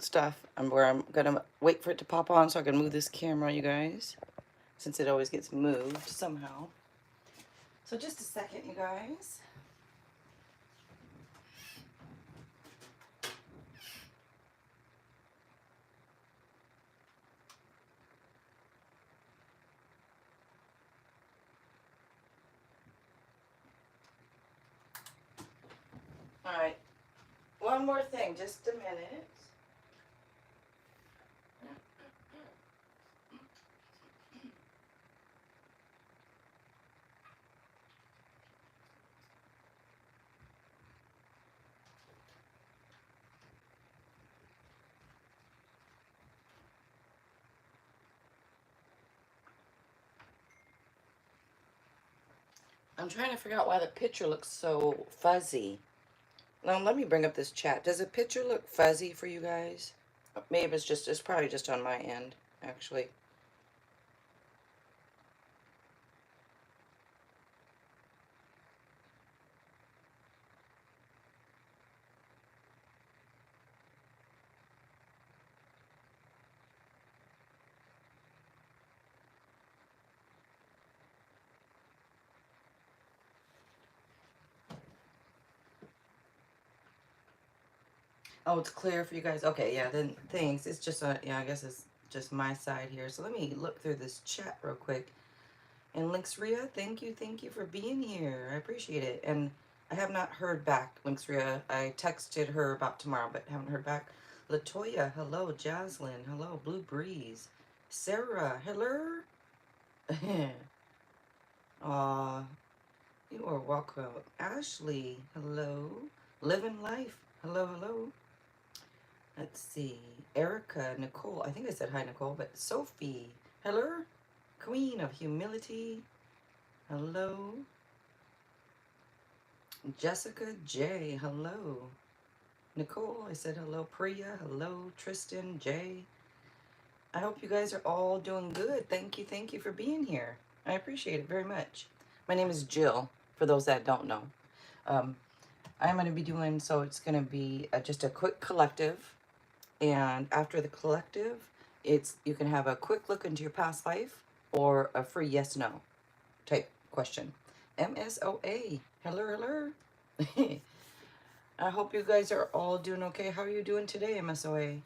stuff. Where I'm gonna wait for it to pop on so I can move this camera, you guys, since it always gets moved somehow. So just a second, you guys. All right, one more thing, just a minute. I'm trying to figure out why the picture looks so fuzzy. Now, let me bring up this chat. Does the picture look fuzzy for you guys? Maybe it's probably just on my end, actually. Oh, it's clear for you guys? Okay, yeah, then thanks. It's just, yeah, I guess it's just my side here. So let me look through this chat real quick. And Lynx Rhea, thank you for being here. I appreciate it. And I have not heard back, Lynx Rhea. I texted her about tomorrow, but haven't heard back. Latoya, hello. Jaslyn, hello. Blue Breeze. Sarah, hello. Aw, you are welcome. Ashley, hello. Living Life, hello, hello. Let's see. Erica, Nicole. I think I said hi, Nicole, but Sophie. Hello. Queen of Humility. Hello. Jessica J. Hello. Nicole, I said hello. Priya. Hello. Tristan J. I hope you guys are all doing good. Thank you for being here. I appreciate it very much. My name is Jill, for those that don't know. I'm going to be doing, so it's going to be just a quick collective. And after the collective, you can have a quick look into your past life or a free yes no type question. MSOA. Hello. I hope you guys are all doing okay. How are you doing today, MSOA?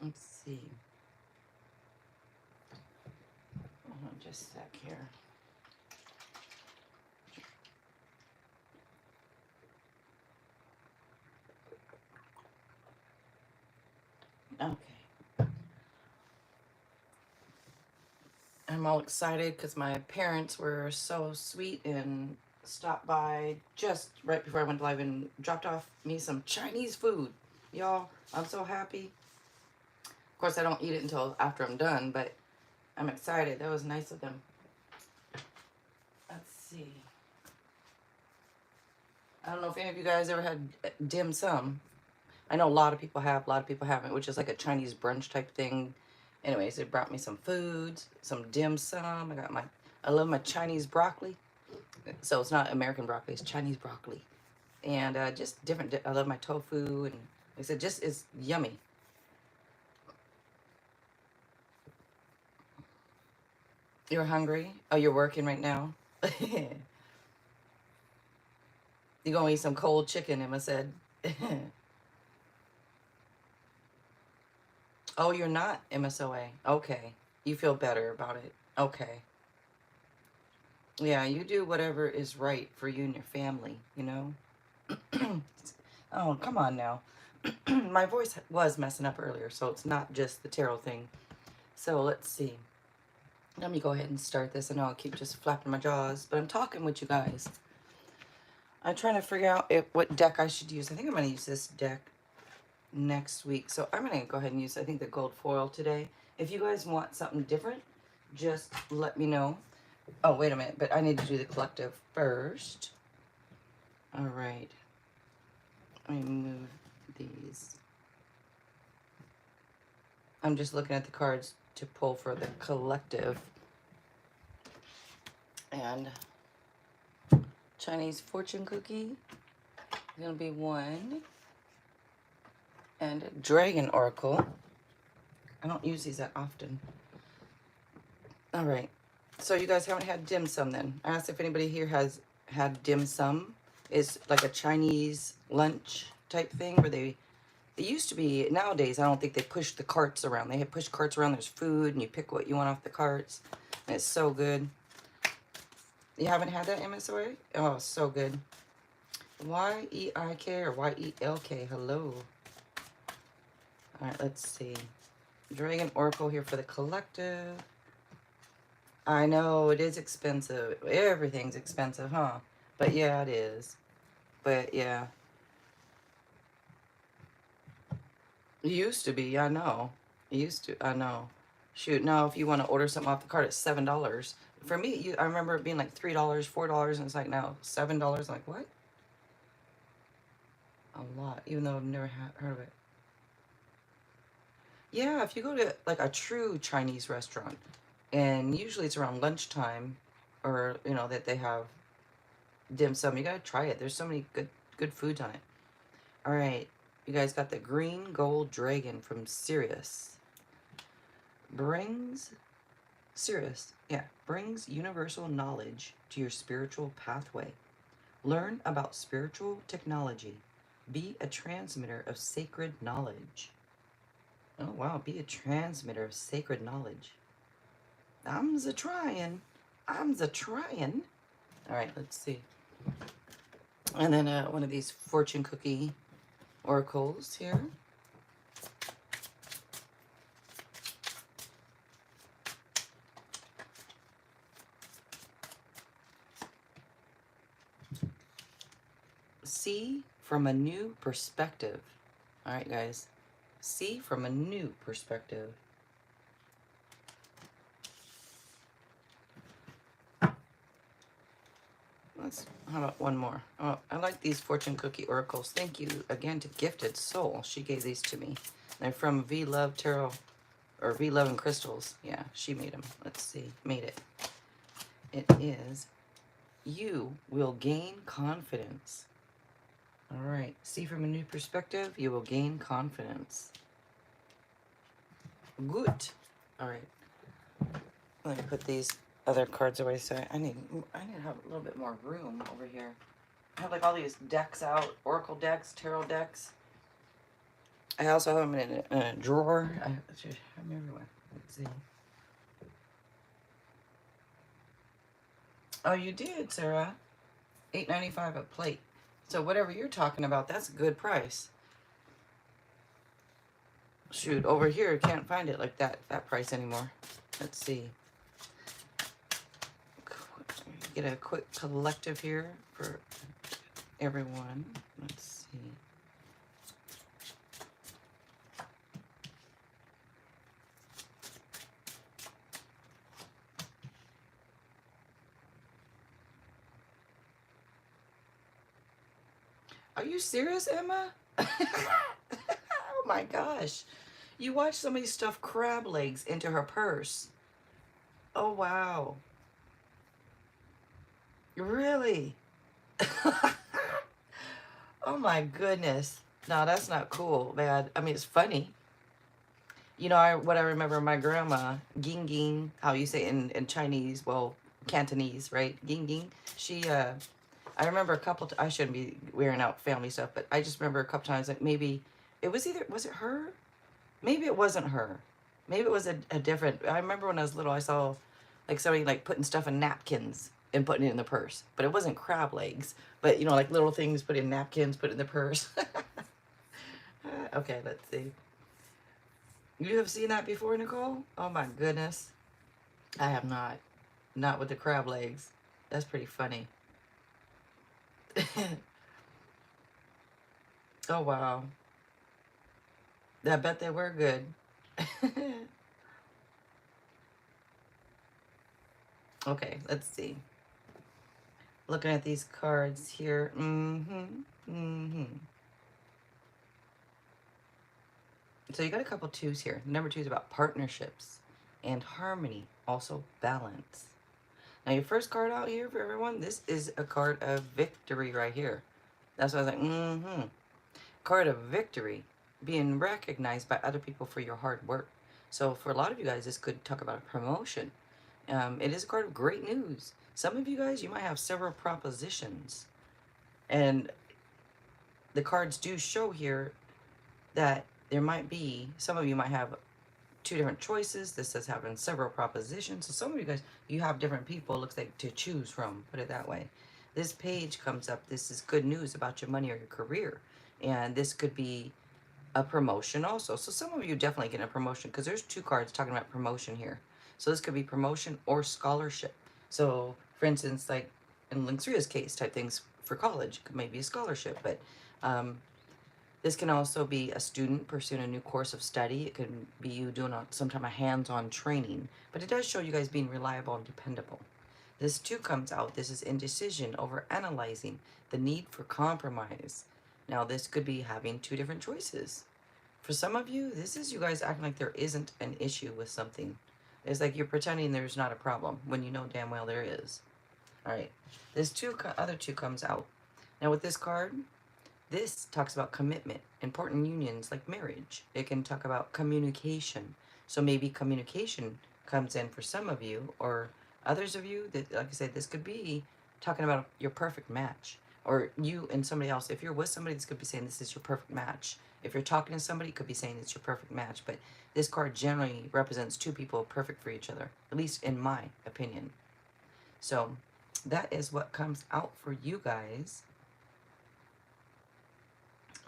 Let's see. Hold on just a sec here. Okay. I'm all excited because my parents were so sweet and stopped by just right before I went live and dropped off me some Chinese food. Y'all, I'm so happy. Of course, I don't eat it until after I'm done, but I'm excited. That was nice of them. Let's see. I don't know if any of you guys ever had dim sum. I know a lot of people have, a lot of people haven't, which is like a Chinese brunch type thing. Anyways, it brought me some foods, some dim sum. I love my Chinese broccoli. So it's not American broccoli, it's Chinese broccoli. And just different, I love my tofu. And like I said, just it's yummy. You're hungry? Oh, you're working right now? You're gonna eat some cold chicken, Emma said. Oh, you're not MSOA. Okay. You feel better about it. Okay. Yeah, you do whatever is right for you and your family, you know? Oh, come on now. My voice was messing up earlier, so it's not just the tarot thing. So let's see. Let me go ahead and start this. I know I'll keep just flapping my jaws, but I'm talking with you guys. I'm trying to figure out what deck I should use. I think I'm going to use this deck next week. So I'm going to go ahead and use, I think, the gold foil today. If you guys want something different, just let me know. Oh, wait a minute, but I need to do the collective first. All right. Let me move these. I'm just looking at the cards to pull for the collective. And Chinese fortune cookie. It's gonna be one. And a dragon oracle. I don't use these that often. All right. So you guys haven't had dim sum then. I asked if anybody here has had dim sum. It's like a Chinese lunch type thing where they it used to be, nowadays I don't think they push the carts around. They have push carts around, there's food and you pick what you want off the carts. And it's so good. You haven't had that, MSOA? Oh, it's so good. Y-E-I-K or Y-E-L-K, hello. All right, let's see. Dragon Oracle here for the collective. I know, it is expensive. Everything's expensive, huh? But yeah, it is. But yeah. It used to be, I know. It used to, I know. Shoot, now if you want to order something off the cart, it's $7. For me, I remember it being like $3, $4, and it's like now $7. I'm like, what? A lot, even though I've never heard of it. Yeah, if you go to like a true Chinese restaurant, and usually it's around lunchtime, or you know that they have dim sum, you gotta try it. There's so many good foods on it. All right, you guys got the green gold dragon from Sirius. Brings brings universal knowledge to your spiritual pathway. Learn about spiritual technology. Be a transmitter of sacred knowledge. Oh wow, be a transmitter of sacred knowledge. I'm trying. All right, let's see. And then one of these fortune cookie oracles here. See from a new perspective. All right, guys. See from a new perspective. How about one more? Oh, I like these fortune cookie oracles. Thank you again to Gifted Soul. She gave these to me. They're from V Love Tarot, or V Love and Crystals. Yeah, she made them. Let's see. Made it. It is, you will gain confidence. All right. See from a new perspective, you will gain confidence. Good. All right. Let me put these other cards away. So I need to have a little bit more room over here. I have like all these decks out, oracle decks, tarot decks. I also have them in a drawer. I should have them everywhere. Let's see. Oh, you did, Sarah. $8.95 a plate. So whatever you're talking about, that's a good price. Shoot, over here, can't find it like that price anymore. Let's see. Get a quick collective here for everyone. Let's see. Are you serious, Emma? Oh my gosh. You watched somebody stuff crab legs into her purse. Oh wow. Really? Oh my goodness. No, that's not cool, man. I mean, it's funny. You know, what I remember my grandma, Ging Ging, how you say it in Chinese, well, Cantonese, right? Ging Ging. I remember a couple, I shouldn't be wearing out family stuff, but I just remember a couple times that maybe, was it her? Maybe it wasn't her. Maybe it was a different, I remember when I was little, I saw like somebody like putting stuff in napkins and putting it in the purse, but it wasn't crab legs, but you know, like little things put in napkins, put in the purse. Okay, let's see. You have seen that before, Nicole? Oh my goodness. I have not. Not with the crab legs. That's pretty funny. Oh wow. I bet they were good. Okay, let's see. Looking at these cards here. So you got a couple twos here. Number two is about partnerships and harmony, also balance. Now your first card out here for everyone, this is a card of victory right here. That's why I was like, card of victory, being recognized by other people for your hard work. So for a lot of you guys, this could talk about a promotion. It is a card of great news. Some of you guys, you might have several propositions. And the cards do show here that there might be, some of you might have two different choices. This says having several propositions. So some of you guys, you have different people, looks like, to choose from, put it that way. This page comes up. This is good news about your money or your career. And this could be a promotion also. So some of you definitely get a promotion because there's two cards talking about promotion here. So this could be promotion or scholarship. So for instance, like in Linkria's case type things for college, could maybe a scholarship, but this can also be a student pursuing a new course of study. It could be you doing some type of hands-on training, but it does show you guys being reliable and dependable. This too comes out. This is indecision, over analyzing, the need for compromise. Now this could be having two different choices. For some of you, this is you guys acting like there isn't an issue with something. It's like you're pretending there's not a problem when you know damn well there is. All right, this other two comes out. Now with this card, this talks about commitment, important unions like marriage. It can talk about communication. So maybe communication comes in for some of you, or others of you that, like I said, this could be talking about your perfect match, or you and somebody else. If you're with somebody, this could be saying this is your perfect match. If you're talking to somebody, it could be saying it's your perfect match. But this card generally represents two people perfect for each other, at least in my opinion. So that is what comes out for you guys.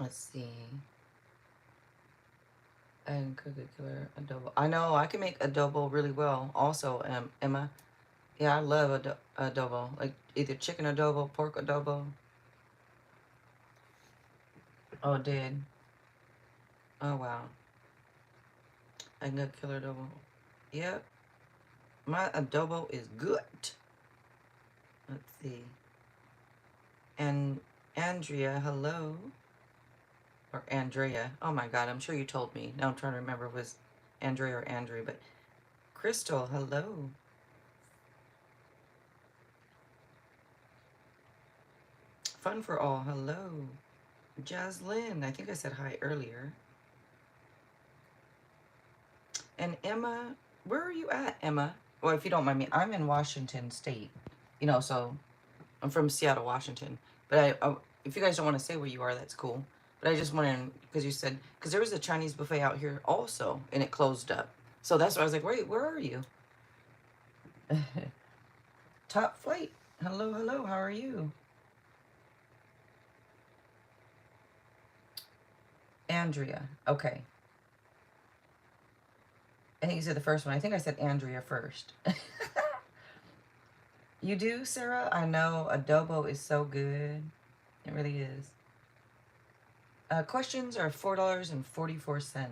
Let's see. And cookie killer adobo. I know I can make adobo really well. Also, Emma. Yeah, I love adobo. Like either chicken adobo, pork adobo. Oh, it did. Oh wow. I can get killer adobo. Yep. My adobo is good. Let's see. And Andrea, hello. Or Andrea. Oh my god, I'm sure you told me. Now I'm trying to remember if it was Andrea or Andrea, but Crystal, hello. Fun for all, hello. Jaslyn, I think I said hi earlier. And Emma, where are you at, Emma? Well, if you don't mind me, I'm in Washington State. You know, so I'm from Seattle, Washington. But if you guys don't want to say where you are, that's cool. But I just wanted, because you said, because there was a Chinese buffet out here also, and it closed up. So that's why I was like, wait, where are you? Top flight. Hello, hello, how are you? Andrea, okay. I think you said the first one. I think I said Andrea first. You do, Sarah? I know adobo is so good. It really is. Questions are $4.44.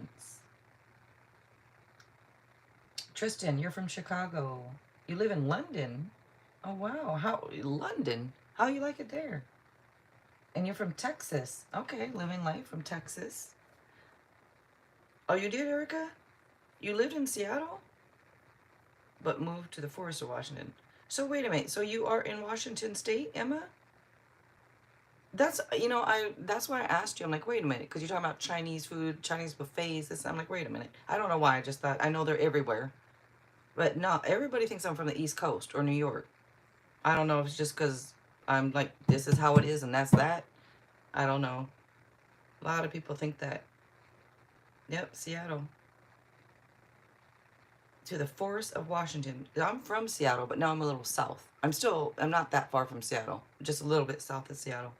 Tristan, you're from Chicago. You live in London? Oh, wow. How, London? How you like it there? And you're from Texas. Okay, living life from Texas. Oh, you did, Erica? You lived in Seattle? But moved to the forest of Washington. So wait a minute. So you are in Washington State, Emma? That's, you know, that's why I asked you. I'm like, wait a minute, because you're talking about Chinese food, Chinese buffets. This, I'm like, wait a minute. I don't know why. I just thought, I know they're everywhere. But no, everybody thinks I'm from the East Coast or New York. I don't know if it's just because I'm like, this is how it is and that's that. I don't know. A lot of people think that. Yep, Seattle. To the forest of Washington. I'm from Seattle, but now I'm a little south. I'm not that far from Seattle. Just a little bit south of Seattle.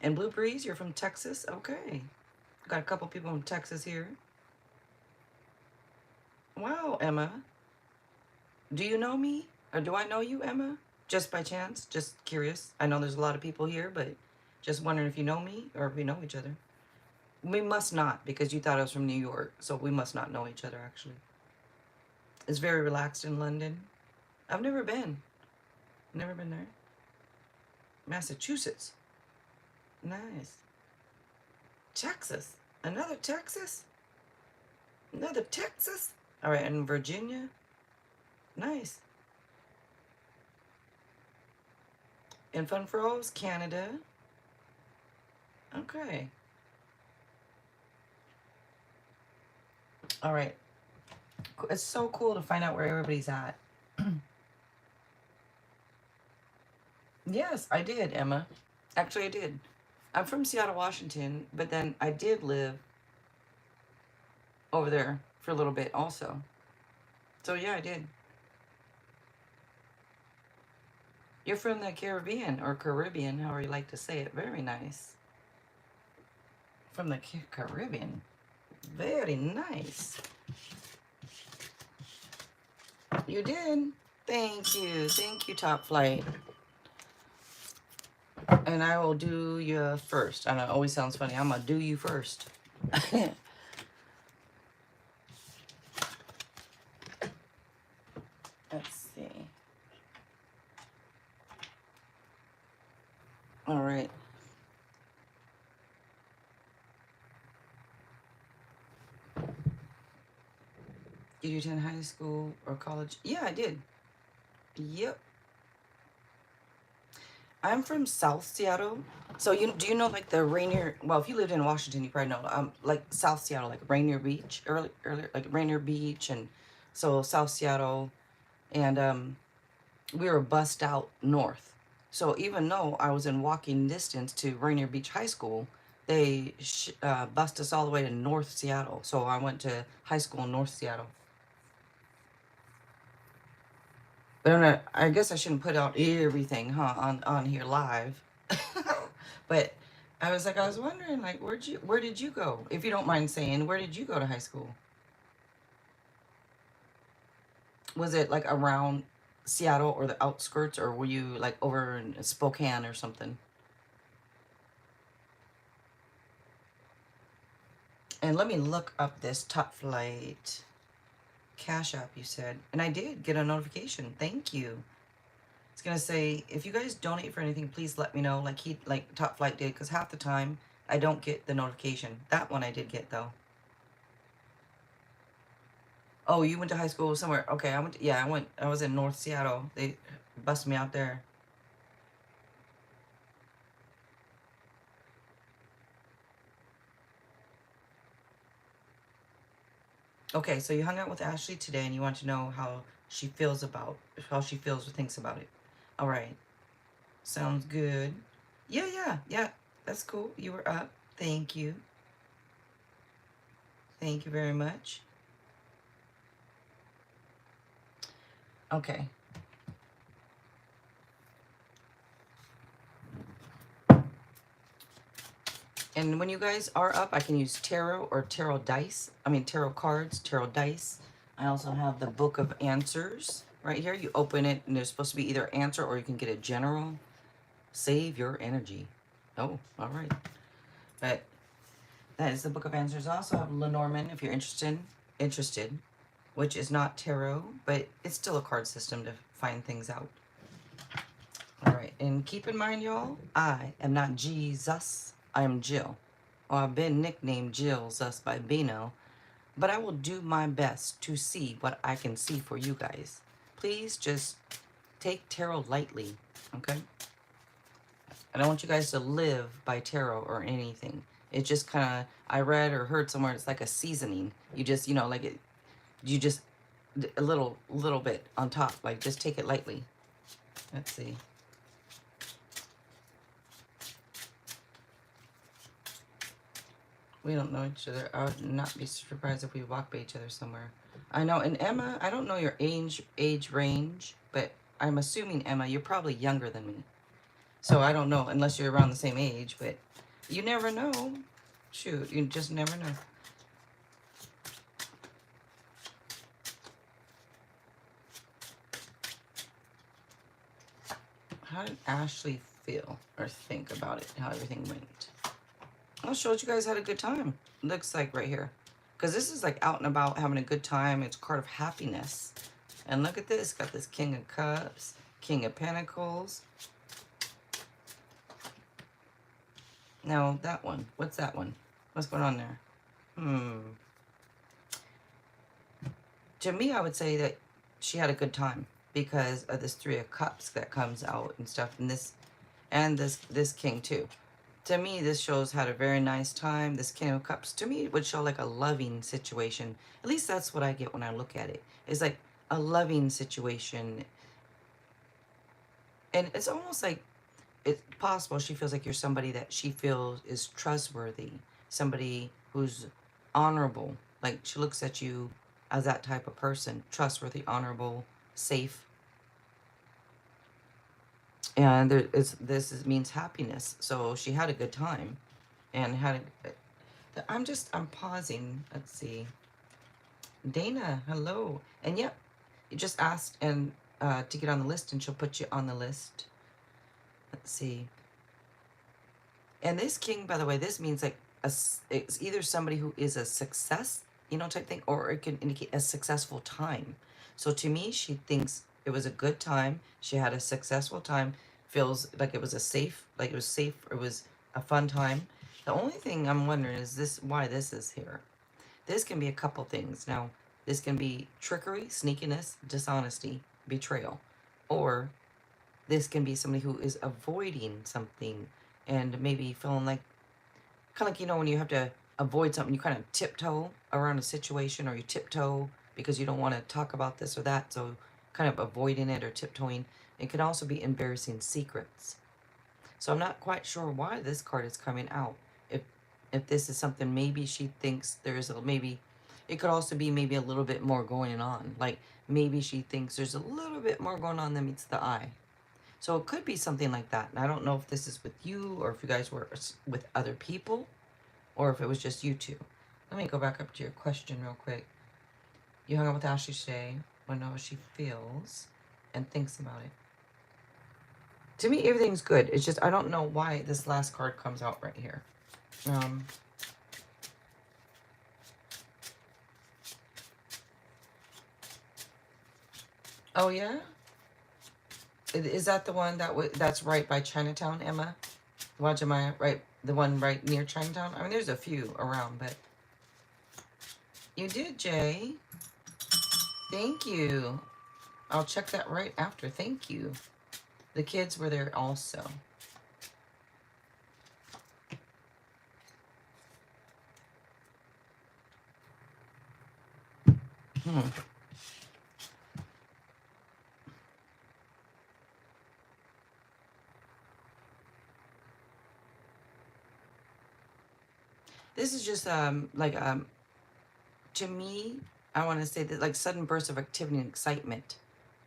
And Blue Breeze, you're from Texas? Okay. Got a couple people from Texas here. Wow, Emma. Do you know me? Or do I know you, Emma? Just by chance? Just curious. I know there's a lot of people here, but just wondering if you know me or if we know each other. We must not, because you thought I was from New York, so we must not know each other, actually. It's very relaxed in London. I've never been. Never been there. Massachusetts. Nice. Texas. Another Texas? Another Texas? All right, and Virginia? Nice. In Fun Falls, Canada. Okay. All right. It's so cool to find out where everybody's at. Yes, I did, Emma. Actually, I did. I'm from Seattle, Washington, but then I did live over there for a little bit also. So yeah, I did. You're from the Caribbean or Caribbean, however you like to say it. Very nice. From the Caribbean. Very nice. You did. Thank you. Thank you, Top Flight. And I will do you first. I know it always sounds funny. I'm going to do you first. Let's see. All right. Did you attend high school or college? Yeah, I did. Yep. I'm from South Seattle. So do you know like the Rainier, well, if you lived in Washington, you probably know, like South Seattle, like Rainier Beach, earlier, like Rainier Beach, and so South Seattle, and we were bussed out north. So even though I was in walking distance to Rainier Beach High School, they bussed us all the way to North Seattle. So I went to high school in North Seattle. But I guess I shouldn't put out everything, huh, on here live. But I was wondering, like, where did you go? If you don't mind saying, where did you go to high school? Was it like around Seattle or the outskirts, or were you like over in Spokane or something? And let me look up this Top Flight Cash App you said. And I did get a notification. Thank you. It's gonna say, if you guys donate for anything, please let me know, like Top Flight did, because half the time I don't get the notification. That one I did get though. Oh, you went to high school somewhere. Okay, I was in North Seattle. They busted me out there. Okay, so you hung out with Ashley today and you want to know how she feels or thinks about it. All right. Sounds good. Yeah. That's cool. You were up. Thank you. Thank you very much. Okay. And when you guys are up, I can use tarot or tarot dice. I mean, tarot cards, tarot dice. I also have the Book of Answers right here. You open it, and there's supposed to be either answer or you can get a general. Save your energy. Oh, all right. But that is the Book of Answers. I also have Lenormand if you're interested, which is not tarot, but it's still a card system to find things out. All right, and keep in mind, y'all, I am not Jesus. I am Jill. Well, I've been nicknamed Jill Zus by Bino, but I will do my best to see what I can see for you guys. Please just take tarot lightly, okay? I don't want you guys to live by tarot or anything. It just kind of, I read or heard somewhere, it's like a seasoning. You just, like it, you just, a little bit on top, like just take it lightly. Let's see. We don't know each other. I would not be surprised if we walk by each other somewhere. I know, and Emma, I don't know your age range, but I'm assuming, Emma, you're probably younger than me. So I don't know, unless you're around the same age, but you never know. Shoot, you just never know. How did Ashley feel or think about it, how everything went? I'll show you guys had a good time. Looks like right here. Because this is like out and about having a good time. It's a card of happiness. And look at this. Got this King of Cups, King of Pentacles. Now that one. What's that one? What's going on there? To me, I would say that she had a good time because of this Three of Cups that comes out and stuff. And this And this king too. To me, this shows had a very nice time. This King of Cups, to me, would show like a loving situation. At least that's what I get when I look at it. It's like a loving situation. And it's almost like it's possible she feels like you're somebody that she feels is trustworthy. Somebody who's honorable. Like she looks at you as that type of person. Trustworthy, honorable, safe. And means happiness. So she had a good time. And I'm pausing. Let's see. Dana, hello. And yep, you just asked and to get on the list, and she'll put you on the list. Let's see. And this king, by the way, this means like it's either somebody who is a success, type thing, or it can indicate a successful time. So to me, she thinks it was a good time. She had a successful time. Feels like it was safe, it was a fun time. The only thing I'm wondering is why this is here. This can be a couple things. Now, this can be trickery, sneakiness, dishonesty, betrayal. Or this can be somebody who is avoiding something and maybe feeling like, kind of like, when you have to avoid something, you kind of tiptoe around a situation, or you tiptoe because you don't want to talk about this or that. So kind of avoiding it or tiptoeing. It can also be embarrassing secrets. So I'm not quite sure why this card is coming out. If this is something, maybe she thinks there's maybe it could also be maybe a little bit more going on. Like maybe she thinks there's a little bit more going on than meets the eye. So it could be something like that. And I don't know if this is with you, or if you guys were with other people, or if it was just you two. Let me go back up to your question real quick. You hung out with Ashley today. Want to know how she feels and thinks about it. To me, everything's good. It's just I don't know why this last card comes out right here. Oh yeah? Is that the one that's right by Chinatown, Emma? Wajimaya, right? The one right near Chinatown? I mean, there's a few around, but... You did, Jay. Thank you. I'll check that right after. Thank you. The kids were there also. This is just to me, I want to say that like sudden bursts of activity and excitement,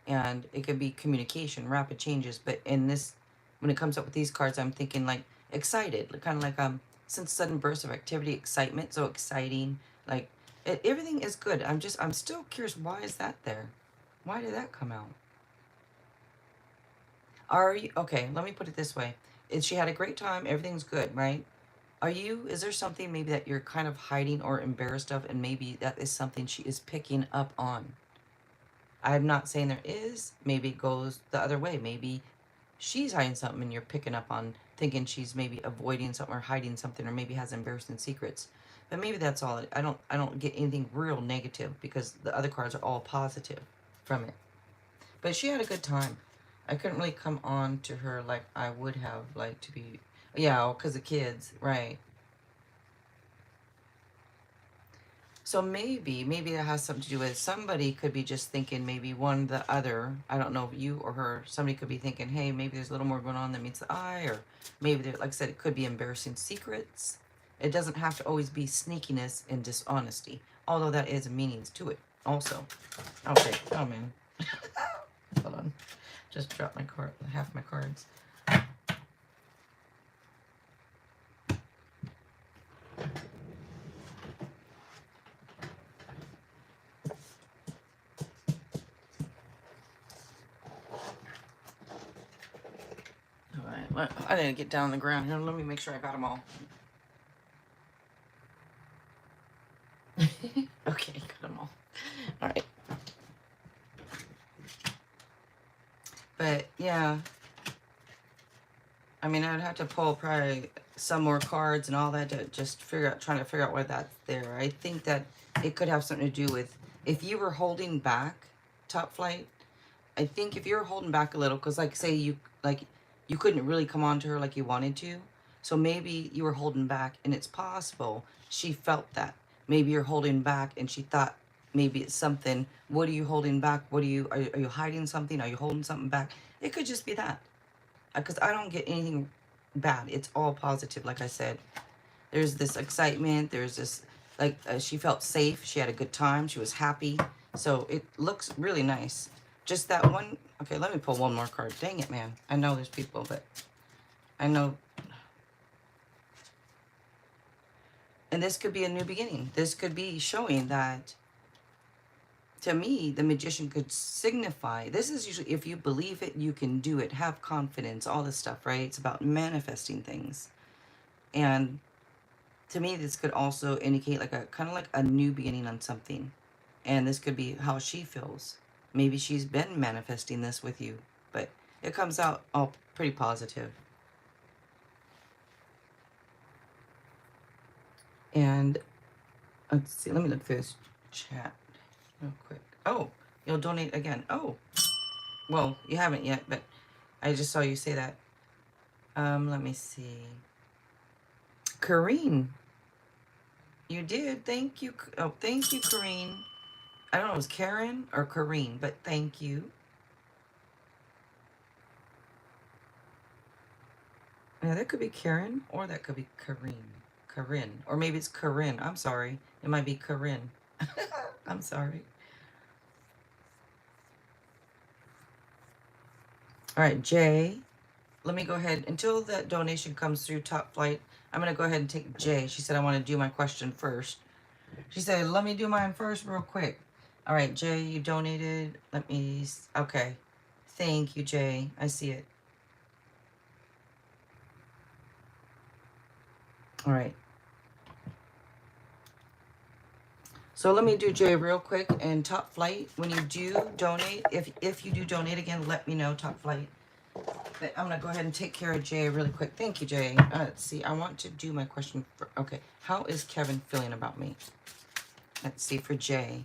and it could be communication, rapid changes. But in this, when it comes up with these cards, I'm thinking like excited, kind of like since sudden bursts of activity, excitement, so exciting. Like everything is good. I'm still curious. Why is that there? Why did that come out? Are you okay? Let me put it this way: she had a great time. Everything's good, right? Is there something maybe that you're kind of hiding or embarrassed of, and maybe that is something she is picking up on? I'm not saying there is. Maybe it goes the other way. Maybe she's hiding something and you're picking up on, thinking she's maybe avoiding something or hiding something, or maybe has embarrassing secrets. But maybe that's all. I don't get anything real negative, because the other cards are all positive from it. But she had a good time. I couldn't really come on to her like I would have liked to be. Yeah, because of kids, right. So maybe that has something to do with, somebody could be just thinking maybe one the other. I don't know if you or her. Somebody could be thinking, hey, maybe there's a little more going on than meets the eye, or maybe there, like I said, it could be embarrassing secrets. It doesn't have to always be sneakiness and dishonesty, although that is meanings to it also. Okay, oh man, hold on, just dropped my card, half my cards. I didn't get down on the ground here. Let me make sure I got them all. Okay, got them all. All right. But yeah, I mean, I'd have to pull probably some more cards and all that to just trying to figure out why that's there. I think that it could have something to do with if you were holding back, top flight. I think if you're holding back a little, because like say you like you couldn't really come on to her like you wanted to. So maybe you were holding back, and it's possible she felt that. Maybe you're holding back and she thought maybe it's something. What are you holding back? What are you hiding something? Are you holding something back? It could just be that. Because I don't get anything bad. It's all positive, like I said. There's this excitement. There's this, like, she felt safe. She had a good time. She was happy. So it looks really nice. Just that one. Okay, let me pull one more card. Dang it, man. I know there's people, but I know. And this could be a new beginning. This could be showing that, to me, the magician could signify. This is usually, if you believe it, you can do it. Have confidence, all this stuff, right? It's about manifesting things. And to me, this could also indicate like a kind of like a new beginning on something. And this could be how she feels. Maybe she's been manifesting this with you, but it comes out all pretty positive. And let's see, let me look through this chat real quick. Oh, you'll donate again. Oh, well, you haven't yet, but I just saw you say that. Let me see. Kareen, you did. Thank you. Oh, thank you, Kareen. I don't know if it was Karen or Kareen, but thank you. Yeah, that could be Karen, or that could be Kareen. Corinne. Or maybe it's Corinne. I'm sorry. It might be Corinne. I'm sorry. All right, Jay. Let me go ahead. Until that donation comes through Top Flight, I'm going to go ahead and take Jay. She said I want to do my question first. She said, let me do mine first real quick. All right, Jay, you donated. Let me... Okay. Thank you, Jay. I see it. All right. So let me do Jay real quick. And Top Flight, when you do donate, if you do donate again, let me know, Top Flight. But I'm going to go ahead and take care of Jay really quick. Thank you, Jay. Let's see. I want to do my question. Okay. How is Kevin feeling about me? Let's see for Jay.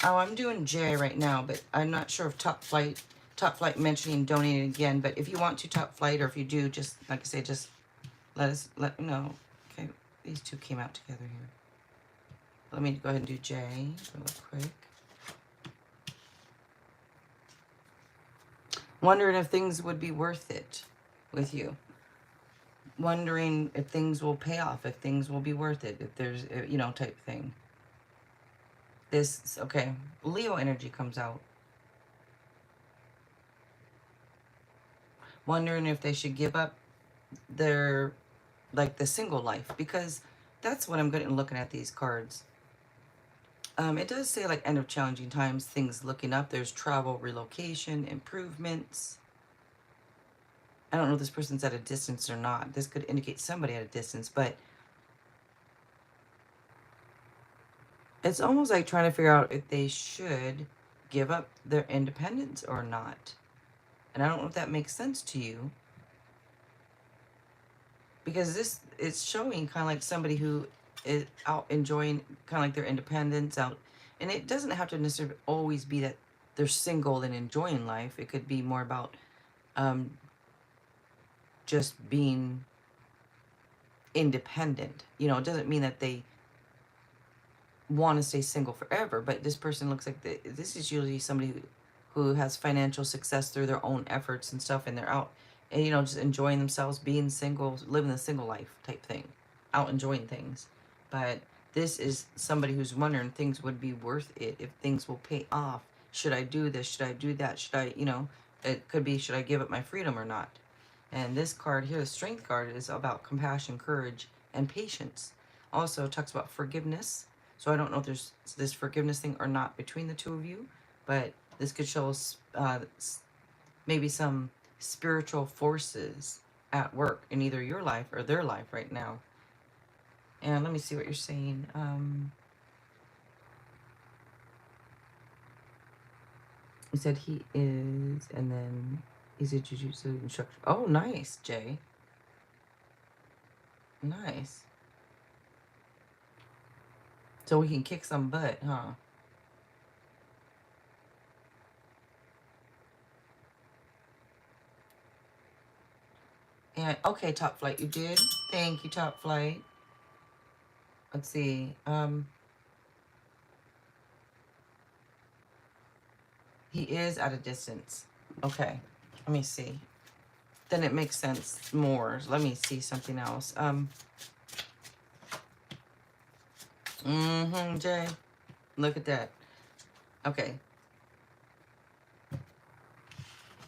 Oh, I'm doing Jay right now, but I'm not sure if Top Flight mentioning donating again. But if you want to, Top Flight, or if you do, just, like I say, just let me know. Okay. These two came out together here. Let me go ahead and do Jay real quick. Wondering if things would be worth it with you. Wondering if things will pay off, if things will be worth it, if there's, you know, type thing. This, okay, Leo energy comes out. Wondering if they should give up their, like, the single life, because that's what I'm good at looking at these cards. It does say, like, end of challenging times, things looking up. There's travel, relocation, improvements. I don't know if this person's at a distance or not. This could indicate somebody at a distance, but it's almost like trying to figure out if they should give up their independence or not. And I don't know if that makes sense to you. Because this is showing kind of like somebody who is out enjoying kind of like their independence out. And it doesn't have to necessarily always be that they're single and enjoying life. It could be more about just being independent. You know, it doesn't mean that they want to stay single forever, but this person looks like this is usually somebody who has financial success through their own efforts and stuff, and they're out and, you know, just enjoying themselves, being single, living the single life type thing, out enjoying things. But this is somebody who's wondering things would be worth it, if things will pay off. Should I do this? Should I do that? Should I, you know, it could be, should I give up my freedom or not? And this card here, the Strength card, is about compassion, courage, and patience. Also talks about forgiveness. So I don't know if there's this forgiveness thing or not between the two of you, but this could show us maybe some spiritual forces at work in either your life or their life right now. And let me see what you're saying. You said he is, and then he's a jiu-jitsu instructor. Oh, nice, Jay. Nice. So we can kick some butt, huh? And okay, Top Flight, you did. Thank you, Top Flight. Let's see. He is at a distance. Okay. Let me see. Then it makes sense more. Let me see something else. Jay. Look at that. Okay.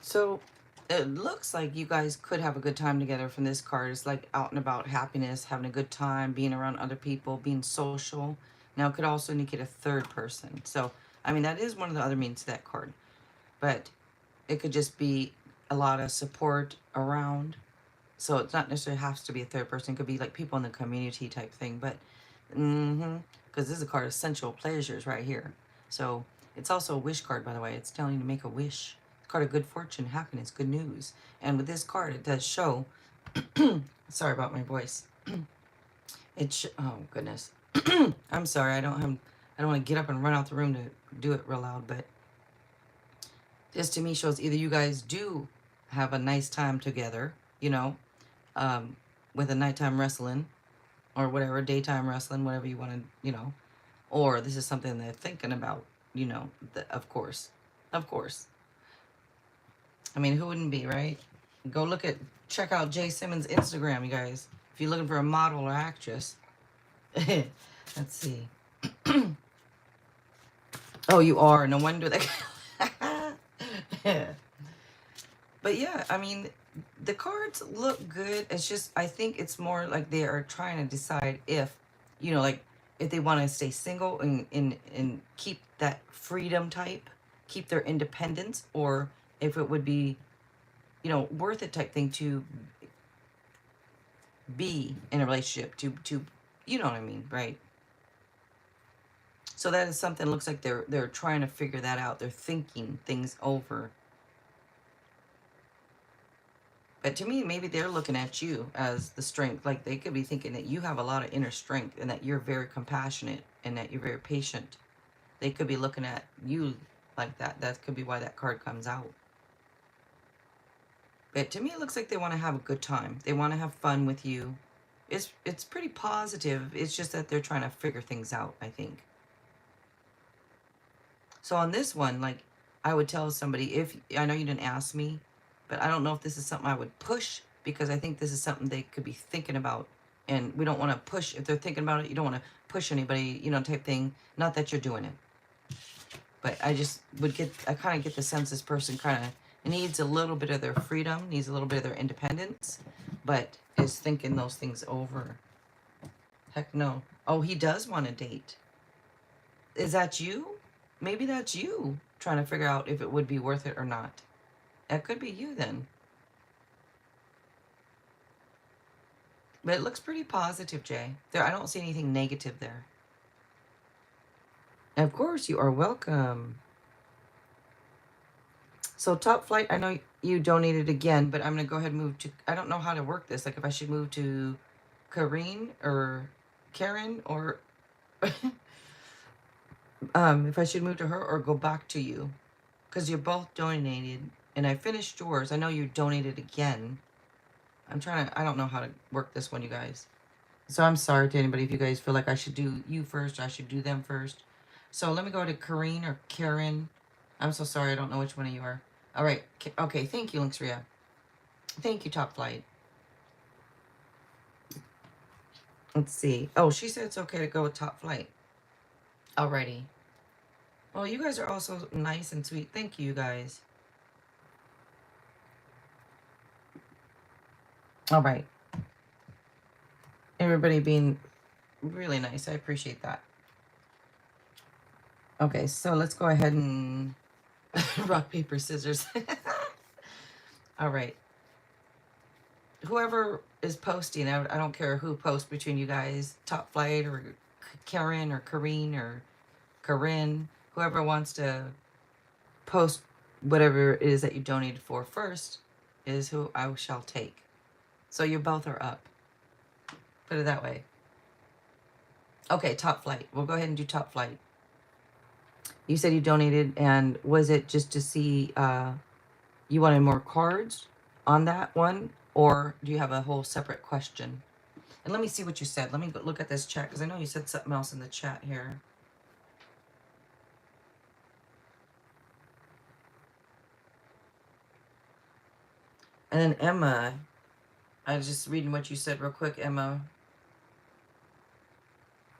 So it looks like you guys could have a good time together from this card. It's like out and about happiness, having a good time, being around other people, being social. Now it could also indicate a third person. So, I mean, that is one of the other meanings to that card. But it could just be a lot of support around. So it's not necessarily has to be a third person. It could be like people in the community type thing. But, because this is a card of sensual pleasures right here. So it's also a wish card, by the way. It's telling you to make a wish. It's a card of good fortune, happiness, good news. And with this card, it does show, sorry about my voice. Oh goodness. I'm sorry. I don't want to get up and run out the room to do it real loud, but this to me shows either you guys do have a nice time together, you know, with a nighttime wrestling or whatever, daytime wrestling, whatever you want to, you know, or this is something they're thinking about, you know, of course, of course. I mean, who wouldn't be, right? Go check out Jay Simmons' Instagram, you guys. If you're looking for a model or actress. Let's see. Oh, you are. No wonder that. But yeah, I mean, the cards look good. It's just, I think it's more like they are trying to decide if, you know, like if they want to stay single and keep that freedom type, keep their independence, or if it would be, you know, worth it type thing to be in a relationship, to, you know what I mean, right? So that is something, looks like they're trying to figure that out. They're thinking things over. But to me, maybe they're looking at you as the strength. Like they could be thinking that you have a lot of inner strength and that you're very compassionate and that you're very patient. They could be looking at you like that. That could be why that card comes out. But to me, it looks like they want to have a good time. They want to have fun with you. It's pretty positive. It's just that they're trying to figure things out, I think. So on this one, like, I would tell somebody, if I know you didn't ask me, but I don't know if this is something I would push, because I think this is something they could be thinking about. And we don't want to push, if they're thinking about it, you don't want to push anybody, you know, type thing. Not that you're doing it. But I just I kind of get the sense this person kind of needs a little bit of their freedom, needs a little bit of their independence, but is thinking those things over. Heck no. Oh, he does want to date. Is that you? Maybe that's you trying to figure out if it would be worth it or not. That could be you then. But it looks pretty positive, Jay. I don't see anything negative there. And of course, you are welcome. So Top Flight, I know you donated again, but I'm going to go ahead and move to, I don't know how to work this. Like if I should move to Kareen or Karen, or if I should move to her or go back to you. Because you're both donated, and I finished yours. I know you donated again. I'm trying to, I don't know how to work this one, you guys. So I'm sorry to anybody if you guys feel like I should do you first, or I should do them first. So let me go to Kareen or Karen. I'm so sorry, I don't know which one of you are. All right, okay, thank you, Lynxria. Thank you, Top Flight. Let's see. Oh, she said it's okay to go with Top Flight. Alrighty. Well, you guys are also nice and sweet. Thank you, guys. All right. Everybody being really nice. I appreciate that. Okay, so let's go ahead and rock, paper, scissors. All right. Whoever is posting, I don't care who posts between you guys, Top Flight or Karen or Kareen or Corinne, whoever wants to post whatever it is that you donated for first is who I shall take. So you both are up. Put it that way. Okay, top flight. We'll go ahead and do top flight. You said you donated, and was it just to see, you wanted more cards on that one, or do you have a whole separate question? And let me see what you said. Let me go look at this chat, because I know you said something else in the chat here. And then Emma, I was just reading what you said real quick. Emma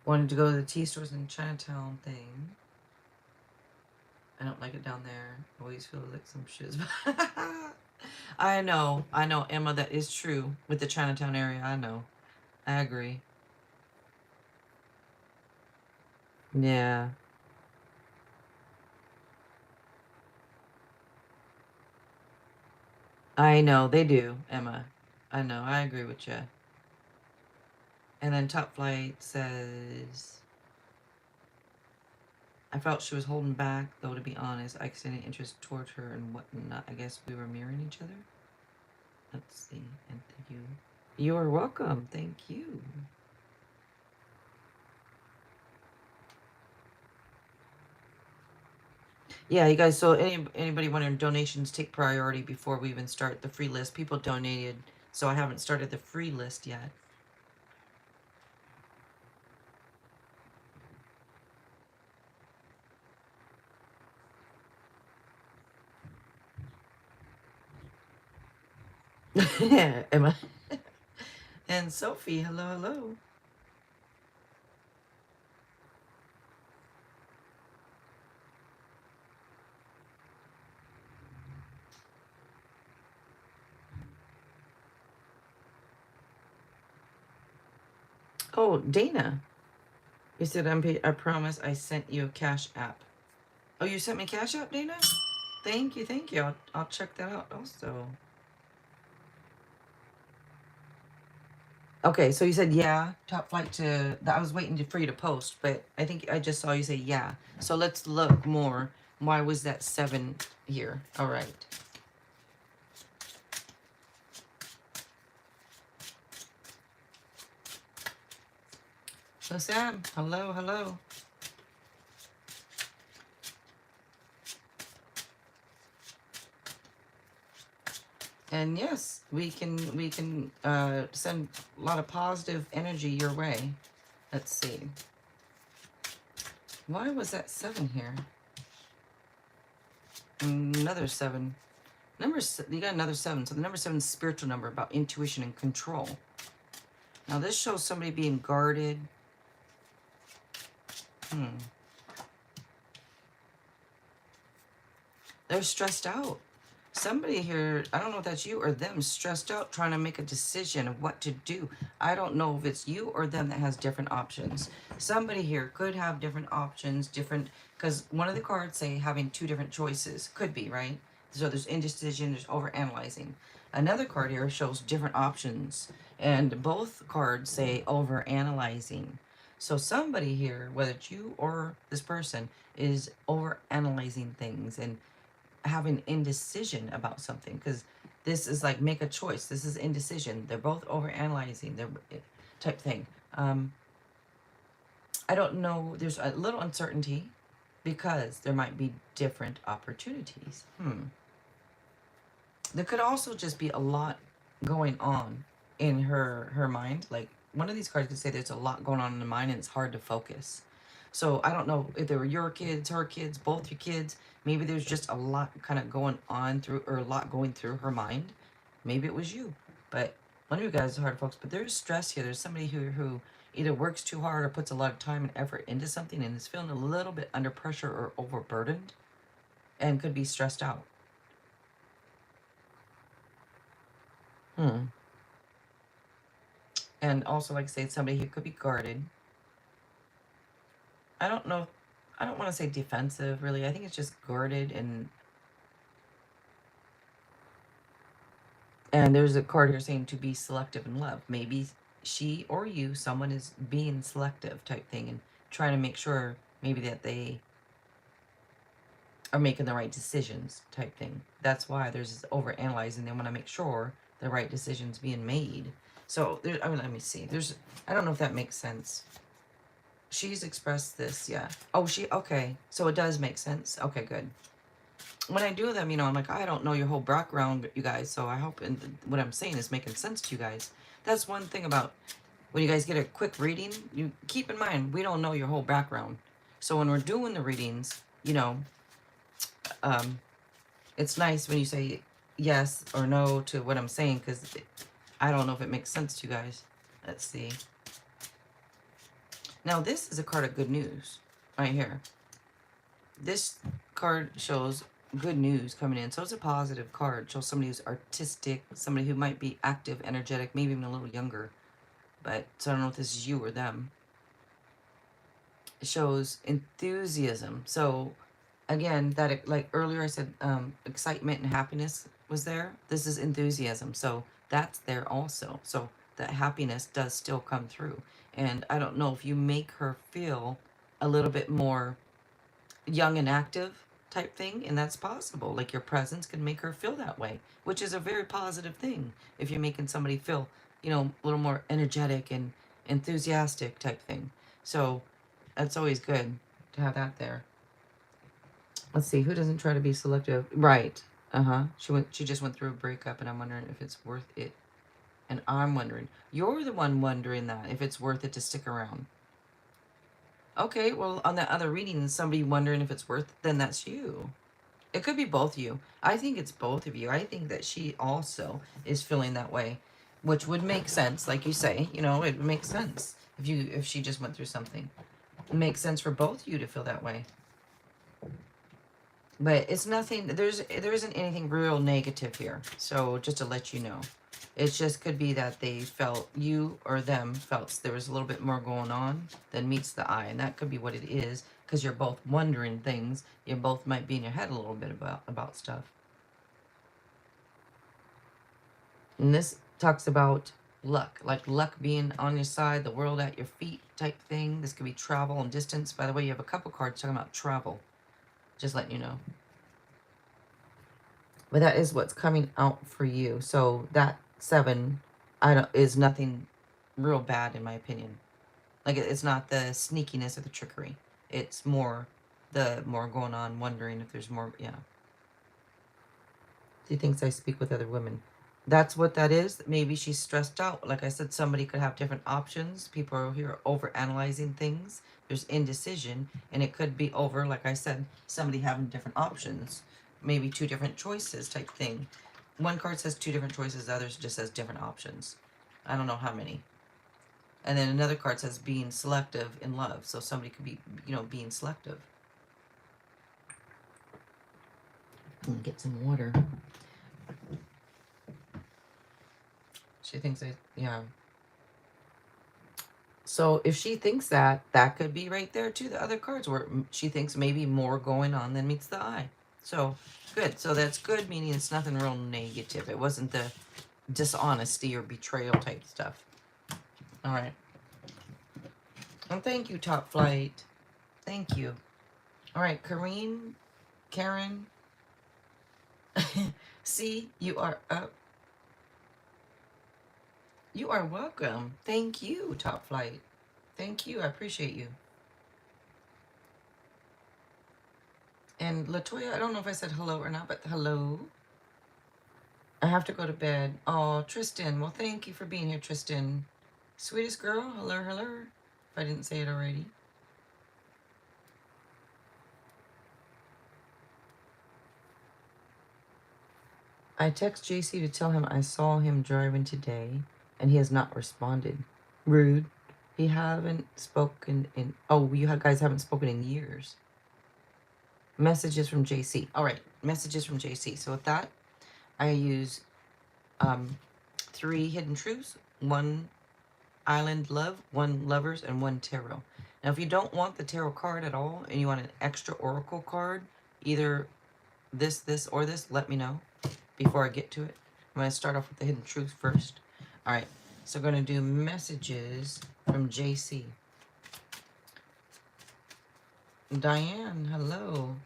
wanted to go to the tea stores in Chinatown thing. I don't like it down there. Always feel like some shit. I know, Emma, that is true with the Chinatown area. I know. I agree. Yeah. I know, they do, Emma. I know, I agree with you. And then Top Flight says, I felt she was holding back, though to be honest, I extended interest towards her and whatnot. I guess we were mirroring each other. Let's see. And thank you. You are welcome. Thank you. Yeah, you guys, so anybody wanting donations take priority before we even start the free list. People donated, so I haven't started the free list yet. Yeah, Emma. And Sophie, hello, hello. Oh, Dana. You said I promise I sent you a Cash App. Oh, you sent me Cash App, Dana? Thank you, thank you. I'll check that out also. Okay, so you said yeah, top flight to. I was waiting for you to post, but I think I just saw you say yeah. So let's look more. Why was that 7 here? All right. So Sam, hello, hello. And yes, we can send a lot of positive energy your way. Let's see. Why was that 7 here? Another 7. You got another 7. So the number 7 is spiritual number about intuition and control. Now this shows somebody being guarded. They're stressed out. Somebody here, I don't know if that's you or them, stressed out trying to make a decision of what to do. I don't know if it's you or them that has different options. Somebody here could have different options, different, because one of the cards say having 2 different choices. Could be, right? So there's indecision, there's overanalyzing. Another card here shows different options, and both cards say overanalyzing. So somebody here, whether it's you or this person, is overanalyzing things and having indecision about something, because this is like make a choice. This is indecision. They're both over analyzing. They're type thing. I don't know. There's a little uncertainty because there might be different opportunities. There could also just be a lot going on in her mind. Like one of these cards could say there's a lot going on in the mind and it's hard to focus. So I don't know if they were your kids, her kids, both your kids. Maybe there's just a lot kind of going on through, or a lot going through her mind. Maybe it was you, but one of you guys is hard to focus. But there's stress here. There's somebody who either works too hard or puts a lot of time and effort into something and is feeling a little bit under pressure or overburdened and could be stressed out. And also, like I say, somebody who could be guarded. I don't know. I don't want to say defensive, really. I think it's just guarded, and there's a card here saying to be selective in love. Maybe she or you, someone is being selective type thing and trying to make sure maybe that they are making the right decisions type thing. That's why there's this over analyzing. They want to make sure the right decision's being made. So there, I mean, let me see. I don't know if that makes sense. She's expressed this, yeah. Oh, okay. So it does make sense. Okay, good. When I do them, you know, I'm like, I don't know your whole background, you guys, so I hope what I'm saying is making sense to you guys. That's one thing about when you guys get a quick reading, you keep in mind, we don't know your whole background. So when we're doing the readings, you know, um, it's nice when you say yes or no to what I'm saying, because I don't know if it makes sense to you guys. Let's see. Now, this is a card of good news right here. This card shows good news coming in. So it's a positive card. It shows somebody who's artistic, somebody who might be active, energetic, maybe even a little younger. But so I don't know if this is you or them. It shows enthusiasm. So again, that, like earlier I said, excitement and happiness was there. This is enthusiasm. So that's there also. So that happiness does still come through. And I don't know if you make her feel a little bit more young and active type thing, and that's possible. Like your presence can make her feel that way, which is a very positive thing if you're making somebody feel, you know, a little more energetic and enthusiastic type thing. So that's always good to have that there. Let's see, who doesn't try to be selective? Right. Uh-huh. She just went through a breakup, and I'm wondering if it's worth it. And I'm wondering, you're the one wondering that, if it's worth it to stick around. Okay, well, on that other reading, somebody wondering if it's worth it, then that's you. It could be both of you. I think it's both of you. I think that she also is feeling that way, which would make sense, like you say. You know, it makes sense if she just went through something. It makes sense for both of you to feel that way. But it's nothing. There isn't anything real negative here. So just to let you know, it just could be that they felt, you or them felt there was a little bit more going on than meets the eye, and that could be what it is. Because you're both wondering things. You both might be in your head a little bit about stuff. And this talks about luck, like luck being on your side, the world at your feet type thing. This could be travel and distance. By the way, you have a couple cards talking about travel. Just letting you know. But that is what's coming out for you. So that 7 is nothing real bad in my opinion. Like it's not the sneakiness or the trickery. It's more the more going on, wondering if there's more. Yeah. She thinks I speak with other women. That's what that is. Maybe she's stressed out. Like I said, somebody could have different options. People are here over analyzing things. There's indecision, and it could be over, like I said, somebody having different options. Maybe 2 different choices type thing. One card says 2 different choices, the other just says different options. I don't know how many. And then another card says being selective in love. So somebody could be, you know, being selective. I'm gonna get some water. She thinks yeah. So if she thinks that, that could be right there too, the other cards where she thinks maybe more going on than meets the eye. So good. So that's good, meaning it's nothing real negative. It wasn't the dishonesty or betrayal type stuff. All right. And thank you, Top Flight. Thank you. All right, Karen. See, you are up. You are welcome. Thank you, Top Flight. Thank you. I appreciate you. And Latoya, I don't know if I said hello or not, but hello. I have to go to bed. Oh, Tristan. Well, thank you for being here, Tristan. Sweetest girl. Hello, hello. If I didn't say it already. I text JC to tell him I saw him driving today, and he has not responded. Rude. He haven't spoken in... Oh, you guys haven't spoken in years. Messages from JC. All right. Messages from JC. So with that, I use 3 hidden truths, 1 island love, 1 lovers, and 1 tarot. Now, if you don't want the tarot card at all, and you want an extra oracle card, either this, or this, let me know before I get to it. I'm going to start off with the hidden truth first. All right. So we're going to do messages from JC. Diane, hello.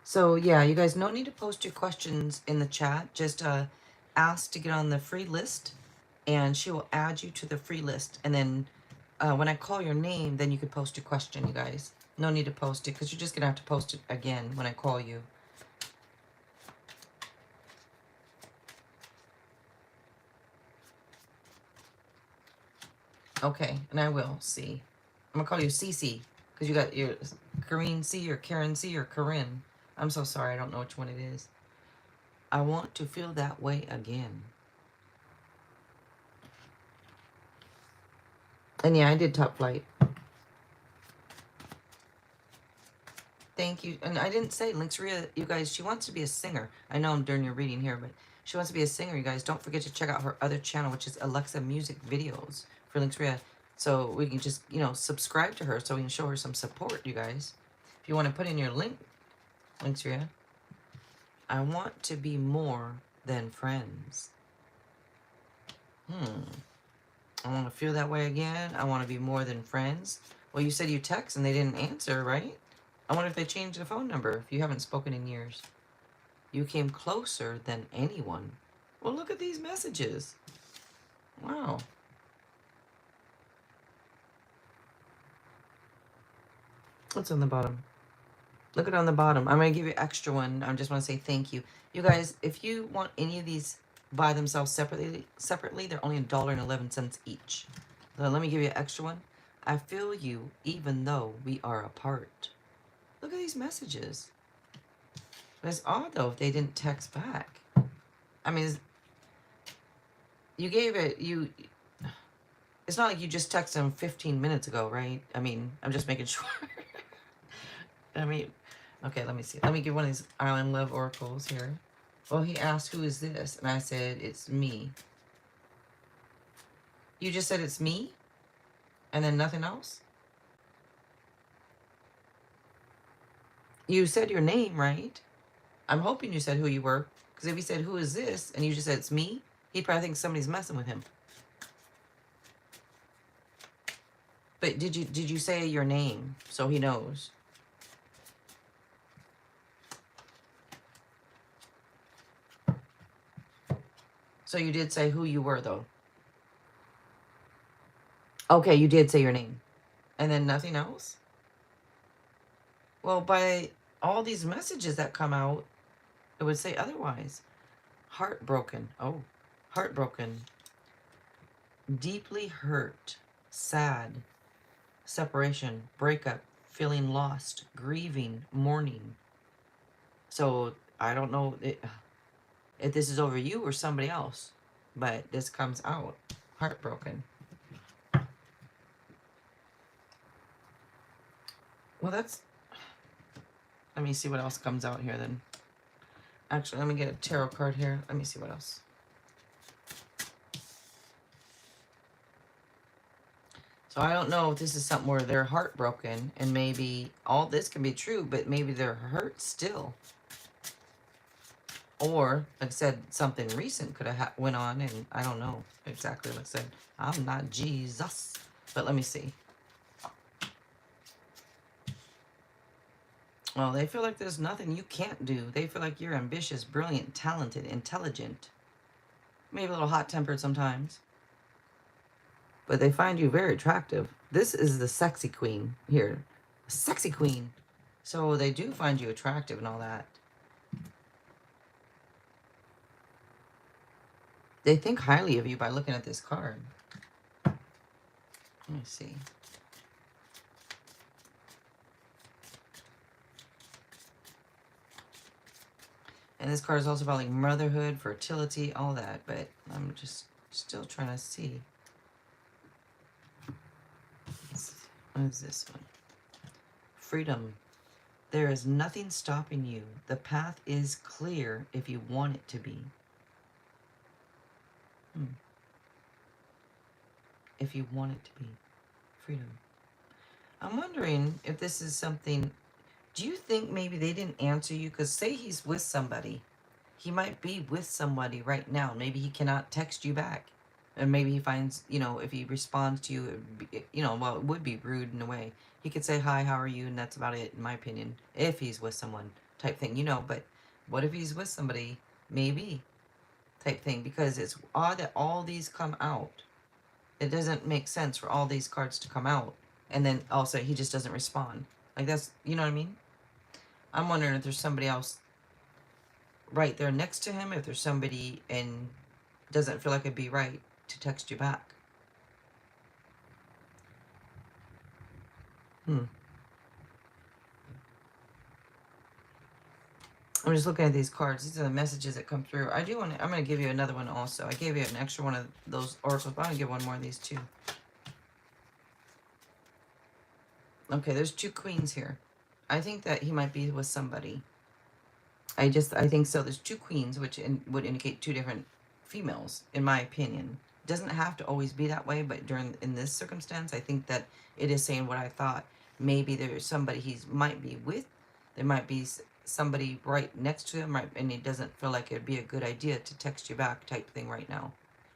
So yeah, you guys no need to post your questions in the chat. Just ask to get on the free list, and she will add you to the free list. And then when I call your name, then you could post your question, you guys. No need to post it because you're just going to have to post it again when I call you. Okay, and I will see. I'm going to call you Cece because you got your Corinne C or Karen C or Corinne. I'm so sorry. I don't know which one it is. I want to feel that way again. And yeah, I did Top Flight. Thank you. And I didn't say, Lynx Rhea, you guys, she wants to be a singer. I know I'm during your reading here, but she wants to be a singer, you guys. Don't forget to check out her other channel, which is Alexa Music Videos for Lynx Rhea. So we can just, you know, subscribe to her so we can show her some support, you guys. If you want to put in your link, Lynx Rhea, I want to be more than friends. I want to feel that way again. I want to be more than friends. Well, you said you text and they didn't answer, right? I wonder if they changed the phone number if you haven't spoken in years. You came closer than anyone. Well, look at these messages. Wow. What's on the bottom? Look at on the bottom. I'm going to give you an extra one. I just want to say thank you. You guys, if you want any of these by themselves separately, they're only $1.11 each. So let me give you an extra one. I feel you even though we are apart. Look at these messages. It's odd, though, if they didn't text back. I mean, you gave it, it's not like you just texted him 15 minutes ago, right? I mean, I'm just making sure. I mean, okay, let me see. Let me give one of these Island Love Oracles here. Well, he asked, who is this? And I said, it's me. You just said it's me? And then nothing else? You said your name, right? I'm hoping you said who you were. Because if he said, who is this? And you just said, it's me, he'd probably think somebody's messing with him. But did you say your name so he knows? So you did say who you were, though. Okay, you did say your name. And then nothing else? Well, by all these messages that come out, it would say otherwise. Heartbroken. Oh, heartbroken. Deeply hurt. Sad. Separation. Breakup. Feeling lost. Grieving. Mourning. So, I don't know if this is over you or somebody else. But this comes out. Heartbroken. Well, that's... Let me see what else comes out here then. Actually, let me get a tarot card here. Let me see what else. So I don't know if this is something where they're heartbroken and maybe all this can be true, but maybe they're hurt still. Or, like I said, something recent could have went on and I don't know exactly what I said. I'm not Jesus. But let me see. Well, they feel like there's nothing you can't do. They feel like you're ambitious, brilliant, talented, intelligent. Maybe a little hot-tempered sometimes. But they find you very attractive. This is the sexy queen here. Sexy queen. So they do find you attractive and all that. They think highly of you by looking at this card. Let me see. And this card is also about like motherhood, fertility, all that. But I'm just still trying to see. What is this one? Freedom. There is nothing stopping you. The path is clear if you want it to be. If you want it to be. Freedom. I'm wondering if this is something... Do you think maybe they didn't answer you? Because say he's with somebody. He might be with somebody right now. Maybe he cannot text you back. And maybe he finds, you know, if he responds to you, you know, well, it would be rude in a way. He could say, hi, how are you? And that's about it, in my opinion. If he's with someone type thing, you know. But what if he's with somebody? Maybe. type thing, because it's odd that all these come out. It doesn't make sense for all these cards to come out, and then also he just doesn't respond. Like, that's, you know what I mean? I'm wondering if there's somebody else right there next to him, if there's somebody and doesn't feel like it'd be right to text you back. I'm just looking at these cards. These are the messages that come through. I do want to, I'm going to give you another one also. I gave you an extra one of those oracles, but I'm going to give one more of these too. Okay, there's 2 queens here. I think that he might be with somebody. I think so. There's 2 queens, which would indicate 2 different females, in my opinion. It doesn't have to always be that way, but in this circumstance, I think that it is saying what I thought. Maybe there's somebody he might be with. There might be somebody right next to him, right, and he doesn't feel like it'd be a good idea to text you back type thing right now.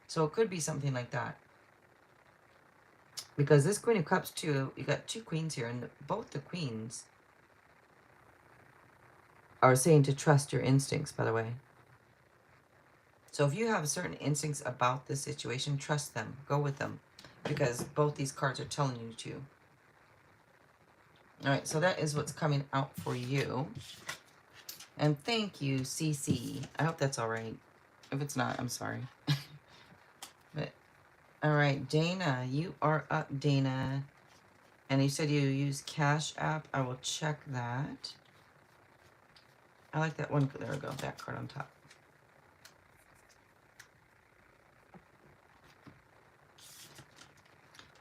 So it could be something like that. Because this Queen of Cups too, you got 2 queens here, and both the queens are saying to trust your instincts, by the way. So if you have certain instincts about this situation, trust them. Go with them. Because both these cards are telling you to. Alright, so that is what's coming out for you. And thank you, CC. I hope that's alright. If it's not, I'm sorry. But alright, Dana. You are up, Dana. And you said you use Cash App. I will check that. I like that one. There we go. That card on top.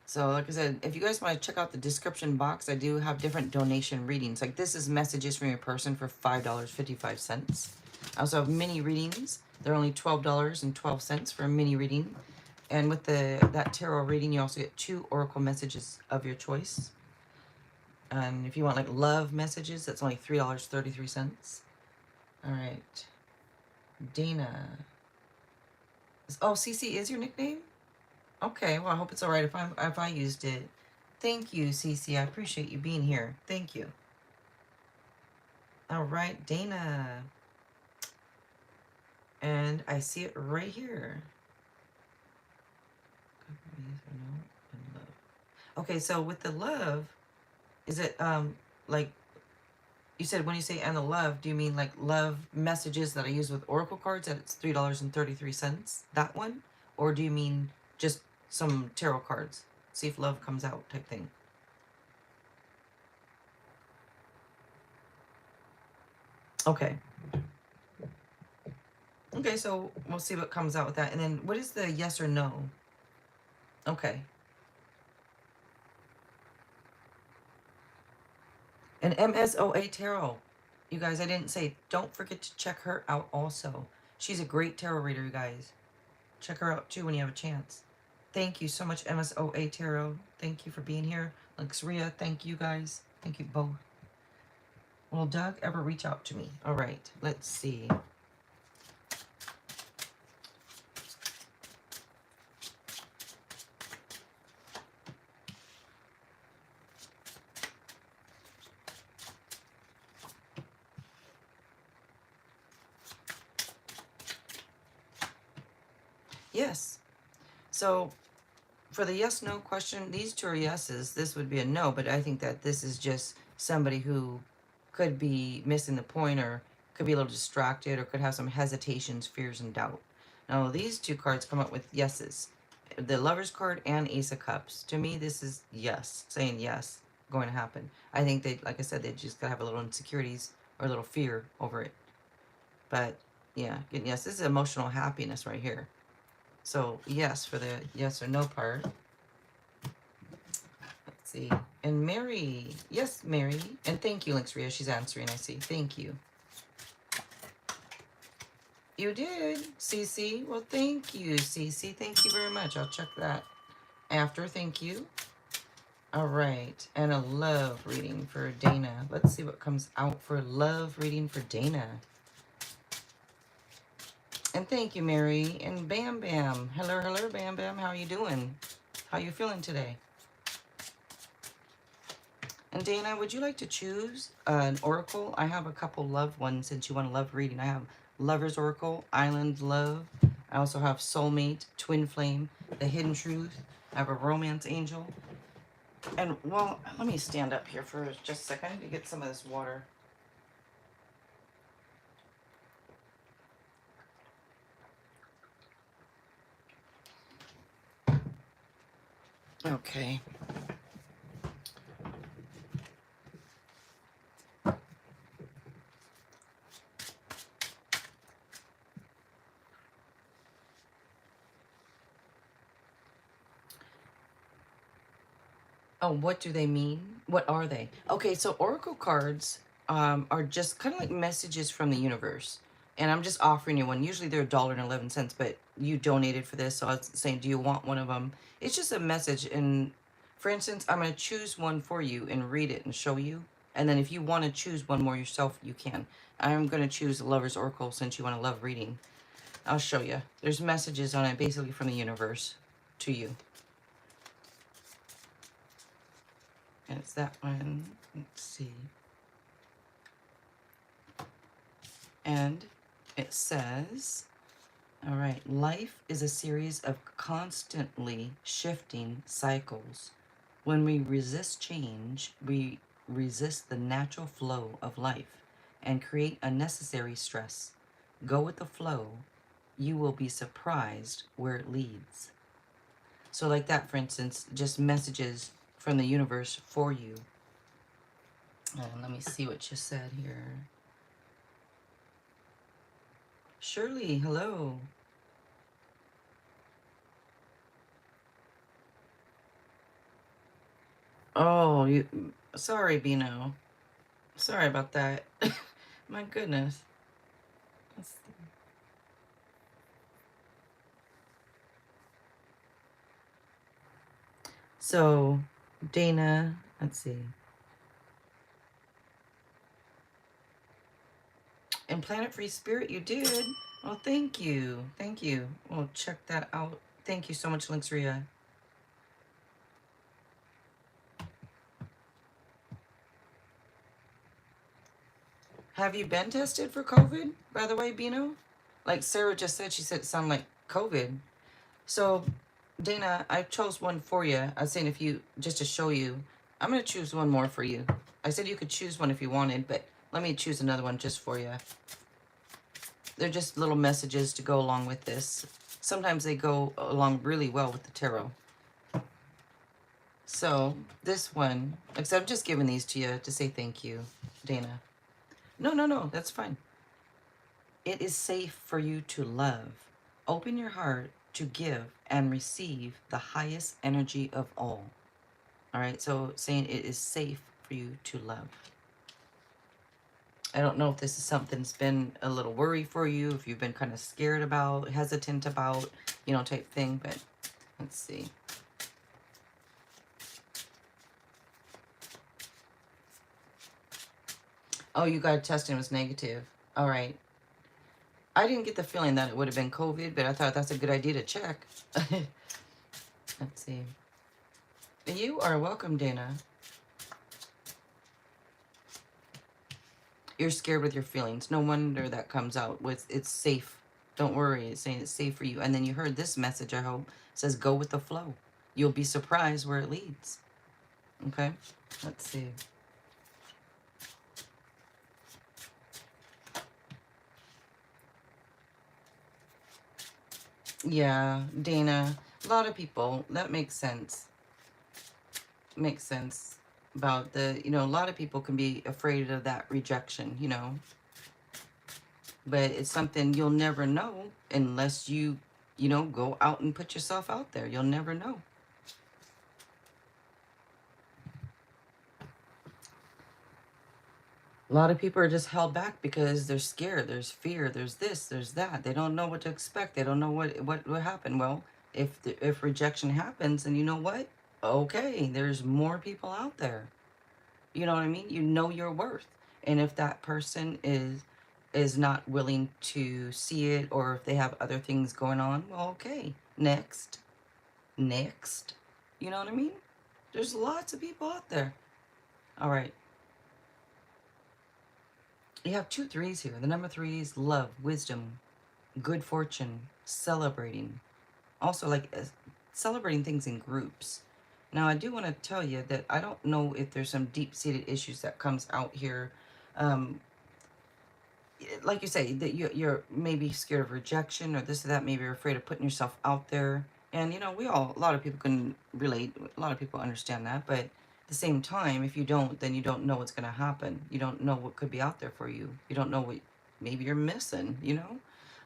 So like I said, if you guys want to check out the description box, I do have different donation readings. Like this is messages from your person for $5.55. I also have mini readings. They're only $12.12 for a mini reading. And with that tarot reading, you also get 2 oracle messages of your choice. And if you want like love messages, that's only $3.33. All right. Dana. Oh, CC is your nickname? Okay, well, I hope it's all right if I used it. Thank you, Cece. I appreciate you being here. Thank you. All right, Dana. And I see it right here. Okay, so with the love, is it like you said when you say and the love, do you mean like love messages that I use with oracle cards that it's $3.33? That one? Or do you mean just some tarot cards? See if love comes out type thing. Okay. Okay, so we'll see what comes out with that. And then what is the yes or no? Okay. And MSOA Tarot. You guys, I didn't say, don't forget to check her out also. She's a great tarot reader, you guys. Check her out too when you have a chance. Thank you so much, MSOA Tarot. Thank you for being here. Lexria, thank you guys. Thank you both. Will Doug ever reach out to me? All right, let's see. Yes. So for the yes-no question, these 2 are yeses. This would be a no, but I think that this is just somebody who could be missing the point or could be a little distracted or could have some hesitations, fears, and doubt. Now, these 2 cards come up with yeses. The Lover's card and Ace of Cups. To me, this is yes, saying yes, going to happen. I think they, like I said, they just gotta have a little insecurities or a little fear over it. But yeah, yes, this is emotional happiness right here. So yes for the yes or no part. Let's see. And Mary. Yes, Mary. And thank you, Lexria. She's answering, I see. Thank you. You did, Cece. Well, thank you, Cece. Thank you very much. I'll check that after. Thank you. All right. And a love reading for Dana. Let's see what comes out for love reading for Dana. And thank you, Mary. And Bam Bam. Hello, hello, Bam Bam. How are you doing? How are you feeling today? And Dana, would you like to choose an oracle? I have a couple love ones since you want a love reading. I have Lover's Oracle, Island Love, I also have soulmate, twin flame, the hidden truth. I have a romance angel. And, well, let me stand up here for just a second. I need to get some of this water. Okay. Oh, what do they mean? What are they? Okay, so oracle cards are just kind of like messages from the universe. And I'm just offering you one. Usually they're $1.11, but you donated for this, so I was saying, do you want one of them? It's just a message. And for instance, I'm going to choose one for you and read it and show you. And then if you want to choose one more yourself, you can. I'm going to choose Lover's Oracle since you want to love reading. I'll show you. There's messages on it basically from the universe to you. And it's that one. Let's see. And it says, all right, life is a series of constantly shifting cycles. When we resist change, we resist the natural flow of life and create unnecessary stress. Go with the flow. You will be surprised where it leads. So like that, for instance, just messages from the universe for you. And let me see what you said here. Shirley, hello. Oh, you. Sorry, Bino. Sorry about that. My goodness. So, Dana, let's see. And Planet Free Spirit, you did. Oh, thank you. Thank you. Well, check that out. Thank you so much, Linksria. Have you been tested for COVID, by the way, Bino? Like Sarah just said, she said it sounded like COVID. So, Dana, I chose one for you. I was saying if you, just to show you, I'm going to choose one more for you. I said you could choose one if you wanted, but let me choose another one just for you. They're just little messages to go along with this. Sometimes they go along really well with the tarot. So, this one, except I'm just giving these to you to say thank you, Dana. No, no, no, that's fine. It is safe for you to love. Open your heart to give and receive the highest energy of all. All right, so saying it is safe for you to love. I don't know if this is something that's been a little worry for you, if you've been kind of scared about, hesitant about, you know, type thing, but let's see. Oh, you got tested and it was negative. All right. I didn't get the feeling that it would have been COVID, but I thought that's a good idea to check. Let's see. You are welcome, Dana. You're scared with your feelings. No wonder that comes out with it's safe. Don't worry. It's saying it's safe for you. And then you heard this message, I hope. It says go with the flow. You'll be surprised where it leads. Okay? Let's see. Yeah, Dana. A lot of people. That makes sense. Makes sense about the, you know, a lot of people can be afraid of that rejection, you know. But it's something you'll never know unless you know, go out and put yourself out there. You'll never know. A lot of people are just held back because they're scared. There's fear. There's this. There's that. They don't know what to expect. They don't know what will happen. Well, if rejection happens, then you know what? Okay, there's more people out there. You know what I mean? You know your worth. And if that person is not willing to see it, or if they have other things going on, well, okay, next. You know what I mean? There's lots of people out there. All right. You have 2 3s here. The number 3 is love, wisdom, good fortune, celebrating. Also, like celebrating things in groups. Now, I do want to tell you that I don't know if there's some deep-seated issues that comes out here. Um, like you say, that you're maybe scared of rejection or this or that. Maybe you're afraid of putting yourself out there. And, you know, a lot of people can relate. A lot of people understand that. But at the same time, if you don't, then you don't know what's going to happen. You don't know what could be out there for you. You don't know what maybe you're missing, you know?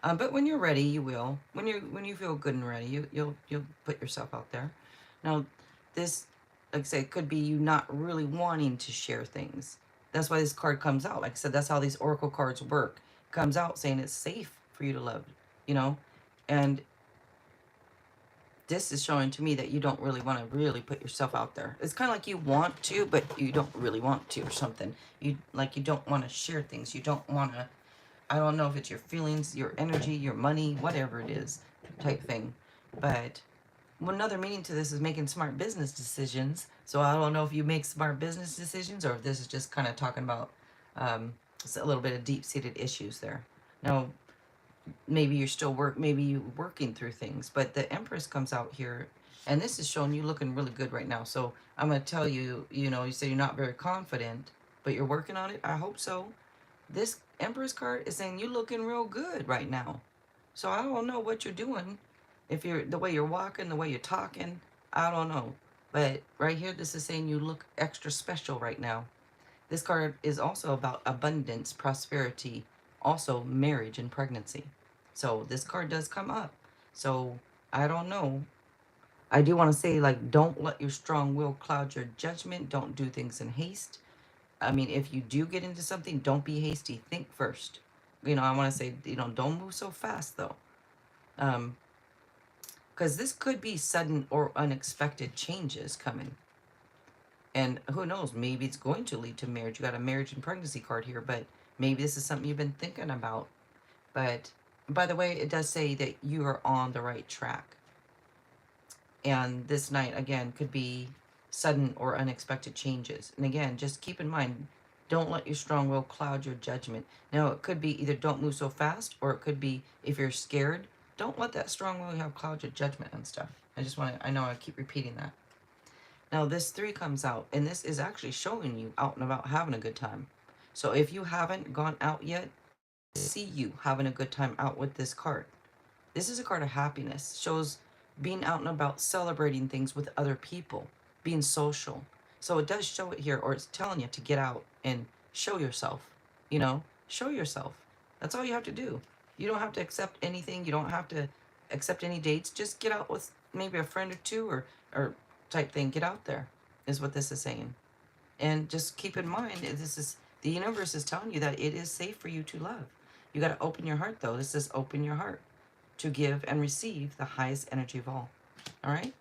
But when you're ready, you will. When you feel good and ready, you'll put yourself out there. Now, this, like I say, it could be you not really wanting to share things. That's why this card comes out. Like I said, that's how these oracle cards work. It comes out saying it's safe for you to love, you know? And this is showing to me that you don't really want to really put yourself out there. It's kind of like you want to, but you don't really want to or something. You don't want to share things. You don't want to, I don't know if it's your feelings, your energy, your money, whatever it is type thing. But another meaning to this is making smart business decisions. So I don't know if you make smart business decisions or if this is just kind of talking about a little bit of deep-seated issues there. Now, maybe you're still maybe you're working through things, but the Empress comes out here, and this is showing you looking really good right now. So I'm going to tell you, you know, you say you're not very confident, but you're working on it. I hope so. This Empress card is saying you're looking real good right now. So I don't know what you're doing. If you're the way you're walking, the way you're talking, I don't know. But right here, this is saying you look extra special right now. This card is also about abundance, prosperity, also marriage and pregnancy. So this card does come up. So I don't know. I do want to say, like, don't let your strong will cloud your judgment. Don't do things in haste. I mean, if you do get into something, don't be hasty. Think first. You know, I want to say, you know, don't move so fast, though. Because this could be sudden or unexpected changes coming. And who knows, maybe it's going to lead to marriage. You got a marriage and pregnancy card here, but maybe this is something you've been thinking about. But by the way, it does say that you are on the right track. And this night, again, could be sudden or unexpected changes. And again, just keep in mind, don't let your strong will cloud your judgment. Now, it could be either don't move so fast, or it could be if you're scared, don't let that strong will have cloud your judgment and stuff. I know I keep repeating that. Now, this 3 comes out, and this is actually showing you out and about having a good time. So if you haven't gone out yet, see you having a good time out with this card. This is a card of happiness. Shows being out and about, celebrating things with other people, being social. So it does show it here, or it's telling you to get out and show yourself. You know, show yourself. That's all you have to do. You don't have to accept anything. You don't have to accept any dates. Just get out with maybe a friend or two, or type thing. Get out there is what this is saying. And just keep in mind, this is the universe is telling you that it is safe for you to love. You got to open your heart, though. This says open your heart to give and receive the highest energy of all. All right.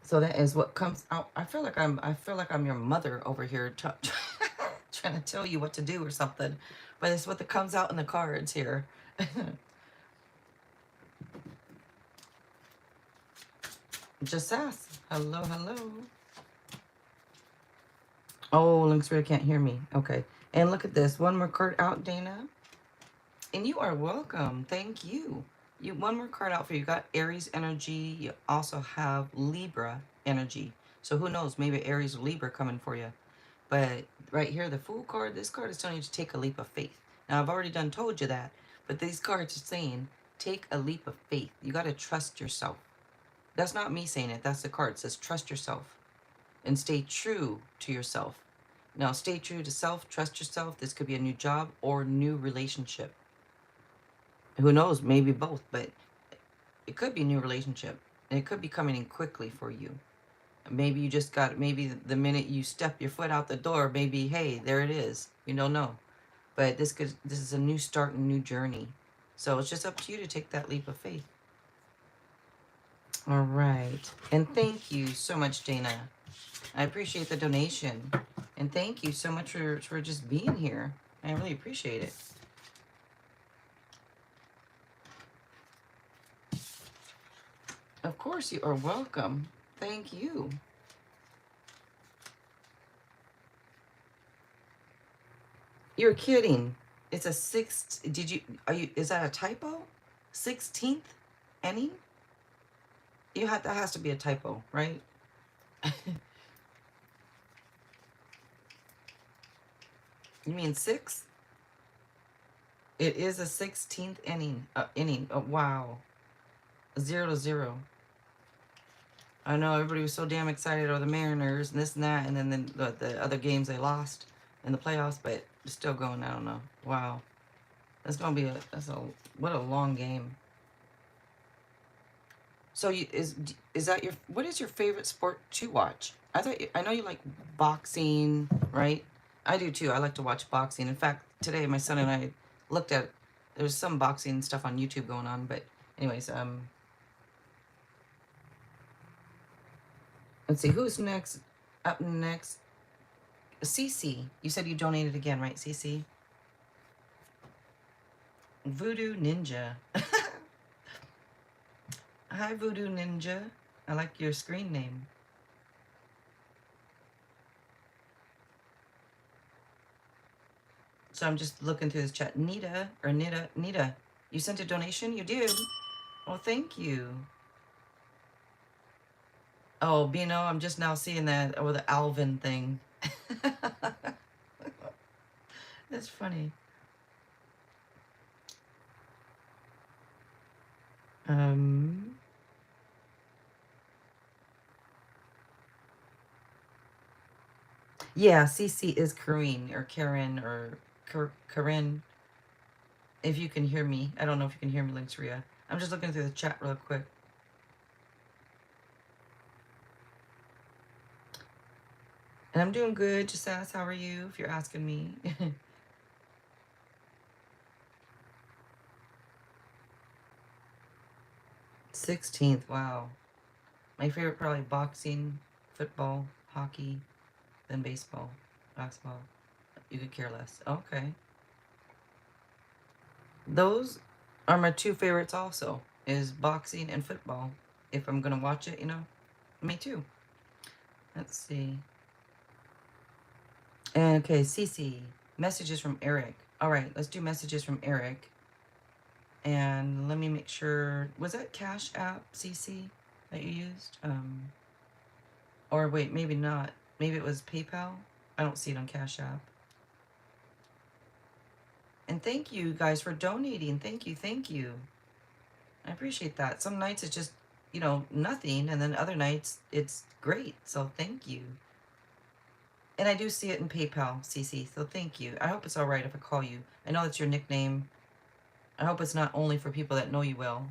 So that is what comes out. I feel like I'm your mother over here, trying to tell you what to do or something. But it's what comes out in the cards here. Just ask. Hello, hello. Oh, Lynx Ray can't hear me. Okay. And look at this. One more card out, Dana. And you are welcome. Thank you. One more card out for you. You got Aries energy. You also have Libra energy. So who knows? Maybe Aries or Libra coming for you. But right here, the Fool card, this card is telling you to take a leap of faith. Now, I've already told you that. But these cards are saying, take a leap of faith. You got to trust yourself. That's not me saying it. That's the card. It says, trust yourself. And stay true to yourself. Now, stay true to self. Trust yourself. This could be a new job or new relationship. Who knows? Maybe both, but it could be a new relationship. And it could be coming in quickly for you. Maybe you just got, maybe the minute you step your foot out the door, maybe, hey, there it is. You don't know. But this is a new start and new journey. So it's just up to you to take that leap of faith. All right. And thank you so much, Dana. I appreciate the donation. And thank you so much for just being here. I really appreciate it. Of course, you are welcome. Thank you. You're kidding. It's a sixth. Did you, are you, is that a typo? 16th inning? That has to be a typo, right? You mean six? It is a 16th inning. Oh, wow. 0-0. I know everybody was so damn excited over the Mariners and this and that, and then the other games they lost in the playoffs, but it's still going. I don't know. Wow. That's gonna be what a long game. So is that your, what is your favorite sport to watch? I know you like boxing, right? I do too. I like to watch boxing. In fact, today my son and I looked at, there's some boxing stuff on YouTube going on, but anyways, let's see who's next. Up next, Cece. You said you donated again, right, Cece? Voodoo Ninja. Hi, Voodoo Ninja. I like your screen name. So I'm just looking through this chat. Nita, you sent a donation? You did. Well, thank you. Oh, Bino, I'm just now seeing that, or the Alvin thing. That's funny. Um, yeah, CC is Karine or Karen or Corinne. If you can hear me, I don't know if you can hear me, Links Ria. I'm just looking through the chat real quick. And I'm doing good. Just ask, how are you? If you're asking me. 16th. Wow. My favorite probably boxing, football, hockey, then baseball, basketball. You could care less. Okay. Those are my two favorites also, is boxing and football. If I'm gonna watch it, Me too. Let's see. Okay, Cece. Messages from Eric. All right, let's do messages from Eric. And let me make sure. Was that Cash App, Cece, that you used? Or wait, maybe not. Maybe it was PayPal. I don't see it on Cash App. And thank you guys for donating. Thank you, thank you. I appreciate that. Some nights it's just, nothing, and then other nights it's great. So thank you. And I do see it in PayPal, Cece. So thank you. I hope it's all right if I call you. I know that's your nickname. I hope it's not only for people that know you well.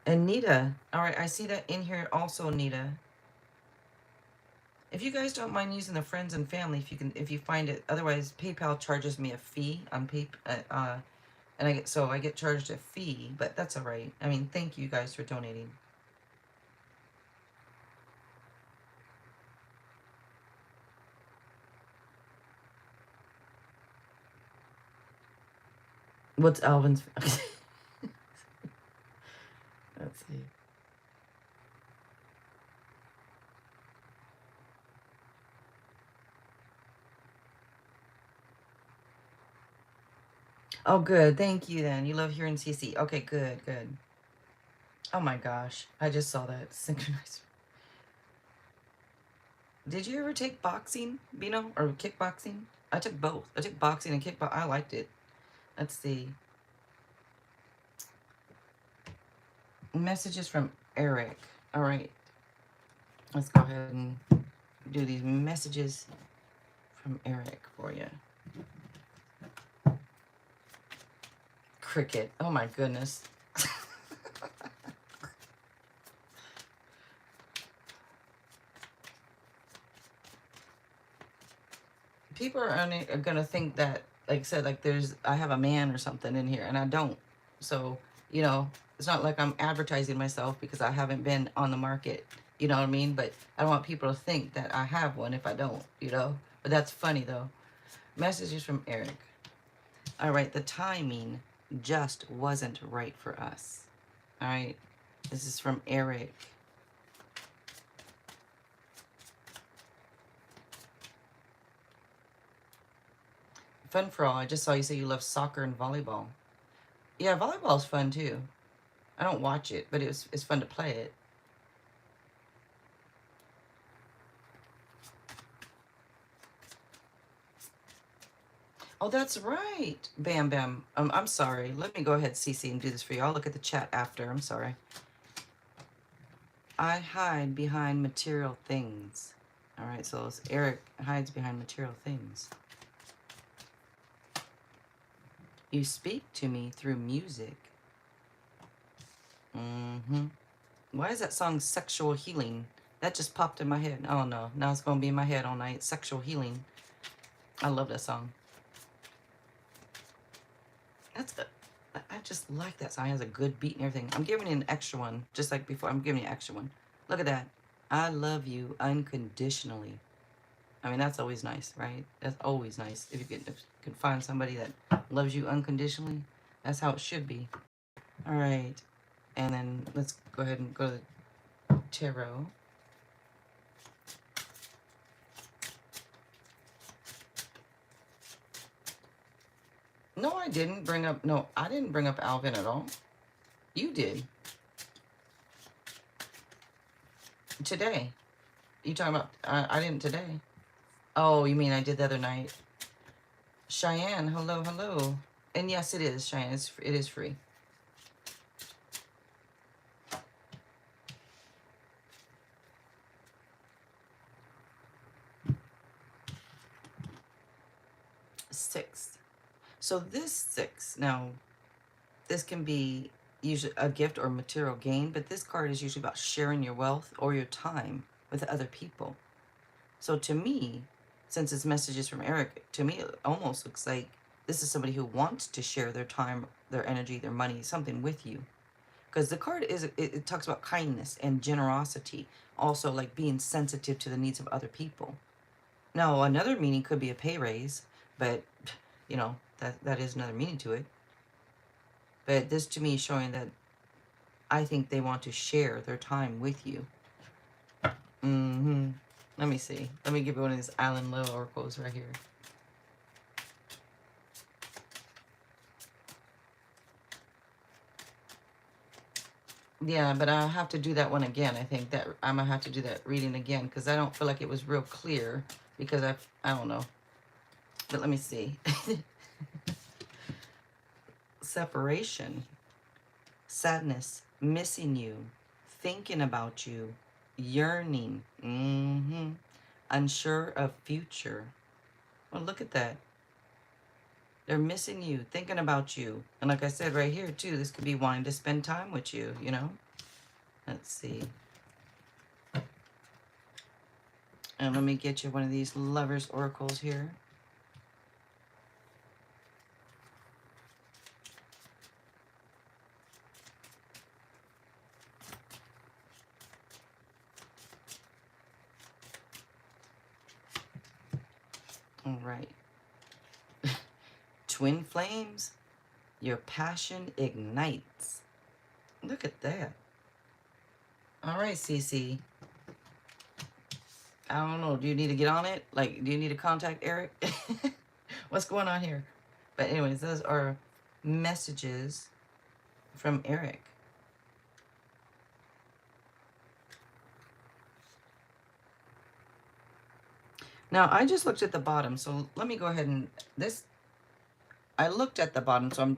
And Nita. All right, I see that in here also, Nita. If you guys don't mind using the friends and family, if you find it, otherwise PayPal charges me a fee on and I get charged a fee, but that's all right. I mean, thank you guys for donating. What's Alvin's? Let's see. Oh, good. Thank you. Then you love hearing CC. Okay, good, good. Oh my gosh, I just saw that synchronized. Did you ever take boxing, Bino, or kickboxing? I took both. I took boxing and kickboxing. I liked it. Let's see. Messages from Eric. All right. Let's go ahead and do these messages from Eric for you. Cricket. Oh my goodness. People are gonna think that, like I said, like I have a man or something in here, and I don't. So, it's not like I'm advertising myself because I haven't been on the market. You know what I mean? But I don't want people to think that I have one if I don't, But that's funny though. Messages from Eric. All right, the timing just wasn't right for us. All right, this is from Eric. Fun for all. I just saw you say you love soccer and volleyball. Yeah, volleyball's fun too. I don't watch it, but it's fun to play it. Oh, that's right. Bam Bam. I'm sorry. Let me go ahead, Cece, and do this for you. I'll look at the chat after. I'm sorry. I hide behind material things. All right, so it's Eric hides behind material things. You speak to me through music. Mm-hmm. Why is that song Sexual Healing? That just popped in my head. Oh no, now it's gonna be in my head all night. Sexual Healing. I love that song. That's good. I just like that song. It has a good beat and everything. I'm giving you an extra one, just like before. I'm giving you an extra one. Look at that. I love you unconditionally. I mean, that's always nice, right? That's always nice. If you can find somebody that loves you unconditionally, that's how it should be. All right. And then let's go ahead and go to the tarot. No, I didn't bring up, no, I didn't bring up Alvin at all. You did. Today. You talking about, I didn't today. Oh, you mean I did the other night? Cheyenne, hello, hello. And yes, it is, Cheyenne. It is free. Six. So this six, now, this can be usually a gift or material gain, but this card is usually about sharing your wealth or your time with other people. So to me, since it's messages from Eric, to me it almost looks like this is somebody who wants to share their time, their energy, their money, something with you. Because the card is, it talks about kindness and generosity, also like being sensitive to the needs of other people. Now, another meaning could be a pay raise, but you know, that is another meaning to it. But this to me is showing that I think they want to share their time with you. Mm-hmm. Let me see. Let me give you one of these Alan Lowe oracles right here. Yeah, but I'll have to do that one again. I think that I'm gonna have to do that reading again because I don't feel like it was real clear because I don't know. But let me see. Separation, sadness, missing you, thinking about you, yearning, unsure of future. Well, look at that. They're missing you, thinking about you. And like I said right here, too, this could be wanting to spend time with you, you know? Let's see. And let me get you one of these lovers oracles here. All right. Twin flames, your passion ignites. Look at that. All right, Cece. I don't know. Do you need to get on it? Like, do you need to contact Eric? What's going on here? But anyways, those are messages from Eric. Now, I just looked at the bottom, so let me go ahead and I looked at the bottom, so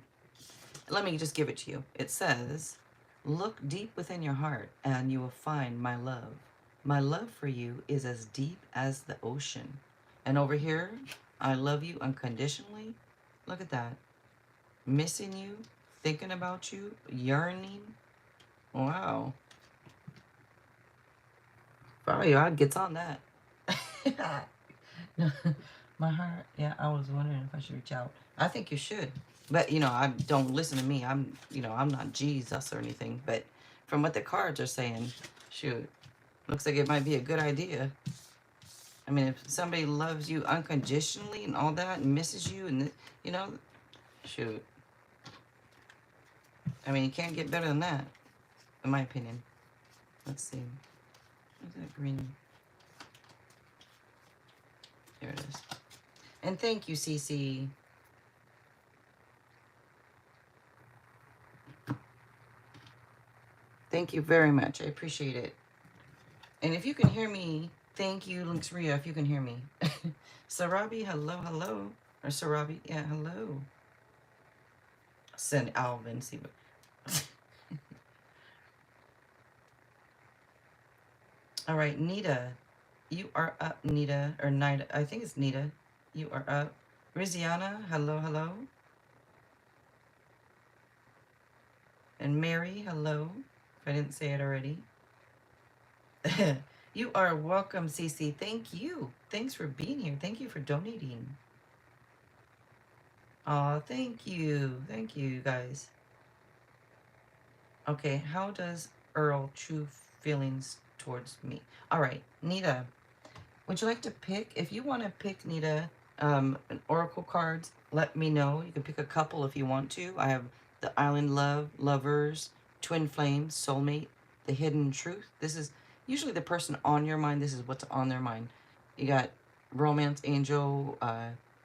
let me just give it to you. It says, look deep within your heart and you will find my love. My love for you is as deep as the ocean. And over here, I love you unconditionally. Look at that. Missing you, thinking about you, yearning. Wow. Probably God gets on that. My heart, yeah, I was wondering if I should reach out. I think you should. But, you know, I don't listen to me. I'm not Jesus or anything. But from what the cards are saying, shoot, looks like it might be a good idea. I mean, if somebody loves you unconditionally and all that and misses you and, you know, shoot. I mean, you can't get better than that, in my opinion. Let's see. Where's that green? There it is. And thank you, Cece. Thank you very much. I appreciate it. And if you can hear me, thank you, Links Ria, if you can hear me. Sarabi, hello, hello. Or Sarabi, yeah, hello. Send Alvin, see what. All right, Nita, you are up, Nita, or Nita, I think it's Nita. You are up. Riziana, hello, hello. And Mary, hello, if I didn't say it already. You are welcome, Cece. Thank you. Thanks for being here. Thank you for donating. Oh, thank you. Thank you, you guys. Okay, how does Earl true feelings towards me? All right, Nita, would you like to pick? If you want to pick, Nita, an oracle cards, let me know. You can pick a couple if you want to. I have the Island Love, Lovers, Twin Flames, Soulmate, the Hidden Truth. This is usually the person on your mind. This is what's on their mind. You got Romance Angel,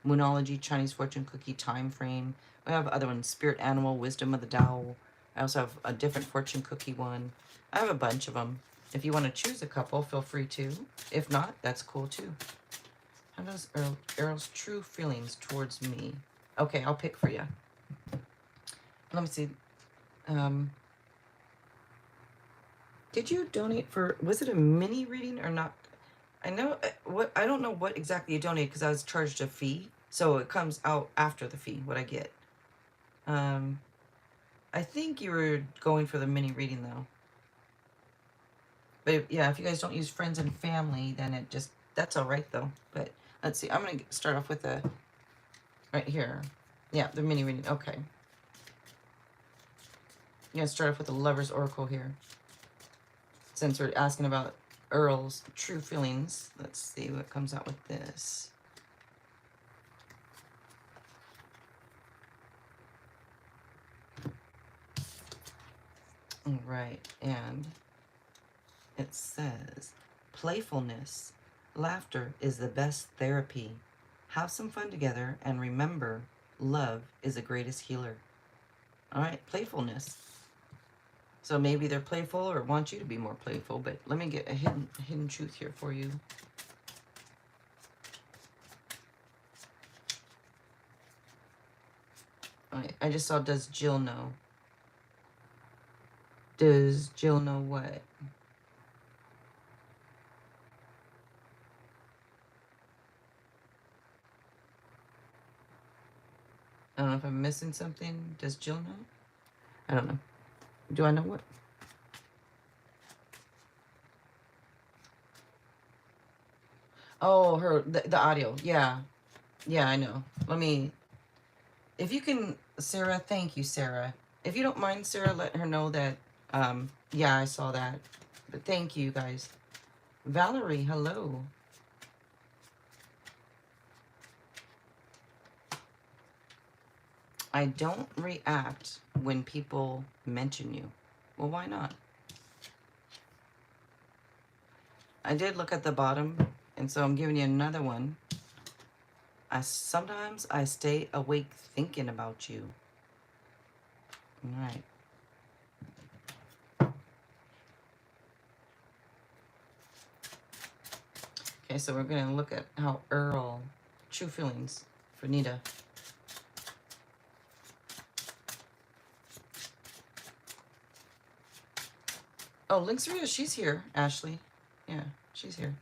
Moonology, Chinese Fortune Cookie, Time Frame. We have other ones, Spirit Animal, Wisdom of the Tao. I also have a different fortune cookie one. I have a bunch of them. If you want to choose a couple, feel free to. If not, that's cool too. How does Errol's true feelings towards me? Okay, I'll pick for you. Let me see. Did you donate for, was it a mini reading or not? I know I don't know what exactly you donated because I was charged a fee. So it comes out after the fee, what I get. I think you were going for the mini reading though. But yeah, if you guys don't use friends and family, then it just, that's all right though. But let's see, I'm going to start off with the, right here. Yeah, the mini reading, okay. I'm going to start off with the Lover's Oracle here. Since we're asking about Earl's true feelings, let's see what comes out with this. All right, and it says, playfulness, laughter is the best therapy. Have some fun together and remember, love is the greatest healer. All right, playfulness. So maybe they're playful or want you to be more playful, but let me get a hidden truth here for you. All right, I just saw, does Jill know? Does Jill know what? I don't know if I'm missing something. Does Jill know? I don't know. Do I know what? Oh, the audio. Yeah. Yeah, I know. Let me, if you can, Sarah, thank you, Sarah. If you don't mind, Sarah, let her know that, yeah, I saw that. But thank you, guys. Valerie, hello. I don't react when people mention you. Well, why not? I did look at the bottom, and so I'm giving you another one. Sometimes I stay awake thinking about you. All right. Okay, so we're going to look at how Earl, true feelings for Nita. Oh, Link's Ria, she's here, Ashley. Yeah, she's here.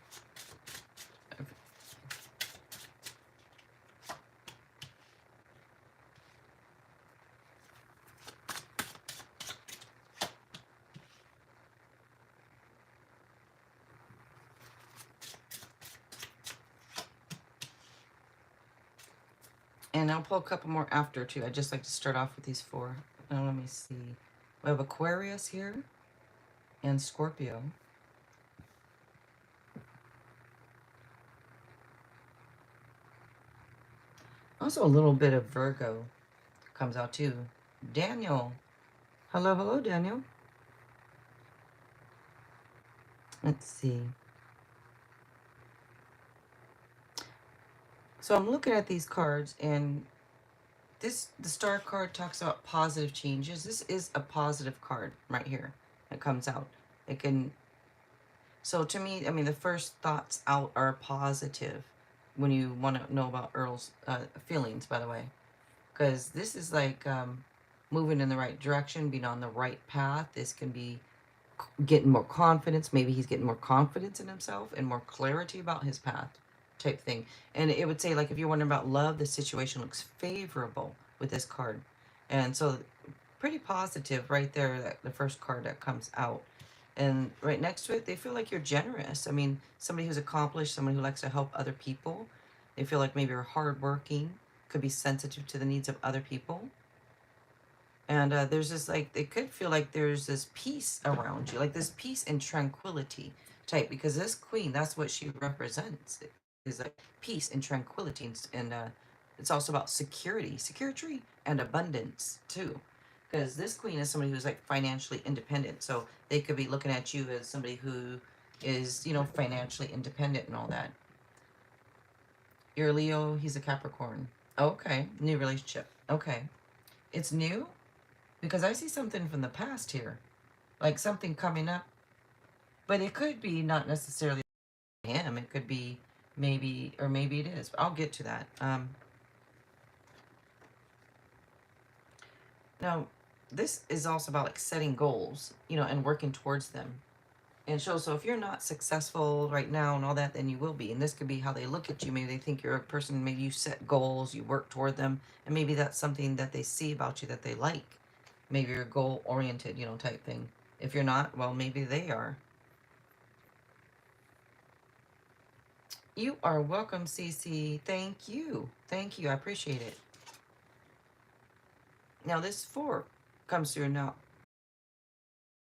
And I'll pull a couple more after, too. I just like to start off with these four. Now, let me see. We have Aquarius here and Scorpio. Also, a little bit of Virgo comes out, too. Daniel. Hello, hello, Daniel. Let's see. So I'm looking at these cards, and the star card talks about positive changes. This is a positive card right here. It comes out. It can, so to me, I mean, the first thoughts out are positive when you want to know about Earl's feelings, by the way. Because this is like moving in the right direction, being on the right path. This can be getting more confidence. Maybe he's getting more confidence in himself and more clarity about his path type thing. And it would say, like, if you're wondering about love, the situation looks favorable with this card. And so pretty positive right there, that the first card that comes out. And right next to it, they feel like you're generous. I mean, somebody who's accomplished, someone who likes to help other people. They feel like maybe you're hardworking, could be sensitive to the needs of other people. And there's this, like, it could feel like there's this peace around you, like this peace and tranquility type, because this queen, that's what she represents, is like peace and tranquility. And it's also about security and abundance too. Because this queen is somebody who's like financially independent. So they could be looking at you as somebody who is, you know, financially independent and all that. You're a Leo, he's a Capricorn. Okay, new relationship. Okay. It's new? Because I see something from the past here, like something coming up, but it could be not necessarily him. It could be maybe, or maybe it is. I'll get to that. Now, this is also about like setting goals, you know, and working towards them. And so if you're not successful right now and all that, then you will be. And this could be how they look at you. Maybe they think you're a person, maybe you set goals, you work toward them, and maybe that's something that they see about you that they like. Maybe you're goal oriented, you know, type thing. If you're not, well, maybe they are. You are welcome, Cece. Thank you. Thank you. I appreciate it. Now, this 4 comes through now.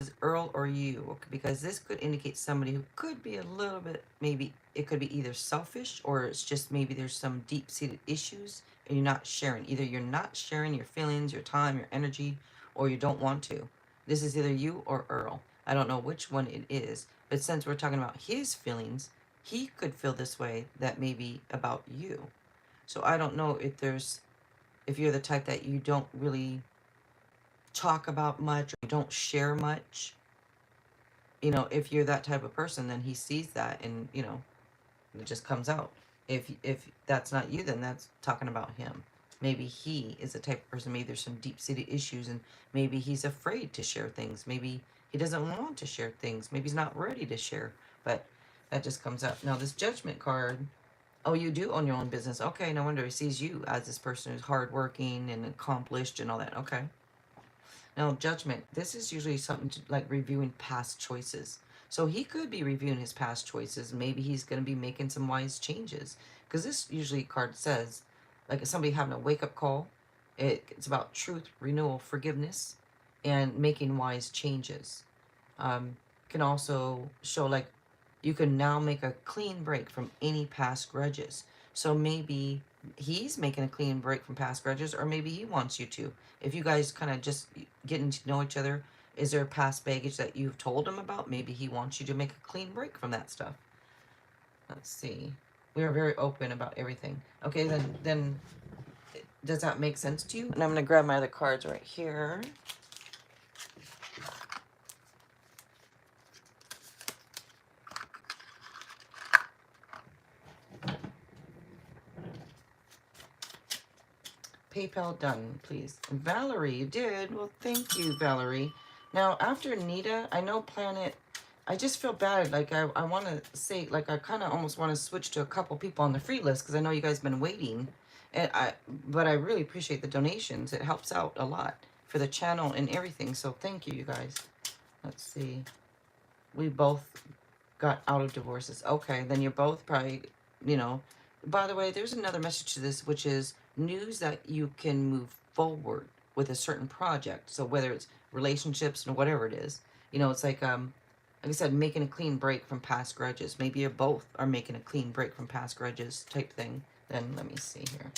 Is Earl or you? Because this could indicate somebody who could be a little bit, maybe it could be either selfish, or it's just maybe there's some deep-seated issues and you're not sharing. Either you're not sharing your feelings, your time, your energy, or you don't want to. This is either you or Earl. I don't know which one it is, but since we're talking about his feelings, he could feel this way that may be about you. So I don't know if you're the type that you don't really talk about much, or you don't share much. You know, if you're that type of person, then he sees that, and you know, it just comes out. If that's not you, then that's talking about him. Maybe he is the type of person, maybe there's some deep-seated issues, and maybe he's afraid to share things. Maybe he doesn't want to share things. Maybe he's not ready to share. But that just comes out. Now, this Judgment card, oh, you do own your own business. Okay, no wonder he sees you as this person who's hardworking and accomplished and all that. Okay. Now, Judgment, this is usually something to, like, reviewing past choices. So he could be reviewing his past choices. Maybe he's going to be making some wise changes. Because this usually card says, like, somebody having a wake-up call. It's about truth, renewal, forgiveness, and making wise changes. Can also show, like, you can now make a clean break from any past grudges. So maybe he's making a clean break from past grudges, or maybe he wants you to. If you guys kind of just getting to know each other, is there past baggage that you've told him about? Maybe he wants you to make a clean break from that stuff. Let's see. We are very open about everything. Okay, then does that make sense to you? And I'm going to grab my other cards right here. PayPal done, please. Valerie, you did. Well, thank you, Valerie. Now, after Nita, I know Planet, I just feel bad. Like, I want to say, like, I kind of almost want to switch to a couple people on the free list because I know you guys been waiting. But I really appreciate the donations. It helps out a lot for the channel and everything. So thank you, you guys. Let's see. We both got out of divorces. Okay, then you're both probably, you know. By the way, there's another message to this, which is news that you can move forward with a certain project. So whether it's relationships and whatever it is, you know, it's like I said, making a clean break from past grudges. Maybe you both are making a clean break from past grudges type thing. Then let me see here.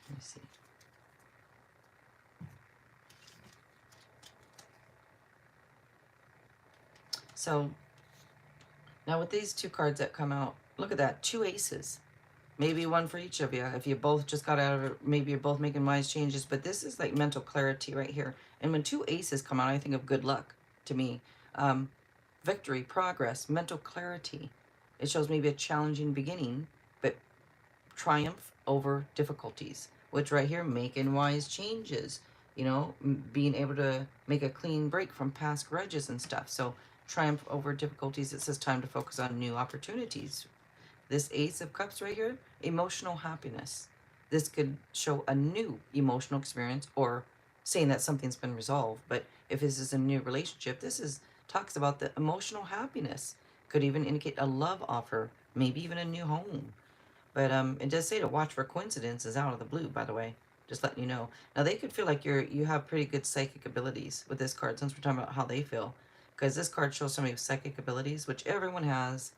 Let me see. So Now with these two cards that come out, look at that, 2 aces. Maybe one for each of you. If you both just got out of it, maybe you're both making wise changes. But this is like mental clarity right here. And when 2 aces come out, I think of good luck to me. Victory, progress, mental clarity. It shows maybe a challenging beginning, but triumph over difficulties. Which right here, making wise changes. You know, being able to make a clean break from past grudges and stuff. So triumph over difficulties. It says time to focus on new opportunities. This Ace of Cups right here, emotional happiness. This could show a new emotional experience or saying that something's been resolved. But if this is a new relationship, this is talks about the emotional happiness. Could even indicate a love offer, maybe even a new home. But it does say to watch for coincidences out of the blue, by the way. Just letting you know. Now they could feel like you have pretty good psychic abilities with this card, since we're talking about how they feel. Because this card shows somebody with psychic abilities, which everyone has.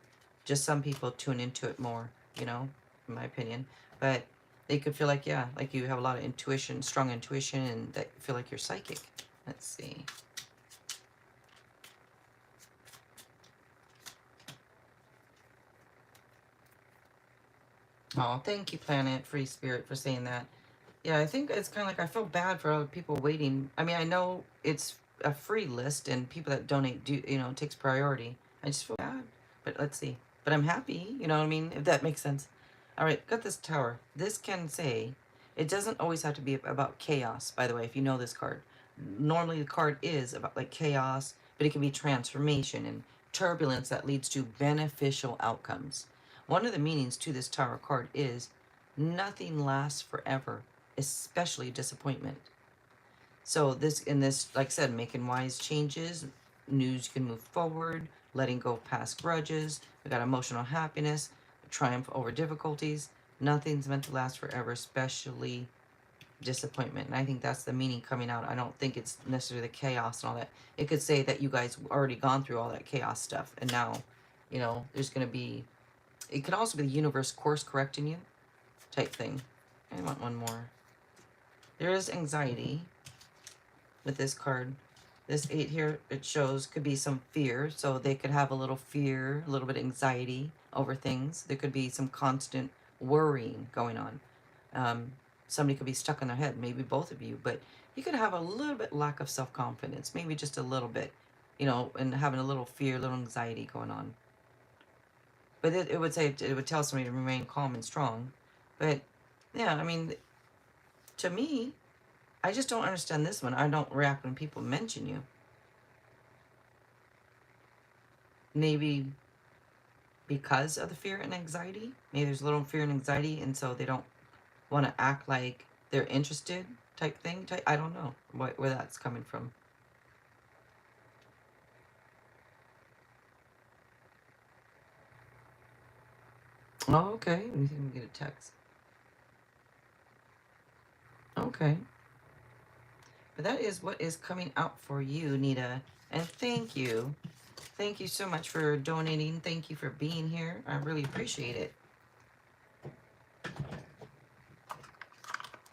Just some people tune into it more, you know, in my opinion. But they could feel like, yeah, like you have a lot of intuition, strong intuition, and that feel like you're psychic. Let's see. Oh, thank you, Planet Free Spirit, for saying that. Yeah, I think it's kind of like I feel bad for other people waiting. I mean, I know it's a free list and people that donate do, you know, takes priority. I just feel bad, but let's see. But I'm happy, you know what I mean? If that makes sense. All right, got this tower. This can say, it doesn't always have to be about chaos, by the way, if you know this card. Normally the card is about like chaos, but it can be transformation and turbulence that leads to beneficial outcomes. One of the meanings to this tower card is nothing lasts forever, especially disappointment. So this, in this, like I said, making wise changes, news can move forward, letting go of past grudges. We got emotional happiness, triumph over difficulties. Nothing's meant to last forever, especially disappointment. And I think that's the meaning coming out. I don't think it's necessarily the chaos and all that. It could say that you guys already gone through all that chaos stuff, and now, you know, there's going to be. It could also be the universe course correcting you, type thing. I want one more. There is anxiety with this card. This 8 here, it shows, could be some fear. So they could have a little fear, a little bit of anxiety over things. There could be some constant worrying going on. Somebody could be stuck in their head, maybe both of you, but you could have a little bit lack of self-confidence, maybe just a little bit, you know, and having a little fear, a little anxiety going on. But it would say, it would tell somebody to remain calm and strong. But yeah, I mean, to me, I just don't understand this one. I don't react when people mention you. Maybe because of the fear and anxiety. Maybe there's a little fear and anxiety, and so they don't want to act like they're interested, type thing. I don't know where that's coming from. Oh, okay. Let me see if we can get a text. Okay. But that is what is coming out for you, Nita. And thank you. Thank you so much for donating. Thank you for being here. I really appreciate it.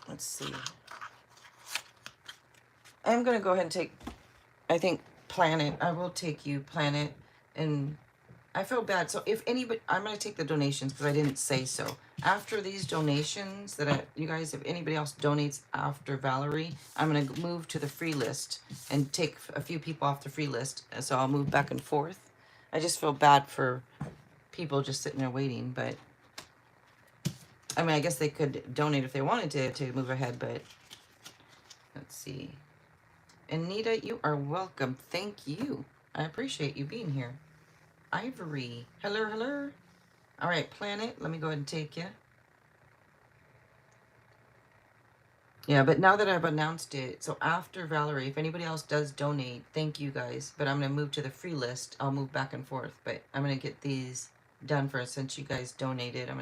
Let's see. I'm going to go ahead and take, I think, Planet. I will take you, Planet. And I feel bad. So if anybody, I'm going to take the donations because I didn't say so. After these donations you guys, if anybody else donates after Valerie, I'm going to move to the free list and take a few people off the free list. So I'll move back and forth. I just feel bad for people just sitting there waiting, but I mean, I guess they could donate if they wanted to move ahead, but let's see. Anita, you are welcome. Thank you. I appreciate you being here. Ivory. Hello, hello. All right, Planet, let me go ahead and take you. Yeah, but now that I've announced it, so after Valerie, if anybody else does donate, thank you guys. But I'm going to move to the free list. I'll move back and forth, but I'm going to get these done first. Since you guys donated, I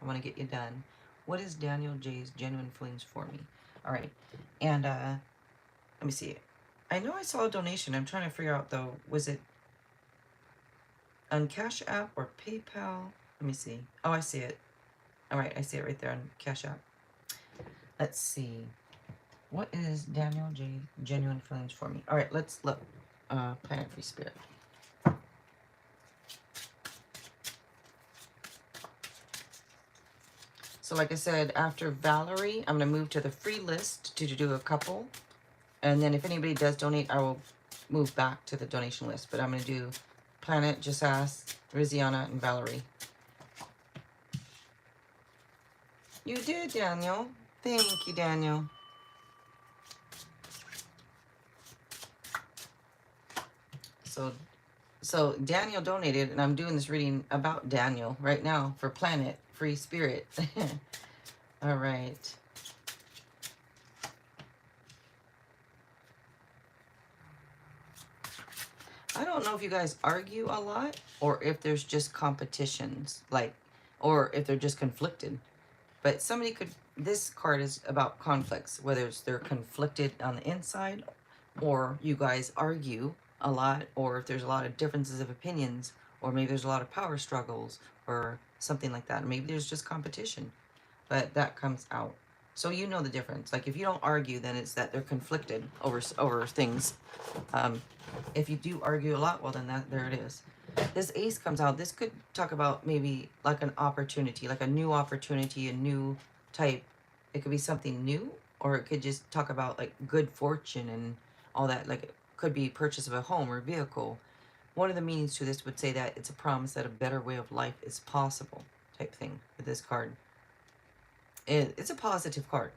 want to get you done. What is Daniel J's genuine feelings for me? All right, and let me see. I know I saw a donation. I'm trying to figure out though, was it on Cash App or PayPal? Let me see. Oh, I see it. All right, I see it right there on Cash App. Let's see. What is Daniel J genuine feelings for me? All right, let's look. Planet Free Spirit. All right, let's look. Daniel J genuine feelings for me. All right, let's look. Planet Free Spirit. All right, let's look. Daniel J genuine feelings for me. All right, let's look. Planet Free Spirit. All right, let's look. Planet Free Spirit. So like I said, after Valerie, I'm going to move to the free list to do a couple. And then if anybody does donate, I will move back to the donation list. But I'm going to do Planet, Just Ask, Riziana, and Valerie. You did, Daniel. Thank you, Daniel. So Daniel donated, and I'm doing this reading about Daniel right now for Planet Free Spirit. All right. I don't know if you guys argue a lot or if there's just competitions, like, or if they're just conflicted. But somebody could, this card is about conflicts, whether it's they're conflicted on the inside or you guys argue a lot, or if there's a lot of differences of opinions, or maybe there's a lot of power struggles or something like that. Maybe there's just competition, but that comes out. So you know the difference. Like if you don't argue, then it's that they're conflicted over things. If you do argue a lot, well then there it is. This ace comes out. This could talk about maybe like an opportunity, like a new opportunity, a new type. It could be something new, or it could just talk about like good fortune and all that. Like it could be purchase of a home or vehicle. One of the meanings to this would say that it's a promise that a better way of life is possible type thing with this card. It's a positive card.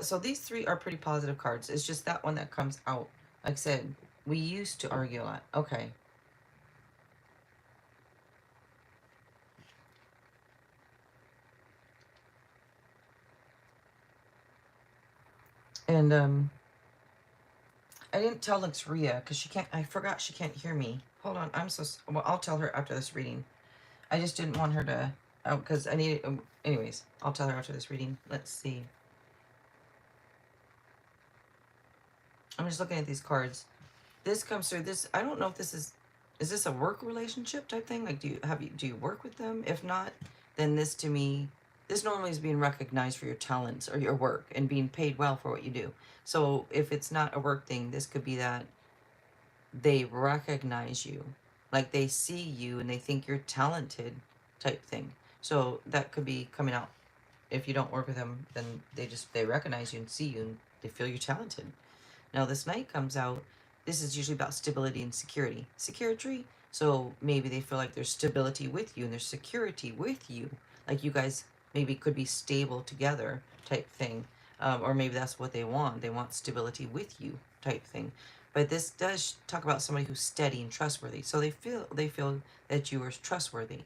So these three are pretty positive cards. It's just that one that comes out. Like I said, we used to argue a lot. Okay. And I didn't tell Luxria because she can't. I forgot she can't hear me. Hold on. Well. I'll tell her after this reading. I just didn't want her to. Oh, because I need. Anyways, I'll tell her after this reading. Let's see. I'm just looking at these cards. This comes through. This I don't know if this is. Is this a work relationship type thing? Like, do you work with them? If not, then this to me, this normally is being recognized for your talents or your work and being paid well for what you do. So if it's not a work thing, this could be that they recognize you, like they see you and they think you're talented type thing. So that could be coming out. If you don't work with them, then they recognize you and see you and they feel you're talented. Now this Knight comes out. This is usually about stability and security. So maybe they feel like there's stability with you and there's security with you, like you guys maybe could be stable together type thing. Or maybe that's what they want stability with you type thing. But this does talk about somebody who's steady and trustworthy. So they feel that you are trustworthy.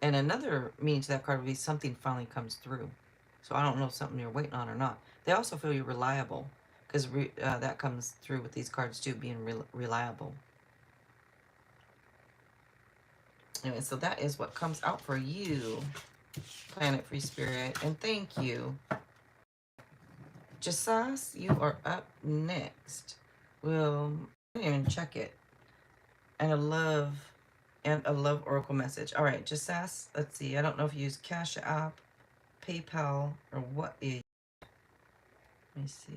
And another meaning to that card would be something finally comes through. So I don't know if something you're waiting on or not. They also feel you're reliable, because that comes through with these cards too, being reliable. Anyway, so that is what comes out for you, Planet Free Spirit. And thank you. Jasas, you are up next. Well, I didn't even check it. And a love oracle message. All right, Jasas, let's see. I don't know if you use Cash App, PayPal, or what is. Let me see.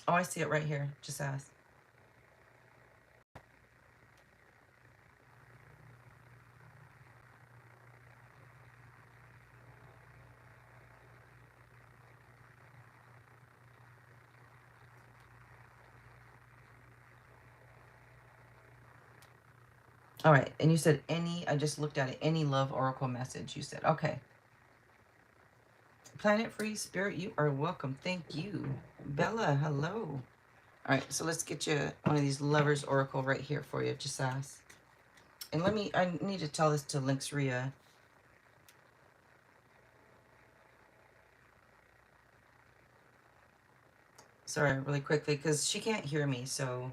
Oh, I see it right here. Just ask. All right, and you said any, I just looked at it, any love oracle message, you said. Okay. Planet Free Spirit, you are welcome. Thank you. Bella, hello. All right, so let's get you one of these lovers oracle right here for you. Just ask. And I need to tell this to Lynx Rhea. Sorry, really quickly, because she can't hear me, so.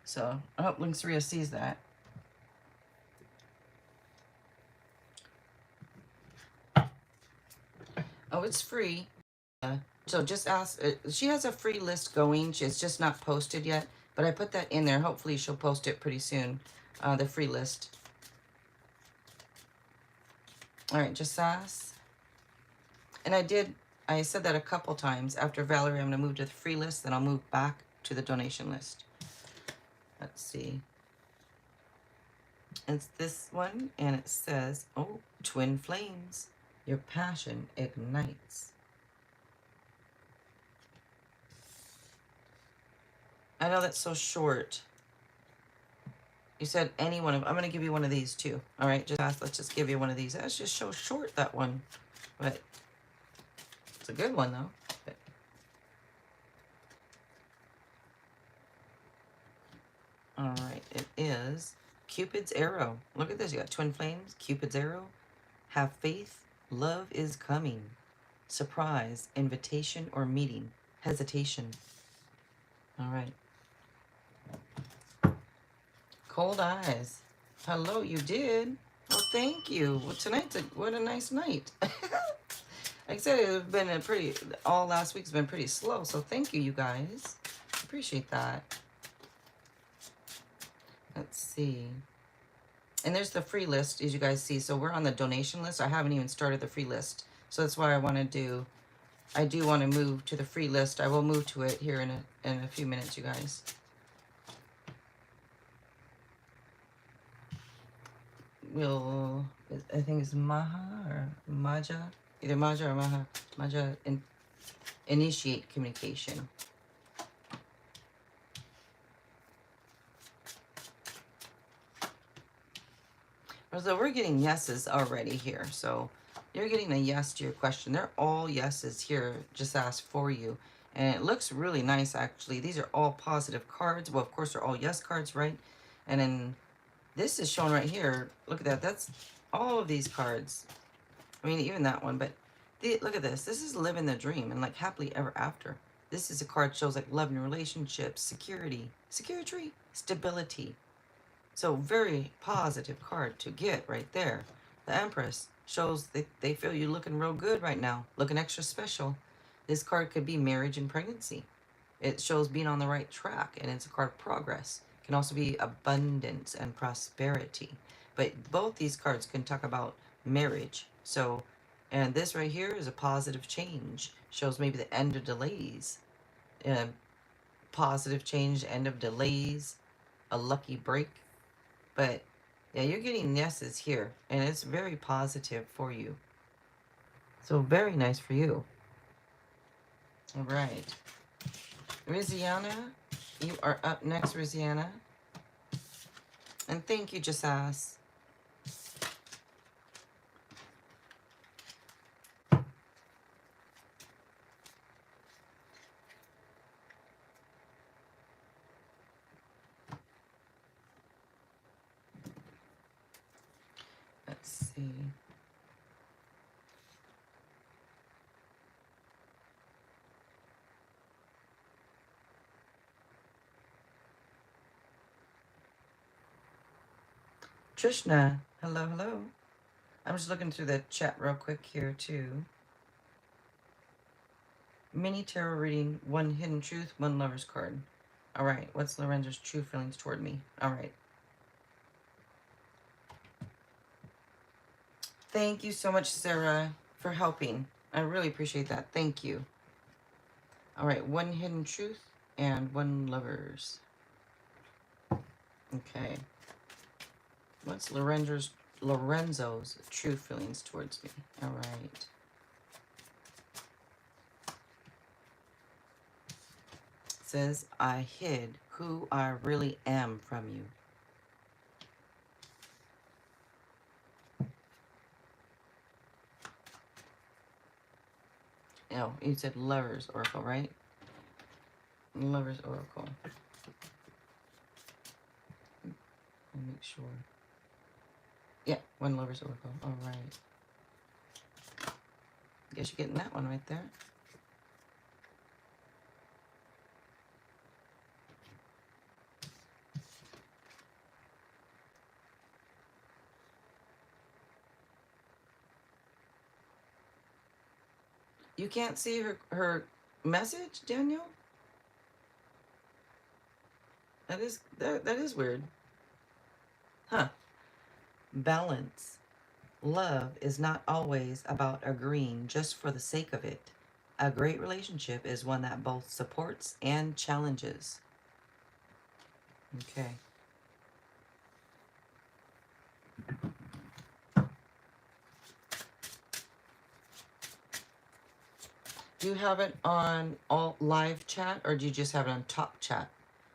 So I hope Link 3 sees that. Oh, it's free. So just ask. She has a free list going. It's just not posted yet. But I put that in there. Hopefully she'll post it pretty soon. The free list. All right, just ask. And I said that a couple times. After Valerie, I'm going to move to the free list. Then I'll move back to the donation list. Let's see. It's this one. And it says, oh, twin flames. Your passion ignites. I know that's so short. You said any one of them. I'm going to give you one of these too. All right, let's just give you one of these. That's just so short, that one. But it's a good one, though. But, all right, it is Cupid's arrow. Look at this. You got twin flames, Cupid's arrow. Have faith. Love is coming. Surprise, invitation, or meeting. Hesitation. All right. Cold eyes. Hello, you did. Well, thank you. Well, what a nice night. Like I said, it's been all last week's been pretty slow. So thank you, you guys. Appreciate that. Let's see. And there's the free list, as you guys see. So we're on the donation list. I haven't even started the free list. So that's why I do want to move to the free list. I will move to it here in a few minutes, you guys. I think it's Maha or Maja. Either Maja or Maha. Maja, initiate communication. So we're getting yeses already here. So you're getting a yes to your question. They're all yeses here, just asked for you. And it looks really nice, actually. These are all positive cards. Well, of course, they're all yes cards, right? And then this is shown right here. Look at that. That's all of these cards. I mean, even that one. But look at this. This is living the dream and like happily ever after. This is a card shows like love and relationships, security, stability. So very positive card to get right there. The Empress shows they feel you looking real good right now, looking extra special. This card could be marriage and pregnancy. It shows being on the right track, and it's a card of progress. It can also be abundance and prosperity. But both these cards can talk about marriage. So, and this right here is a positive change. Shows maybe the end of delays. Positive change, end of delays, a lucky break. But yeah, you're getting yeses here, and it's very positive for you. So very nice for you. All right. Riziana, you are up next, Riziana. And thank you, Jasas. Let's see. Trishna, hello, hello. I'm just looking through the chat real quick here, too. Mini tarot reading, one hidden truth, one lover's card. All right, what's Lorenzo's true feelings toward me? All right. Thank you so much, Sarah, for helping. I really appreciate that. Thank you. All right, one hidden truth and one lover's. Okay. What's Lorenzo's true feelings towards me? All right. It says, I hid who I really am from you. Oh, you said Lover's Oracle, right? Lover's Oracle. Let me make sure. Yeah, one Lover's Oracle. All right. Guess you're getting that one right there. You can't see her message, Daniel? That is weird. Huh. Balance. Love is not always about agreeing just for the sake of it. A great relationship is one that both supports and challenges. Okay. Do you have it on all live chat or do you just have it on top chat?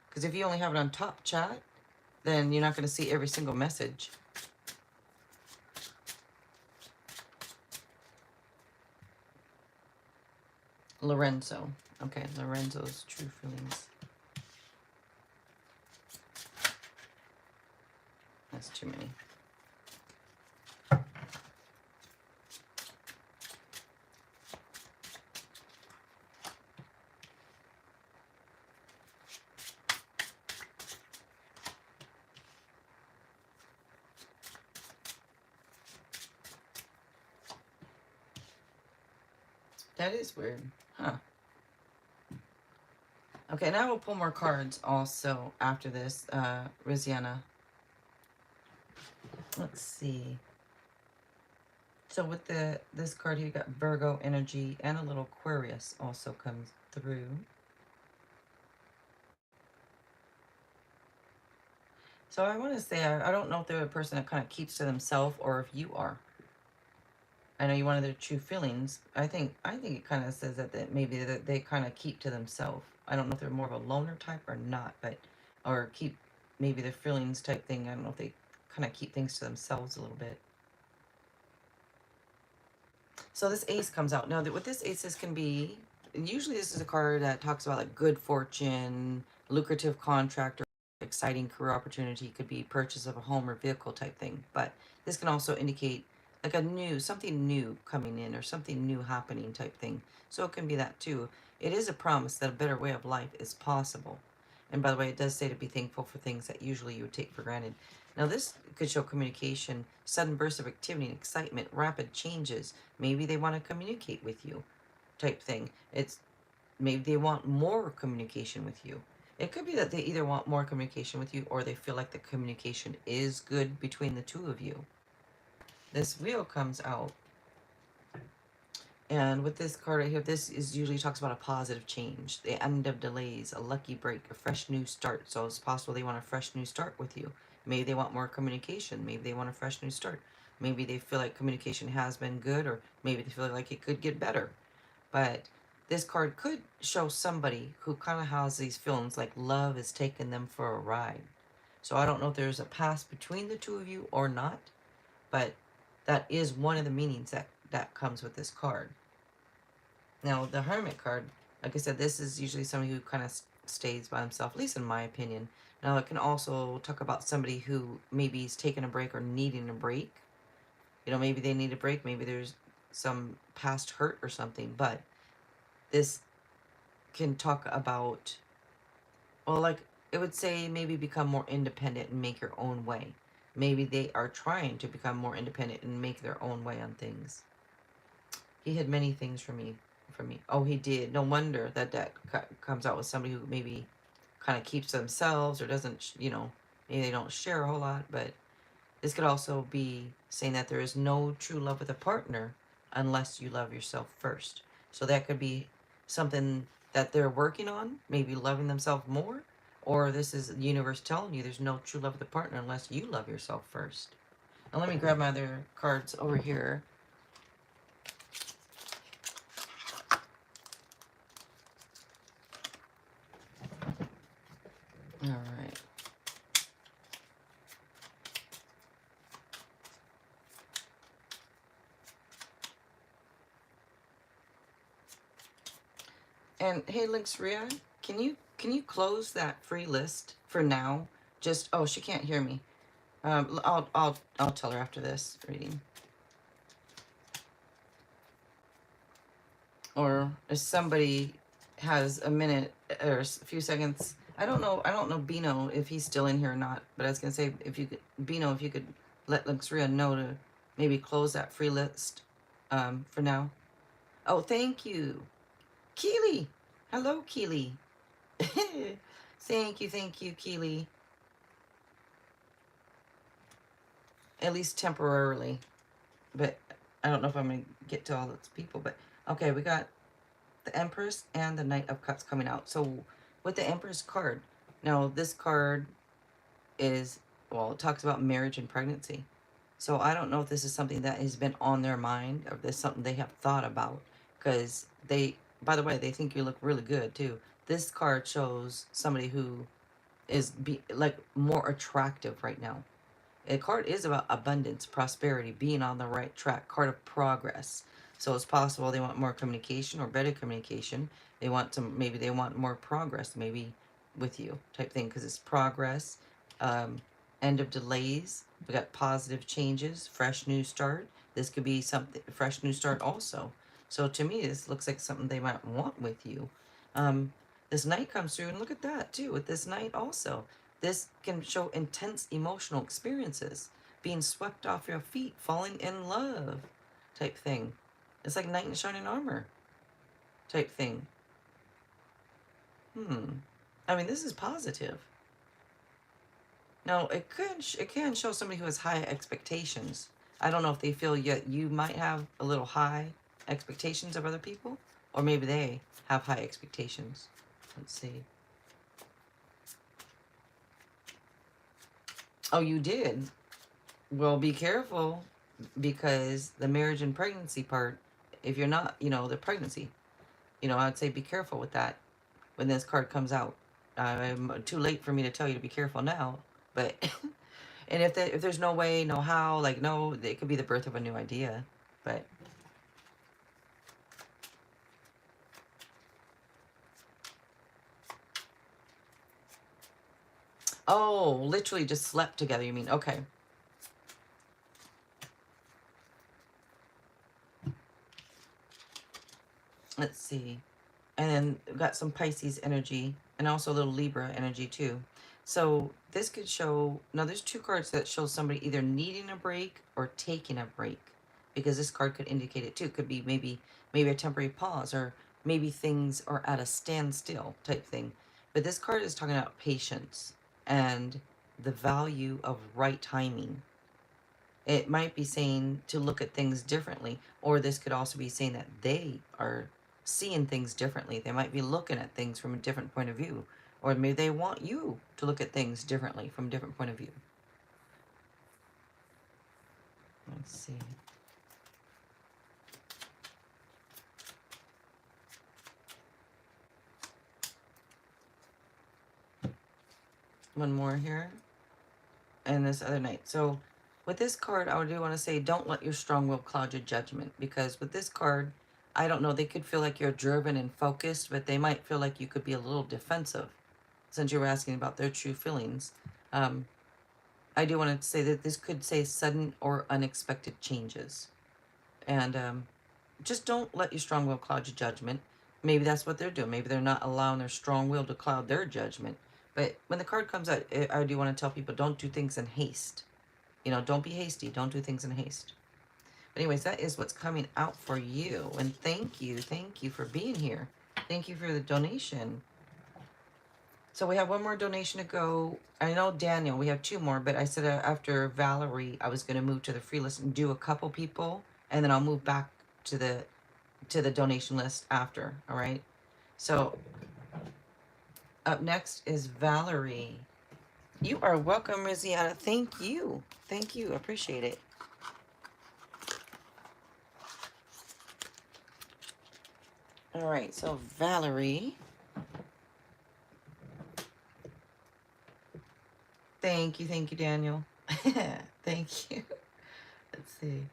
Because if you only have it on top chat, then you're not going to see every single message. Lorenzo. Okay, Lorenzo's true feelings. That's too many. That is weird. Huh. Okay, now we'll pull more cards also after this, Riziana. Let's see. So with this card here, you got Virgo energy and a little Aquarius also comes through. So I want to say, I don't know if they're a person that kind of keeps to themselves or if you are. I know you wanted their true feelings. I think it kind of says that maybe that they kind of keep to themselves. I don't know if they're more of a loner type or not, but or keep maybe their feelings type thing. I don't know if they kind of keep things to themselves a little bit. So this ace comes out. Now, what this ace is can be, and usually this is a card that talks about like good fortune, lucrative contract, or exciting career opportunity. Could be purchase of a home or vehicle type thing. But this can also indicate like something new coming in or something new happening type thing. So it can be that too. It is a promise that a better way of life is possible. And by the way, it does say to be thankful for things that usually you would take for granted. Now, this could show communication, sudden bursts of activity and excitement, rapid changes. Maybe they want to communicate with you type thing. It's maybe they want more communication with you. It could be that they either want more communication with you or they feel like the communication is good between the two of you. This wheel comes out. And with this card right here, this is usually talks about a positive change, the end of delays, a lucky break, a fresh new start. So it's possible they want a fresh new start with you. Maybe they want more communication. Maybe they want a fresh new start. Maybe they feel like communication has been good, or maybe they feel like it could get better. But this card could show somebody who kind of has these feelings like love is taking them for a ride. So I don't know if there's a past between the two of you or not, but that is one of the meanings that comes with this card. Now, the Hermit card, like I said, this is usually somebody who kind of stays by himself, at least in my opinion. Now, it can also talk about somebody who maybe is taking a break or needing a break. You know, maybe they need a break. Maybe there's some past hurt or something. But this can talk about, well, like it would say maybe become more independent and make your own way. Maybe they are trying to become more independent and make their own way on things. He hid many things from me. Oh, he did. No wonder that comes out with somebody who maybe kind of keeps to themselves or doesn't, you know, maybe they don't share a whole lot. But this could also be saying that there is no true love with a partner unless you love yourself first. So that could be something that they're working on, maybe loving themselves more, or this is the universe telling you there's no true love with a partner unless you love yourself first. Now let me grab my other cards over here. All right. And hey, Lexria, can you close that free list for now? Just oh, she can't hear me. I'll tell her after this reading. Or if somebody has a minute or a few seconds, I don't know Bino if he's still in here or not. But I was gonna say if you could, Bino, if you could let Lexria know to maybe close that free list for now. Oh, thank you. Keely. Hello, Keely. Thank you, Keely. At least temporarily. But I don't know if I'm going to get to all those people. But okay, we got the Empress and the Knight of Cups coming out. So with the Empress card, now this card is, well, it talks about marriage and pregnancy. So I don't know if this is something that has been on their mind or if this is something they have thought about. Because they, by the way, they think you look really good too. This card shows somebody who is like more attractive right now. A card is about abundance, prosperity, being on the right track, card of progress. So it's possible they want more communication or better communication. They want some, maybe they want more progress, maybe with you type thing, because it's progress, um, end of delays. We got positive changes, fresh new start. This could be something, fresh new start also. So to me, this looks like something they might want with you. Um, this Knight comes through, and look at that too, with this Knight also. This can show intense emotional experiences, being swept off your feet, falling in love type thing. It's like knight in shining armor type thing. I mean, this is positive. Now, it can show somebody who has high expectations. I don't know if they feel yet you might have a little high expectations of other people, or maybe they have high expectations. Let's see. Oh, you did? Well, be careful, because the marriage and pregnancy part, if you're not, the pregnancy, I'd say be careful with that when this card comes out. Too late for me to tell you to be careful now, but and if there's no way, no how, like no, it could be the birth of a new idea, but oh, literally just slept together. You mean okay? Let's see. And then we've got some Pisces energy and also a little Libra energy too. So this could show, now there's two cards that show somebody either needing a break or taking a break, because this card could indicate it too. It could be maybe a temporary pause, or maybe things are at a standstill type thing. But this card is talking about patience and the value of right timing. It might be saying to look at things differently, or this could also be saying that they are seeing things differently. They might be looking at things from a different point of view, or maybe they want you to look at things differently from a different point of view. Let's see. One more here. And this other night. So with this card, I do want to say, don't let your strong will cloud your judgment, because with this card, I don't know, they could feel like you're driven and focused, but they might feel like you could be a little defensive, since you were asking about their true feelings. Um, I do want to say that this could say sudden or unexpected changes. And just don't let your strong will cloud your judgment. Maybe that's what they're doing. Maybe they're not allowing their strong will to cloud their judgment. But when the card comes out, I do want to tell people, don't do things in haste. Don't be hasty. Don't do things in haste. But anyways, that is what's coming out for you. And thank you. Thank you for being here. Thank you for the donation. So we have one more donation to go. I know Daniel, we have two more, but I said after Valerie, I was going to move to the free list and do a couple people, and then I'll move back to the donation list after. All right. So up next is Valerie. You are welcome, Riziana. Thank you. Thank you. Appreciate it. All right. So Valerie. Thank you, Daniel. Thank you. Let's see.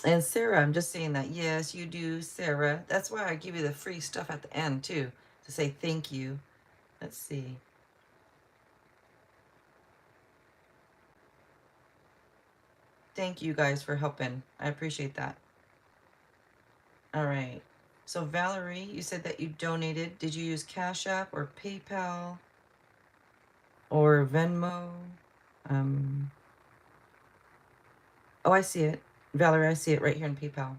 And Sarah, I'm just saying that. Yes, you do, Sarah. That's why I give you the free stuff at the end, too, to say thank you. Let's see. Thank you guys for helping. I appreciate that. All right. So Valerie, you said that you donated. Did you use Cash App or PayPal or Venmo? Um, oh, I see it. Valerie, I see it right here in PayPal.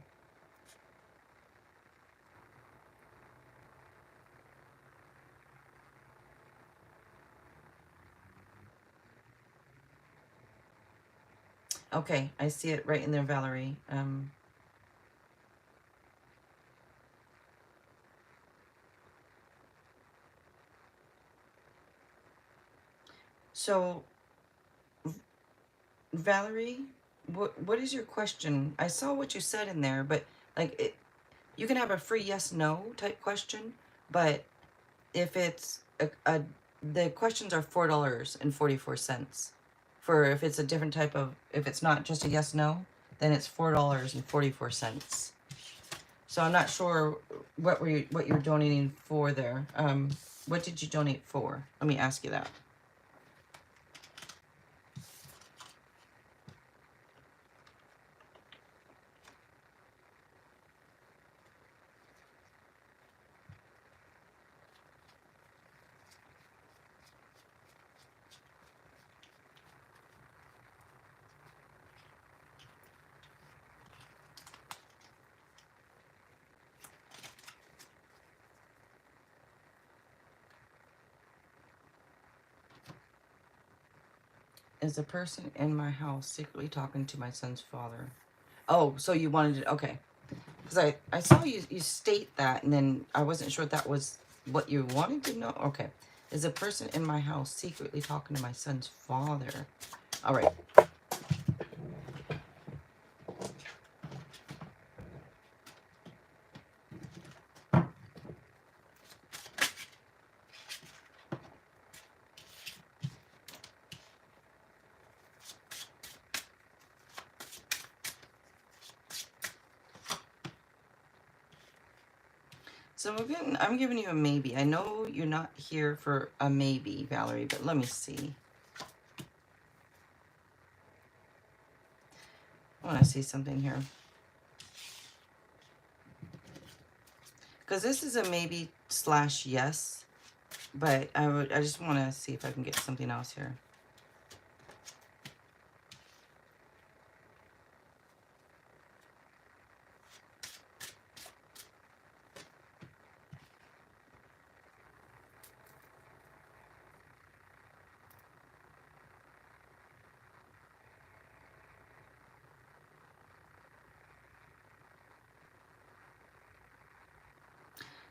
Okay, I see it right in there, Valerie. So Valerie, what is your question? I saw what you said in there, but like you can have a free yes no type question, but if it's the questions are $4.44. For if it's a different type of, if it's not just a yes no, then it's $4.44. So I'm not sure what you're donating for there. What did you donate for? Let me ask you that. Is the person in my house secretly talking to my son's father? Oh, so you wanted to, okay. Because I saw you state that, and then I wasn't sure if that was what you wanted to know. Okay. Is a person in my house secretly talking to my son's father? All right. So I'm giving you a maybe. I know you're not here for a maybe, Valerie, but let me see. I want to see something here. Because this is a maybe slash yes, but I just want to see if I can get something else here.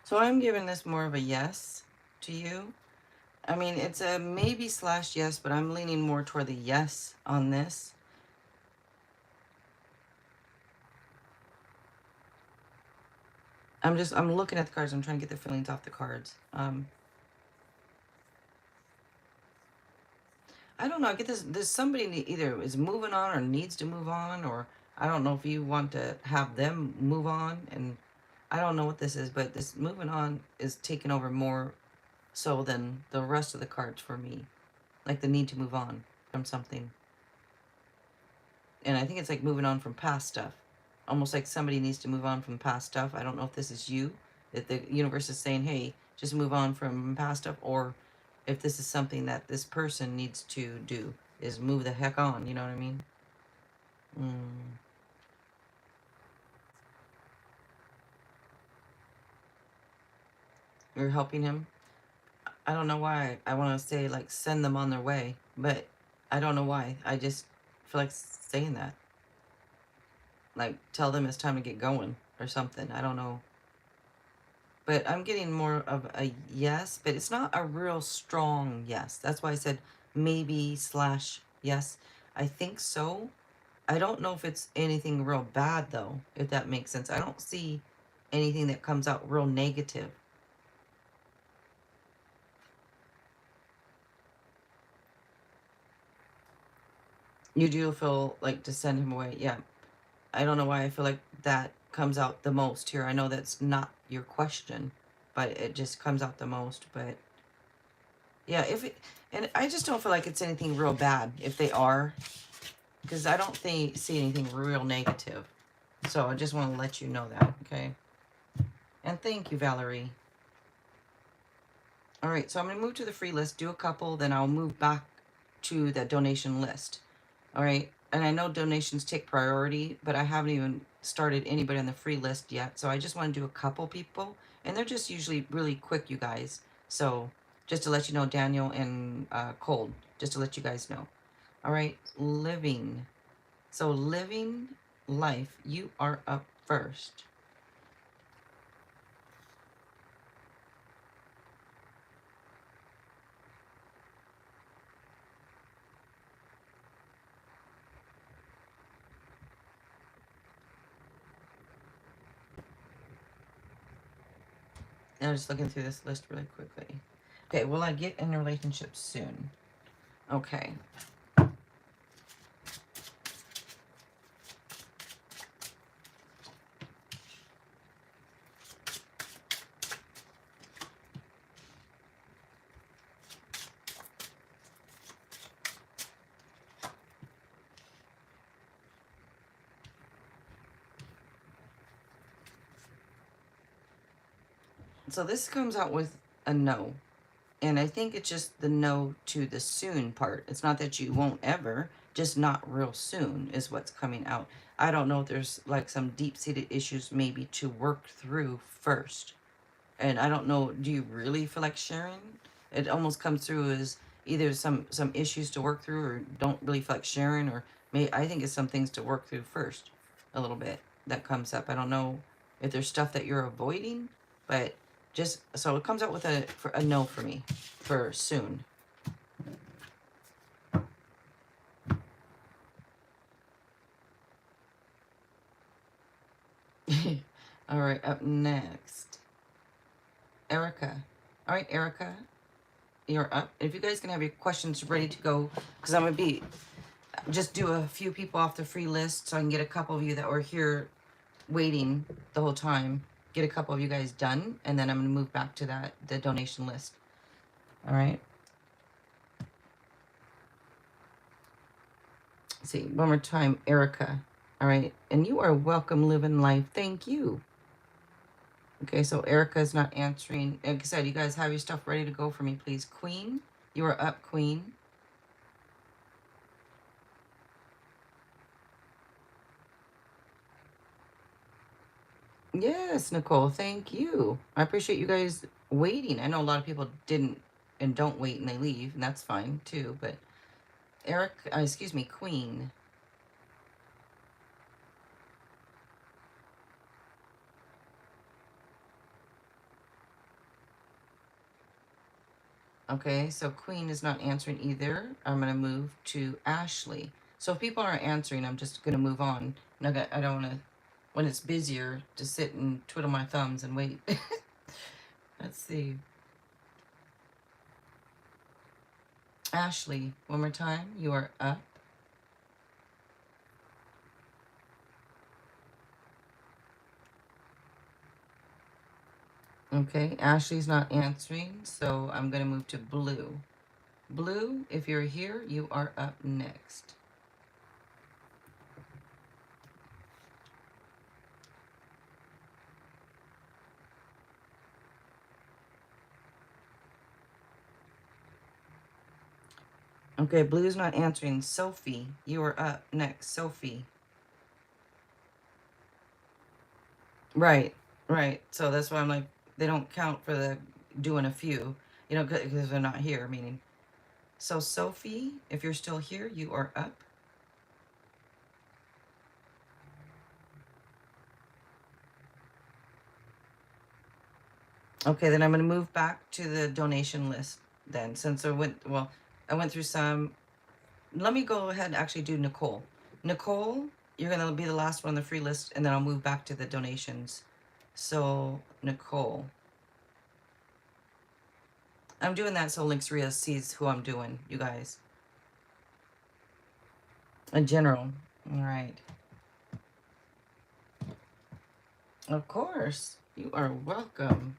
So I'm giving this more of a yes to you. I mean, it's a maybe slash yes, but I'm leaning more toward the yes on this. I'm looking at the cards. I'm trying to get the feelings off the cards. I don't know. I get this. There's somebody either is moving on or needs to move on, or I don't know if you want to have them move on. And I don't know what this is, but this moving on is taking over more so than the rest of the cards for me. Like the need to move on from something. And I think it's like moving on from past stuff. Almost like somebody needs to move on from past stuff. I don't know if this is you, that the universe is saying, hey, just move on from past stuff, or if this is something that this person needs to do, is move the heck on, you know what I mean? You're helping him. I don't know why I want to say like send them on their way, but I don't know why. I just feel like saying that. Like tell them it's time to get going or something. I don't know. But I'm getting more of a yes, but it's not a real strong yes. That's why I said maybe slash yes. I think so. I don't know if it's anything real bad though, if that makes sense. I don't see anything that comes out real negative. You do feel like to send him away. Yeah. I don't know why I feel like that comes out the most here. I know that's not your question, but it just comes out the most. But yeah, if it, and I just don't feel like it's anything real bad if they are. because I don't see anything real negative. So I just want to let you know that, okay? And thank you, Valerie. All right, so I'm going to move to the free list, do a couple, then I'll move back to the donation list. All right, and I know donations take priority, but I haven't even started anybody on the free list yet. So I just want to do a couple people, and they're just usually really quick, you guys. So just to let you know, Daniel and Cold, just to let you guys know. All right, living. So living life, you are up first. I'm just looking through this list really quickly. Okay, will I get in a relationship soon? Okay. So this comes out with a no. And I think it's just the no to the soon part. It's not that you won't ever, just not real soon is what's coming out. I don't know if there's like some deep-seated issues maybe to work through first. And I don't know, do you really feel like sharing? It almost comes through as either some issues to work through or don't really feel like sharing, or I think it's some things to work through first a little bit that comes up. I don't know if there's stuff that you're avoiding, but just so it comes out with a no for me for soon. All right, up next, Erica. All right, Erica, you're up. If you guys can have your questions ready to go, because I'm gonna be just do a few people off the free list so I can get a couple of you that were here waiting the whole time, get a couple of you guys done, and then I'm gonna move back to the donation list. All right. Let's see, one more time, Erica. All right, and you are welcome living life. Thank you. Okay, so Erica is not answering. Like I said, you guys have your stuff ready to go for me, please. Queen, you are up, Queen. Yes, Nicole, thank you. I appreciate you guys waiting. I know a lot of people didn't and don't wait and they leave, and that's fine too. But Eric, excuse me, Queen. Okay, so Queen is not answering either. I'm going to move to Ashley. So if people aren't answering, I'm just going to move on. I don't want to, when it's busier, to sit and twiddle my thumbs and wait. Let's see. Ashley, one more time. You are up. Okay, Ashley's not answering, so I'm going to move to Blue. Blue, if you're here, you are up next. Okay, Blue's not answering. Sophie, you are up next. Sophie. Right, right. So that's why I'm like, they don't count for the doing a few, you know, because they're not here, meaning. So Sophie, if you're still here, you are up. Okay, then I'm going to move back to the donation list then, since I went through some. Let me go ahead and actually do Nicole. Nicole, you're going to be the last one on the free list, and then I'll move back to the donations. So, Nicole. I'm doing that so Links Ria sees who I'm doing, you guys. In general. All right. Of course. You are welcome.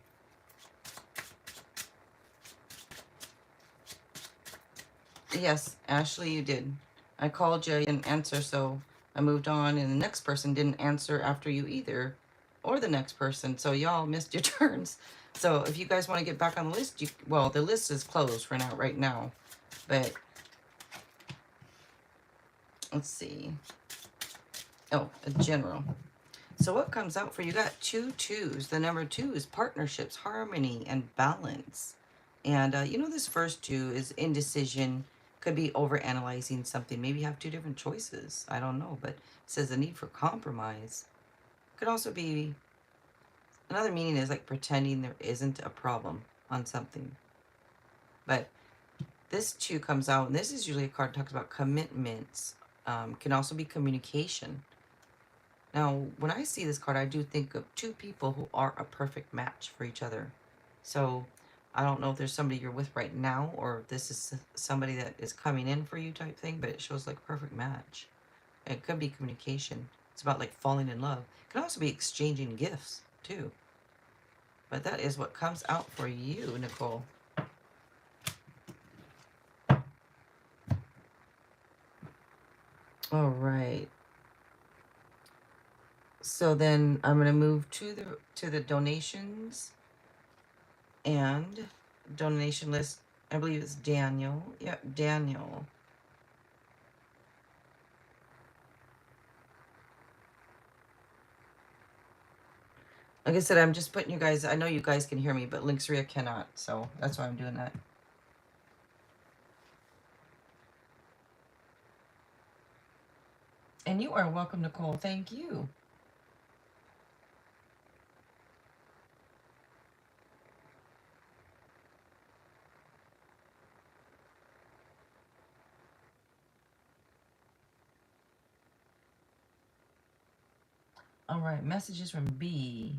Yes, Ashley, you did. I called you, you didn't answer, so I moved on, and the next person didn't answer after you either, or the next person, so y'all missed your turns. So if you guys want to get back on the list, well, the list is closed for now, right now, but let's see. Oh, a general. So what comes out for you? You got 2 2s. The number 2 is partnerships, harmony, and balance. And you know, this first 2 is indecision. Could be over analyzing something. Maybe you have 2 different choices. I don't know, but it says the need for compromise. Could also be, another meaning is like pretending there isn't a problem on something. But this 2 comes out, and this is usually a card that talks about commitments. Can also be communication. Now, when I see this card, I do think of 2 people who are a perfect match for each other. So I don't know if there's somebody you're with right now, or if this is somebody that is coming in for you type thing, but it shows like perfect match. It could be communication. It's about like falling in love. It can also be exchanging gifts too. But that is what comes out for you, Nicole. All right. So then I'm gonna move to the donations, and donation list. I believe it's Daniel. Yep, Daniel. Like I said, I'm just putting you guys, I know you guys can hear me, but Linksria cannot, so that's why I'm doing that. And you are welcome, Nicole. Thank you. All right, messages from B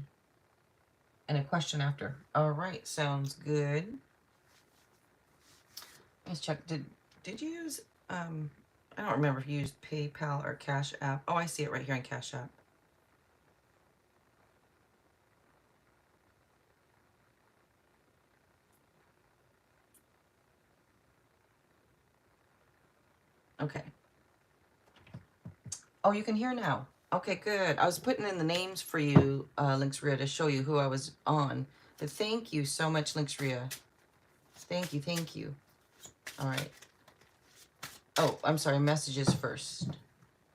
and a question after. All right, sounds good. Let's check. Did you use I don't remember if you used PayPal or Cash App. Oh, I see it right here on Cash App. Okay. Oh, you can hear now. Okay, good. I was putting in the names for you, Linksria, to show you who I was on. But thank you so much, Linksria. Thank you, thank you. All right. Oh, I'm sorry, messages first.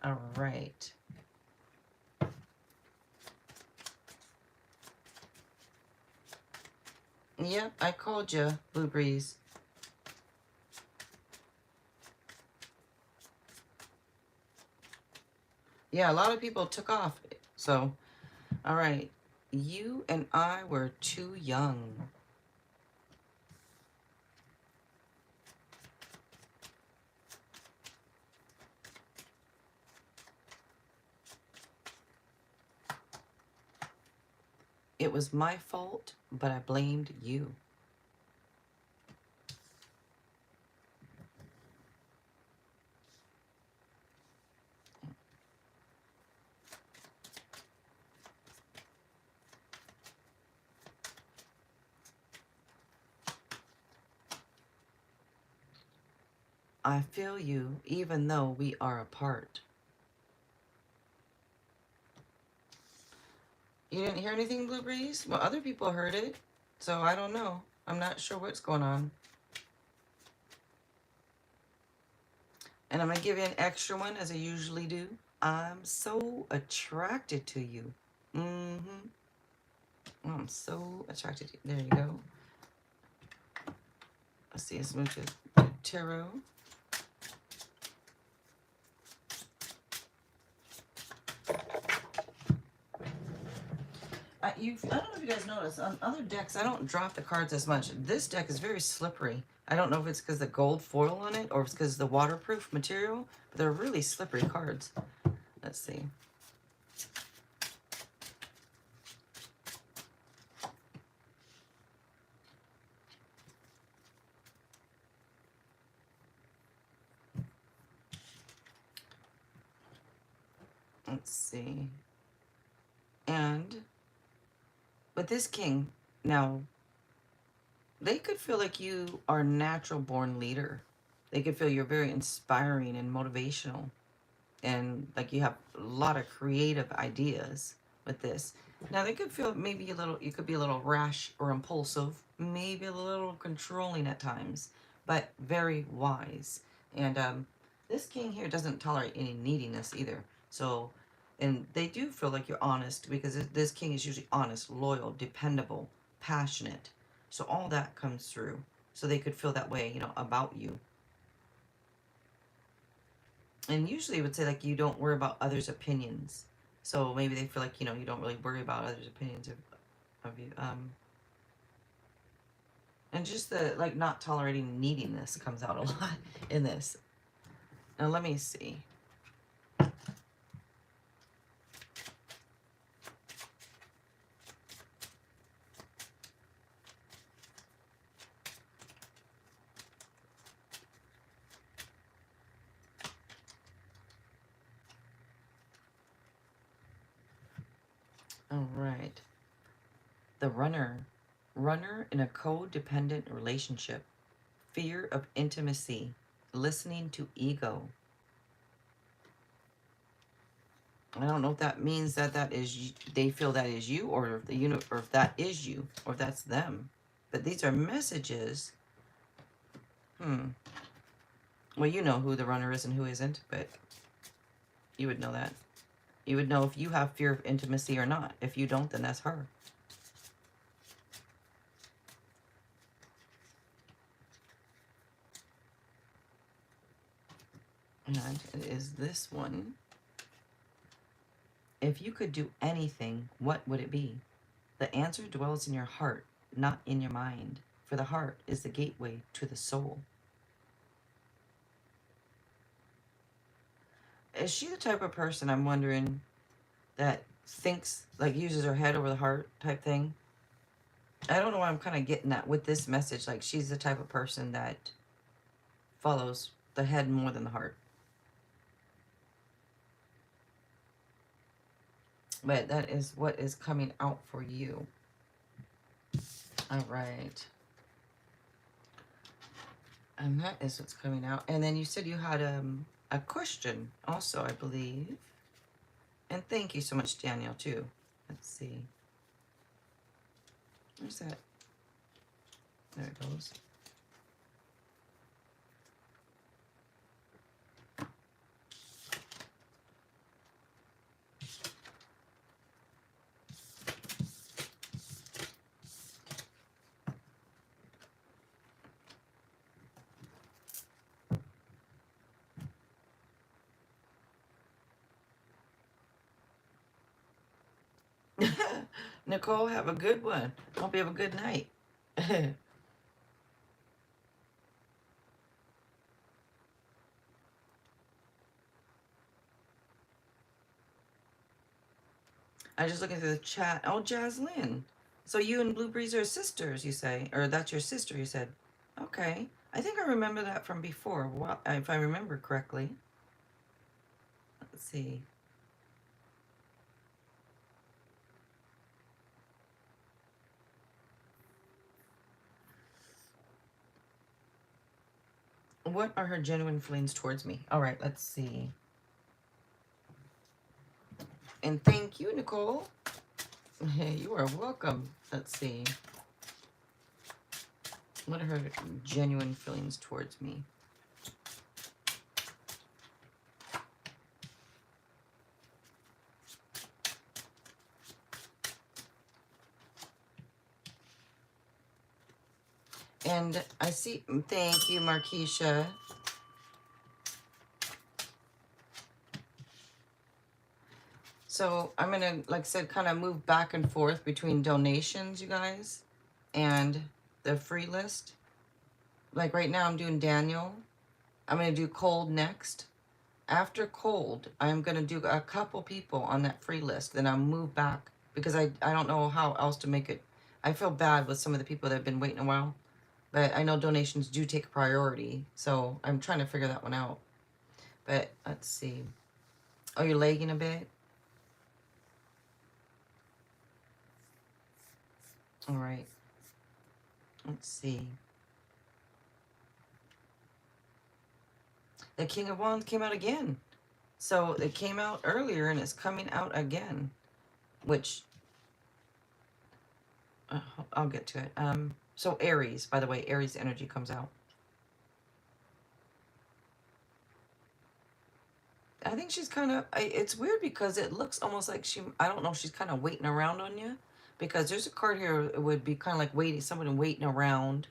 All right. Yep, I called you, Blue Breeze. Yeah, a lot of people took off. So, all right. You and I were too young. It was my fault, but I blamed you. I feel you, even though we are apart. You didn't hear anything, Blue Breeze? Well, other people heard it, so I don't know. I'm not sure what's going on. And I'm going to give you an extra one, as I usually do. I'm so attracted to you. Mm-hmm. I'm so attracted to you. There you go. Let's see, let's move to tarot. I don't know if you guys noticed, on other decks, I don't drop the cards as much. This deck is very slippery. I don't know if it's because the gold foil on it or if it's because the waterproof material, but they're really slippery cards. Let's see. Let's see. And with this king, now, they could feel like you are a natural born leader. They could feel you're very inspiring and motivational, and like you have a lot of creative ideas with this. Now they could feel maybe a little, you could be a little rash or impulsive, maybe a little controlling at times, but very wise. And this king here doesn't tolerate any neediness either. So, and they do feel like you're honest, because this king is usually honest, loyal, dependable, passionate. So all that comes through. So they could feel that way, you know, about you. And usually it would say like you don't worry about others' opinions. So maybe they feel like, you know, you don't really worry about others' opinions of you. And just the like not tolerating neediness comes out a lot in this. Now let me see. All right. The runner. Runner in a codependent relationship. Fear of intimacy. Listening to ego. I don't know if that means that that is, they feel that is you, or if the or if that is you, or if that's them. But these are messages. Well, you know who the runner is and who isn't, but you would know that. You would know if you have fear of intimacy or not. If you don't, then that's her. And it is this one. If you could do anything, what would it be? The answer dwells in your heart, not in your mind. For the heart is the gateway to the soul. Is she the type of person, I'm wondering, that thinks, like uses her head over the heart type thing? I don't know why I'm kind of getting that with this message. Like she's the type of person that follows the head more than the heart. But that is what is coming out for you. All right. And that is what's coming out. And then you said you had a question also, I believe. And thank you so much, Daniel, too. Let's see. Where's that? There it goes. Nicole, have a good one. Hope you have a good night. I just looking through the chat. Oh, Jaslyn. So you and Blue Breeze are sisters, you say? Or that's your sister, you said. Okay. I think I remember that from before, well, if I remember correctly. Let's see. What are her genuine feelings towards me? All right, let's see. And thank you, Nicole. You are welcome. Let's see. What are her genuine feelings towards me? And I see, thank you, Markeisha. So I'm going to, like I said, kind of move back and forth between donations, you guys, and the free list. Like right now I'm doing Daniel. I'm going to do Cold next. After Cold, I'm going to do a couple people on that free list. Then I'll move back because I don't know how else to make it. I feel bad with some of the people that have been waiting a while. But I know donations do take priority. So I'm trying to figure that one out. But let's see. Oh, you're lagging a bit? All right. Let's see. The King of Wands came out again. So it came out earlier and it's coming out again, which I'll get to it. So Aries, by the way, Aries energy comes out. I think she's kind of, it's weird because it looks almost like she, I don't know, she's kind of waiting around on you. Because there's a card here, it would be kind of like waiting, someone waiting around.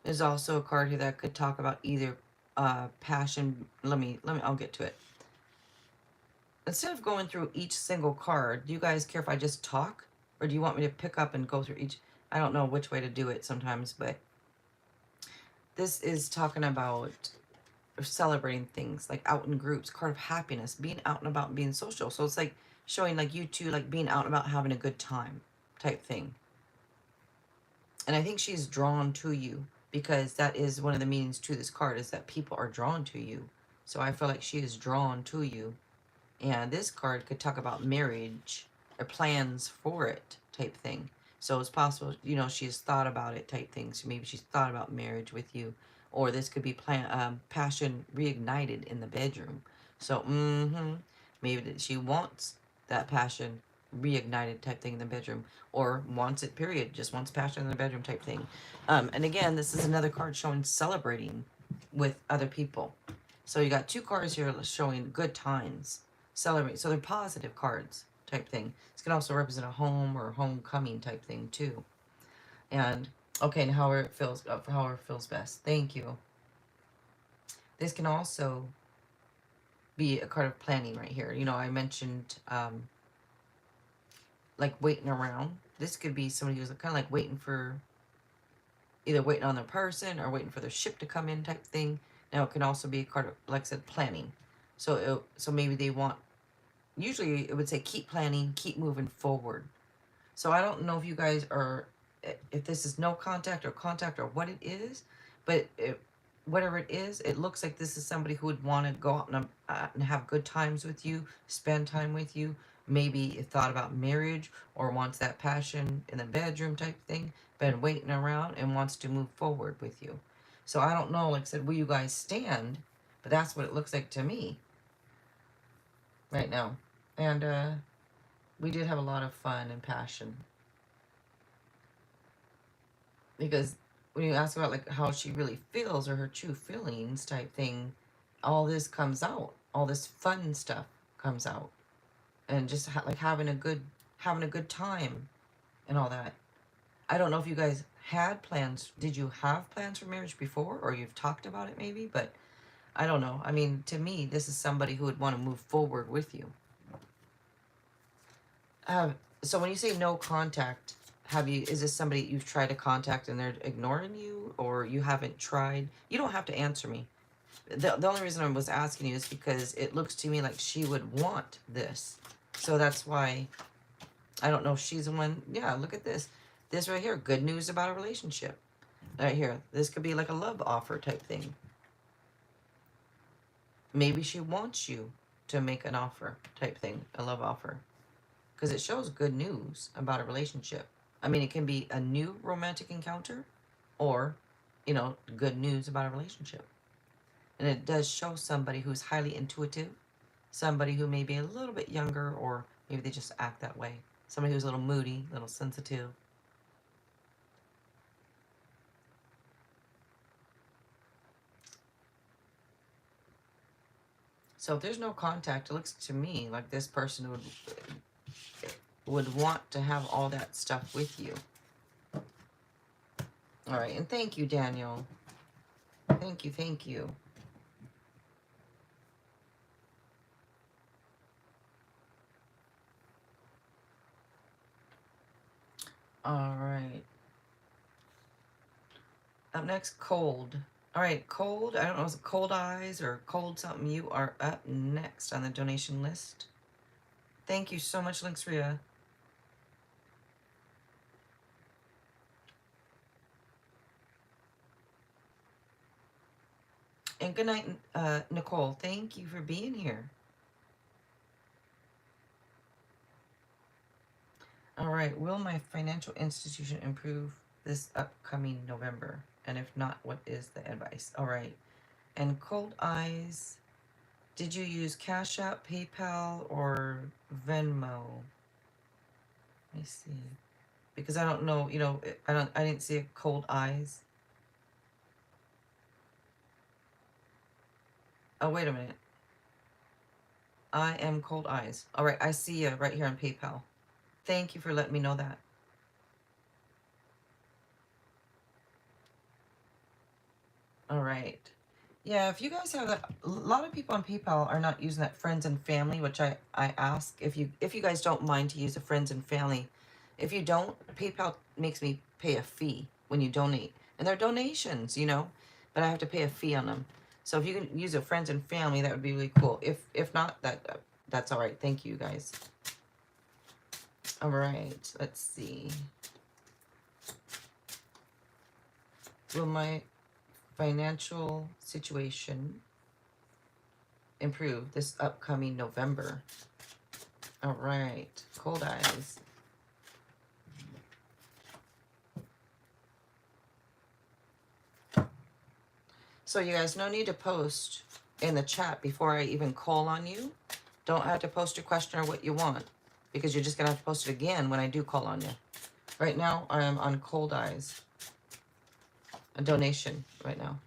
There's also a card here that could talk about either passion. I'll get to it. Instead of going through each single card, do you guys care if I just talk? Or do you want me to pick up and go through each? I don't know which way to do it sometimes, but this is talking about celebrating things like out in groups, card of happiness, being out and about and being social. So it's like showing like you two like being out and about having a good time type thing. And I think she's drawn to you because that is one of the meanings to this card is that people are drawn to you. So I feel like she is drawn to you. And this card could talk about marriage or plans for it type thing. So it's possible, you know, she's thought about it type thing. So maybe she's thought about marriage with you. Or this could be passion reignited in the bedroom. So, maybe that she wants that passion reignited type thing in the bedroom. Or wants it, period. Just wants passion in the bedroom type thing. And again, this is another card showing celebrating with other people. So you got two cards here showing good times celebrate. So they're positive cards type thing. This can also represent a home or homecoming type thing too. And okay, and however it feels, however it feels best. Thank you. This can also be a card of planning right here. You know, I mentioned like waiting around. This could be somebody who's kind of like waiting for either waiting on their person or waiting for their ship to come in type thing. Now it can also be a card of, like I said, planning. So maybe they want, usually it would say keep planning, keep moving forward. So I don't know if you guys are, if this is no contact or what it is, but whatever it is, it looks like this is somebody who would want to go out and have good times with you, spend time with you. Maybe thought about marriage or wants that passion in the bedroom type thing, been waiting around and wants to move forward with you. So I don't know, like I said, where you guys stand, but that's what it looks like to me right now. And we did have a lot of fun and passion because when you ask about like how she really feels or her true feelings type thing, all this comes out, all this fun stuff comes out, and just like having a good time and all that. I don't know if you guys had plans. Did you have plans for marriage before, or you've talked about it maybe? But I don't know. I mean, to me, this is somebody who would want to move forward with you. Uh, so when you say no contact, is this somebody you've tried to contact and they're ignoring you, or you haven't tried? You don't have to answer me. The only reason I was asking you is because it looks to me like she would want this. So that's why I don't know if she's the one. Yeah, look at this. This right here, good news about a relationship. Right here, this could be like a love offer type thing. Maybe she wants you to make an offer type thing, a love offer. Because it shows good news about a relationship. I mean, it can be a new romantic encounter or, you know, good news about a relationship. And it does show somebody who's highly intuitive, somebody who may be a little bit younger, or maybe they just act that way. Somebody who's a little moody, a little sensitive. So if there's no contact, it looks to me like this person would want to have all that stuff with you. All right, and thank you, Daniel. Thank you, thank you. All right. Up next, cold. All right, cold. I don't know, is it cold eyes or cold something? You are up next on the donation list. Thank you so much, Links Ria. And good night, Nicole. Thank you for being here. All right, will my financial institution improve this upcoming November? And if not, what is the advice? All right. And Cold Eyes, did you use Cash App, PayPal, or Venmo? Let me see. Because I don't know, you know, I didn't see a Cold Eyes. Oh, wait a minute. I am Cold Eyes. All right, I see you right here on PayPal. Thank you for letting me know that. All right. Yeah, if you guys have that, a lot of people on PayPal are not using that friends and family, which I ask if you guys don't mind to use the friends and family. If you don't, PayPal makes me pay a fee when you donate. And they're donations, you know, but I have to pay a fee on them. So if you can use a friends and family, that would be really cool. If not, that's all right. Thank you guys. All right, let's see. Will my financial situation improve this upcoming November? All right, Cold Eyes. So you guys, no need to post in the chat before I even call on you. Don't have to post your question or what you want, because you're just gonna have to post it again when I do call on you. Right now, I am on Cold Eyes, a donation right now.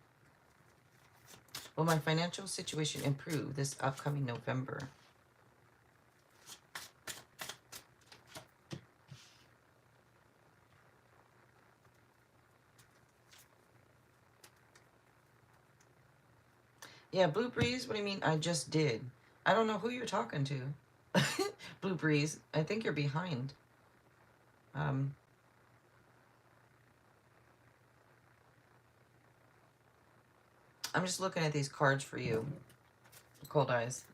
Will my financial situation improve this upcoming November? Yeah, Blue Breeze, what do you mean I just did? I don't know who you're talking to. Blue Breeze, I think you're behind. Um, I'm just looking at these cards for you, Cold Eyes.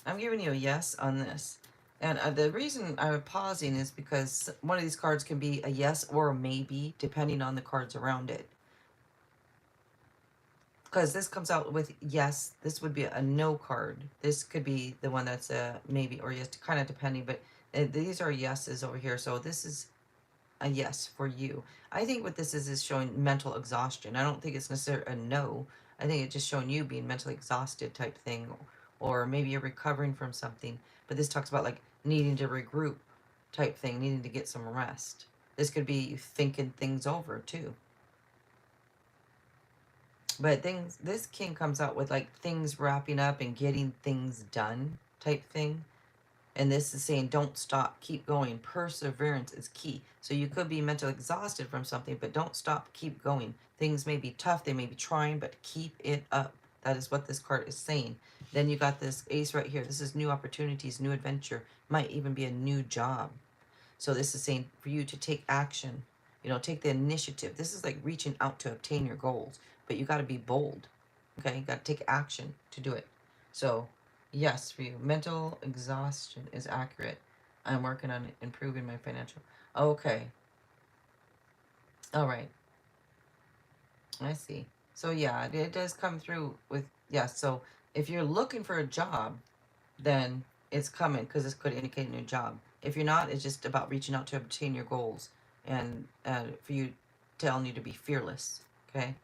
I'm giving you a yes on this. And the reason I'm pausing is because one of these cards can be a yes or a maybe, depending on the cards around it. Because this comes out with yes, this would be a no card. This could be the one that's a maybe or yes, kind of depending. But these are yeses over here. So this is a yes for you. I think what this is showing mental exhaustion. I don't think it's necessarily a no. I think it's just showing you being mentally exhausted type thing, or maybe you're recovering from something. But this talks about like needing to regroup type thing, needing to get some rest. This could be you thinking things over too. But things, this king comes out with like things wrapping up and getting things done type thing. And this is saying, don't stop, keep going. Perseverance is key. So you could be mentally exhausted from something, but don't stop, keep going. Things may be tough, they may be trying, but keep it up. That is what this card is saying. Then you got this ace right here. This is new opportunities, new adventure. Might even be a new job. So this is saying for you to take action. You know, take the initiative. This is like reaching out to obtain your goals, but you got to be bold. Okay, you got to take action to do it. So yes, for you, mental exhaustion is accurate. I'm working on improving my financial. Okay. All right. I see. So yeah, it does come through with yes. So if you're looking for a job, then it's coming because this could indicate a new job. If you're not, it's just about reaching out to obtain your goals and for you, telling you to be fearless. Okay.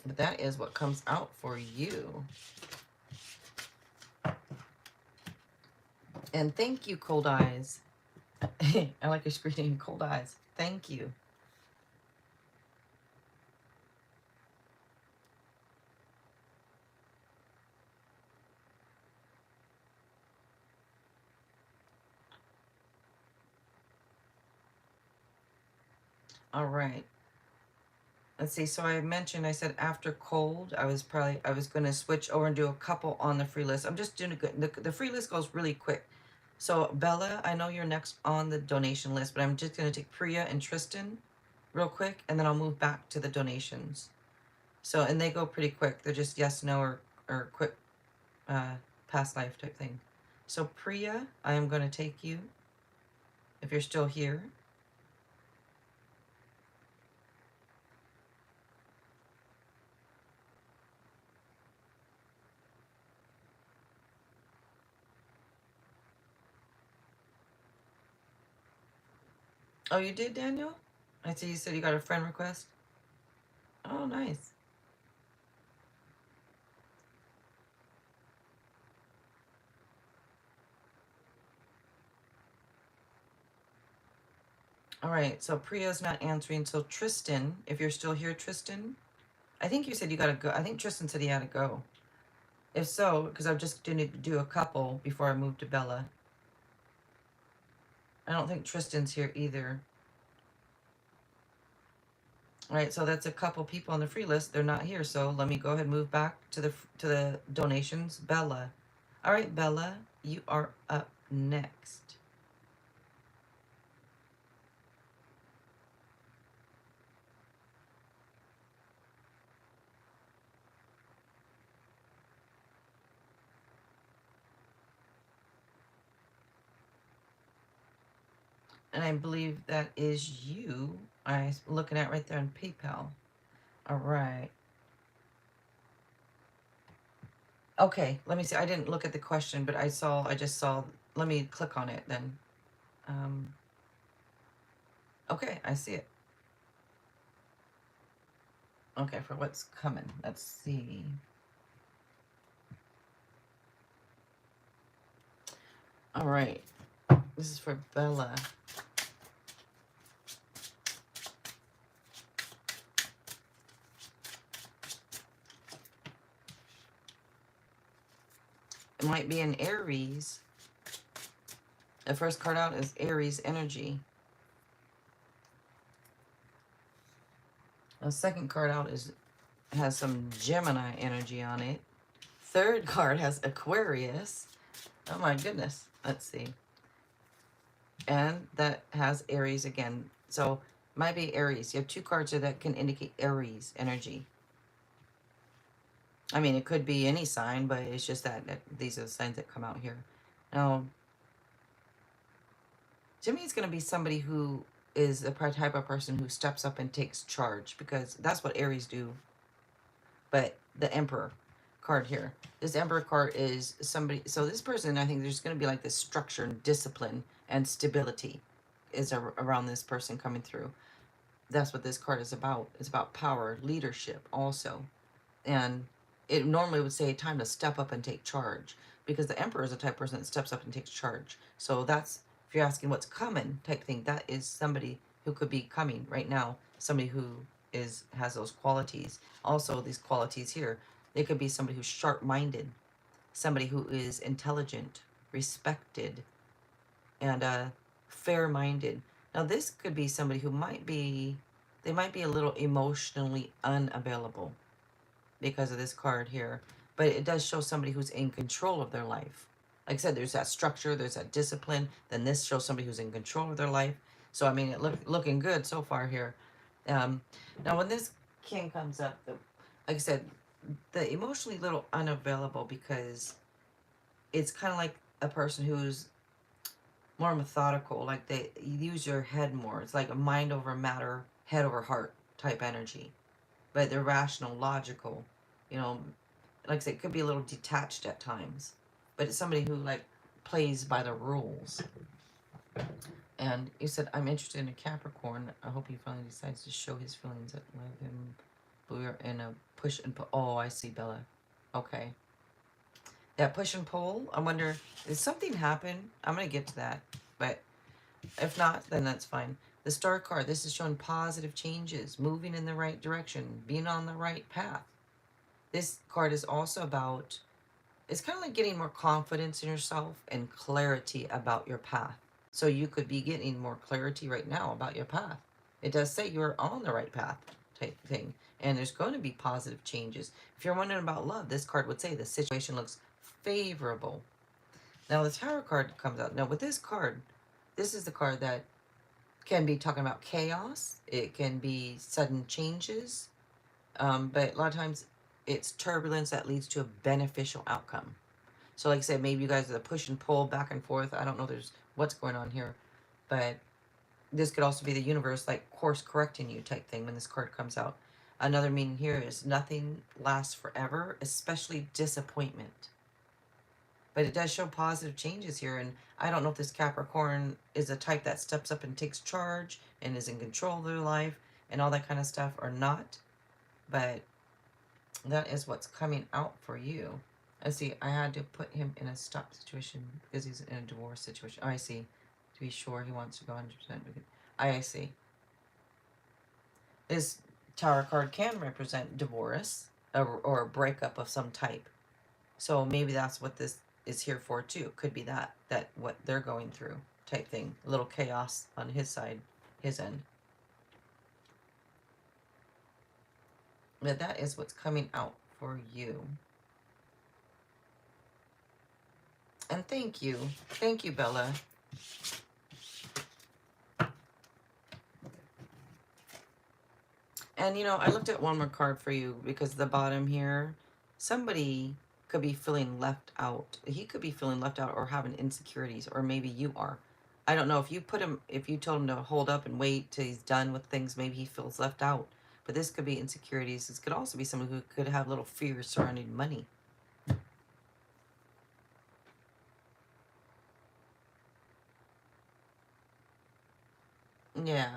But that is what comes out for you. And thank you, Cold Eyes. I like your screen name, Cold Eyes. Thank you. All right. Let's see. So I mentioned, I said after cold, I was going to switch over and do a couple on the free list. I'm just doing a good, the free list goes really quick. So Bella, I know you're next on the donation list, but I'm just going to take Priya and Tristan real quick, and then I'll move back to the donations. So, and they go pretty quick. They're just yes, no, or quick past life type thing. So Priya, I am going to take you if you're still here. Oh, you did, Daniel? I see you said you got a friend request. Oh, nice. All right, so Priya's not answering. So Tristan, if you're still here, Tristan, I think you said you gotta go. I think Tristan said he had to go. If so, because I'm just going to do a couple before I move to Bella. I don't think Tristan's here either. All right, so that's a couple people on the free list. They're not here, so let me go ahead and move back to the donations. Bella. All right, Bella, you are up next. And I believe that is you. I'm looking at right there on PayPal. All right. Okay, let me see. I didn't look at the question, but I just saw, let me click on it then. Um, okay, I see it. Okay, for what's coming. Let's see. All right. This is for Bella. It might be an Aries. The first card out is Aries energy. The second card out has some Gemini energy on it. Third card has Aquarius. Oh my goodness. Let's see. And that has Aries again. So might be Aries. You have two cards here that can indicate Aries energy. I mean, it could be any sign, but it's just that these are the signs that come out here. Now, to me, it's going to be somebody who is the type of person who steps up and takes charge, because that's what Aries do. But the Emperor card here, this Emperor card is somebody, so this person, I think there's going to be like this structure and discipline and stability is around this person coming through. That's what this card is about. It's about power, leadership also. And it normally would say time to step up and take charge, because the Emperor is the type of person that steps up and takes charge. So that's, if you're asking what's coming type thing, that is somebody who could be coming right now, somebody who has those qualities. Also, these qualities here, they could be somebody who's sharp-minded, somebody who is intelligent, respected, and fair-minded. Now this could be somebody who they might be a little emotionally unavailable because of this card here. But it does show somebody who's in control of their life. Like I said, there's that structure, there's that discipline. Then this shows somebody who's in control of their life. So, I mean, looking good so far here. Now, when this king comes up, like I said, the emotionally little unavailable, because it's kind of like a person who's more methodical. Like they use your head more. It's like a mind over matter, head over heart type energy. But they're rational, logical, you know, like I said, it could be a little detached at times, but it's somebody who like plays by the rules. And you said, I'm interested in a Capricorn. I hope he finally decides to show his feelings. That let him. We're in a push and pull. Oh, I see, Bella. Okay. That push and pull. I wonder, did something happen? I'm gonna get to that, but if not, then that's fine. The star card. This is showing positive changes, moving in the right direction, being on the right path. This card is also about, it's kind of like getting more confidence in yourself and clarity about your path. So you could be getting more clarity right now about your path. It does say you're on the right path type thing. And there's going to be positive changes. If you're wondering about love, this card would say the situation looks favorable. Now the Tower card comes out. Now with this card, this is the card that can be talking about chaos. It can be sudden changes. But a lot of times it's turbulence that leads to a beneficial outcome. So like I said, maybe you guys are the push and pull back and forth. I don't know there's what's going on here. But this could also be the universe like course correcting you type thing when this card comes out. Another meaning here is nothing lasts forever, especially disappointment. But it does show positive changes here. And I don't know if this Capricorn is a type that steps up and takes charge and is in control of their life and all that kind of stuff or not. But that is what's coming out for you. I see. I had to put him in a stop situation because he's in a divorce situation. Oh, I see. To be sure, he wants to go 100%. I see. This Tower card can represent divorce or a breakup of some type. So maybe that's what this is here for too. Could be that what they're going through type thing. A little chaos on his side, his end. But that is what's coming out for you. And thank you. Thank you, Bella. And you know, I looked at one more card for you because the bottom here, somebody could be feeling left out. He could be feeling left out or having insecurities, or maybe you are. I don't know if you put him, if you told him to hold up and wait till he's done with things, maybe he feels left out. But this could be insecurities. This could also be someone who could have little fears surrounding money. Yeah.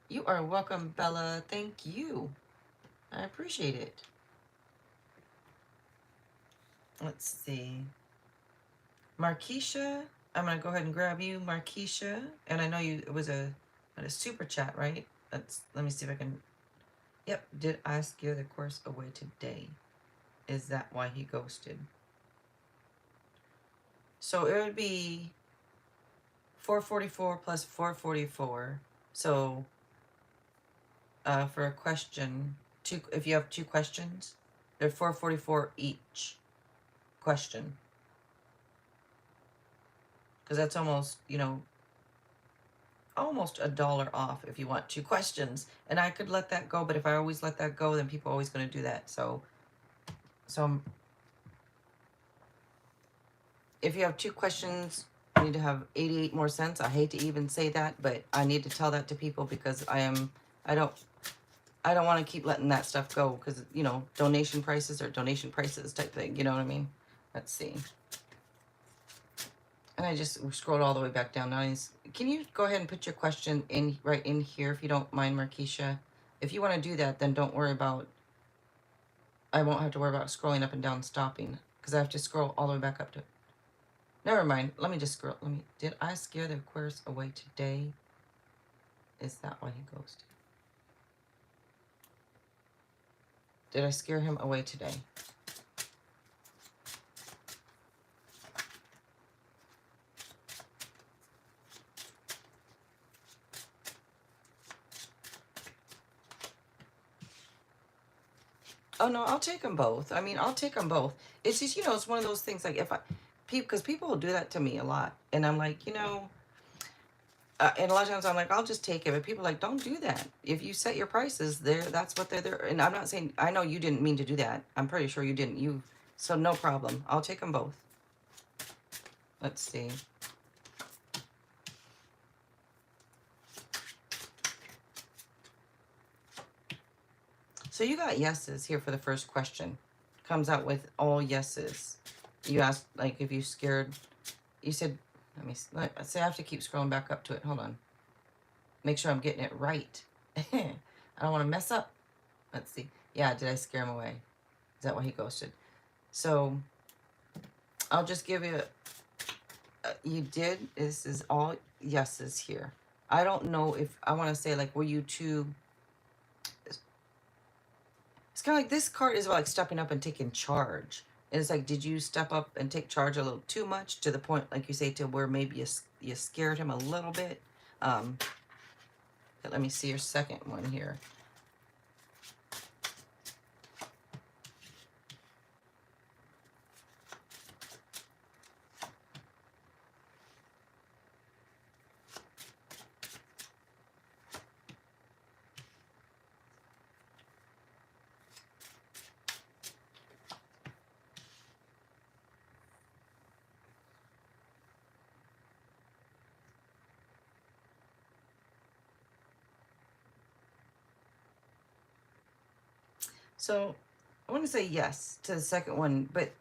You are welcome, Bella. Thank you. I appreciate it. Let's see. Markeisha, I'm going to go ahead and grab you, Markeisha. And I know it was a super chat, right? Let me see if I can. Yep, did I scare the course away today? Is that why he ghosted? So it would be 444 plus 444. So for a question, if you have two questions, they're 444 each question. Because that's almost, almost $1 off if you want two questions. And I could let that go, but if I always let that go, then people are always going to do that. So if you have two questions, you need to have 88 more cents. I hate to even say that, but I need to tell that to people because I don't want to keep letting that stuff go because, donation prices are donation prices type thing. You know what I mean? Let's see. And I just scrolled all the way back down. Now, can you go ahead and put your question right in here if you don't mind, Markeisha? If you want to do that, then don't worry about, I won't have to worry about scrolling up and down stopping because I have to scroll all the way back up to, never mind. Let me just scroll. Did I scare the Aquarius away today? Is that why he ghosted? Did I scare him away today? Oh, no, I'll take them both. I mean, I'll take them both. It's just, it's one of those things like because people will do that to me a lot. And I'm like, and a lot of times I'm like, I'll just take it. But people are like, don't do that. If you set your prices there, that's what they're there. And I'm not saying, I know you didn't mean to do that. I'm pretty sure you didn't. So no problem. I'll take them both. Let's see. So you got yeses here for the first question. Comes out with all yeses. You asked, like, if you scared. You said, let's say I have to keep scrolling back up to it. Hold on. Make sure I'm getting it right. I don't want to mess up. Let's see. Yeah, did I scare him away? Is that why he ghosted? So I'll just give you, you did. This is all yeses here. I don't know if, I want to say, like, were you too, it's kind of like this card is about like stepping up and taking charge. And it's like, did you step up and take charge a little too much to the point, like you say, to where maybe you scared him a little bit? Let me see your second one here. So I want to say yes to the second one, but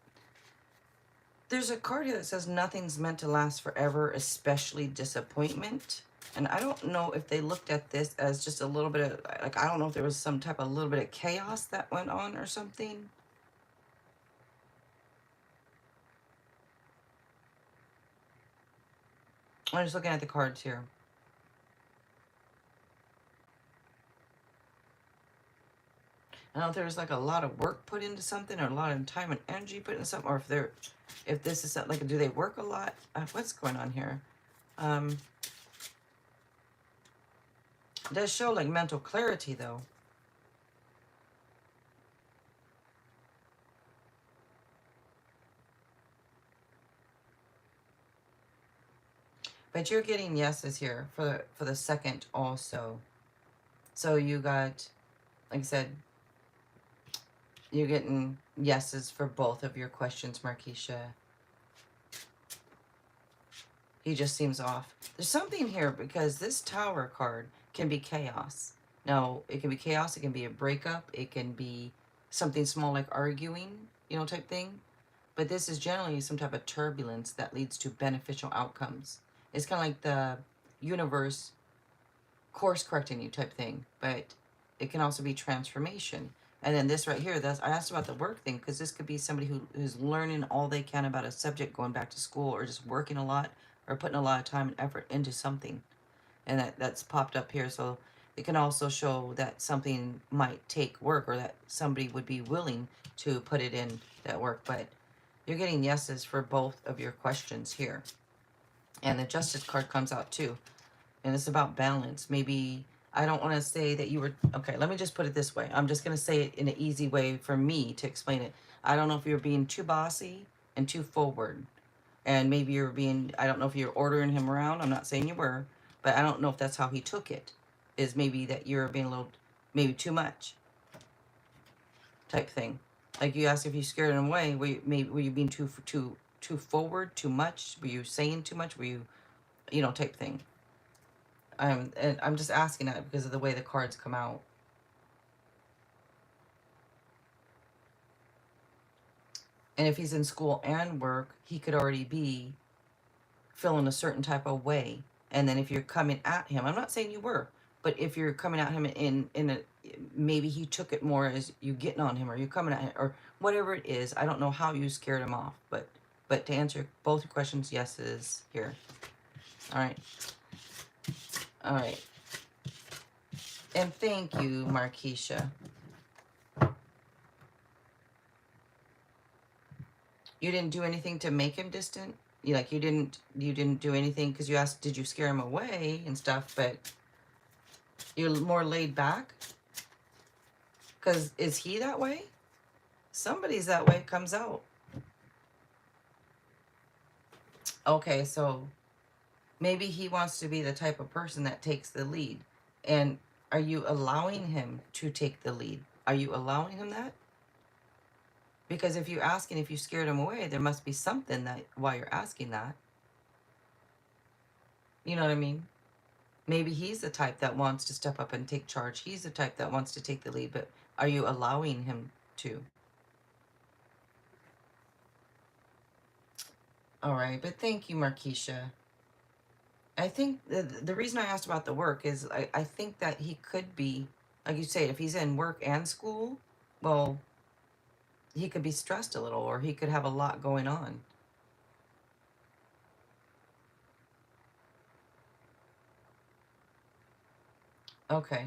There's a card here that says nothing's meant to last forever, especially disappointment. And I don't know if they looked at this as just a little bit of, like, I don't know if there was some type of little bit of chaos that went on or something. I'm just looking at the cards here. I don't know if there was like a lot of work put into something, or a lot of time and energy put into something, or if this is like, do they work a lot? What's going on here? It does show like mental clarity though. But you're getting yeses here for the second also. So you got, like I said, you're getting yeses for both of your questions, Markeisha. He just seems off. There's something here because this Tower card can be chaos. Now, it can be chaos, it can be a breakup, it can be something small like arguing, you know, type thing. But this is generally some type of turbulence that leads to beneficial outcomes. It's kind of like the universe course correcting you type thing, but it can also be transformation. And then this right here, that's, I asked about the work thing because this could be somebody who's learning all they can about a subject, going back to school, or just working a lot, or putting a lot of time and effort into something. And that's popped up here. So it can also show that something might take work, or that somebody would be willing to put it in that work. But you're getting yeses for both of your questions here. And the Justice card comes out too. And it's about balance. Maybe, I don't want to say that you were, okay, let me just put it this way. I'm just going to say it in an easy way for me to explain it. I don't know if you're being too bossy and too forward. And maybe you're being, I don't know if you're ordering him around. I'm not saying you were, but I don't know if that's how he took it. Is maybe that you're being a little, maybe too much type thing. Like you asked if you scared him away. Were you being too forward, too much? Were you saying too much? Were you, type thing. And I'm just asking that because of the way the cards come out. And if he's in school and work, he could already be feeling a certain type of way. And then if you're coming at him, I'm not saying you were, but if you're coming at him in a, maybe he took it more as you getting on him, or you coming at him, or whatever it is. I don't know how you scared him off, but to answer both your questions, yes is here. All right. All right. And thank you, Markeisha. You didn't do anything to make him distant? You didn't do anything because you asked, did you scare him away and stuff, but you're more laid back? Because is he that way? Somebody's that way, comes out. Okay, so maybe he wants to be the type of person that takes the lead. And are you allowing him to take the lead? Are you allowing him that? Because if you're asking if you scared him away, there must be something that why you're asking that. You know what I mean? Maybe he's the type that wants to step up and take charge. He's the type that wants to take the lead, but are you allowing him to? All right, but thank you, Markeisha. I think the reason I asked about the work is I think that he could be, like you say, if he's in work and school, well, he could be stressed a little, or he could have a lot going on. Okay.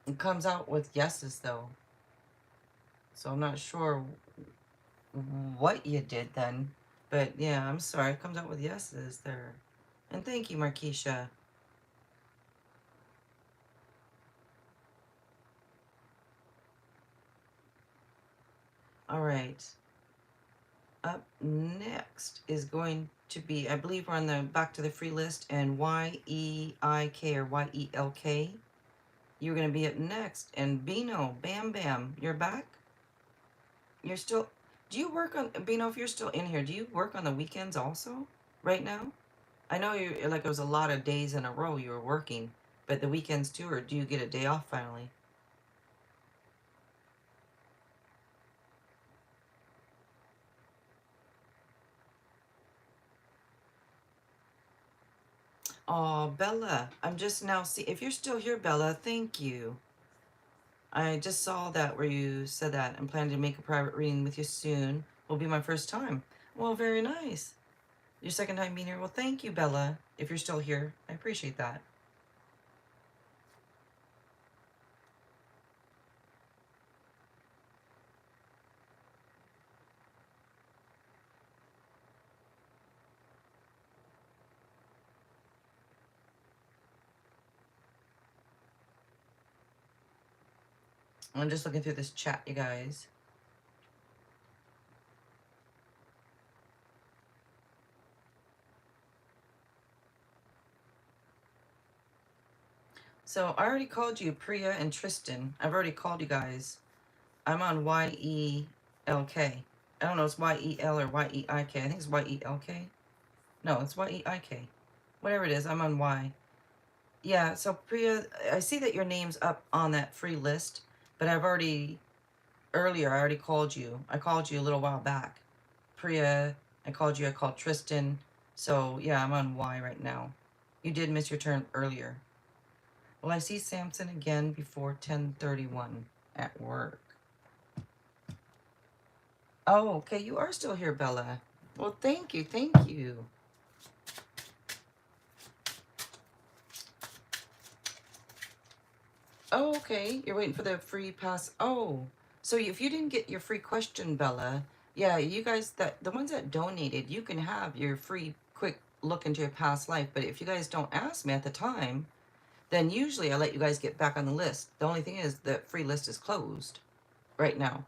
It comes out with yeses, though. So I'm not sure what you did then. But yeah, I'm sorry. It comes out with yeses there. And thank you, Markeisha. All right. Up next is going to be, I believe we're on the back to the free list, and Y-E-I-K or Y-E-L-K. You're going to be up next. And Bino, Bam Bam, you're back? You're still, do you work on, Bino, if you're still in here, do you work on the weekends also right now? I know you, like it was a lot of days in a row you were working. But the weekends too, or do you get a day off finally? Oh, Bella, I'm just now see if you're still here, Bella, thank you. I just saw that where you said that and plan to make a private reading with you soon. Will be my first time. Well, very nice. Your second time being here. Well, thank you, Bella, if you're still here. I appreciate that. I'm just looking through this chat, you guys. So I already called you, Priya and Tristan. I've already called you guys. I'm on Y-E-L-K. I don't know, it's Y-E-L or Y-E-I-K. I think it's Y-E-L-K. No, it's Y-E-I-K. Whatever it is, I'm on Y. Yeah, so Priya, I see that your name's up on that free list, but earlier, I already called you. I called you a little while back. Priya, I called you, I called Tristan. So yeah, I'm on Y right now. You did miss your turn earlier. Well, I see Samson again before 10:31 at work. Oh, okay, you are still here, Bella. Well, thank you, thank you. Oh, okay, you're waiting for the free pass. Oh, so if you didn't get your free question, Bella, yeah, you guys, that the ones that donated, you can have your free quick look into your past life. But if you guys don't ask me at the time, then usually I let you guys get back on the list. The only thing is the free list is closed right now.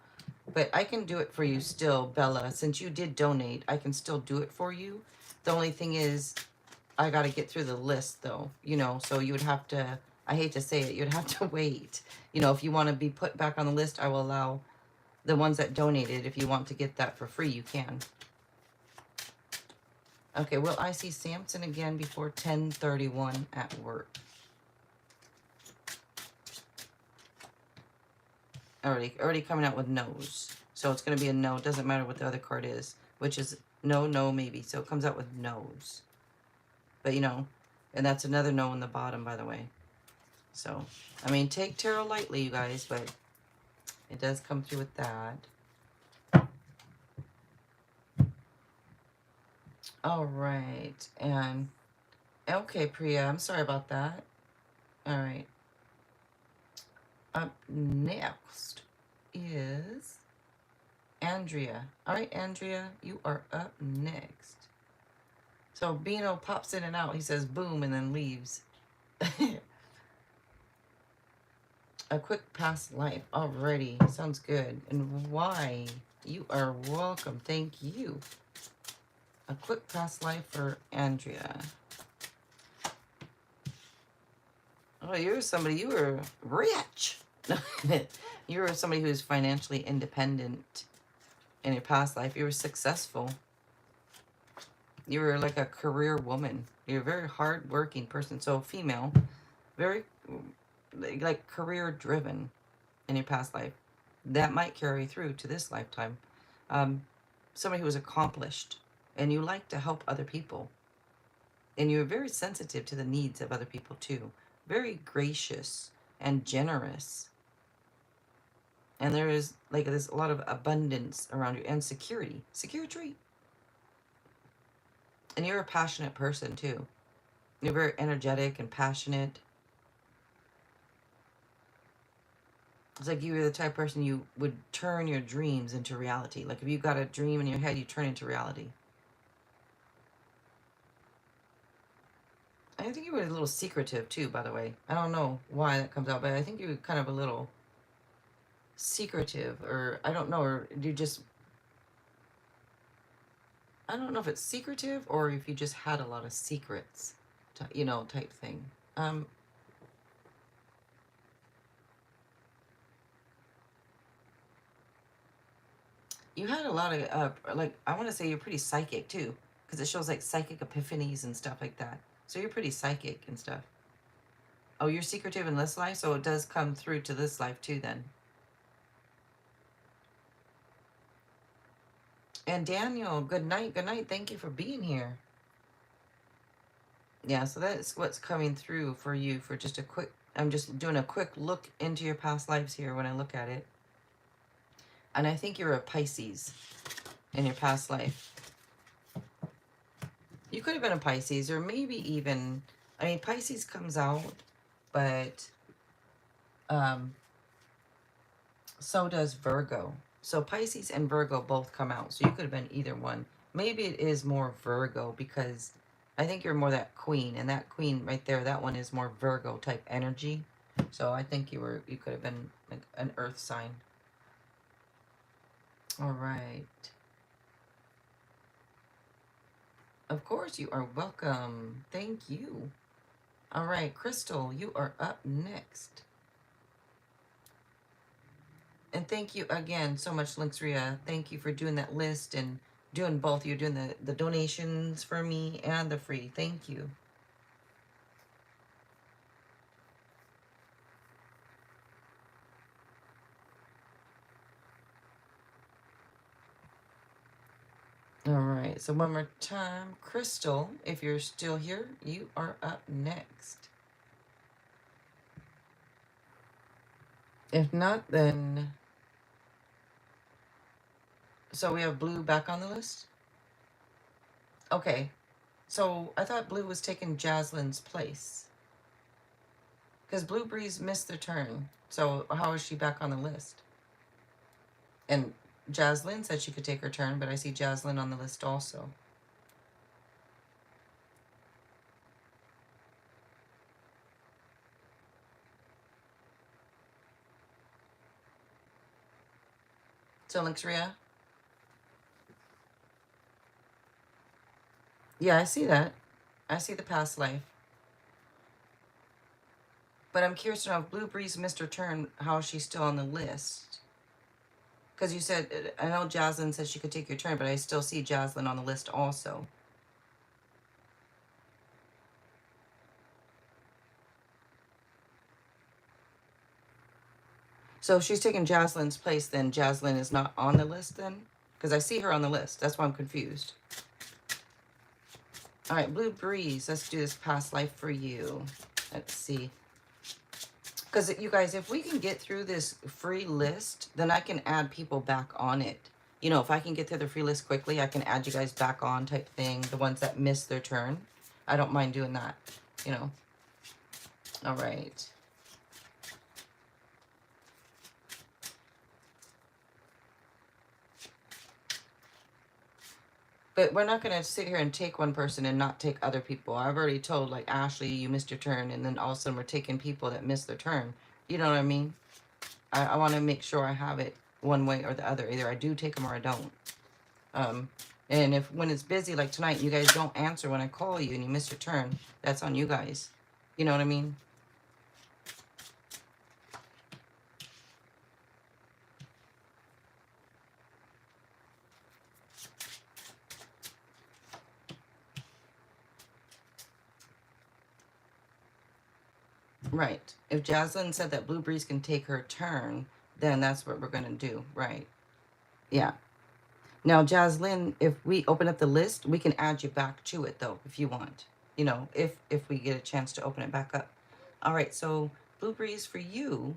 But I can do it for you still, Bella. Since you did donate, I can still do it for you. The only thing is I got to get through the list, though, you know, so you would have to, I hate to say it, you'd have to wait. You know, if you want to be put back on the list, I will allow the ones that donated. If you want to get that for free, you can. Okay, well, I see Samson again before 10:31 at work. Already coming out with no's. So it's going to be a no. Doesn't matter what the other card is, which is no, no, maybe. So it comes out with no's. But, you know, and that's another no on the bottom, by the way. So, I mean, take tarot lightly, you guys, but it does come through with that. All right. And, okay, Priya, I'm sorry about that. All right. Up next is Andrea. All right, Andrea, you are up next. So Beano pops in and out. He says boom and then leaves. A quick past life. Already. Sounds good. And why? You are welcome. Thank you. A quick past life for Andrea. Oh, you're somebody, you were rich. You were somebody who was financially independent in your past life. You were successful. You were like a career woman. You're a very hard-working person. So female, very like career driven in your past life. That might carry through to this lifetime. Somebody who was accomplished and you like to help other people. And you're very sensitive to the needs of other people too. Very gracious and generous. And there is like there's a lot of abundance around you and security. Security. And you're a passionate person too. You're very energetic and passionate. It's like you were the type of person you would turn your dreams into reality. Like if you got a dream in your head, you turn it into reality. I think you were a little secretive too, by the way. I don't know why that comes out, but I think you were kind of a little secretive, or I don't know, or you just, I don't know if it's secretive or if you just had a lot of secrets, you know, type thing. You had a lot of, like, I want to say you're pretty psychic too, because it shows like psychic epiphanies and stuff like that. So you're pretty psychic and stuff. Oh, you're secretive in this life, so it does come through to this life too then. And Daniel, good night, good night. Thank you for being here. Yeah, so that's what's coming through for you for just a quick, I'm just doing a quick look into your past lives here when I look at it. And I think you're a Pisces in your past life. You could have been a Pisces, or maybe even, I mean, Pisces comes out, but so does Virgo. So Pisces and Virgo both come out. So you could have been either one. Maybe it is more Virgo because I think you're more that queen, and that queen right there, that one is more Virgo type energy. So I think you could have been like an earth sign. All right. Of course you are welcome. Thank you. All right, Crystal, you are up next. And thank you again so much, Linksria. Thank you for doing that list and doing both. You're doing the donations for me and the free. Thank you. All right, so one more time. Crystal, if you're still here, you are up next. If not, then... So we have Blue back on the list? Okay, so I thought Blue was taking Jaslyn's place. Because Blue Breeze missed their turn. So how is she back on the list? And Jaslyn said she could take her turn, but I see Jaslyn on the list also. So, Linksria? Yeah, I see that. I see the past life. But I'm curious to know if Blue Breeze missed her turn, how is she still on the list? Because you said, I know Jaslyn said she could take your turn, but I still see Jaslyn on the list also. So if she's taking Jaslyn's place, then Jaslyn is not on the list then? Because I see her on the list. That's why I'm confused. All right, Blue Breeze, let's do this past life for you. Let's see. Because you guys, if we can get through this free list, then I can add people back on it. You know, if I can get through the free list quickly, I can add you guys back on type thing. The ones that missed their turn. I don't mind doing that, you know. All right. But we're not going to sit here and take one person and not take other people. I've already told, like, Ashley, you missed your turn. And then all of a sudden we're taking people that missed their turn. You know what I mean? I want to make sure I have it one way or the other. Either I do take them or I don't. And if when it's busy like tonight, you guys don't answer when I call you and you miss your turn, that's on you guys. You know what I mean? Right. If Jaslyn said that Blue Breeze can take her turn, then that's what we're going to do. Right. Yeah. Now, Jaslyn, if we open up the list, we can add you back to it, though, if you want. You know, if we get a chance to open it back up. All right, so Blue Breeze for you.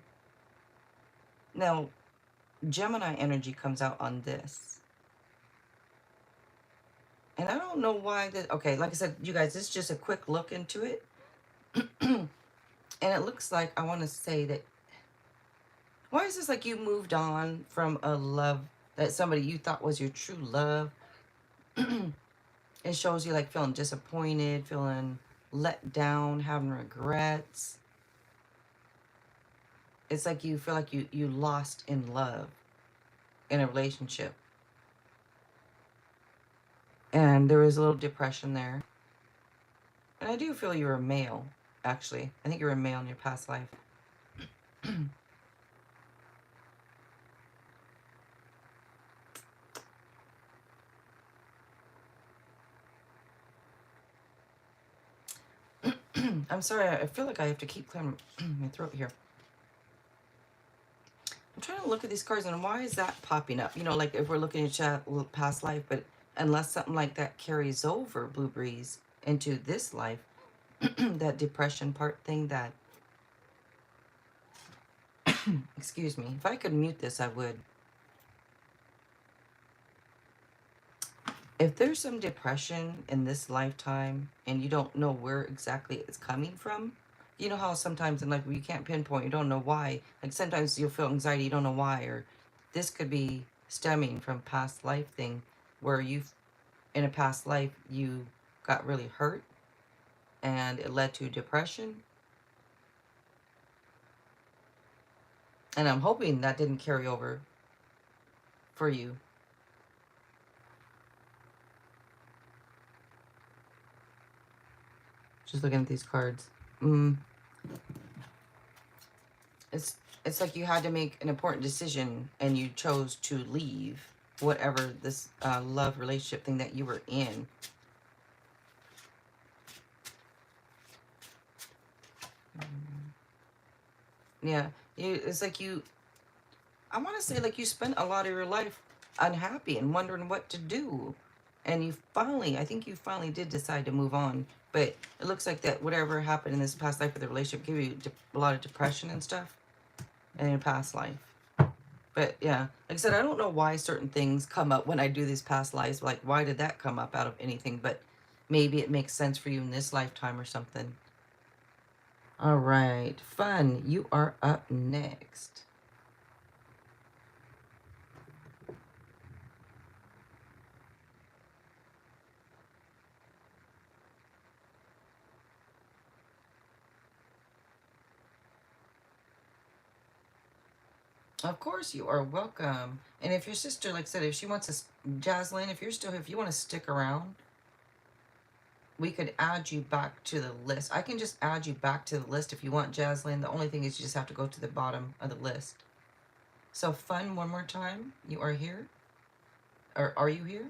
Now, Gemini energy comes out on this. And I don't know why that... Okay, like I said, you guys, this is just a quick look into it. And it looks like, I want to say that... Why is this like you moved on from a love that somebody you thought was your true love? It shows you like feeling disappointed, feeling let down, having regrets. It's like you feel like you lost in love in a relationship. And there was a little depression there. And I do feel you're a male, actually. I think you're a male in your past life. I'm I'm sorry, I feel like I have to keep clearing my throat here. I'm trying to look at these cards, and why is that popping up? You know, like if we're looking at past life, but unless something like that carries over, Blue Breeze, into this life, that depression part thing, that, excuse me, if I could mute this, I would. If there's some depression in this lifetime and you don't know where exactly it's coming from, you know how sometimes in life you can't pinpoint, you don't know why. Like sometimes you'll feel anxiety, you don't know why, or this could be stemming from past life thing where in a past life, you got really hurt and it led to depression. And I'm hoping that didn't carry over for you. Just looking at these cards. It's it's like you had to make an important decision and you chose to leave whatever this love relationship thing that you were in. Yeah, it's like I want to say like you spent a lot of your life unhappy and wondering what to do. And I think you finally did decide to move on. But it looks like that whatever happened in this past life with the relationship gave you a lot of depression and stuff in your past life. But yeah, like I said, I don't know why certain things come up when I do these past lives. Like, why did that come up out of anything? But maybe it makes sense for you in this lifetime or something. All right, Fun, you are up next. Of course, you are welcome. And if your sister, like I said, if she wants to, Jaslyn, if you want to stick around, we could add you back to the list. I can just add you back to the list if you want, Jaslyn. The only thing is you just have to go to the bottom of the list. So Fun, one more time. You are here? Or are you here?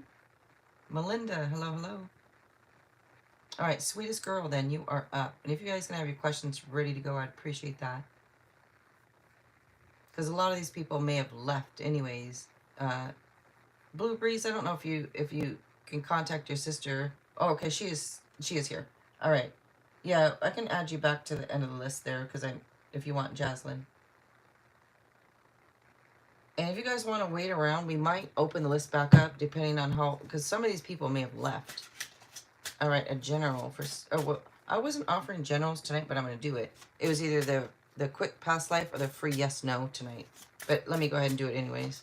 Melinda, hello, hello. All right, sweetest girl, then you are up. And if you guys can have your questions ready to go, I'd appreciate that. Because a lot of these people may have left anyways. Blue Breeze, I don't know if you can contact your sister. Oh, okay, she is here. All right. Yeah, I can add you back to the end of the list there because if you want Jaslyn. And if you guys want to wait around, we might open the list back up depending on how, because some of these people may have left. All right, a general for, oh, well, I wasn't offering generals tonight, but I'm going to do it. It was either the quick past life or the free yes, no tonight. But let me go ahead and do it anyways.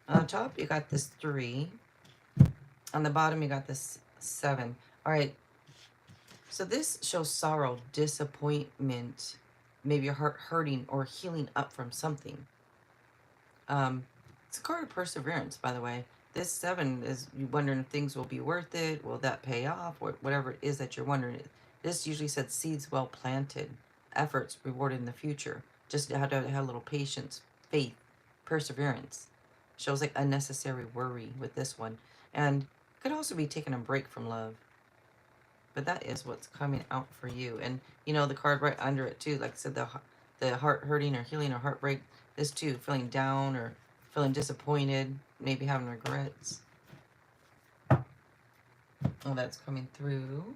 On top, you got this 3. On the bottom, you got this 7. All right. So this shows sorrow, disappointment, maybe your heart hurting or healing up from something. It's a card of perseverance, by the way. This 7 is you wondering if things will be worth it. Will that pay off? Whatever it is that you're wondering. This usually said seeds well planted, efforts rewarded in the future. Just have to have a little patience, faith, perseverance. Shows like unnecessary worry with this one. And could also be taking a break from love. But that is what's coming out for you. And, you know, the card right under it, too. Like I said, the heart hurting or healing or heartbreak. This, too, feeling down or feeling disappointed. Maybe having regrets. Oh, that's coming through.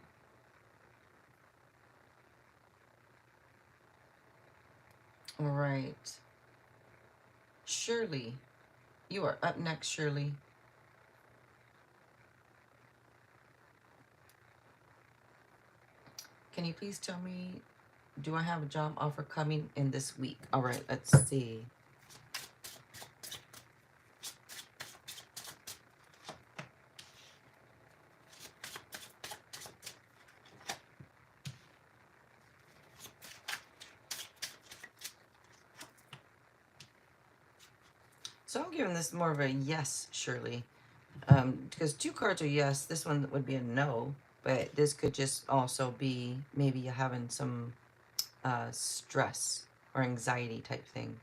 All right. Shirley. You are up next, Shirley. Can you please tell me, do I have a job offer coming in this week? All right, let's see. So I'm giving this more of a yes, Shirley. Because 2 cards are yes. This one would be a no. But this could just also be maybe you're having some stress or anxiety type thing.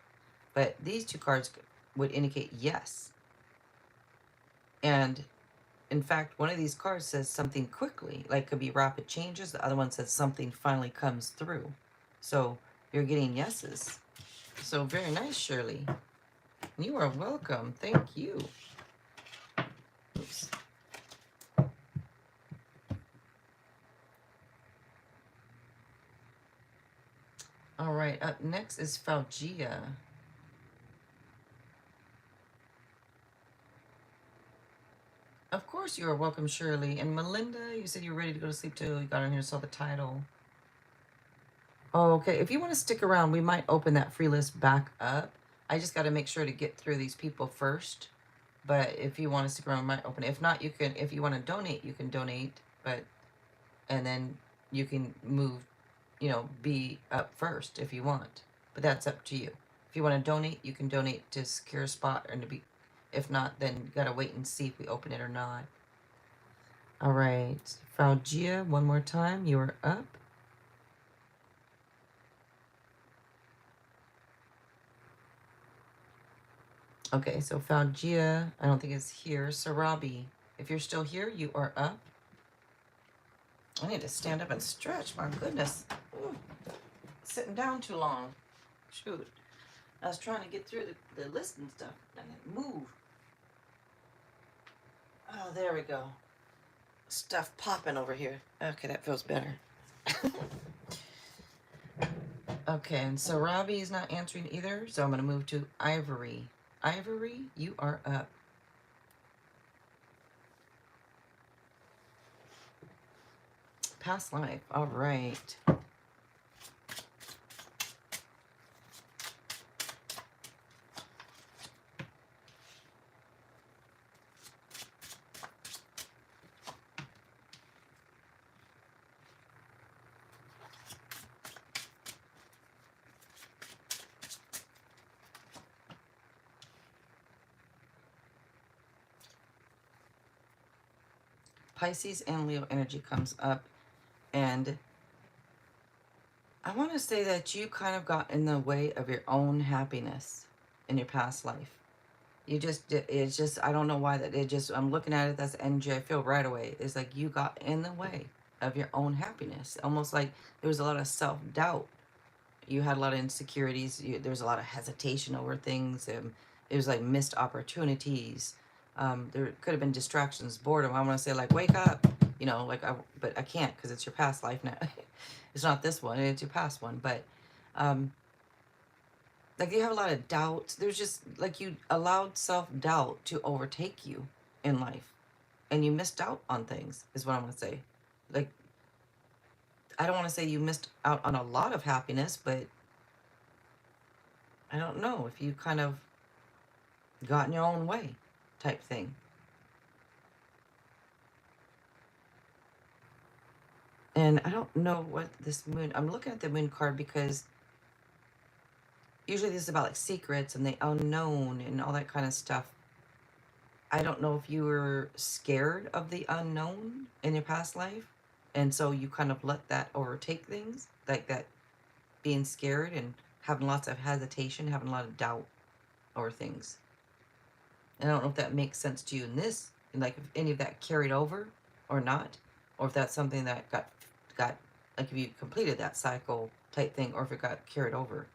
But these 2 cards would indicate yes. And In fact, one of these cards says something quickly, like could be rapid changes. The other one says something finally comes through. So you're getting yeses. So very nice, Shirley. You are welcome. Thank you. Oops. All right, up next is Falgia. Of course you are welcome, Shirley. And Melinda, you said you were ready to go to sleep too. You got on here, saw the title. Oh, okay. If you want to stick around, we might open that free list back up. I just got to make sure to get through these people first. But if you want to stick around, we might open it. If not, you can, if you want to donate, you can donate. But, and then you can move, you know, be up first if you want. But that's up to you. If you want to donate, you can donate to secure a spot and to be, if not, then you got to wait and see if we open it or not. All right. Falgia, one more time. You are up. Okay, so Falgia, I don't think it's here. Sarabi, if you're still here, you are up. I need to stand up and stretch, my goodness. Ooh, sitting down too long. Shoot. I was trying to get through the list and stuff. I didn't move. Oh, there we go. Stuff popping over here. Okay, that feels better. Okay, and Sarabi is not answering either, so I'm going to move to Ivory. Ivory, you are up. Past life. All right. Pisces and Leo energy comes up, and I want to say that you kind of got in the way of your own happiness in your past life. You just, it's just, I don't know why that, it just, I'm looking at it, that's energy, I feel right away. It's like you got in the way of your own happiness. Almost like there was a lot of self-doubt. You had a lot of insecurities. There was a lot of hesitation over things. It was like missed opportunities. There could have been distractions, boredom. I want to say like, wake up, you know, like, but I can't because it's your past life now. It's not this one, it's your past one. But like you have a lot of doubts. There's just like you allowed self-doubt to overtake you in life, and you missed out on things is what I'm going to say. Like, I don't want to say you missed out on a lot of happiness, but I don't know if you kind of got in your own way type thing. And I don't know what this moon, I'm looking at the moon card because usually this is about like secrets and the unknown and all that kind of stuff. I don't know if you were scared of the unknown in your past life, and so you kind of let that overtake things, like that being scared and having lots of hesitation, having a lot of doubt over things. And I don't know if that makes sense to you in this, and like if any of that carried over or not, or if that's something that got like if you completed that cycle type thing, or if it got carried over.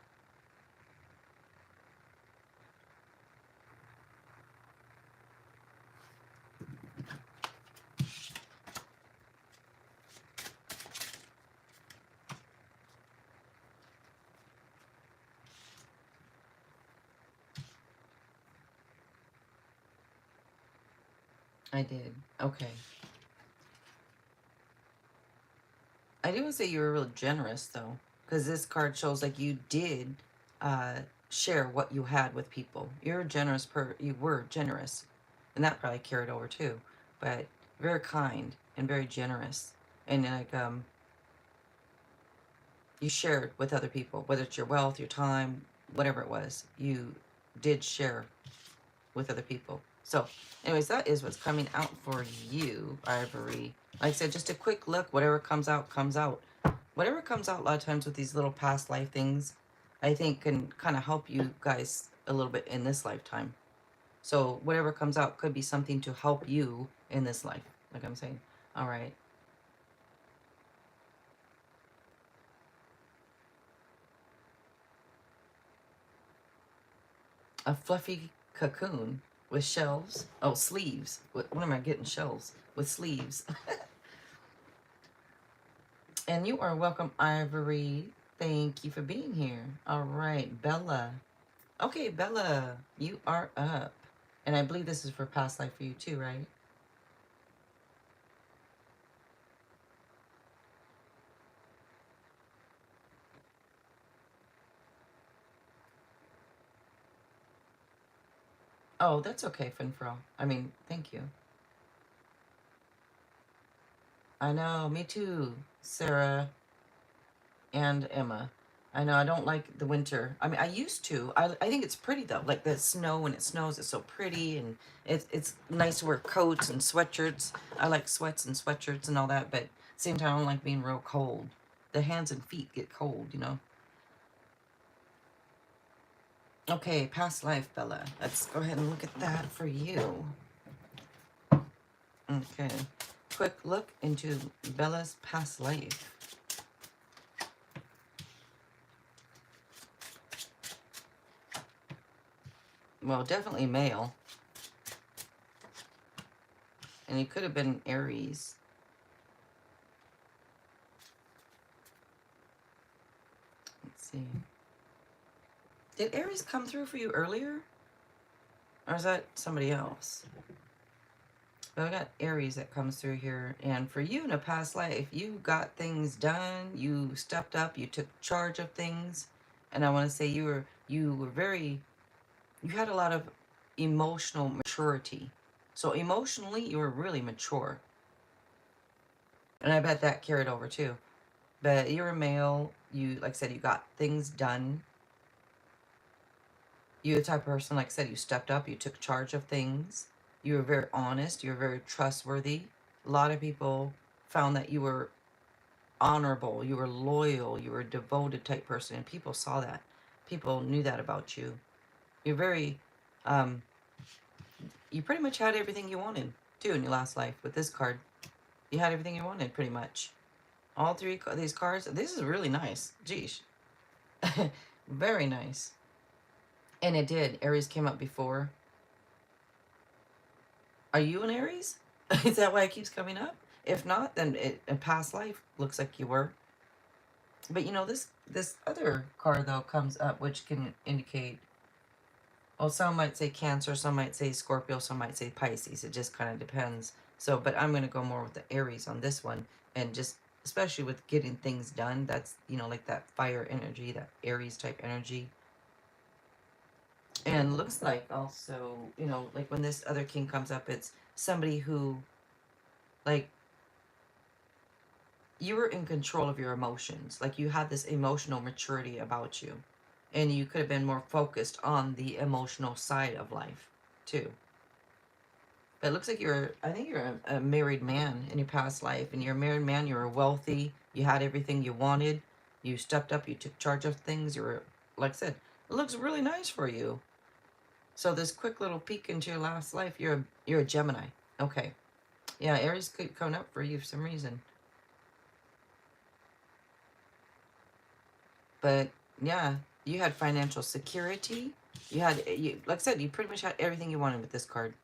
I did. Okay. I do want to say you were real generous though, because this card shows like you did uh, share what you had with people. You're a generous you were generous, and that probably carried over too. But very kind and very generous, and like you shared with other people, whether it's your wealth, your time, whatever it was, you did share with other people. So, anyways, that is what's coming out for you, Ivory. Like I said, just a quick look. Whatever comes out, comes out. Whatever comes out a lot of times with these little past life things, I think can kind of help you guys a little bit in this lifetime. So whatever comes out could be something to help you in this life, like I'm saying. All right. A fluffy cocoon with shelves. Oh, sleeves. What am I getting? Shelves with sleeves. And you are welcome, Ivory. Thank you for being here. All right, Bella. Okay, Bella, you are up. And I believe this is for past life for you too, right? Oh, that's okay, Finfro. I mean, thank you. I know, me too, Sarah and Emma. I know I don't like the winter. I mean, I used to. I think it's pretty though. Like the snow, when it snows, it's so pretty, and it's nice to wear coats and sweatshirts. I like sweats and sweatshirts and all that, but at the same time, I don't like being real cold. The hands and feet get cold, you know. Okay, past life, Bella. Let's go ahead and look at that for you. Okay, quick look into Bella's past life. Well, definitely male, and he could have been Aries. Let's see. Did Aries come through for you earlier? Or is that somebody else? But I got Aries that comes through here. And for you in a past life, you got things done. You stepped up. You took charge of things. And I want to say you were very, you had a lot of emotional maturity. So emotionally, you were really mature. And I bet that carried over too. But you're a male. You, like I said, you got things done. You're the type of person, like I said, you stepped up, you took charge of things. You were very honest, you were very trustworthy. A lot of people found that you were honorable, you were loyal, you were a devoted type person, and people saw that. People knew that about you. You're very, um, you pretty much had everything you wanted, too, in your last life with this card. You had everything you wanted, pretty much. All three of these cards, this is really nice. Geesh. Very nice. And it did. Aries came up before. Are you an Aries? Is that why it keeps coming up? If not, then in past life looks like you were. But you know, this other card though comes up, which can indicate. Well, some might say Cancer, some might say Scorpio, some might say Pisces. It just kind of depends. So, but I'm gonna go more with the Aries on this one, and just especially with getting things done. That's, you know, like that fire energy, that Aries type energy. And looks like also, you know, like when this other king comes up, it's somebody who, like, you were in control of your emotions. Like you had this emotional maturity about you. And you could have been more focused on the emotional side of life too. But it looks like I think you're a married man in your past life. And you're a married man, you were wealthy, you had everything you wanted, you stepped up, you took charge of things, you were, like I said, it looks really nice for you. So this quick little peek into your last life, you're a Gemini. Okay. Yeah, Aries could come up for you for some reason. But yeah, you had financial security. You had, you, like I said, you pretty much had everything you wanted with this card.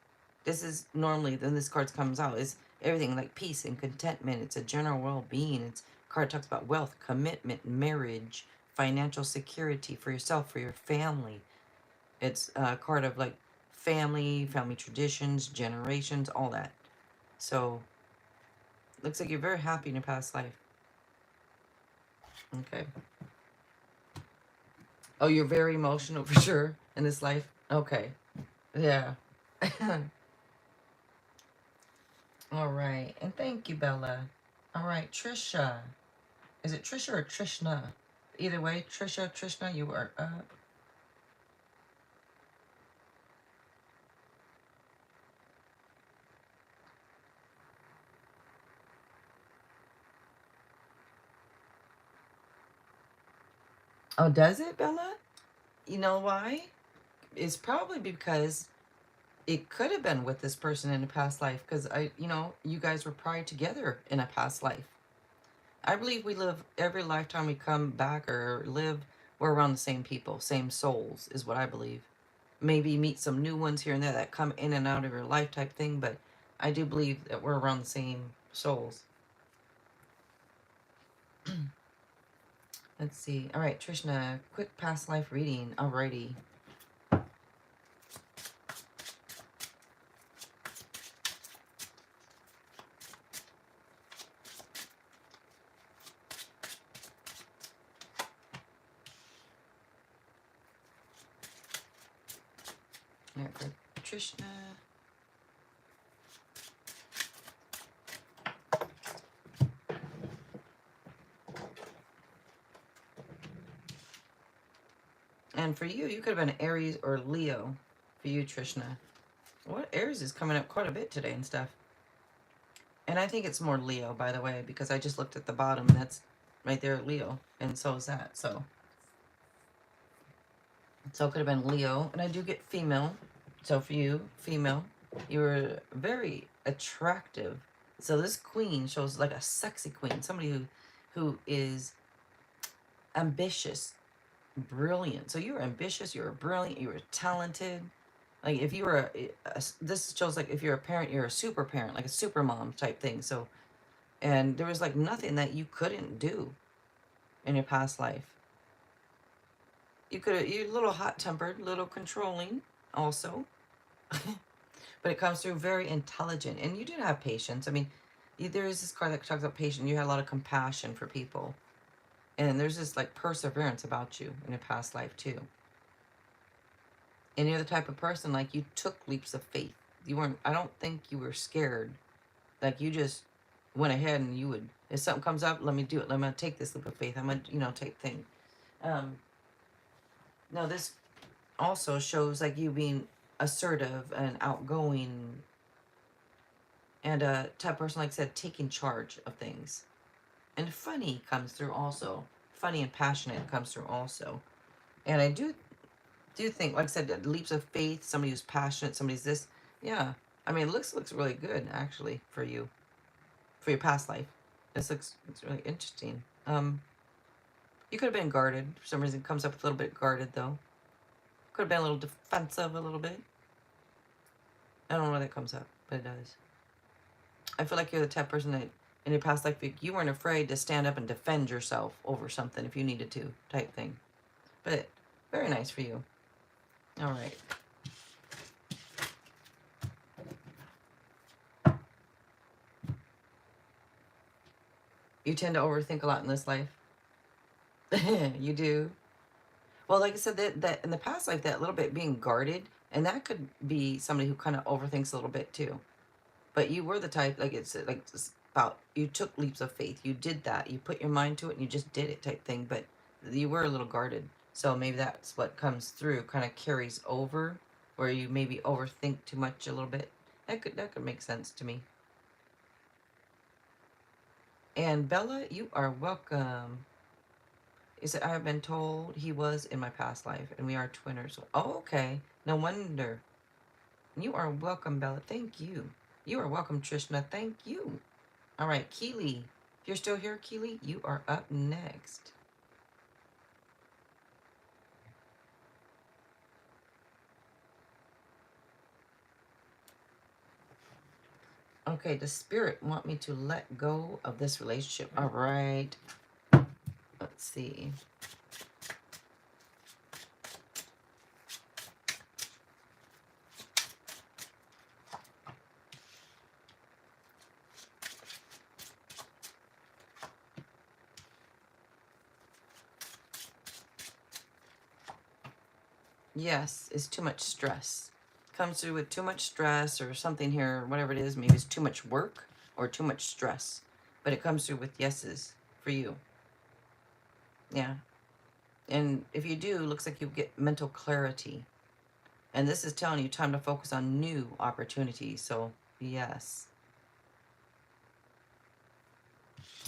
This is normally, then this card comes out, is everything like peace and contentment. It's a general well-being. It's card talks about wealth, commitment, marriage, financial security for yourself, for your family. It's a card of like family traditions, generations, all that. So looks like you're very happy in your past life. Okay. Oh, you're very emotional for sure in this life. Okay. Yeah. All right. And thank you, Bella. All right, Trisha. Is it Trisha or Trishna? Either way, Trisha, Trishna, you are up. Oh, does it, Bella? You know why? It's probably because It could have been with this person in a past life because you know, you guys were probably together in a past life. I believe we live every lifetime we come back or live, we're around the same people, same souls, is what I believe. Maybe meet some new ones here and there that come in and out of your life type thing, but I do believe that we're around the same souls. Let's see. All right, Trishna, quick past life reading. Alrighty. All right, for Trishna. And for you, you could have been Aries or Leo. For you, Trishna. What Aries is coming up quite a bit today and stuff. And I think it's more Leo, by the way, because I just looked at the bottom. That's right there, Leo. And so is that. So it could have been Leo. And I do get female. So for you, female, you were very attractive. So this queen shows like a sexy queen. Somebody who is ambitious, brilliant. So you were ambitious, you were brilliant, you were talented. Like if you were this shows like if you're a parent, you're a super parent, like a super mom type thing. So, and there was like nothing that you couldn't do in your past life. You're a little hot tempered, little controlling also, but it comes through very intelligent, and you did have patience. I mean, there is this card that talks about patience. You had a lot of compassion for people, and there's this like perseverance about you in your past life too. And you're the type of person like you took leaps of faith. You weren't. I don't think you were scared. Like you just went ahead and you would. If something comes up, let me do it. Let me take this leap of faith. I'm gonna take thing. Um, now this also shows like you being assertive and outgoing, and a type of person, like I said, taking charge of things. And funny comes through also. Funny and passionate comes through also. And I do think, like I said, leaps of faith, somebody who's passionate, somebody's this. Yeah. I mean, it looks really good, actually, for you, for your past life. This looks really interesting. You could have been guarded. For some reason, it comes up a little bit guarded, though. Could have been a little defensive, a little bit. I don't know why that comes up, but it does. I feel like you're the type of person that, in your past life, you weren't afraid to stand up and defend yourself over something if you needed to, type thing. But very nice for you. All right. You tend to overthink a lot in this life. You do. Well, like I said, that in the past life, that little bit being guarded, and that could be somebody who kind of overthinks a little bit too. But you were the type, like it's about, you took leaps of faith. You did that. You put your mind to it and you just did it type thing. But you were a little guarded. So maybe that's what comes through, kind of carries over, where you maybe overthink too much a little bit. That could make sense to me. And Bella, you are welcome. He said, I have been told he was in my past life, and we are twinners. Oh, okay. No wonder. You are welcome, Bella. Thank you. You are welcome, Trishna. Thank you. All right, Keely. If you're still here, Keely, you are up next. Okay, does Spirit want me to let go of this relationship? All right. Let's see. Yes, it's too much stress. Comes through with too much stress or something here, whatever it is. Maybe it's too much work or too much stress. But it comes through with yeses for you. Yeah. And if you do, looks like you get mental clarity. And this is telling you time to focus on new opportunities. So, yes.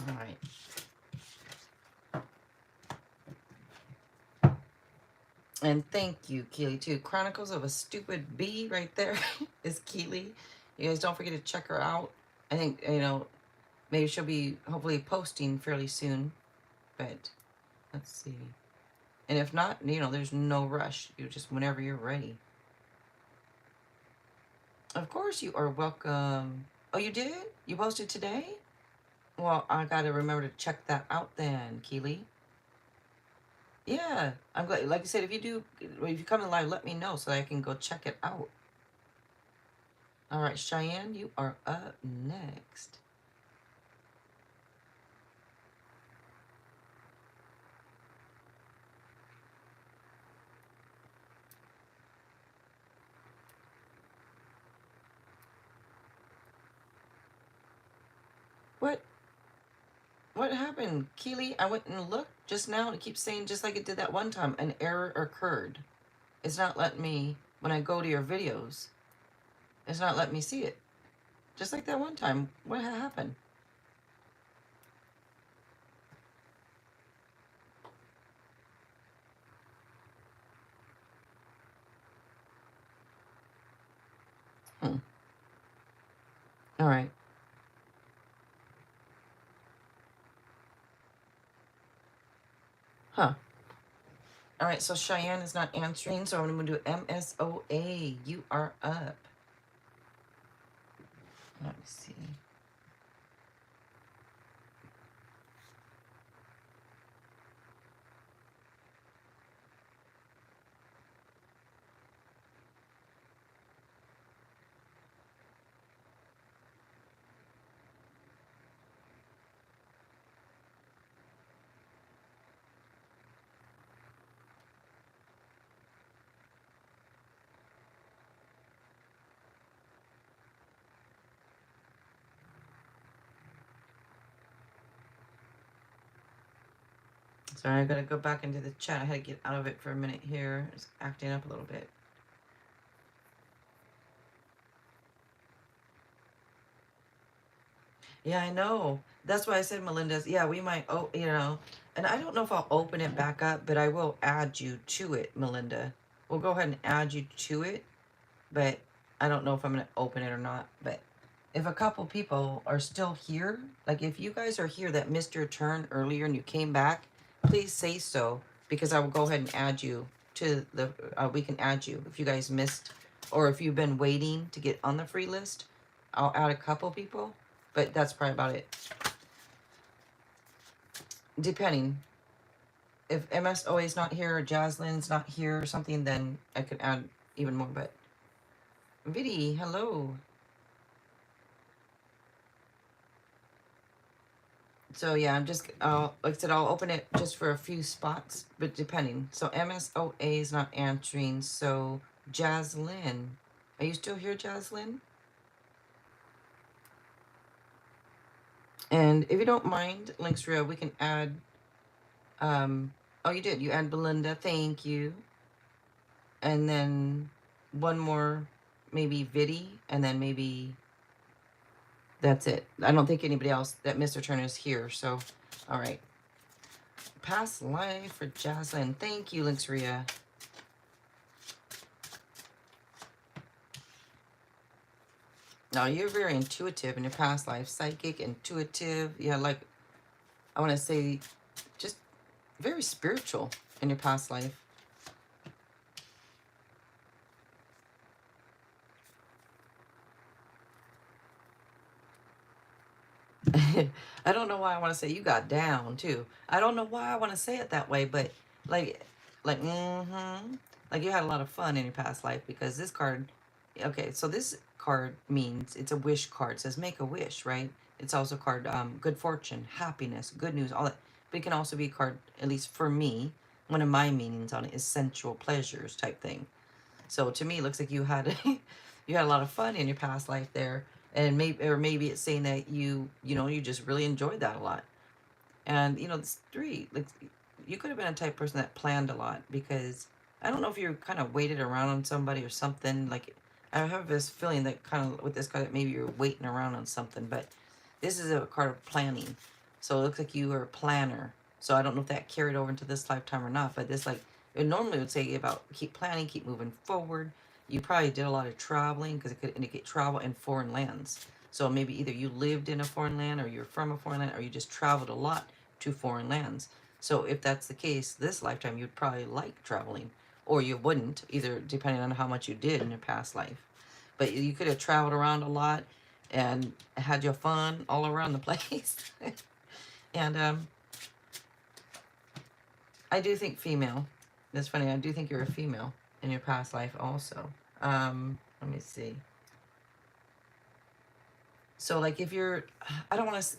All right. And thank you, Keely, too. Chronicles of a Stupid Bee right there is Keely. You guys don't forget to check her out. I think, maybe she'll be hopefully posting fairly soon. But let's see. And if not, there's no rush. You just whenever you're ready. Of course you are welcome. Oh, you did? You posted today? Well, I gotta remember to check that out then, Keely. Yeah, I'm glad. Like I said, if you come in live, let me know so that I can go check it out. All right, Cheyenne, you are up next. What? What happened, Keely? I went and looked just now, and it keeps saying just like it did that one time, an error occurred. It's not letting me when I go to your videos. It's not letting me see it. Just like that one time. What happened? Hmm. All right. Huh. All right. So Cheyenne is not answering, so I'm going to do MSOA. You are up. Let me see. Sorry, I gotta go back into the chat. I had to get out of it for a minute here. It's acting up a little bit. Yeah, I know. That's why I said Melinda's. Yeah, we might, and I don't know if I'll open it back up, but I will add you to it, Melinda. We'll go ahead and add you to it, but I don't know if I'm going to open it or not. But if a couple people are still here, like if you guys are here that missed your turn earlier and you came back, please say so because I will go ahead and add you to the, we can add you if you guys missed or if you've been waiting to get on the free list. I'll add a couple people, but that's probably about it. Depending. If MSOA is not here or Jaslyn's not here or something, then I could add even more. But Vidi, hello. So yeah, I'm just, like I said, I'll open it just for a few spots, but depending. So MSOA is not answering. So Jaslyn, are you still here, Jaslyn? And if you don't mind, Linksria, we can add, oh, you did. You add Belinda. Thank you. And then one more, maybe Vidi, and then maybe that's it. I don't think anybody else that Mr. Turner is here. So, all right. Past life for Jaslyn. Thank you, Linksria. Now, you're very intuitive in your past life. Psychic, intuitive. Yeah, like, I want to say, just very spiritual in your past life. I don't know why I want to say you got down too. I don't know why I want to say it that way, but like, like you had a lot of fun in your past life because this card, okay, so this card means it's a wish card. It says make a wish, right? It's also a card, good fortune, happiness, good news, all that. But it can also be a card, at least for me, one of my meanings on it is sensual pleasures type thing. So to me, it looks like you had you had a lot of fun in your past life there, and maybe it's saying that you just really enjoyed that a lot. And this three, like you could have been a type of person that planned a lot because I don't know if you're kind of waited around on somebody or something. Like I have this feeling that kind of with this card that maybe you're waiting around on something, but this is a card of planning. So it looks like you are a planner. So I don't know if that carried over into this lifetime or not, but this like It normally would say about keep planning, keep moving forward. You probably did a lot of traveling because it could indicate travel in foreign lands. So maybe either you lived in a foreign land or you're from a foreign land or you just traveled a lot to foreign lands. So if that's the case, this lifetime you'd probably like traveling, or you wouldn't, either depending on how much you did in your past life. But you could have traveled around a lot and had your fun all around the place. And I do think female. That's funny. I do think you're a female in your past life also. Let me see. So like if you're, I don't want to,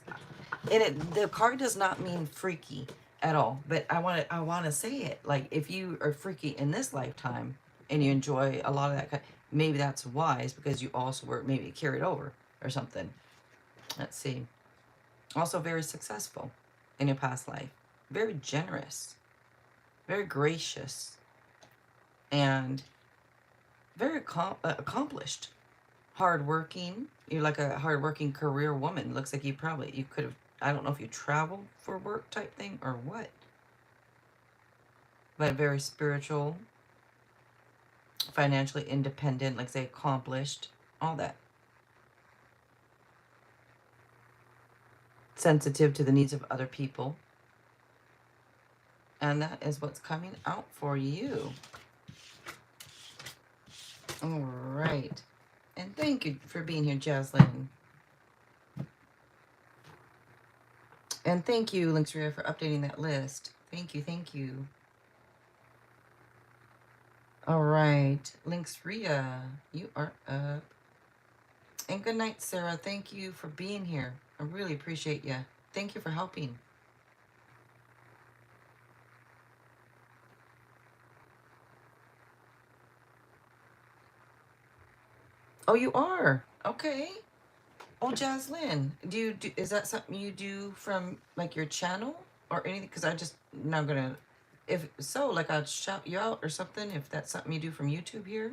and the card does not mean freaky at all, but I want to say it. Like if you are freaky in this lifetime and you enjoy a lot of that, maybe that's wise because you also were maybe carried over or something. Let's see. Also very successful in your past life. Very generous, very gracious, and very accomplished. Hardworking. You're like a hardworking career woman. Looks like you could have, I don't know if you traveled for work type thing or what. But very spiritual, financially independent, like say accomplished, all that. Sensitive to the needs of other people. And that is what's coming out for you. All right. And thank you for being here, Jaslyn. And thank you, Linksria, for updating that list. Thank you, thank you. All right, Linksria, you are up. And good night, Sarah. Thank you for being here. I really appreciate you. Thank you for helping. Oh, you are? Okay. Oh, Jaslyn, is that something you do from like your channel or anything? Because I just not gonna, if so, like I'd shout you out or something if that's something you do from YouTube here.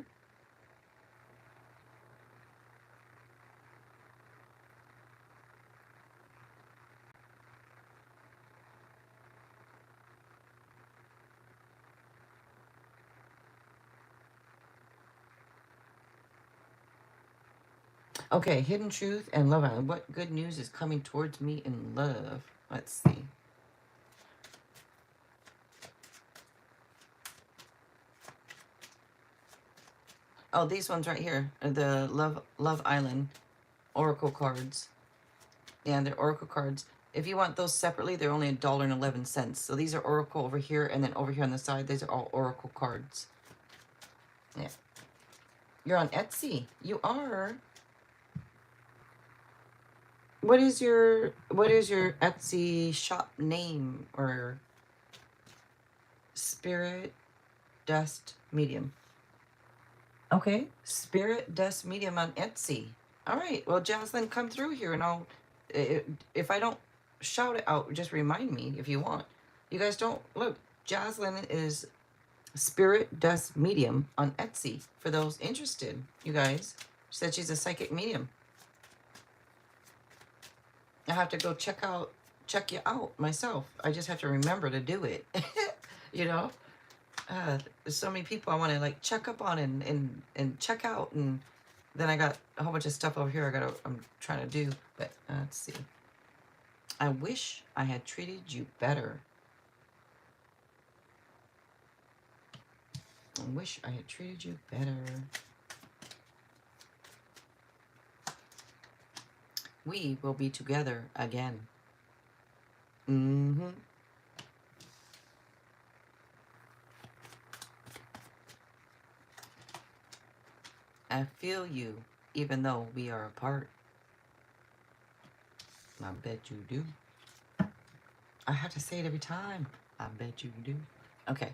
Okay, Hidden Truth and Love Island. What good news is coming towards me in love? Let's see. Oh, these ones right here are the Love Island Oracle cards. Yeah, they're Oracle cards. If you want those separately, they're only $1.11. So these are Oracle over here, and then over here on the side, these are all Oracle cards. Yeah. You're on Etsy. You are. What is your Etsy shop name or Spirit Dust Medium? Okay, Spirit Dust Medium on Etsy. All right, well, Jaslyn, come through here and I'll, if I don't shout it out, just remind me if you want. You guys don't, look, Jaslyn is Spirit Dust Medium on Etsy for those interested, you guys. She said she's a psychic medium. I have to go check you out myself. I just have to remember to do it, you know? There's so many people I want to like check up on and check out, and then I got a whole bunch of stuff over here I'm trying to do, but let's see. I wish I had treated you better. I wish I had treated you better. We will be together again. Mm-hmm. I feel you, even though we are apart. I bet you do. I have to say it every time. I bet you do. Okay.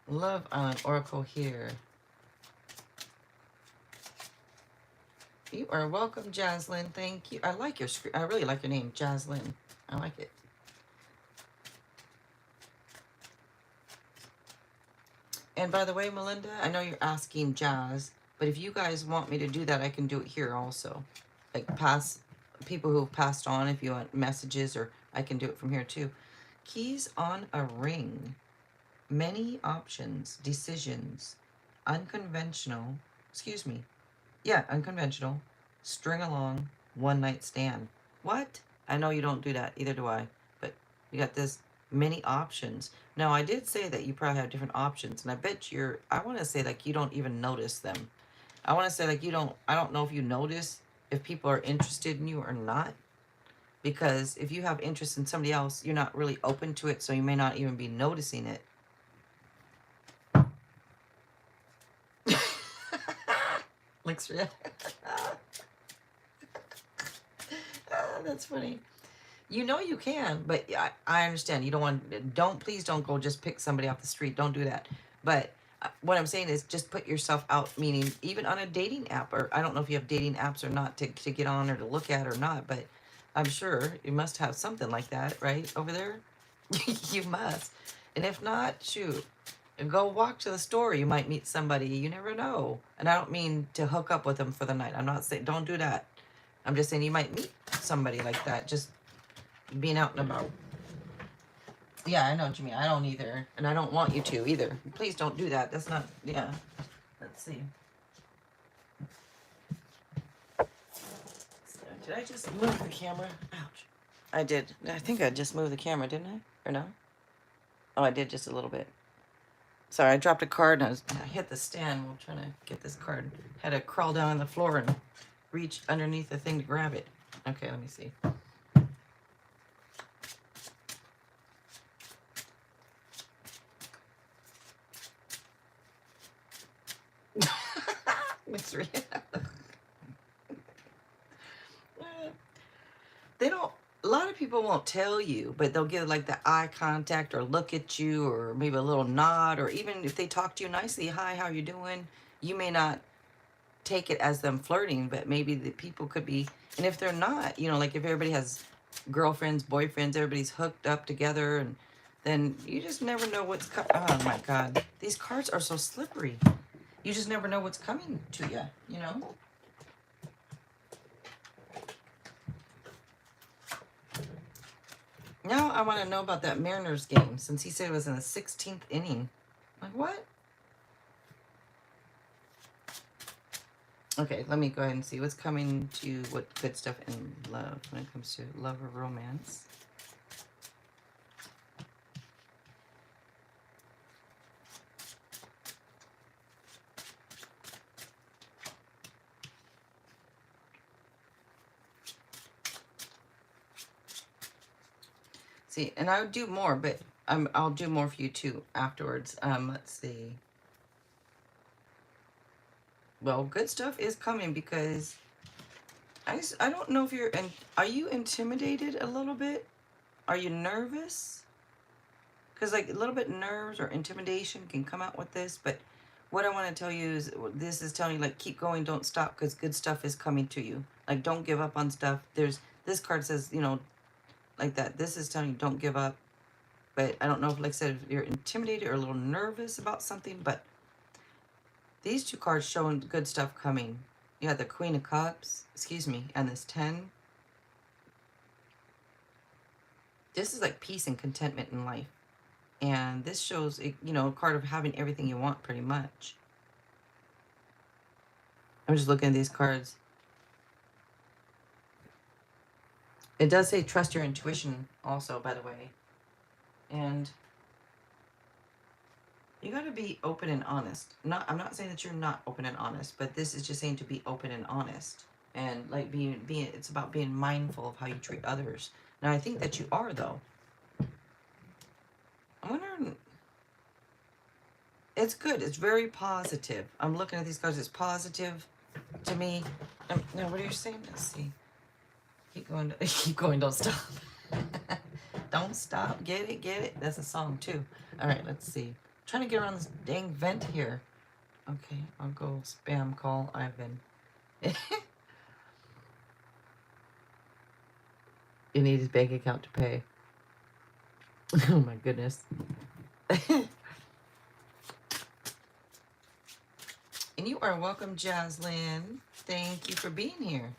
Love Island Oracle here. You are welcome, Jaslyn. Thank you. I like your screen. I really like your name, Jaslyn. I like it. And by the way, Melinda, I know you're asking Jazz, but if you guys want me to do that, I can do it here also. Like people who've passed on, if you want messages, or I can do it from here too. Keys on a ring. Many options, decisions, unconventional, excuse me, yeah, unconventional, string along, one night stand. What? I know you don't do that, either do I. But you got this many options. Now, I did say that you probably have different options, and I bet I want to say like you don't even notice them. I want to say like I don't know if you notice if people are interested in you or not. Because if you have interest in somebody else, you're not really open to it, so you may not even be noticing it. Looks real. That's funny. You know you can, but I understand. You don't want, please don't go just pick somebody off the street. Don't do that. But what I'm saying is just put yourself out, meaning even on a dating app, or I don't know if you have dating apps or not to get on or to look at or not, but I'm sure you must have something like that, right? Over there? You must. And if not, shoot, go walk to the store. You might meet somebody. You never know. And I don't mean to hook up with them for the night. I'm not saying, don't do that. I'm just saying you might meet somebody like that. Just being out and about. Yeah, I know what you mean. I don't either. And I don't want you to either. Please don't do that. That's not, yeah. Let's see. So, did I just move the camera? Ouch. I did. I think I just moved the camera, didn't I? Or no? Oh, I did just a little bit. Sorry, I dropped a card and I hit the stand while trying to get this card. Had to crawl down on the floor and reach underneath the thing to grab it. Okay, let me see. Mystery. They don't, a lot of people won't tell you, but they'll give like the eye contact or look at you or maybe a little nod, or even if they talk to you nicely, hi, how you doing? You may not take it as them flirting, but maybe the people could be, and if they're not, like if everybody has girlfriends, boyfriends, everybody's hooked up together, and then you just never know what's coming. Oh my God, these cards are so slippery. You just never know what's coming to you, Now I want to know about that Mariners game, since he said it was in the 16th inning. Like, what? Okay, let me go ahead and see what's coming to what good stuff in love when it comes to love or romance. See, and I would do more, but I'll do more for you too afterwards. Let's see. Well, good stuff is coming because I don't know if are you intimidated a little bit? Are you nervous? Because like a little bit nerves or intimidation can come out with this, but what I want to tell you is this is telling you like keep going, don't stop, because good stuff is coming to you. Like don't give up on stuff. This card says, like that. This is telling you don't give up. But I don't know if, like I said, if you're intimidated or a little nervous about something, but these two cards showing good stuff coming. You have the Queen of Cups, excuse me, and this 10. This is like peace and contentment in life. And this shows, a card of having everything you want pretty much. I'm just looking at these cards. It does say trust your intuition also, by the way. And you got to be open and honest. I'm not saying that you're not open and honest, but this is just saying to be open and honest. And like it's about being mindful of how you treat others. Now, I think that you are, though. I'm wondering, it's good. It's very positive. I'm looking at these cards. It's positive to me. Now, what are you saying? Let's see. Keep going. Keep going. Don't stop. Don't stop. Get it. Get it. That's a song, too. All right, let's see. I'm trying to get around this dang vent here. Okay, I'll go spam call Ivan. You need his bank account to pay. Oh my goodness. And you are welcome, Jaslyn. Thank you for being here.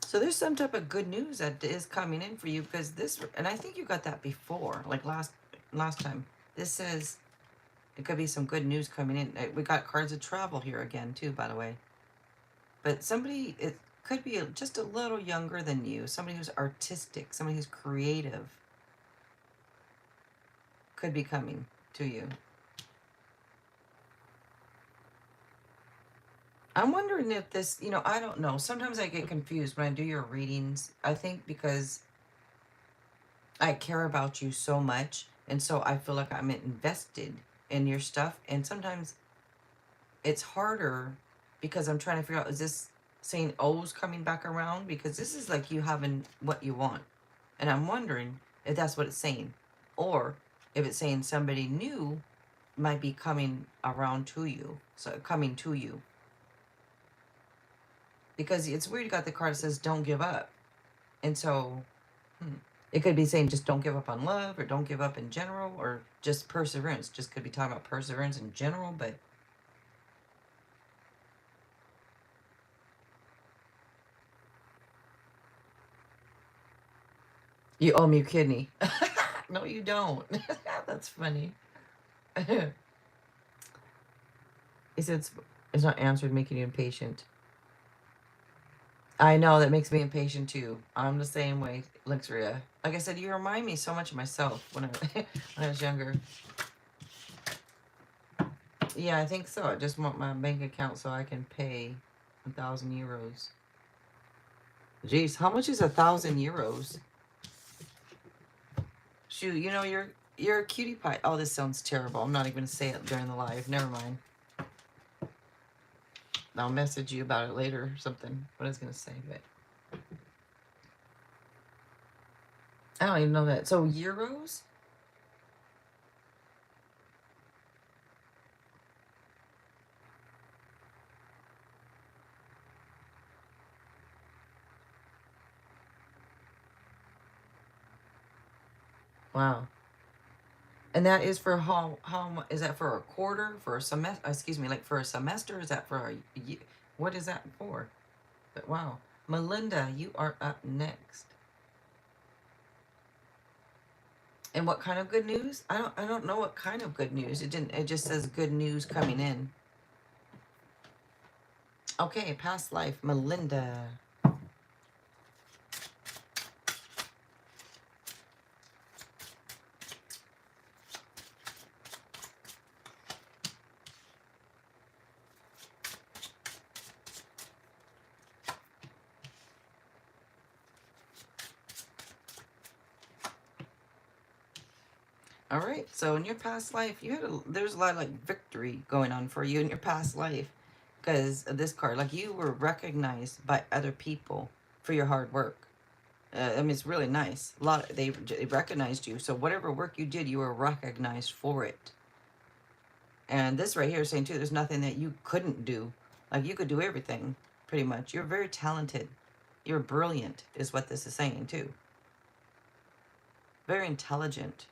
So there's some type of good news that is coming in for you, because this, and I think you got that before, like last time. This says it could be some good news coming in. We got cards of travel here again too, by the way. But somebody, it could be just a little younger than you, somebody who's artistic, somebody who's creative, could be coming to you. I'm wondering if this, I don't know. Sometimes I get confused when I do your readings. I think because I care about you so much, and so I feel like I'm invested in your stuff. And sometimes it's harder because I'm trying to figure out, is this saying O's coming back around? Because this is like you having what you want. And I'm wondering if that's what it's saying. Or if it's saying somebody new might be coming around to you. So coming to you. Because it's weird, you got the card that says don't give up. And so it could be saying just don't give up on love, or don't give up in general, or just perseverance. Just could be talking about perseverance in general, but you owe me a kidney. No, you don't. That's funny. He said it's not answered, making you impatient. I know, that makes me impatient too. I'm the same way, Lixria. Like I said, you remind me so much of myself when I, when I was younger. Yeah, I think so. I just want my bank account so I can pay 1,000 euros. Jeez, how much is 1,000 euros? Shoot, you're a cutie pie. Oh, this sounds terrible. I'm not even gonna say it during the live. Never mind. I'll message you about it later or something. What I was gonna say, but I don't even know that. So euros? Wow. And that is for how much? Is that for a quarter, for a semester? Excuse me, like for a semester? Is that for a what is that for? But wow, Melinda, you are up next. And what kind of good news? I don't know what kind of good news. It didn't. It just says good news coming in. Okay, past life, Melinda. All right. So in your past life, there's a lot of like victory going on for you in your past life because of this card. Like you were recognized by other people for your hard work. I mean, it's really nice. They recognized you. So whatever work you did, you were recognized for it. And this right here is saying too, there's nothing that you couldn't do. Like you could do everything, pretty much. You're very talented. You're brilliant, is what this is saying too. Very intelligent.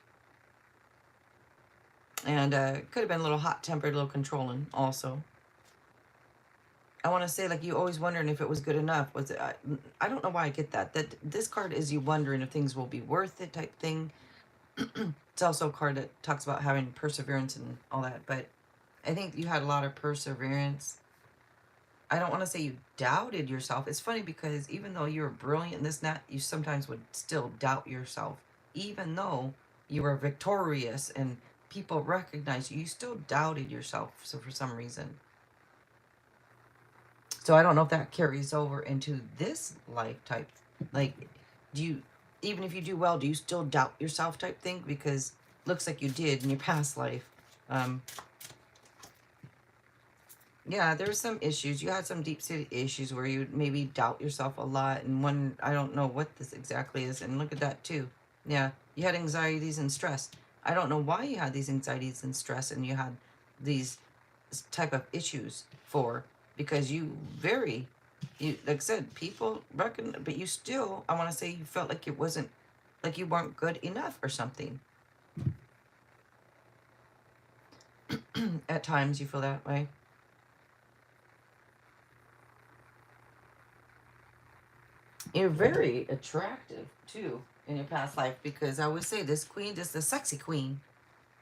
And could have been a little hot-tempered, a little controlling also. I want to say, like, you always wondering if it was good enough. Was it? I don't know why I get that. That this card is you wondering if things will be worth it type thing. It's also a card that talks about having perseverance and all that. But I think you had a lot of perseverance. I don't want to say you doubted yourself. It's funny because even though you were brilliant in this and that, you sometimes would still doubt yourself. Even though you were victorious and people recognized you, you still doubted yourself. So for some reason. So I don't know if that carries over into this life type. Like, do you, even if you do well, do you still doubt yourself type thing? Because looks like you did in your past life. Yeah, there were some issues. You had some deep-seated issues where you maybe doubt yourself a lot. And one, I don't know what this exactly is. And look at that too. Yeah, you had anxieties and stress. I don't know why you had these anxieties and stress and you had these type of issues for, because you like I said, people reckon, but you still, I want to say you felt like it wasn't, like you weren't good enough or something. At times you feel that way. You're very attractive too in your past life, because I would say this queen, this is the sexy queen.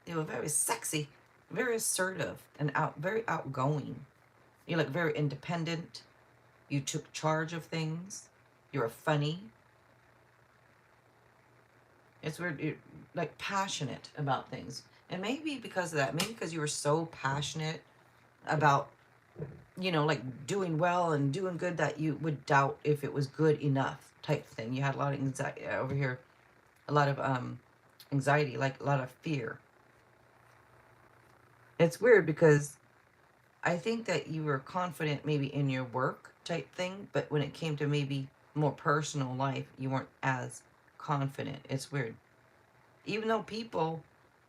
You were very sexy, very assertive, and very outgoing. You look very independent. You took charge of things. You were funny. It's weird. You're like passionate about things. And maybe because of that, maybe because you were so passionate about, like doing well and doing good, that you would doubt if it was good enough type thing. You had a lot of anxiety over here, a lot of anxiety, like a lot of fear. It's weird because I think that you were confident maybe in your work type thing, but when it came to maybe more personal life, you weren't as confident. It's weird. Even though people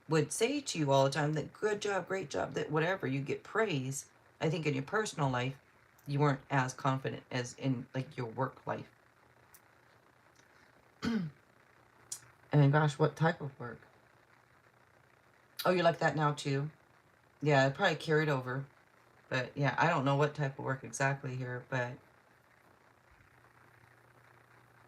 would say to you all the time that good job, great job, that whatever, you get praise, I think in your personal life, you weren't as confident as in like your work life. And gosh, what type of work? Oh, you're like that now too? Yeah, it probably carried over. But yeah, I don't know what type of work exactly here, but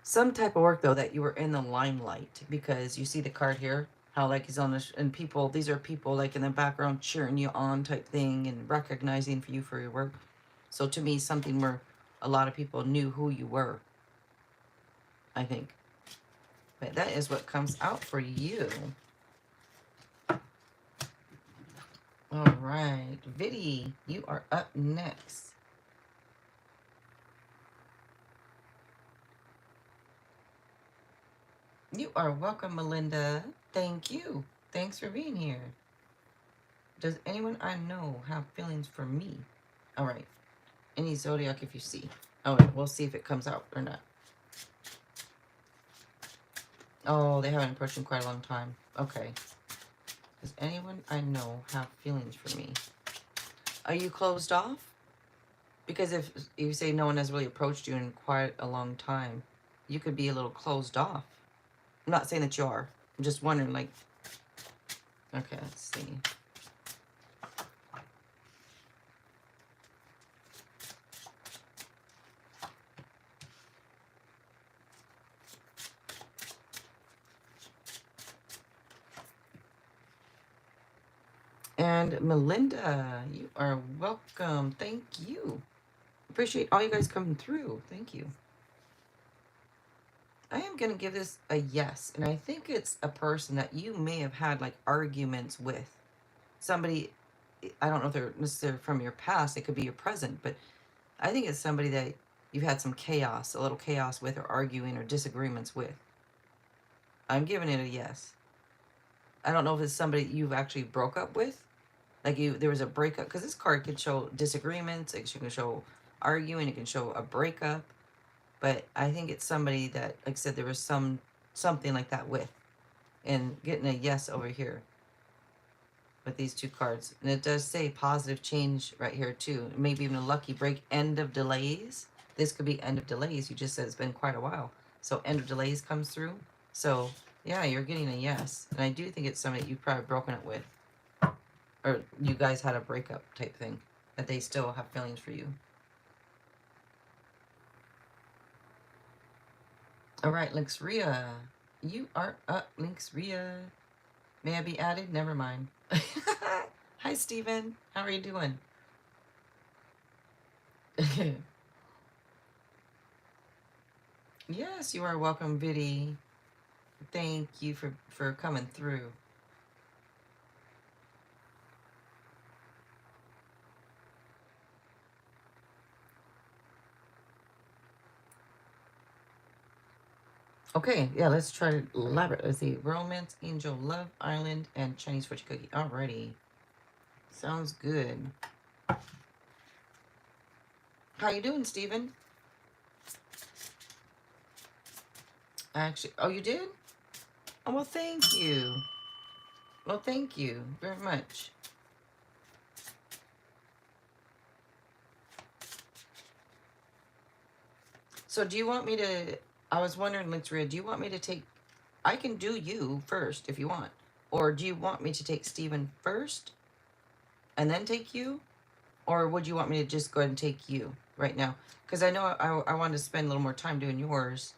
some type of work though that you were in the limelight, because you see the card here, how like he's on the and people, these are people like in the background cheering you on type thing and recognizing for you for your work. So to me, something where a lot of people knew who you were, I think. But that is what comes out for you. All right, Viddy, you are up next. You are welcome, Melinda. Thank you. Thanks for being here. Does anyone I know have feelings for me? All right. Any zodiac if you see. All right, we'll see if it comes out or not. Oh, they haven't approached in quite a long time. Okay. Does anyone I know have feelings for me? Are you closed off? Because if you say no one has really approached you in quite a long time, you could be a little closed off. I'm not saying that you are. I'm just wondering, like, okay, let's see. And Melinda, you are welcome. Thank you. Appreciate all you guys coming through. Thank you. I am going to give this a yes. And I think it's a person that you may have had like arguments with. Somebody, I don't know if they're necessarily from your past, it could be your present, but I think it's somebody that you've had some chaos, a little chaos with, or arguing or disagreements with. I'm giving it a yes. I don't know if it's somebody you've actually broke up with. Like there was a breakup, because this card can show disagreements, it can show arguing, it can show a breakup. But I think it's somebody that, like I said, there was something like that with. And getting a yes over here with these two cards. And it does say positive change right here too. Maybe even a lucky break, end of delays. This could be end of delays. You just said it's been quite a while. So end of delays comes through. So yeah, you're getting a yes. And I do think it's somebody you've probably broken it with. Or you guys had a breakup type thing. That they still have feelings for you. All right, Lynxria. You are up, Lynxria. May I be added? Never mind. Hi, Steven. How are you doing? Yes, you are welcome, Viddy. Thank you for coming through. Okay, yeah, let's try to elaborate. Let's see. Romance, Angel, Love Island, and Chinese fortune cookie. Alrighty. Sounds good. How you doing, Steven? Actually, oh, you did? Oh, well, thank you. Well, thank you very much. So do you want me to, I was wondering, Lynxria, do you want me to take, I can do you first if you want. Or do you want me to take Steven first and then take you? Or would you want me to just go ahead and take you? right now. Because I know I wanted to spend a little more time doing yours.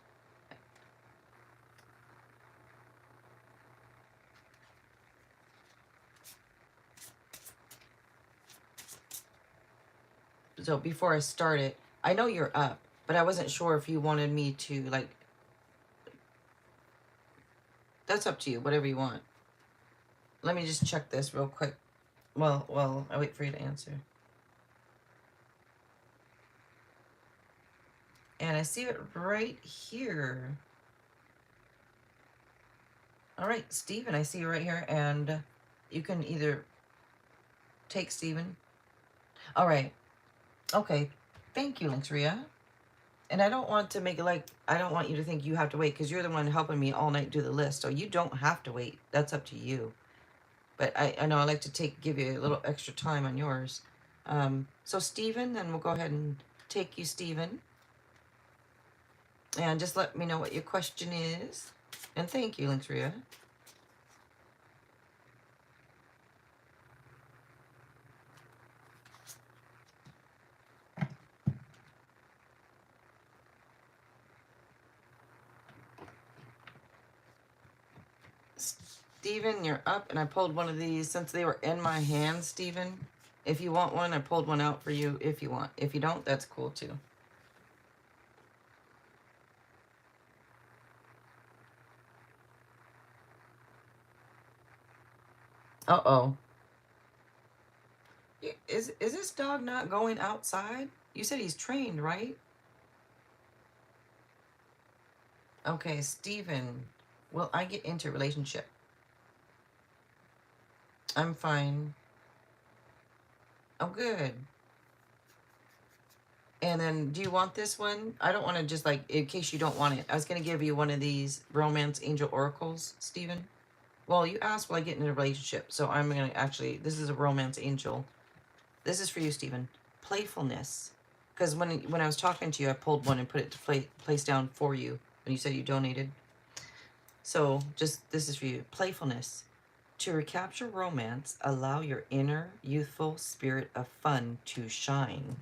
So before I started, I know you're up, but I wasn't sure if you wanted me to, like, that's up to you, whatever you want. Let me just check this real quick. Well, I wait for you to answer. And I see it right here. All right, Stephen, I see you right here, and you can either take Stephen. All right. Okay. Thank you, Lynxria. And I don't want to make it like, I don't want you to think you have to wait, because you're the one helping me all night do the list. So you don't have to wait. That's up to you. But I know I like to give you a little extra time on yours. So Stephen, then we'll go ahead and take you, Stephen. And just let me know what your question is. And thank you, Lynxria. Stephen, you're up, and I pulled one of these since they were in my hand, Stephen. If you want one, I pulled one out for you if you want. If you don't, that's cool too. Uh-oh. Is this dog not going outside? You said he's trained, right? Okay, Stephen, will I get into a relationship? I'm fine. Oh, good. And then, do you want this one? I don't want to just, like, in case you don't want it. I was going to give you one of these Romance Angel Oracles, Stephen. Well, you asked, will I get in a relationship? So I'm going to actually, this is a Romance Angel. This is for you, Stephen. Playfulness. Because when I was talking to you, I pulled one and put it to place down for you when you said you donated. So just, this is for you. Playfulness. To recapture romance, allow your inner youthful spirit of fun to shine.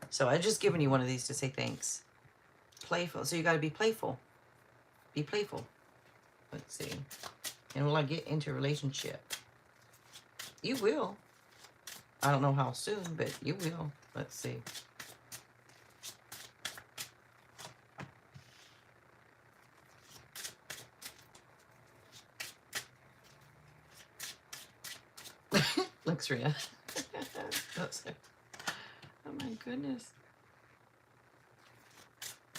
So I just given you one of these to say thanks. Playful. So you got to be playful. Be playful. Let's see. And will I get into a relationship? You will. I don't know how soon, but you will. Let's see. Looks real. Oh my goodness.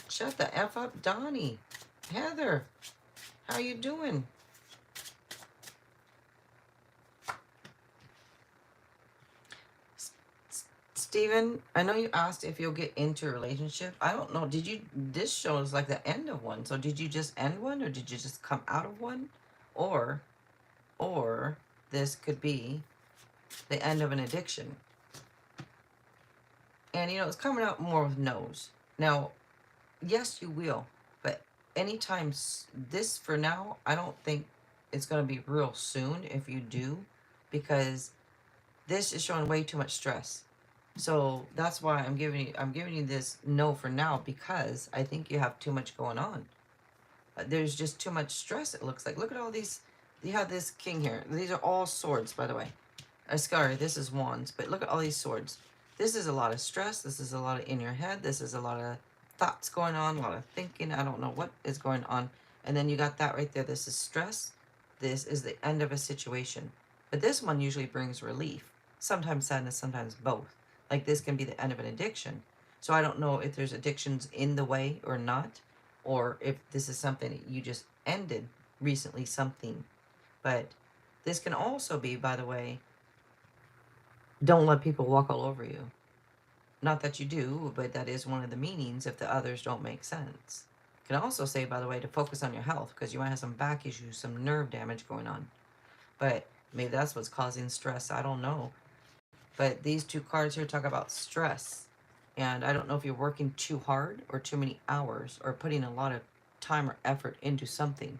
Shut the F up, Donnie. Heather, how you doing? Steven, I know you asked if you'll get into a relationship. I don't know. Did you, this shows like the end of one. So did you just end one, or did you just come out of one? Or this could be the end of an addiction. And, you know, it's coming out more with no's. Now, yes, you will. But anytime, this for now, I don't think it's going to be real soon if you do. Because this is showing way too much stress. So that's why I'm giving you this no for now, because I think you have too much going on. There's just too much stress, it looks like. Look at all these. You have this king here. These are all swords, by the way. Sorry, this is wands, but look at all these swords. This is a lot of stress. This is a lot of in your head. This is a lot of thoughts going on, a lot of thinking. I don't know what is going on. And then you got that right there. This is stress. This is the end of a situation. But this one usually brings relief. Sometimes sadness, sometimes both. Like this can be the end of an addiction. So I don't know if there's addictions in the way or not, or if this is something that you just ended recently, something. But this can also be, by the way, don't let people walk all over you. Not that you do, but that is one of the meanings if the others don't make sense. Can also say, by the way, to focus on your health, because you might have some back issues, some nerve damage going on. But maybe that's what's causing stress. I don't know. But these two cards here talk about stress. And I don't know if you're working too hard or too many hours or putting a lot of time or effort into something.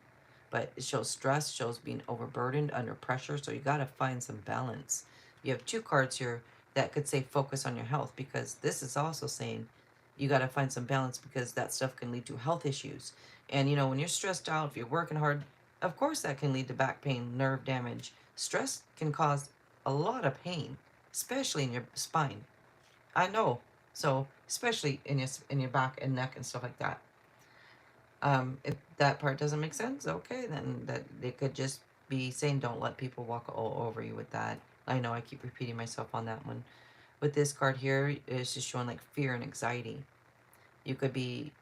But it shows stress, shows being overburdened, under pressure. So you got to find some balance. You have two cards here that could say focus on your health, because this is also saying you got to find some balance, because that stuff can lead to health issues. And you know, when you're stressed out, if you're working hard, of course that can lead to back pain, nerve damage. Stress can cause a lot of pain, especially in your spine. I know. So especially in your back and neck and stuff like that. If that part doesn't make sense, okay, then that they could just be saying don't let people walk all over you with that. I know I keep repeating myself on that one. With this card here, it's just showing like fear and anxiety. You could be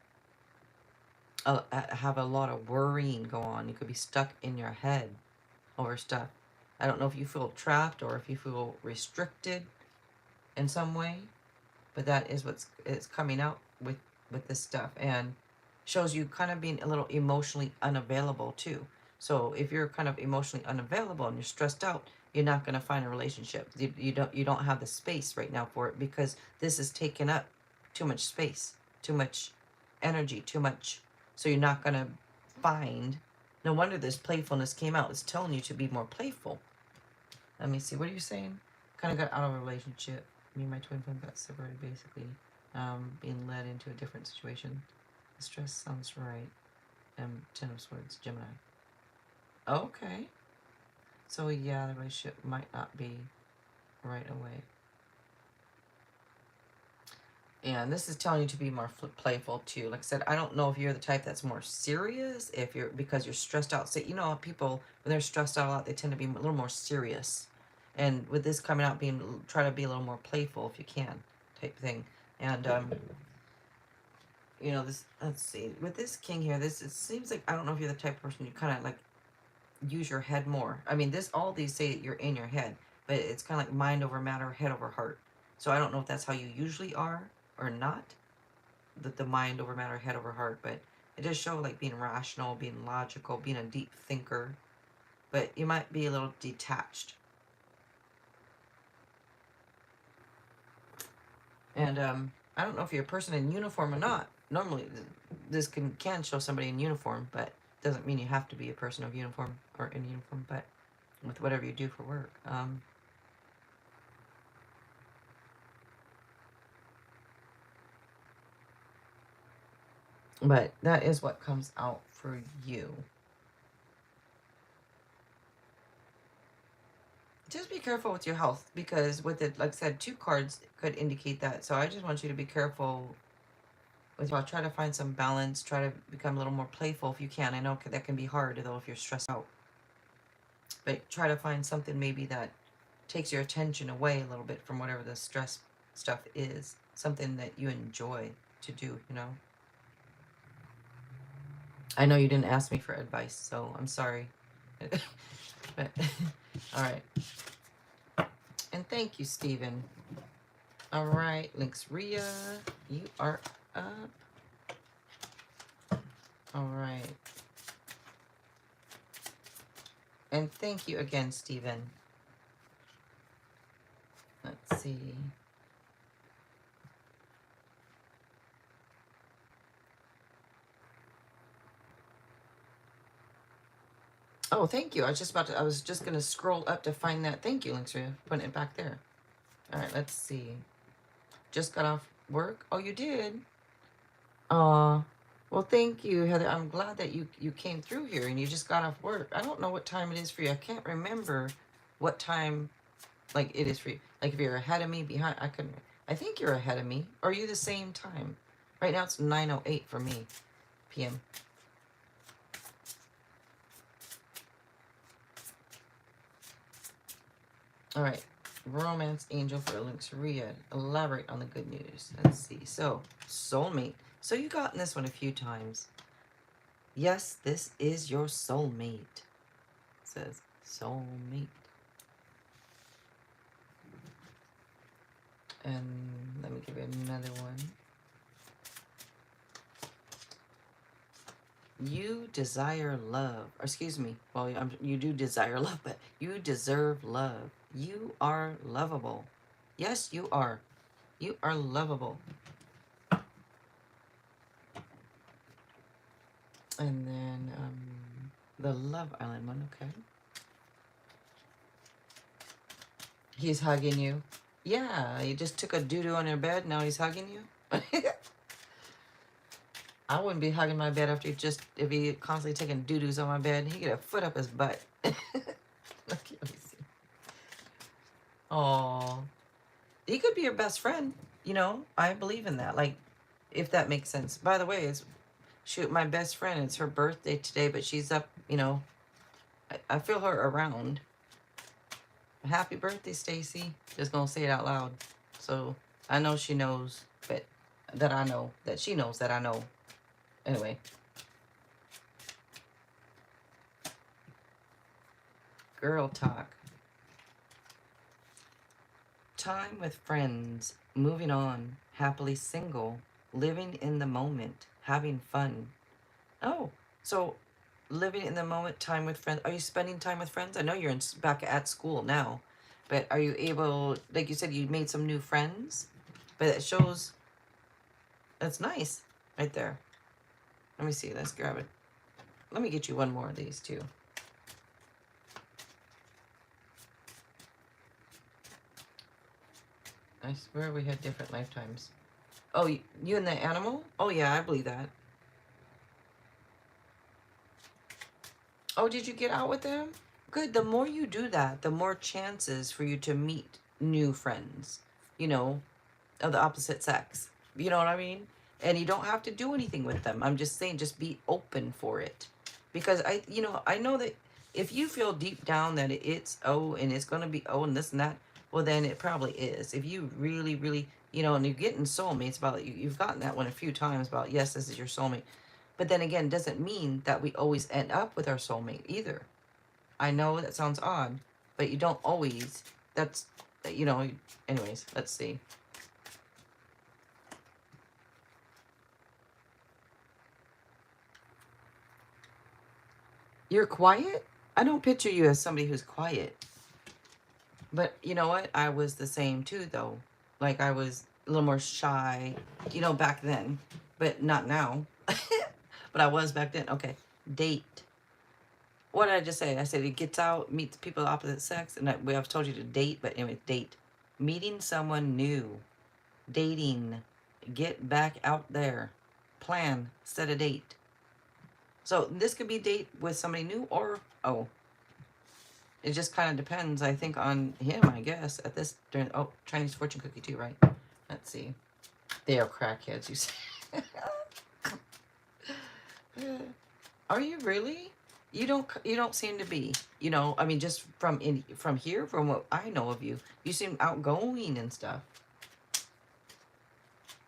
have a lot of worrying go on. You could be stuck in your head over stuff. I don't know if you feel trapped or if you feel restricted in some way, but that is what's it's coming out with this stuff, and shows you kind of being a little emotionally unavailable too. So if you're kind of emotionally unavailable and you're stressed out, you're not going to find a relationship. You don't have the space right now for it, because this is taking up too much space, too much energy, too much. So you're not going to find. No wonder this playfulness came out. It's telling you to be more playful. Let me see. What are you saying? Kind of got out of a relationship. Me and my twin flame got separated, basically. Being led into a different situation. The stress sounds right. Ten of Swords, Gemini. Okay. So yeah, the relationship might not be right away. And this is telling you to be more playful too. Like I said, I don't know if you're the type that's more serious, if you're, because you're stressed out. So you know, people when they're stressed out a lot, they tend to be a little more serious. And with this coming out, try to be a little more playful if you can, type thing. And you know, this. Let's see. With this king here, it seems like, I don't know if you're the type of person you kind of like use your head more. I mean, all these say that you're in your head, but it's kind of like mind over matter, head over heart. So I don't know if that's how you usually are or not. The mind over matter, head over heart, but it does show like being rational, being logical, being a deep thinker, but you might be a little detached. And I don't know if you're a person in uniform or not. Normally, this can show somebody in uniform, but doesn't mean you have to be a person of uniform or in uniform, but with whatever you do for work. But that is what comes out for you. Just be careful with your health, because with it, like I said, 2 cards could indicate that. So I just want you to be careful with your, try to find some balance, try to become a little more playful if you can. I know that can be hard though if you're stressed out. But try to find something maybe that takes your attention away a little bit from whatever the stress stuff is. Something that you enjoy to do, you know. I know you didn't ask me for advice, so I'm sorry. But, all right. And thank you, Stephen. All right, Lynx Rhea, you are up. All right. And thank you again, Stephen. Let's see. Oh, thank you. I was just gonna scroll up to find that. Thank you, Lynx Rhea, putting it back there. All right, let's see. Just got off work. Oh, you did? Well, thank you, Heather. I'm glad that you came through here and you just got off work. I don't know what time it is for you. I can't remember what time, like, it is for you. Like, if you're ahead of me, behind, I think you're ahead of me. Or are you the same time? Right now it's 9:08 for me, p.m. All right. Romance angel for Lynx Rhea. Elaborate on the good news. Let's see. So, soulmate. So you got in this one a few times. Yes, this is your soulmate. It says soulmate. And let me give you another one. You desire love. Or excuse me. Well, you do desire love, but you deserve love. You are lovable. Yes, you are. You are lovable. And then the Love Island one, okay. He's hugging you. Yeah, he just took a doo-doo on your bed. Now he's hugging you. I wouldn't be hugging my bed after if he constantly taking doo-doos on my bed. He get a foot up his butt. Let me see. Oh, he could be your best friend. You know, I believe in that. Like, if that makes sense. By the way, it's shoot, my best friend. It's her birthday today, but she's up. You know, I feel her around. Happy birthday, Stacy. Just gonna say it out loud. So I know she knows, but that I know that she knows that I know. Anyway, girl talk. Time with friends, moving on, happily single, living in the moment, having fun. Oh, so living in the moment, time with friends. Are you spending time with friends? I know you're back at school now, but are you able, like you said, you made some new friends, but it shows, that's nice right there. Let me see, let's grab it. Let me get you one more of these too. I swear we had different lifetimes. Oh, you and the animal? Oh yeah, I believe that. Oh, did you get out with them? Good. The more you do that, the more chances for you to meet new friends, you know, of the opposite sex. You know what I mean? And you don't have to do anything with them. I'm just saying, just be open for it. Because I know that if you feel deep down that it's oh, and it's going to be oh, and this and that, well, then it probably is. If you really, really, and you're getting soulmates about you've gotten that one a few times about, yes, this is your soulmate. But then again, doesn't mean that we always end up with our soulmate either. I know that sounds odd, but you don't always. That's, anyways, let's see. You're quiet? I don't picture you as somebody who's quiet. But you know what? I was the same too, though. Like, I was a little more shy, back then, but not now. But I was back then. Okay. Date. What did I just say? I said it gets out, meets people of the opposite sex, and I've told you to date, but anyway, date. Meeting someone new. Dating. Get back out there. Plan. Set a date. So this could be date with somebody new or, oh, it just kind of depends, I think, on him, I guess, at this, during, oh, Chinese fortune cookie too, right? Let's see. They are crackheads, you say. Are you really? You don't seem to be, I mean, just from here, from what I know of you, you seem outgoing and stuff.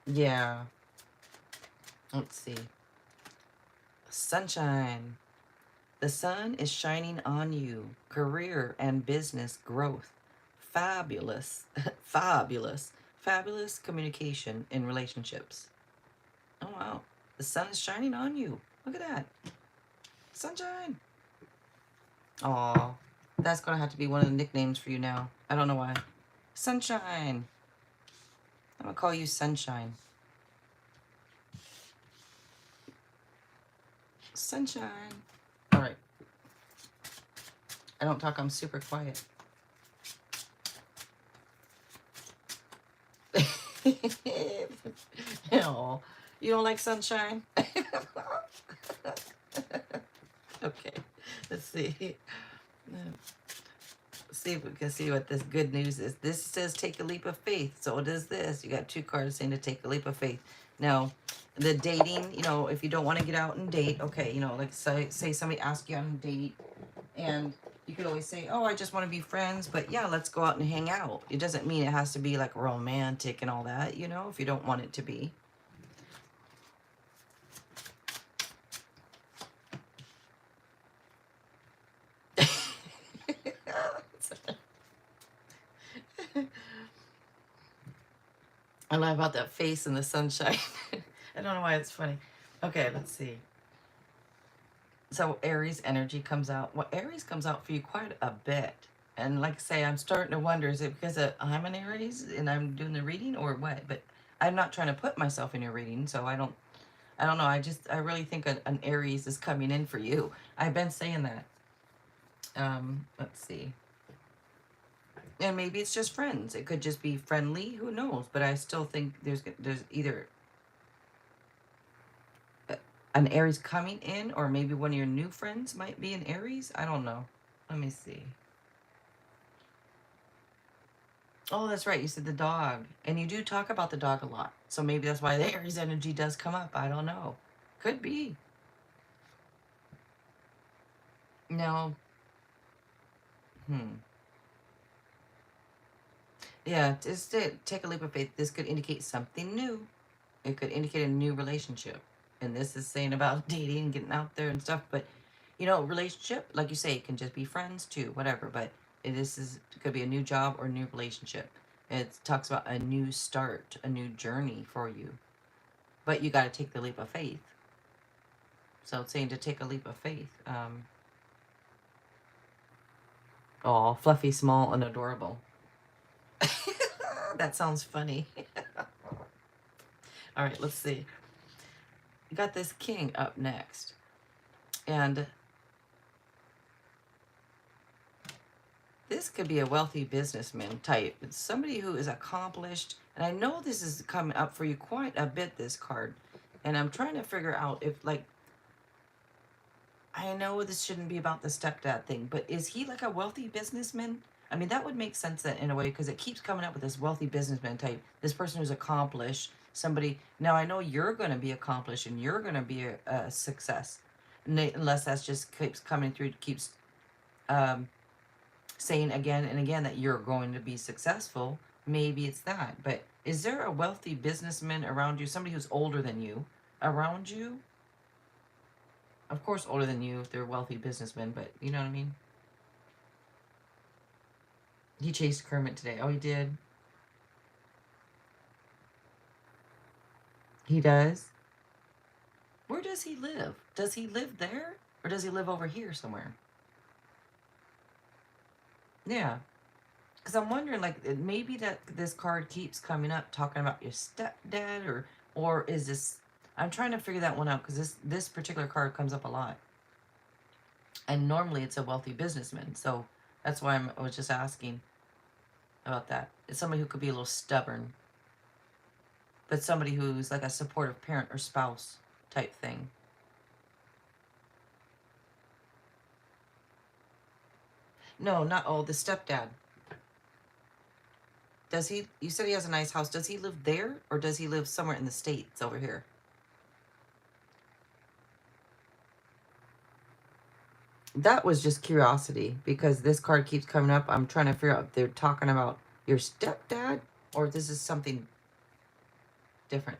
Yeah. Let's see. Sunshine. The sun is shining on you. Career and business growth. Fabulous. Fabulous. Fabulous communication in relationships. Oh, wow. The sun is shining on you. Look at that. Sunshine. Aw. That's going to have to be one of the nicknames for you now. I don't know why. Sunshine. I'm going to call you Sunshine. Sunshine. All right. I don't talk. I'm super quiet. Oh, you don't like sunshine? Okay, let's see. Let's see if we can see what this good news is. This says take a leap of faith. So it is this. You got two cards saying to take a leap of faith. Now, the dating, if you don't want to get out and date, okay, like say somebody asks you on a date, and you could always say, oh, I just want to be friends, but yeah, let's go out and hang out. It doesn't mean it has to be like romantic and all that, if you don't want it to be. I laugh about that face in the sunshine. I don't know why it's funny. Okay, let's see. So Aries energy comes out. Well, Aries comes out for you quite a bit. And like I say, I'm starting to wonder, is it because I'm an Aries and I'm doing the reading or what? But I'm not trying to put myself in your reading, so I don't know. I really think an Aries is coming in for you. I've been saying that. Let's see. And maybe it's just friends. It could just be friendly. Who knows? But I still think there's either an Aries coming in, or maybe one of your new friends might be an Aries. I don't know. Let me see. Oh, that's right. You said the dog. And you do talk about the dog a lot. So maybe that's why the Aries energy does come up. I don't know. Could be. No. Hmm. Yeah, just to take a leap of faith. This could indicate something new. It could indicate a new relationship. And this is saying about dating, getting out there and stuff. But, you know, relationship, like you say, it can just be friends too, whatever. But it could be a new job or a new relationship. It talks about a new start, a new journey for you. But you got to take the leap of faith. So it's saying to take a leap of faith. Oh, fluffy, small, and adorable. That sounds funny. All right, let's see. You got this king up next. And this could be a wealthy businessman type. It's somebody who is accomplished. And I know this is coming up for you quite a bit, this card. And I'm trying to figure out if, like, I know this shouldn't be about the stepdad thing, but is he like a wealthy businessman? I mean, that would make sense in a way, because it keeps coming up with this wealthy businessman type, this person who's accomplished, somebody. Now, I know you're going to be accomplished and you're going to be a success, unless that's just keeps coming through, keeps um, saying again and again that you're going to be successful. Maybe it's that. But is there a wealthy businessman around you, somebody who's older than you around you? Of course, older than you if they're wealthy businessmen, but you know what I mean? He chased Kermit today. Oh, he did? He does? Where does he live? Does he live there? Or does he live over here somewhere? Yeah. Because I'm wondering, like, maybe that this card keeps coming up talking about your stepdad, or is this... I'm trying to figure that one out, because this particular card comes up a lot. And normally it's a wealthy businessman, so that's why I was just asking about that. It's somebody who could be a little stubborn, but somebody who's like a supportive parent or spouse type thing. No, not the stepdad. Does he, you said he has a nice house. Does he live there, or does he live somewhere in the States over here? That was just curiosity, because this card keeps coming up. I'm trying to figure out if they're talking about your stepdad, or if this is something different.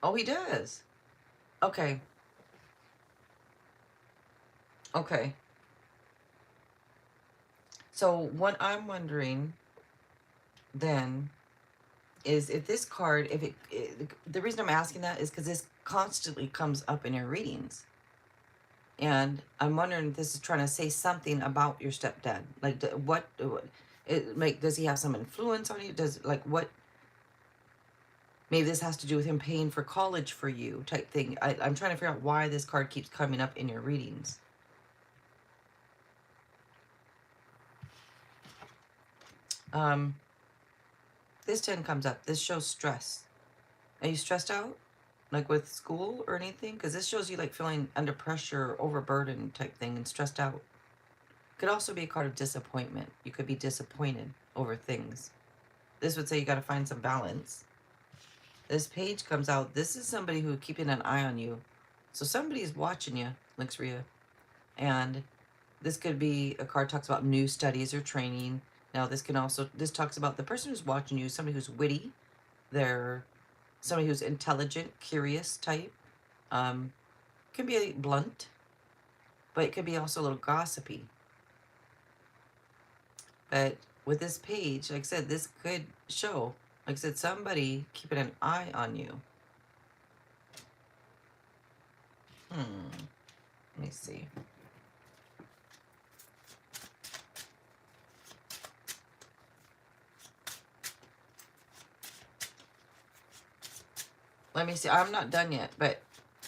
Oh, he does. Okay. Okay. So what I'm wondering then is if this card, if the reason I'm asking that is because this constantly comes up in your readings. And I'm wondering if this is trying to say something about your stepdad. Like, like, does he have some influence on you? Does, like, what, maybe this has to do with him paying for college for you type thing. I'm trying to figure out why this card keeps coming up in your readings. This 10 comes up. This shows stress. Are you stressed out? Like with school or anything? Because this shows you like feeling under pressure, overburdened type thing, and stressed out. Could also be a card of disappointment. You could be disappointed over things. This would say you got to find some balance. This page comes out. This is somebody who keeping an eye on you. So somebody's watching you, Lixria. And this could be a card talks about new studies or training. Now this can also, this talks about the person who's watching you, somebody who's witty. They're somebody who's intelligent, curious type. Can be blunt, but it could be also a little gossipy. But with this page, like I said, this could show, like I said, somebody keeping an eye on you. Let me see. Let me see. I'm not done yet, but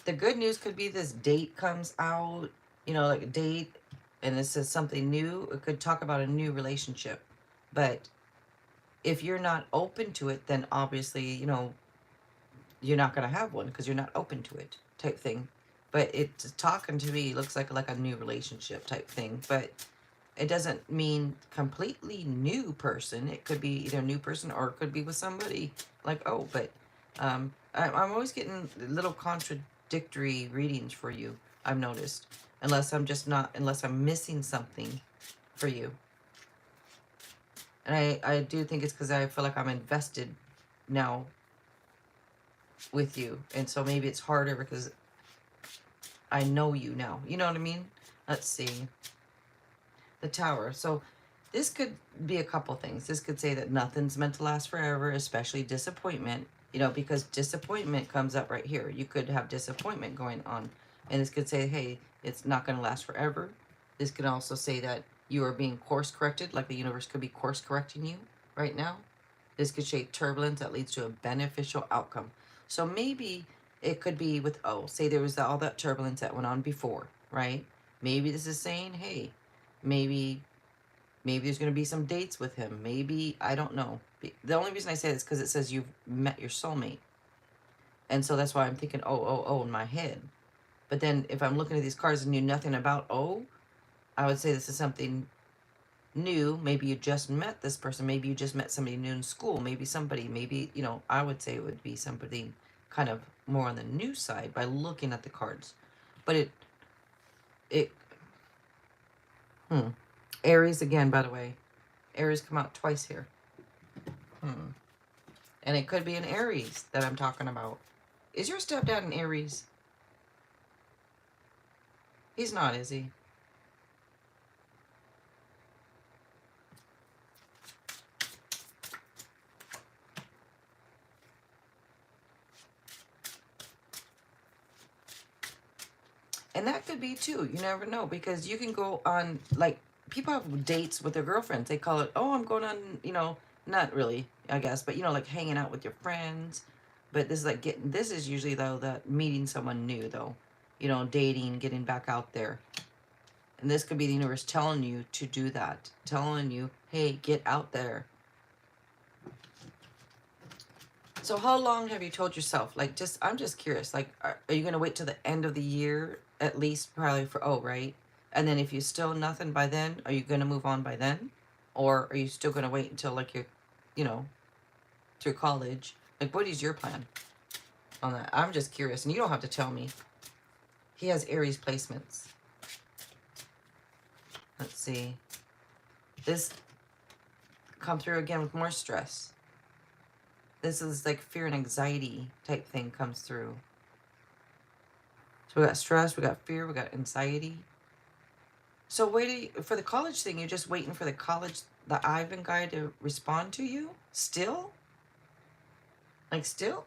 the good news could be this date comes out. you know, like a date, and it says something new. It could talk about a new relationship. But if you're not open to it, then obviously, you know, you're not going to have one because you're not open to it type thing. But it's talking to me looks like a new relationship type thing. But it doesn't mean completely new person. It could be either a new person or it could be with somebody like, oh, but I'm always getting little contradictory readings for you, I've noticed, unless I'm just not, unless I'm missing something for you. And I do think it's because I feel like I'm invested now with you. And so maybe it's harder because I know you now. You know what I mean? Let's see. The Tower. So this could be a couple things. This could say that nothing's meant to last forever, especially disappointment, you know, because disappointment comes up right here. You could have disappointment going on. And this could say, hey, it's not going to last forever. This could also say that you are being course corrected, like the universe could be course correcting you right now. This could shape turbulence that leads to a beneficial outcome. So maybe it could be with, oh, say there was all that turbulence that went on before, right? Maybe this is saying, hey, maybe there's going to be some dates with him. Maybe, I don't know. The only reason I say this is because it says you've met your soulmate. And so that's why I'm thinking, oh, in my head. But then if I'm looking at these cards and knew nothing about, oh, I would say this is something new. Maybe you just met this person. Maybe you just met somebody new in school. Maybe somebody, maybe, you know, I would say it would be somebody kind of more on the new side by looking at the cards. But it, Aries again, by the way. Aries come out twice here. And it could be an Aries that I'm talking about. Is your stepdad an Aries? He's not, is he? And that could be too. You never know, because you can go on, like, people have dates with their girlfriends. They call it, oh, I'm going on, you know, not really, I guess, but, you know, like hanging out with your friends. But this is like getting, this is usually, though, that meeting someone new, though. You know, dating, getting back out there. And this could be the universe telling you to do that. Telling you, hey, get out there. So how long have you told yourself? Like, just, I'm just curious. Like, are you going to wait till the end of the year, at least probably for, oh, right? And then if you still nothing by then, are you going to move on by then? Or are you still going to wait until, like, you're, you know, through college? Like, what is your plan on that? I'm just curious. And you don't have to tell me. He has Aries placements. Let's see. This come through again with more stress. This is like fear and anxiety type thing comes through. So we got stress, we got fear, we got anxiety. So waiting for the college thing, you're just waiting for the college, the Ivan guy to respond to you? Still? Like still?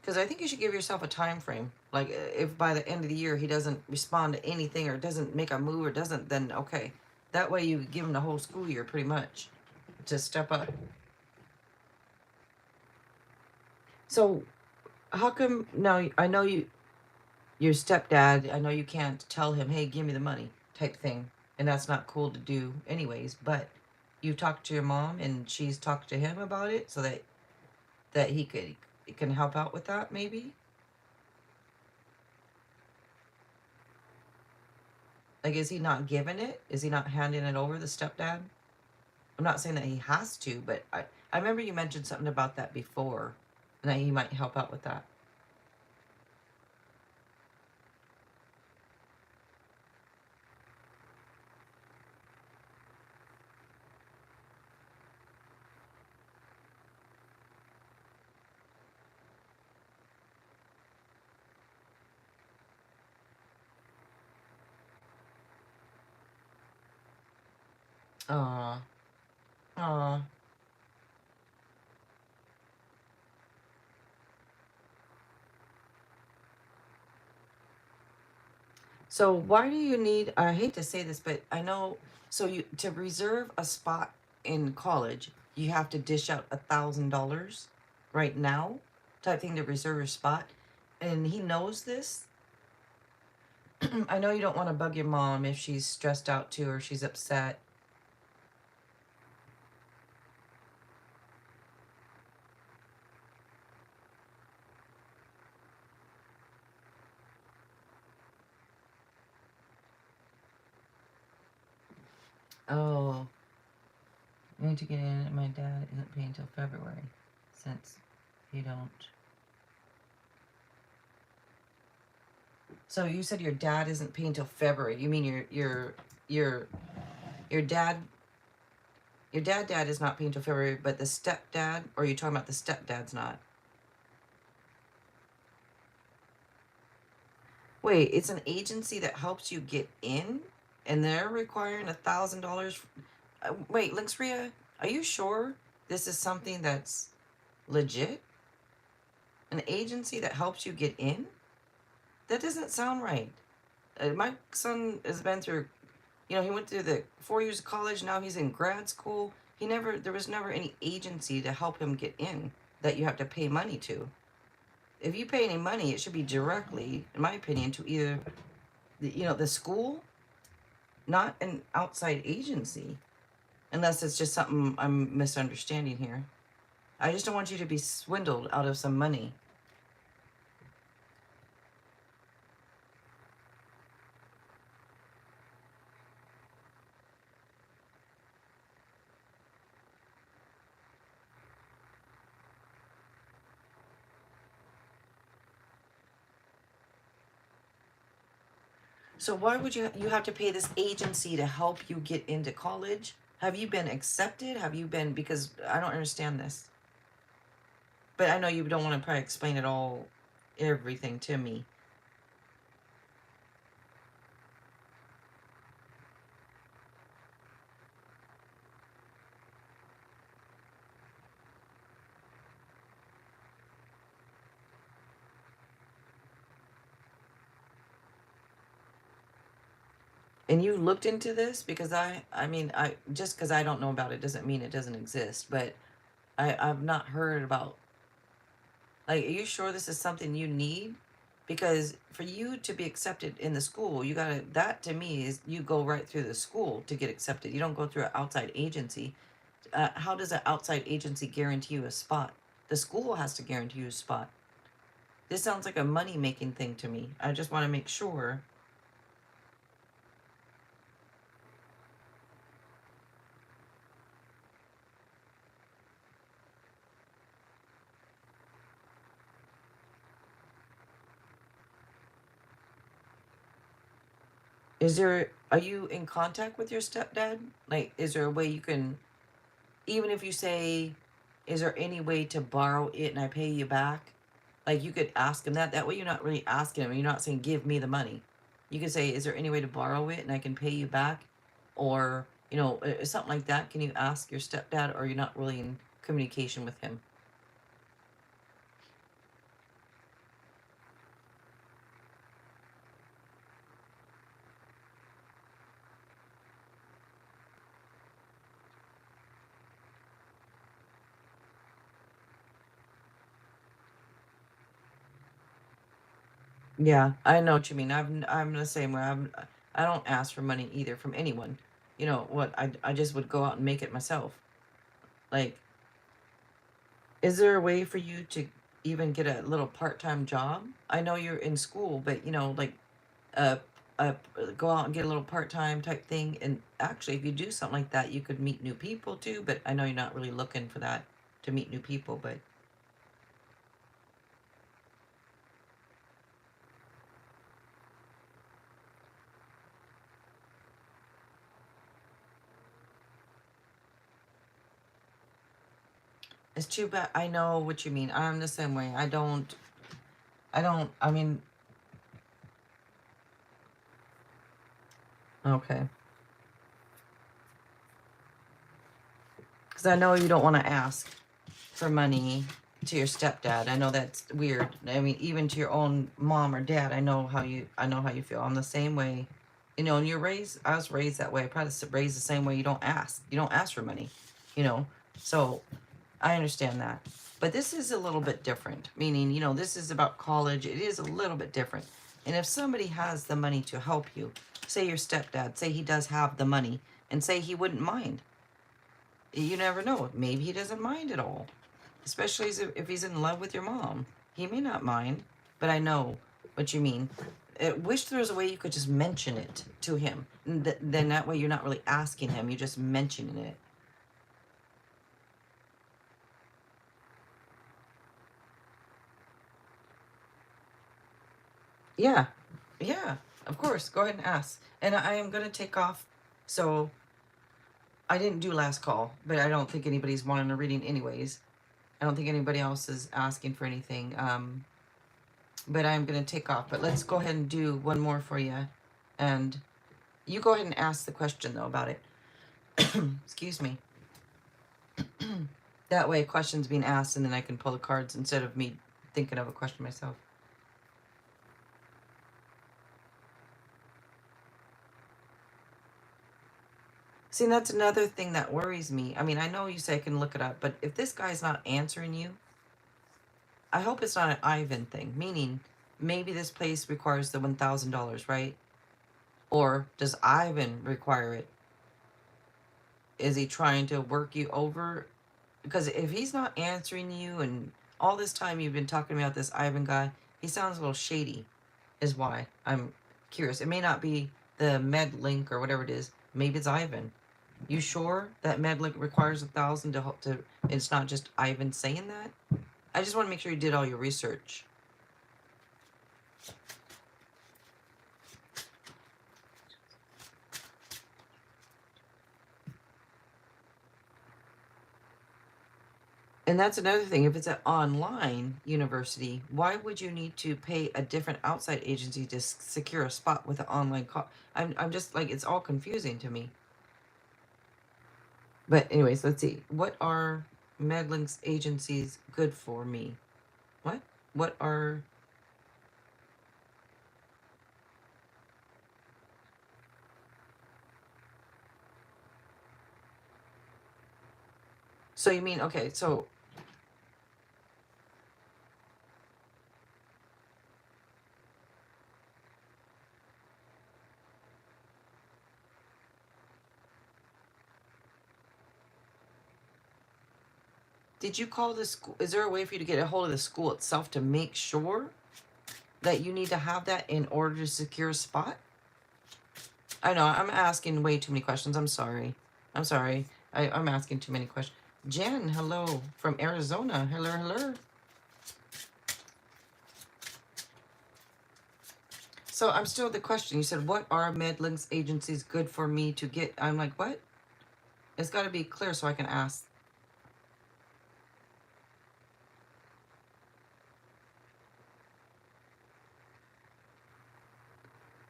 Because I think you should give yourself a time frame. Like if by the end of the year he doesn't respond to anything or doesn't make a move or doesn't, then okay. That way you give him the whole school year pretty much to step up. So how come now I know your stepdad, I know you can't tell him, hey, give me the money type thing. And that's not cool to do anyways, but you talked to your mom and she's talked to him about it so that he can help out with that maybe? Like, is he not giving it? Is he not handing it over, the stepdad? I'm not saying that he has to, but I remember you mentioned something about that before and that he might help out with that. Aw. Aw. So why do you need, I hate to say this, but I know, so you, to reserve a spot in college, you have to dish out $1,000 right now type thing to reserve your spot. And he knows this. I know you don't want to bug your mom if she's stressed out too or she's upset. Oh, I need to get in. My dad isn't paying until February. Since you don't. So you said your dad isn't paying till February. You mean your dad dad is not paying till February, but the stepdad, or are you talking about the stepdad's not? Wait, it's an agency that helps you get in, and they're requiring $1,000. Wait, Linksria, are you sure this is something that's legit? An agency that helps you get in? That doesn't sound right. My son has been through, he went through the 4 years of college. Now he's in grad school. There was never any agency to help him get in that you have to pay money to. If you pay any money, it should be directly, in my opinion, to either the school, not an outside agency, unless it's just something I'm misunderstanding here. I just don't want you to be swindled out of some money. So why would you have to pay this agency to help you get into college? Have you been accepted? Have you been, because I don't understand this. But I know you don't want to probably explain it all, everything to me. And you looked into this? Because I mean, just because I don't know about it doesn't mean it doesn't exist. But I've not heard about, like, are you sure this is something you need? Because for you to be accepted in the school, you gotta, that to me is you go right through the school to get accepted. You don't go through an outside agency. How does an outside agency guarantee you a spot? The school has to guarantee you a spot. This sounds like a money making thing to me. I just want to make sure. Are you in contact with your stepdad? Like, is there a way you can, even if you say, is there any way to borrow it and I pay you back? Like, you could ask him that. That way you're not really asking him. You're not saying, give me the money. You could say, is there any way to borrow it and I can pay you back? Or, something like that. Can you ask your stepdad, or you're not really in communication with him? Yeah, I know what you mean. I'm the same way. I don't ask for money either from anyone. You know what? I just would go out and make it myself. Like, is there a way for you to even get a little part-time job? I know you're in school, but like, uh, uh, go out and get a little part-time type thing. And actually, if you do something like that, you could meet new people too. But I know you're not really looking for that, to meet new people. But it's too bad. I know what you mean. I'm the same way. I mean, okay. Because I know you don't want to ask for money to your stepdad. I know that's weird. I mean, even to your own mom or dad, I know how you feel. I'm the same way. And I was raised that way. I probably raised the same way. You don't ask. You don't ask for money, you know. So I understand that. But this is a little bit different, meaning, you know, this is about college. It is a little bit different. And if somebody has the money to help you, say your stepdad, say he does have the money, and say he wouldn't mind. You never know. Maybe he doesn't mind at all, especially if he's in love with your mom. He may not mind, but I know what you mean. I wish there was a way you could just mention it to him. Then that way you're not really asking him, you're just mentioning it. Yeah, yeah, of course. Go ahead and ask. And I am going to take off. So I didn't do last call, but I don't think anybody's wanting a reading anyways. I don't think anybody else is asking for anything. But I'm going to take off. But let's go ahead and do one more for you. And you go ahead and ask the question, though, about it. Excuse me. That way a question's being asked and then I can pull the cards instead of me thinking of a question myself. See, that's another thing that worries me. I mean, I know you say I can look it up, but if this guy's not answering you, I hope it's not an Ivan thing, meaning maybe this place requires the $1,000, right? Or does Ivan require it? Is he trying to work you over? Because if he's not answering you and all this time you've been talking about this Ivan guy, he sounds a little shady, is why I'm curious. It may not be the med link or whatever it is. Maybe it's Ivan. You sure that MedLink requires 1,000 to help to? It's not just Ivan saying that. I just want to make sure you did all your research. And that's another thing. If it's an online university, why would you need to pay a different outside agency to secure a spot with an online call? I'm just like, it's all confusing to me. But anyways, let's see. What are MedLink's agencies good for me? What? What are... So you mean, okay, so did you call the school? Is there a way for you to get a hold of the school itself to make sure that you need to have that in order to secure a spot? I know, I'm asking way too many questions. I'm sorry. I'm sorry. I'm asking too many questions. Jen, hello, from Arizona. Hello, hello. So I'm still the question. You said, what are MedLinks agencies good for me to get? I'm like, what? It's got to be clear so I can ask.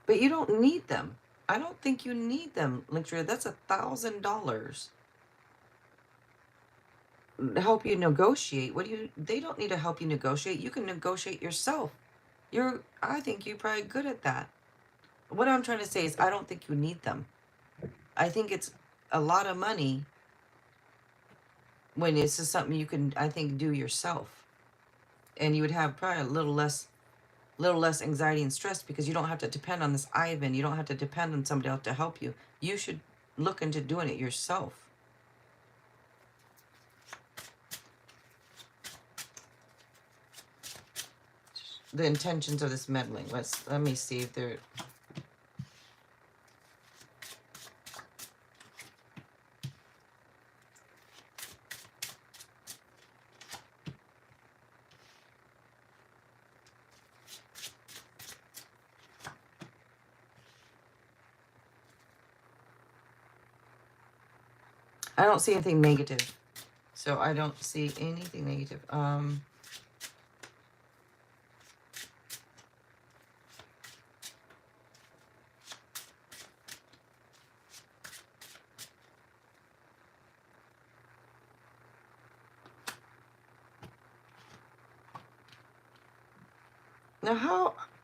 But you don't need them. I don't think you need them, Linktree. That's $1,000 to help you negotiate. What do you? They don't need to help you negotiate. You can negotiate yourself. I think you're probably good at that. What I'm trying to say is I don't think you need them. I think it's a lot of money when it's just something you can, I think, do yourself. And you would have probably a little less anxiety and stress because you don't have to depend on this Ivan. You don't have to depend on somebody else to help you. You should look into doing it yourself. The intentions of this meddling. Let me see if they're... I don't see anything negative. So I don't see anything negative.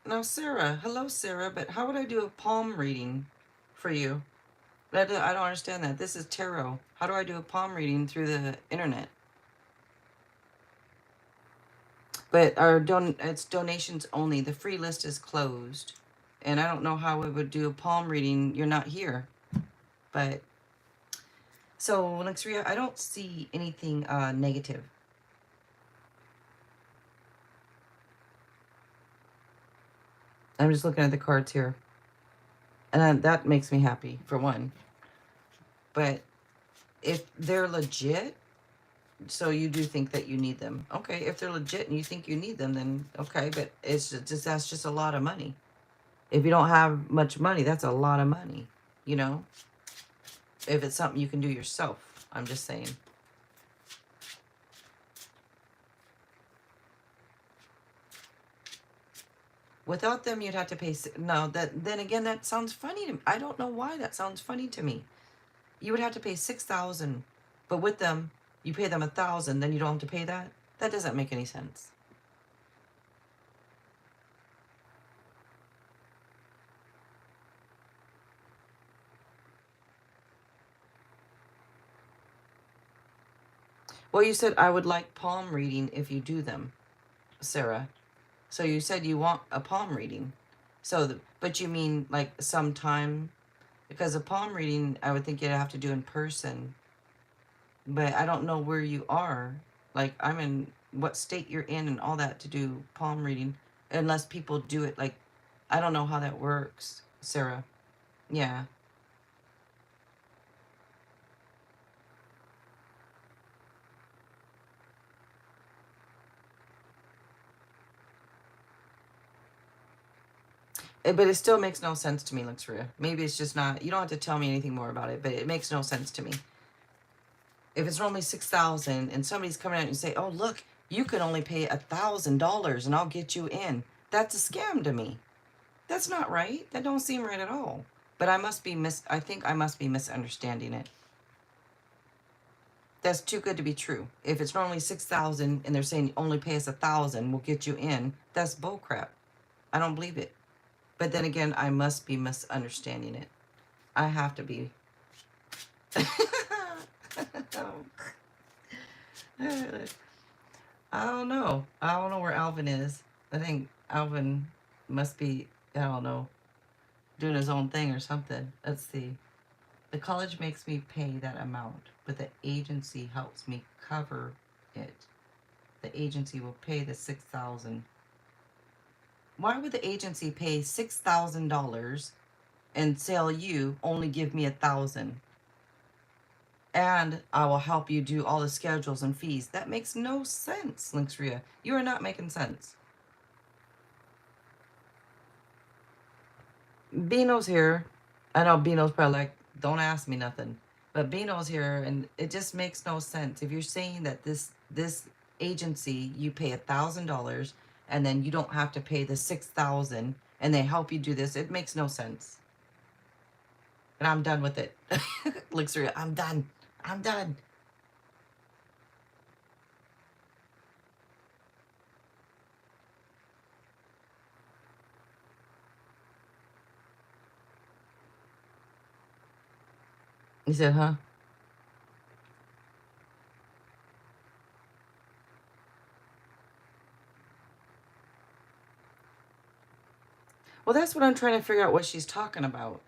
Now Sarah, hello Sarah, but how would I do a palm reading for you? I don't understand that. This is tarot. How do I do a palm reading through the internet? But it's donations only. The free list is closed. And I don't know how we would do a palm reading. You're not here. But so, Lexria, I don't see anything negative. I'm just looking at the cards here. And that makes me happy, for one. But if they're legit, so you do think that you need them. Okay, if they're legit and you think you need them, then okay, but it's just that's just a lot of money. If you don't have much money, that's a lot of money, you know? If it's something you can do yourself, I'm just saying. Without them, you'd have to pay. No, then again, that sounds funny to me. I don't know why that sounds funny to me. You would have to pay 6,000, but with them, you pay them 1,000. Then you don't have to pay that. That doesn't make any sense. Well, you said I would like palm reading if you do them, Sarah. So you said you want a palm reading. So, but you mean like sometime? Because a palm reading, I would think you'd have to do in person. But I don't know where you are. Like, I'm in what state you're in and all that to do palm reading. Unless people do it like, I don't know how that works, Sarah. Yeah. But it still makes no sense to me, Luxuria. Maybe it's just not, you don't have to tell me anything more about it, but it makes no sense to me. If it's only 6,000 and somebody's coming out and say, oh, look, you can only pay $1,000 and I'll get you in. That's a scam to me. That's not right. That don't seem right at all. But I think I must be misunderstanding it. That's too good to be true. If it's normally 6,000 and they're saying only pay us 1,000, we'll get you in. That's bullcrap. I don't believe it. But then again, I must be misunderstanding it. I have to be. I don't know. I don't know where Alvin is. I think Alvin must be, I don't know, doing his own thing or something. Let's see. The college makes me pay that amount, but the agency helps me cover it. The agency will pay the 6,000. Why would the agency pay $6,000 and tell you only give me 1,000? And I will help you do all the schedules and fees. That makes no sense, Linksria. You are not making sense. Bino's here. I know Bino's probably like, don't ask me nothing. But Bino's here, and it just makes no sense. If you're saying that this agency, you pay $1,000, and then you don't have to pay the 6,000, and they help you do this, it makes no sense. And I'm done with it. Lixeria, I'm done. I'm done. He said, huh? Well, that's what I'm trying to figure out what she's talking about.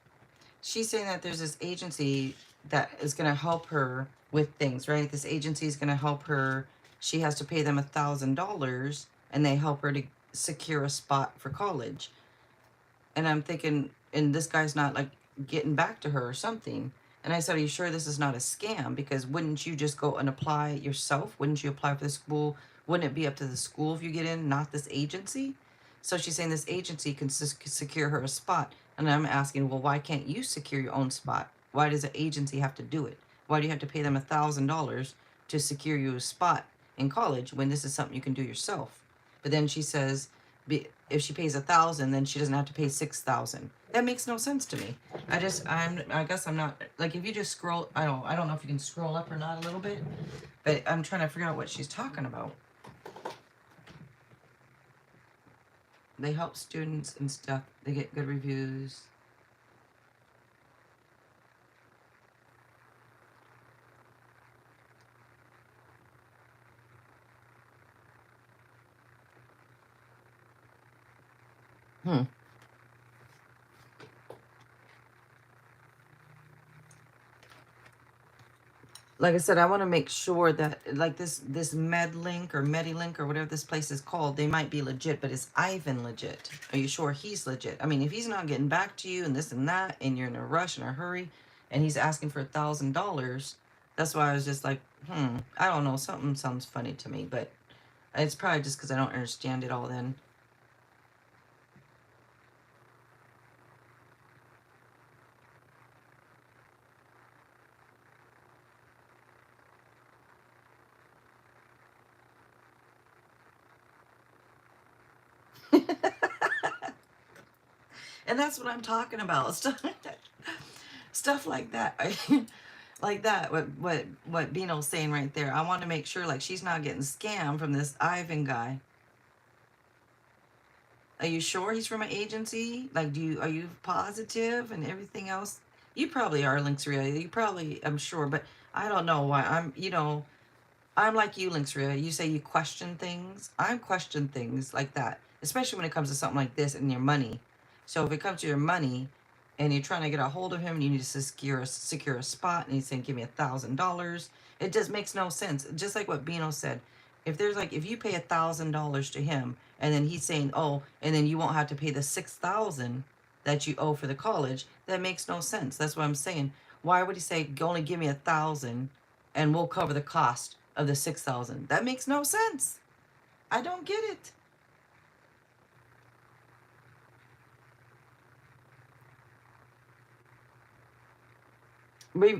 She's saying that there's this agency that is going to help her with things, right? This agency is going to help her. She has to pay them $1,000, and they help her to secure a spot for college. And I'm thinking, and this guy's not like getting back to her or something. And I said, are you sure this is not a scam? Because wouldn't you just go and apply yourself? Wouldn't you apply for the school? Wouldn't it be up to the school if you get in, not this agency? So she's saying this agency can secure her a spot. And I'm asking, well, why can't you secure your own spot? Why does the agency have to do it? Why do you have to pay them $1,000 to secure you a spot in college when this is something you can do yourself? But then she says, if she pays 1,000, then she doesn't have to pay 6,000. That makes no sense to me. I guess I'm not, like, if you just scroll, I don't know if you can scroll up or not a little bit, but I'm trying to figure out what she's talking about. They help students and stuff. They get good reviews. Hmm. Like I said, I want to make sure that, like, this MedLink or MediLink or whatever this place is called, they might be legit, but is Ivan legit? Are you sure he's legit? I mean, if he's not getting back to you and this and that, and you're in a rush and a hurry, and he's asking for $1,000, that's why I was just like, I don't know, something sounds funny to me, but it's probably just because I don't understand it all then. And that's what I'm talking about. Stuff like that. Like that, what Bino's saying right there. I want to make sure, like, she's not getting scammed from this Ivan guy. Are you sure he's from an agency? Like, are you positive and everything else? You probably are, Links Ria. You probably, I'm sure, but I don't know why. I'm like you, Links Ria. You say you question things. I question things like that, especially when it comes to something like this and your money. So if it comes to your money and you're trying to get a hold of him and you need to secure a spot and he's saying, give me $1,000, it just makes no sense. Just like what Bino said. If you pay $1,000 to him and then he's saying, oh, and then you won't have to pay the 6,000 that you owe for the college, that makes no sense. That's what I'm saying. Why would he say, only give me 1,000 and we'll cover the cost of the 6,000? That makes no sense. I don't get it.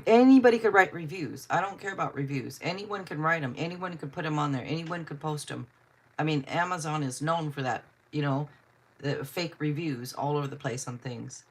Anybody could write reviews. I don't care about reviews. Anyone can write them. Anyone could put them on there. Anyone could post them. I mean, Amazon is known for that, the fake reviews all over the place on things.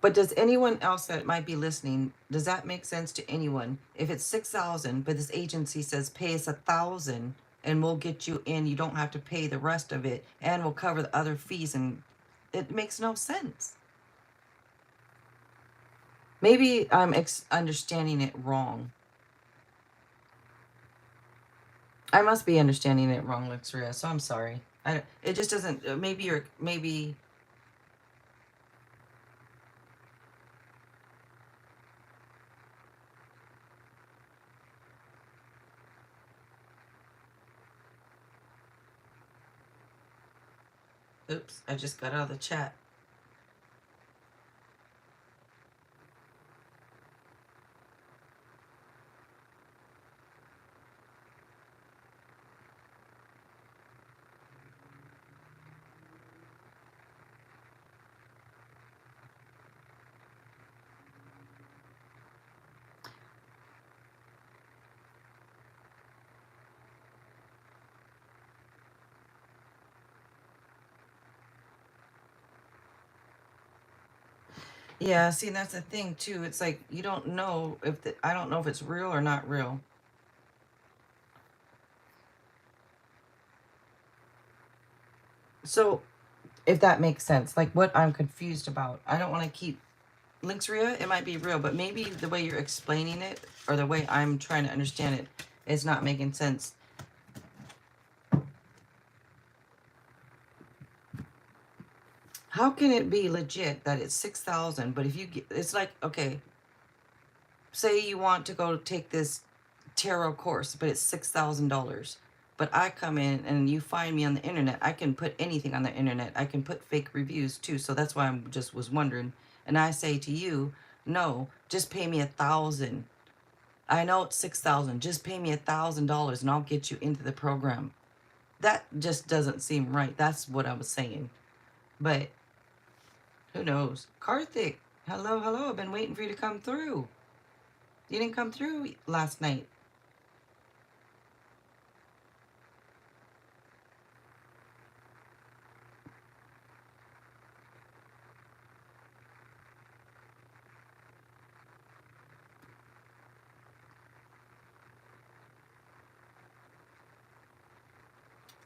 But does anyone else that might be listening, does that make sense to anyone? If it's 6,000, but this agency says pay us 1,000 and we'll get you in, you don't have to pay the rest of it, and we'll cover the other fees, and it makes no sense. Maybe I'm understanding it wrong. I must be understanding it wrong, Luxuria, so I'm sorry. It just doesn't, maybe, oops, I just got out of the chat. Yeah, see, that's the thing too. It's like you don't know I don't know if it's real or not real. So, if that makes sense, like what I'm confused about, I don't want to keep links real. It might be real, but maybe the way you're explaining it or the way I'm trying to understand it is not making sense. How can it be legit that it's 6,000, but if you get, it's like, okay, say you want to go take this tarot course, but it's $6,000. But I come in and you find me on the internet. I can put anything on the internet. I can put fake reviews too. So that's why I'm just was wondering. And I say to you, no, just pay me 1,000. I know it's 6,000. Just pay me $1,000 and I'll get you into the program. That just doesn't seem right. That's what I was saying. But who knows? Karthik, hello, hello. I've been waiting for you to come through. You didn't come through last night.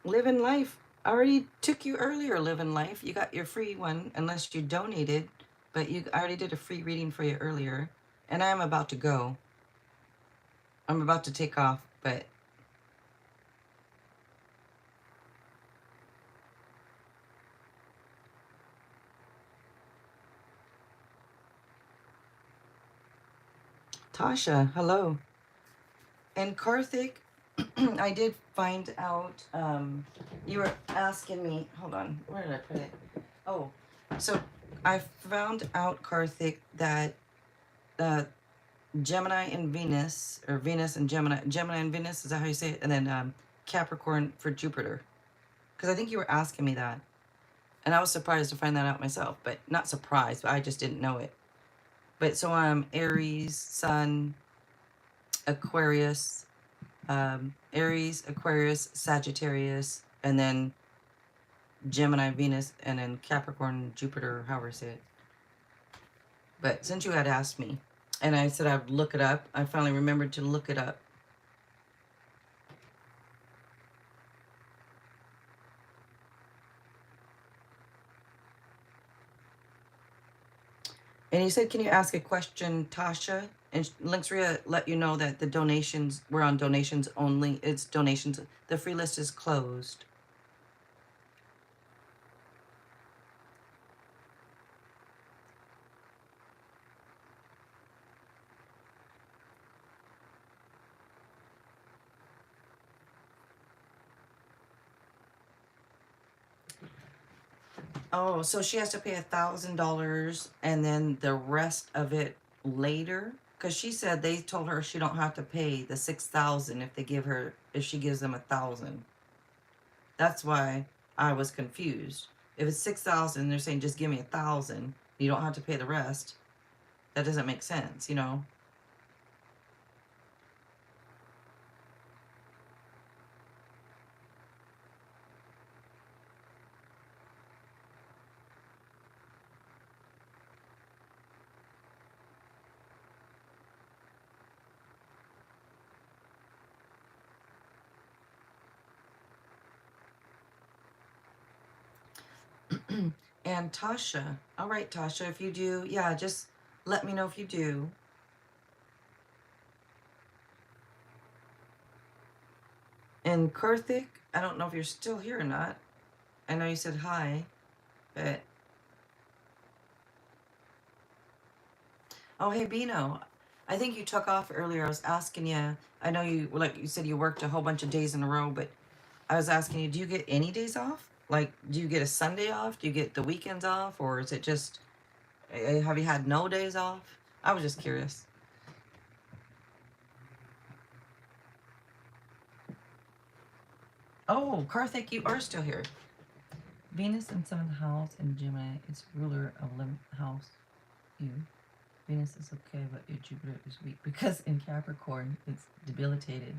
Living life. I already took you earlier, Living Life. You got your free one, unless you donated, but I already did a free reading for you earlier. And I am about to go. I'm about to take off, but Tasha, hello. And Karthik, I did find out, you were asking me, hold on, where did I put it? Oh, so I found out, Karthik, that uh, Gemini and Venus, or Venus and Gemini, Gemini and Venus, is that how you say it? And then Capricorn for Jupiter. Because I think you were asking me that. And I was surprised to find that out myself, but not surprised, but I just didn't know it. But so I'm Aries, Sun, Aquarius, Aries, Aquarius, Sagittarius, and then Gemini, Venus, and then Capricorn, Jupiter, however you say it. But since you had asked me, and I said I'd look it up, I finally remembered to look it up. And you said, can you ask a question, Tasha? And Linksria let you know that the donations, we're on donations only. It's donations. The free list is closed. Oh, so she has to pay $1,000 and then the rest of it later? Because she said they told her she don't have to pay the 6,000 if they give her, if she gives them 1,000. That's why I was confused. If it's 6,000, they're saying just give me 1,000. You don't have to pay the rest. That doesn't make sense, you know? And Tasha, all right, Tasha, if you do, yeah, just let me know if you do. And Karthik, I don't know if you're still here or not. I know you said hi, but oh, hey, Bino. I think you took off earlier. I was asking you. I know you, like you said, you worked a whole bunch of days in a row, but I was asking you, do you get any days off? Like, do you get a Sunday off? Do you get the weekends off? Or is it just, have you had no days off? I was just curious. Oh, Karthik, you are still here. Venus in 7th house and Gemini is ruler of 11th house. You. Venus is okay, but your Jupiter is weak because in Capricorn it's debilitated.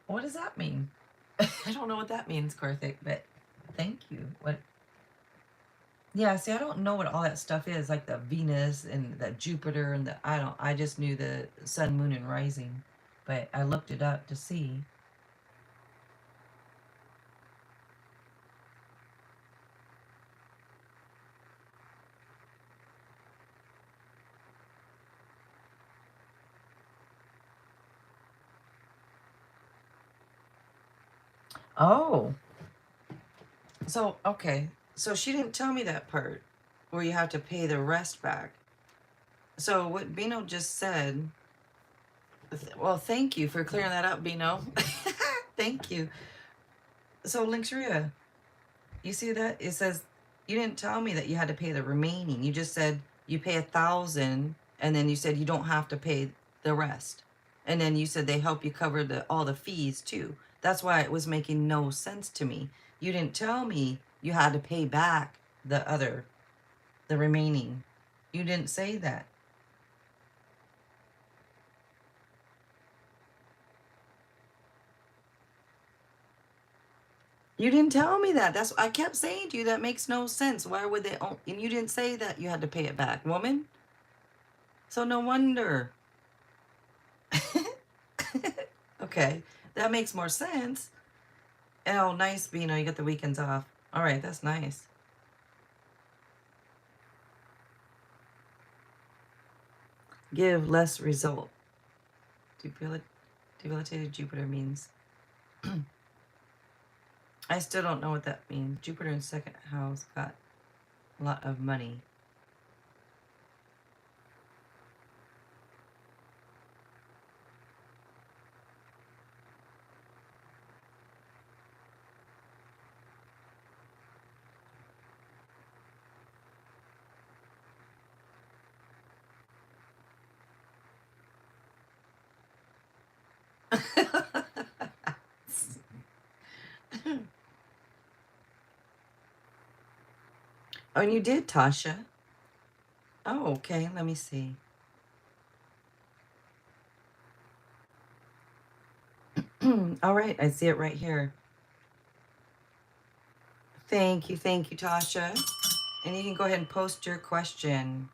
What does that mean? I don't know what that means, Karthik, but thank you. What? Yeah, see, I don't know what all that stuff is, like the Venus and the Jupiter and the I just knew the sun, moon, and rising, but I looked it up to see. Oh, so okay, so she didn't tell me that part where you have to pay the rest back. So what Bino just said, well, thank you for clearing that up, Bino. Thank you. So, Linksria, you see that? It says you didn't tell me that you had to pay the remaining. You just said you pay 1,000 and then you said you don't have to pay the rest. And then you said they help you cover all the fees too. That's why it was making no sense to me. You didn't tell me you had to pay back the remaining. You didn't say that. You didn't tell me that. That's I kept saying to you that makes no sense. Why would they own, and you didn't say that you had to pay it back, woman? So no wonder. Okay, that makes more sense. Oh, nice, Bino. You got the weekends off. All right, that's nice. Give less result. Debilitated Jupiter means. I still don't know what that means. Jupiter in second house got a lot of money. Oh, and you did, Tasha. Oh, okay. Let me see. All right, I see it right here. Thank you, Tasha. And you can go ahead and post your question.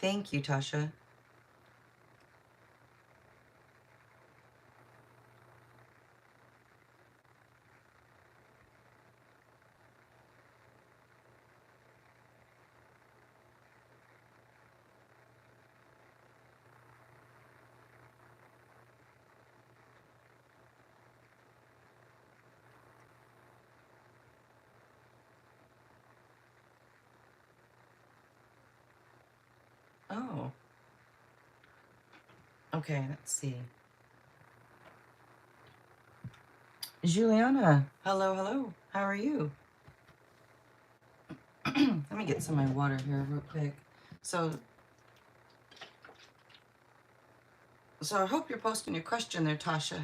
Thank you, Tasha. Oh, okay, let's see. Juliana, hello, hello. How are you? Let me get some of my water here real quick. So I hope you're posting your question there, Tasha.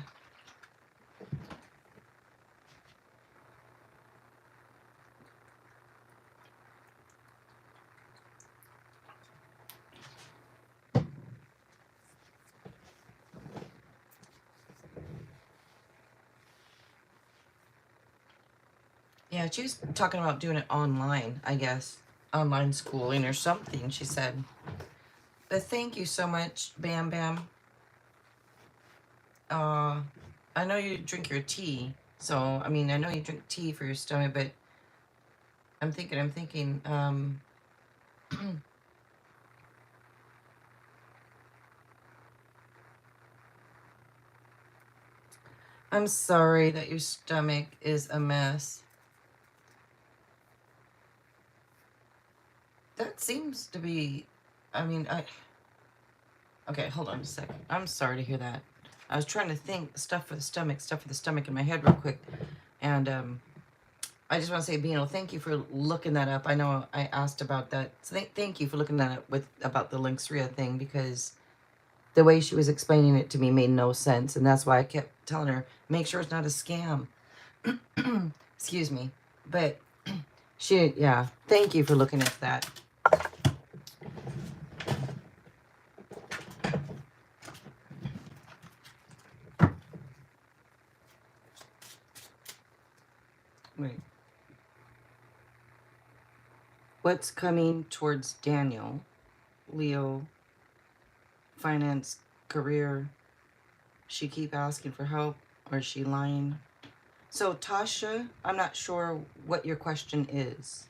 Yeah, she was talking about doing it online, I guess. Online schooling or something, she said. But thank you so much, Bam Bam. I know you drink your tea, so, I mean, I know you drink tea for your stomach, but I'm thinking, I'm sorry that your stomach is a mess. That seems to be, I mean, okay, hold on a second. I'm sorry to hear that. I was trying to think stuff for the stomach in my head real quick. And I just want to say, Beano, thank you for looking that up. I know I asked about that. So thank you for looking that up about the Link's-Ria thing, because the way she was explaining it to me made no sense. And that's why I kept telling her, make sure it's not a scam. Excuse me. But yeah, thank you for looking at that. Wait. What's coming towards Daniel? Leo, finance, career. She keep asking for help, or is she lying? So Tasha, I'm not sure what your question is,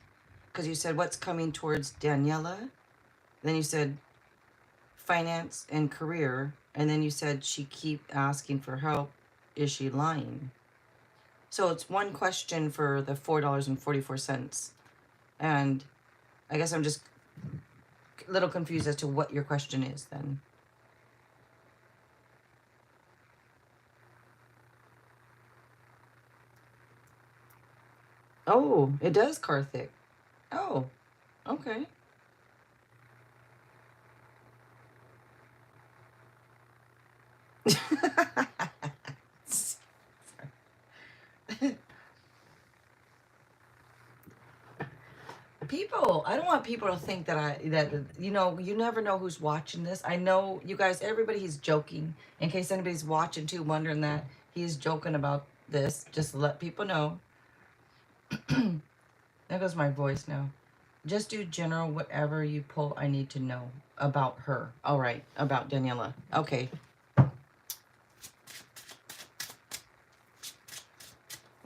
because you said what's coming towards Daniela, then you said finance and career, and then you said she keep asking for help. Is she lying? So it's one question for the $4.44, and I guess I'm just a little confused as to what your question is then. Oh, it does, Karthik. Oh, okay. People, I don't want people to think that you know, you never know who's watching this. I know you guys, everybody, he's joking. In case anybody's watching too, wondering that he's joking about this, just to let people know. There goes my voice now. Just do general, whatever you pull, I need to know about her. All right, about Daniela. Okay.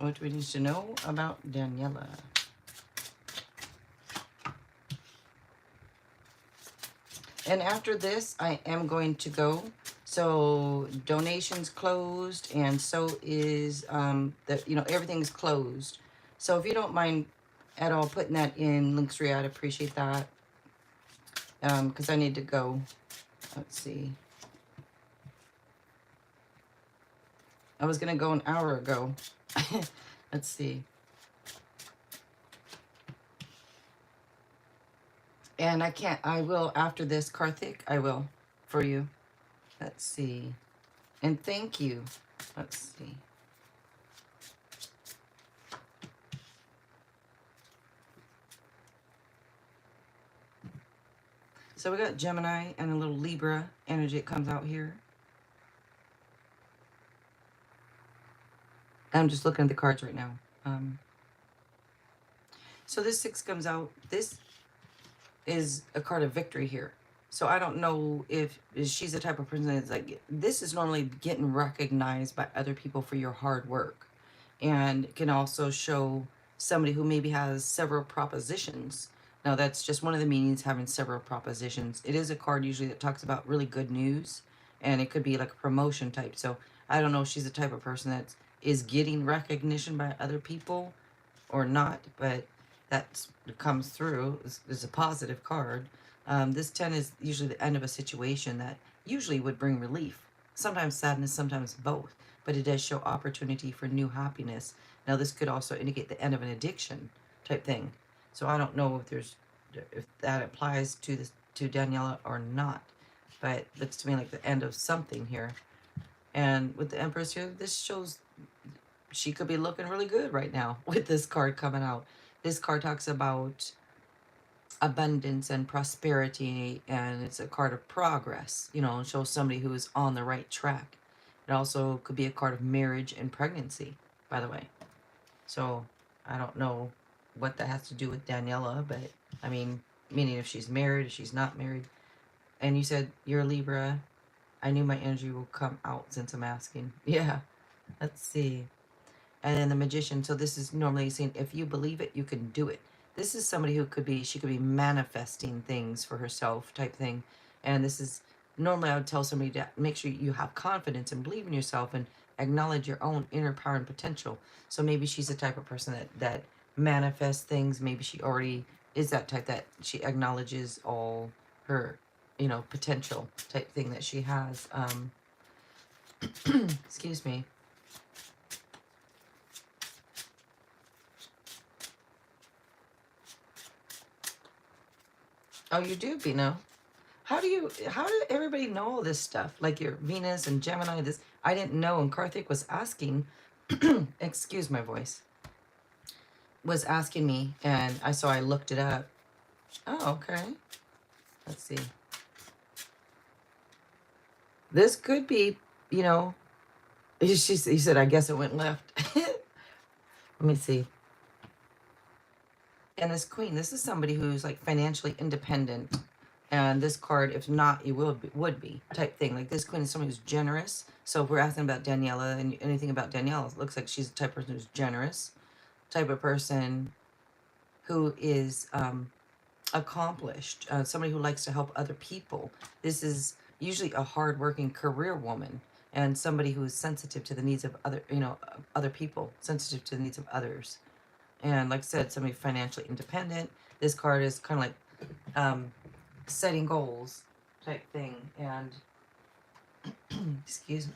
What do we need to know about Daniela? And after this, I am going to go. So donations closed, and so is everything's closed. So if you don't mind at all putting that in Linktree, I'd appreciate that. Because I need to go. Let's see. I was gonna go an hour ago. Let's see. And I can't. I will after this, Karthik. I will for you. Let's see. And thank you. Let's see. So we got Gemini and a little Libra energy that comes out here. I'm just looking at the cards right now. So this 6 comes out. This is a card of victory here. So I don't know if she's the type of person that's like, this is normally getting recognized by other people for your hard work. And it can also show somebody who maybe has several propositions. Now that's just one of the meanings, having several propositions. It is a card usually that talks about really good news, and it could be like a promotion type. So I don't know if she's the type of person that is getting recognition by other people or not, but that comes through is a positive card. This 10 is usually the end of a situation that usually would bring relief. Sometimes sadness, sometimes both, but it does show opportunity for new happiness. Now this could also indicate the end of an addiction type thing. So I don't know if that applies to Daniela or not, but it looks to me like the end of something here. And with the Empress here, this shows she could be looking really good right now with this card coming out. This card talks about abundance and prosperity, and it's a card of progress, and shows somebody who is on the right track. It also could be a card of marriage and pregnancy, by the way. So I don't know what that has to do with Daniela, but I mean, meaning if she's married, if she's not married. And you said you're a Libra. I knew my energy will come out since I'm asking. Yeah, let's see. And then the Magician. So this is normally saying, if you believe it, you can do it. This is somebody who she could be manifesting things for herself type thing. And this is, normally I would tell somebody to make sure you have confidence and believe in yourself and acknowledge your own inner power and potential. So maybe she's the type of person that manifests things. Maybe she already is that type that she acknowledges all her, potential type thing that she has. Excuse me. Oh, you do, Bino? How do everybody know all this stuff? Like your Venus and Gemini, this, I didn't know. And Karthik was asking, excuse my voice, was asking me, and I looked it up. Oh, okay. Let's see. This could be, he said, I guess it went left. Let me see. And this Queen, this is somebody who's like financially independent. And this card, if not, you would be type thing. Like this Queen is someone who's generous. So if we're asking about Daniela and anything about Daniela, it looks like she's the type of person who's generous, type of person who is accomplished, somebody who likes to help other people. This is usually a hardworking career woman and somebody who is sensitive to the needs of other people, sensitive to the needs of others. And like I said, somebody financially independent. This card is kind of like setting goals type thing. And excuse me,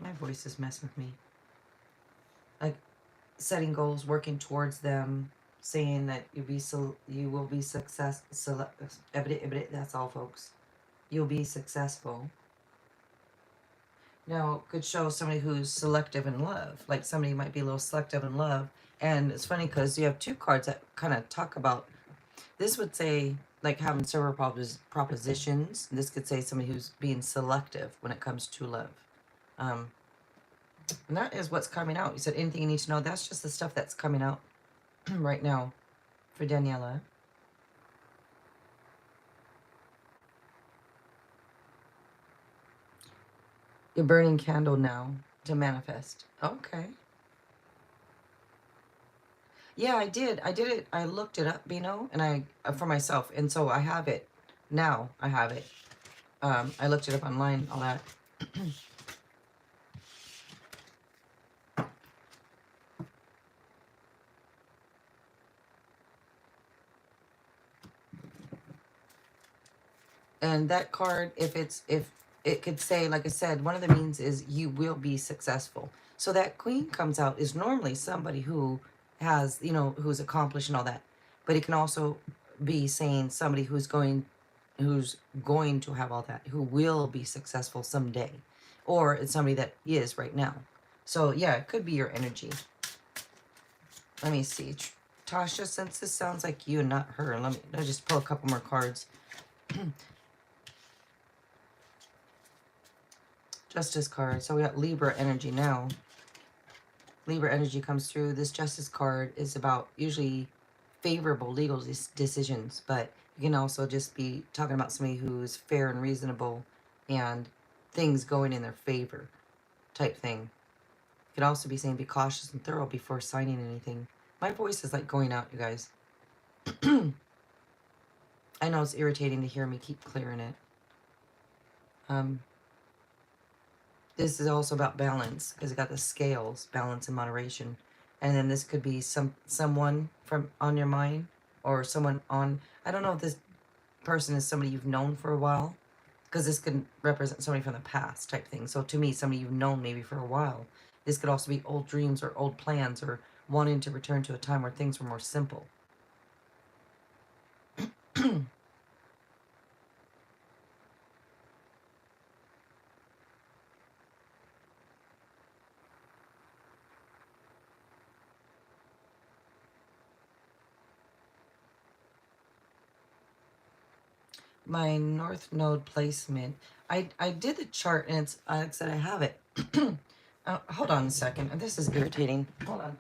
my voice is messing with me. Like setting goals, working towards them, saying that you will be successful. That's all, folks. You'll be successful. Now, it could show somebody who's selective in love. Like somebody might be a little selective in love. And it's funny because you have two cards that kind of talk about, this would say like having several propositions. This could say somebody who's being selective when it comes to love. And that is what's coming out. You said anything you need to know. That's just the stuff that's coming out right now for Daniela. You're burning candle now to manifest. Okay. Yeah, I did. I did it. I looked it up, and I for myself, and so I have it now. I have it. I looked it up online, all that. And that card, if it could say, like I said, one of the means is you will be successful. So that queen comes out is normally somebody who has, who's accomplished and all that. But it can also be saying somebody who's going to have all that, who will be successful someday. Or it's somebody that is right now. So yeah, it could be your energy. Let me see. Tasha, since this sounds like you and not her, I'll just pull a couple more cards. Justice card. So we got Libra energy now. Libra energy comes through. This Justice card is about usually favorable legal decisions, but you can also just be talking about somebody who's fair and reasonable and things going in their favor type thing. You could also be saying be cautious and thorough before signing anything. My voice is like going out, you guys. I know it's irritating to hear me keep clearing it. This is also about balance because it got the scales, balance and moderation. And then this could be someone from on your mind or someone on, I don't know if this person is somebody you've known for a while, because this could represent somebody from the past type thing. So to me, somebody you've known maybe for a while. This could also be old dreams or old plans or wanting to return to a time where things were more simple. My North Node placement. I did the chart and it's, like I said, I have it. Hold on a second. This is irritating. Hold on.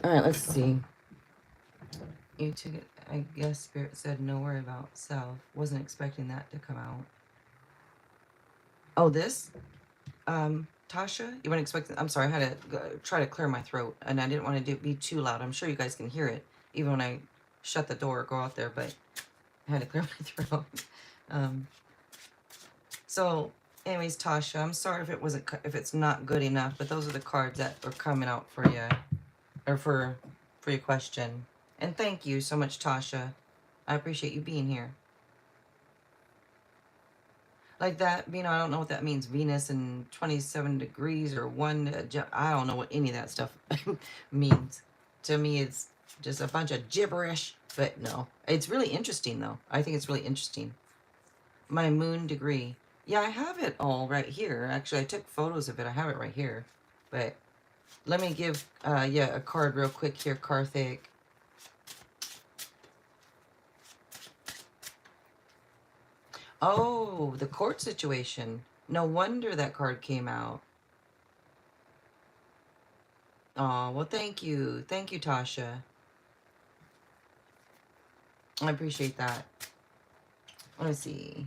All right, let's see. You took it. I guess Spirit said no worry about self. Wasn't expecting that to come out. Oh, this? Tasha? You weren't expecting... I'm sorry, I had to try to clear my throat, and I didn't want to be too loud. I'm sure you guys can hear it, even when I shut the door or go out there, but I had to clear my throat. So, anyways, Tasha, I'm sorry if it's not good enough, but those are the cards that are coming out for you, or for your question. And thank you so much, Tasha. I appreciate you being here. Like that, I don't know what that means. Venus and 27 degrees or I don't know what any of that stuff means. To me, it's just a bunch of gibberish. But no, it's really interesting, though. I think it's really interesting. My moon degree. Yeah, I have it all right here. Actually, I took photos of it. I have it right here. But let me give, a card real quick here, Karthik. Oh, the court situation. No wonder that card came out. Oh, well, thank you. Thank you, Tasha. I appreciate that. Let me see.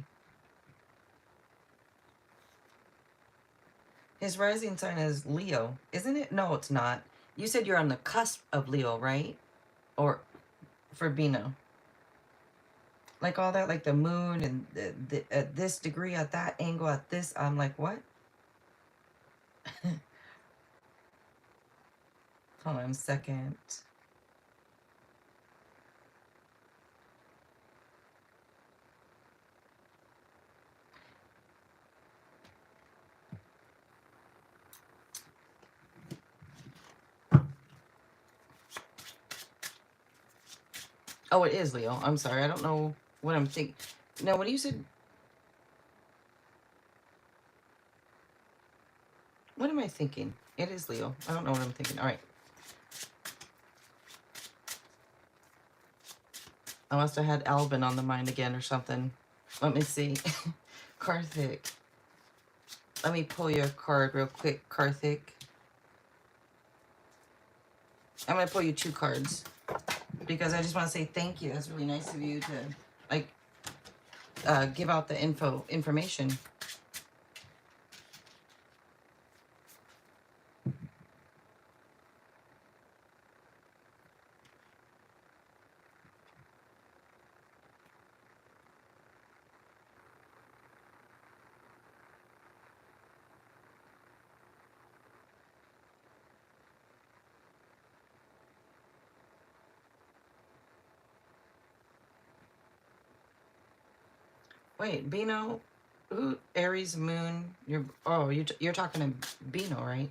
His rising sign is Leo, isn't it? No, it's not. You said you're on the cusp of Leo, right? Or for Bino. Like all that, like the moon and at this degree, at that angle, at this, I'm like, what? Hold on a second. Oh, it is Leo. I'm sorry. I don't know what I'm thinking. Now, when you said What am I thinking? It is Leo. I don't know what I'm thinking. All right. I must have had Alvin on the mind again or something. Let me see. Karthik. Let me pull you a card real quick, Karthik. I'm going to pull you 2 cards because I just want to say thank you. That's really nice of you to, like, give out the information. Wait, Bino, who? Aries moon. You're talking to Bino, right?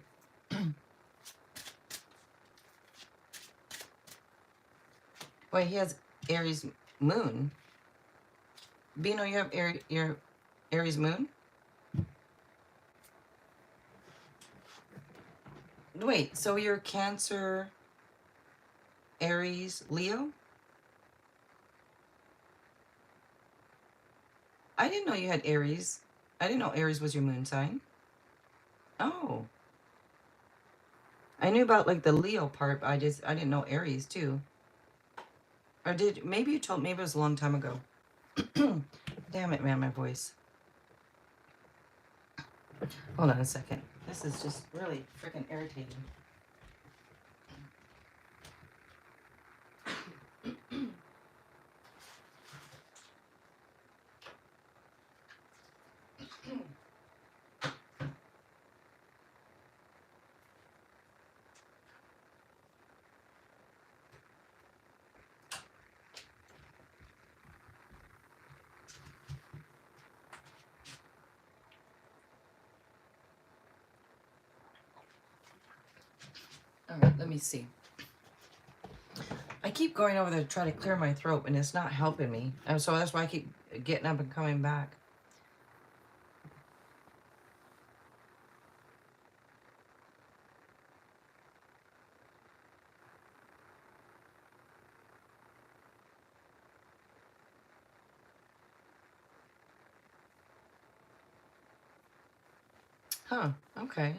Wait, he has Aries moon. Bino, you have your Aries moon. Wait, so you're Cancer, Aries, Leo? I didn't know you had Aries. I didn't know Aries was your moon sign. Oh, I knew about like the Leo part, but I didn't know Aries too. Or did maybe you told, maybe it was a long time ago. Damn it, man, my voice. Hold on a second. This is just really freaking irritating. All right, let me see. I keep going over there to try to clear my throat, and it's not helping me. And so that's why I keep getting up and coming back. Huh, okay.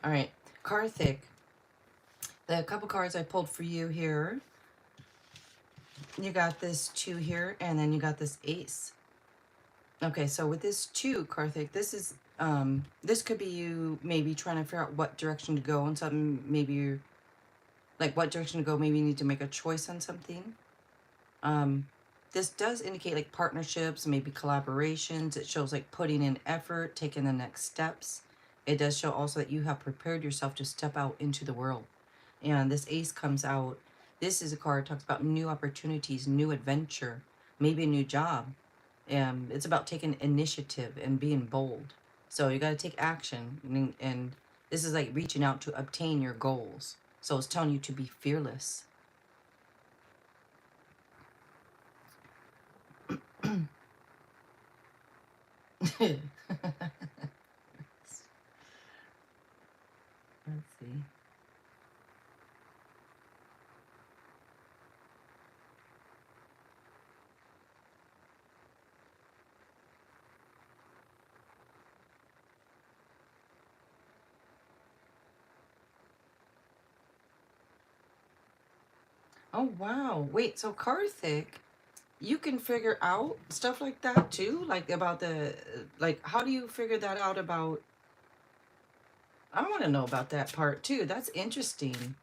All right, Karthik. The couple cards I pulled for you here. You got this 2 here, and then you got this ace. Okay, so with this 2, Karthik, this could be you maybe trying to figure out what direction to go on something. Maybe you're like what direction to go. Maybe you need to make a choice on something. This does indicate like partnerships, maybe collaborations. It shows like putting in effort, taking the next steps. It does show also that you have prepared yourself to step out into the world. And this ace comes out. This is a card that talks about new opportunities, new adventure, maybe a new job. It's about taking initiative and being bold. So you got to take action. And this is like reaching out to obtain your goals. So it's telling you to be fearless. Let's see. Oh, wow. Wait, so Karthik, you can figure out stuff like that too? Like about like, how do you figure that out about, I want to know about that part too. That's interesting.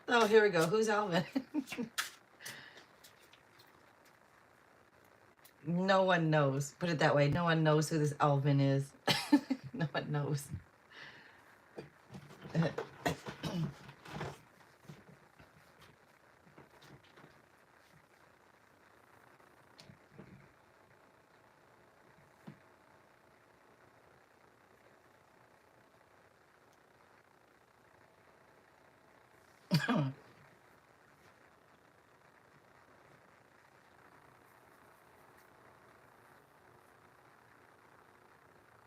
Oh, here we go. Who's Alvin? No one knows. Put it that way. No one knows who this Alvin is. No one knows.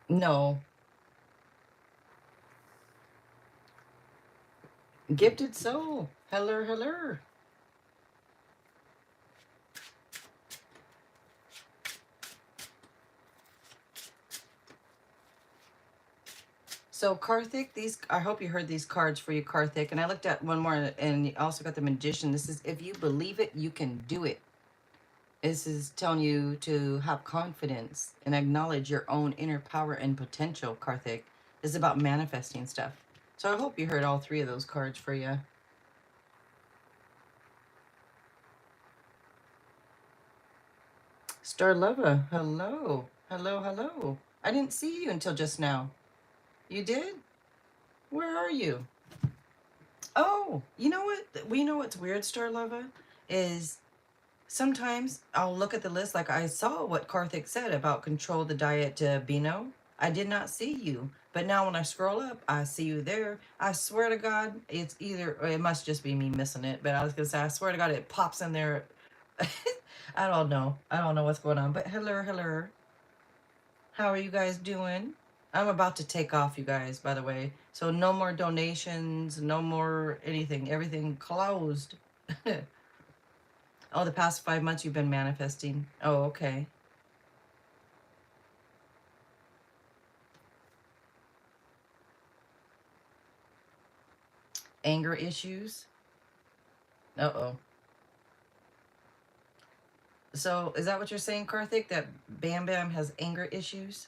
No. Gifted soul. Hello, hello. So Karthik, these, I hope you heard these cards for you, Karthik. And I looked at one more, and you also got the Magician. This is, if you believe it, you can do it. This is telling you to have confidence and acknowledge your own inner power and potential, Karthik. This is about manifesting stuff. So I hope you heard all three of those cards for you. Starlova, hello. Hello, hello. I didn't see you until just now. You did? Where are you? Oh, you know what? We know what's weird, Starlova, is sometimes I'll look at the list, like I saw what Karthik said about control the diet to Beano. I did not see you. But now when I scroll up, I see you there. I swear to God, it's either, or it must just be me missing it. But I was going to say, I swear to God, it pops in there. I don't know. I don't know what's going on. But hello, hello. How are you guys doing? I'm about to take off, you guys, by the way. So no more donations, no more anything. Everything closed. Oh, the past 5 months you've been manifesting. Oh, okay. Anger issues. Uh-oh. So is that what you're saying, Karthik? That Bam Bam has anger issues?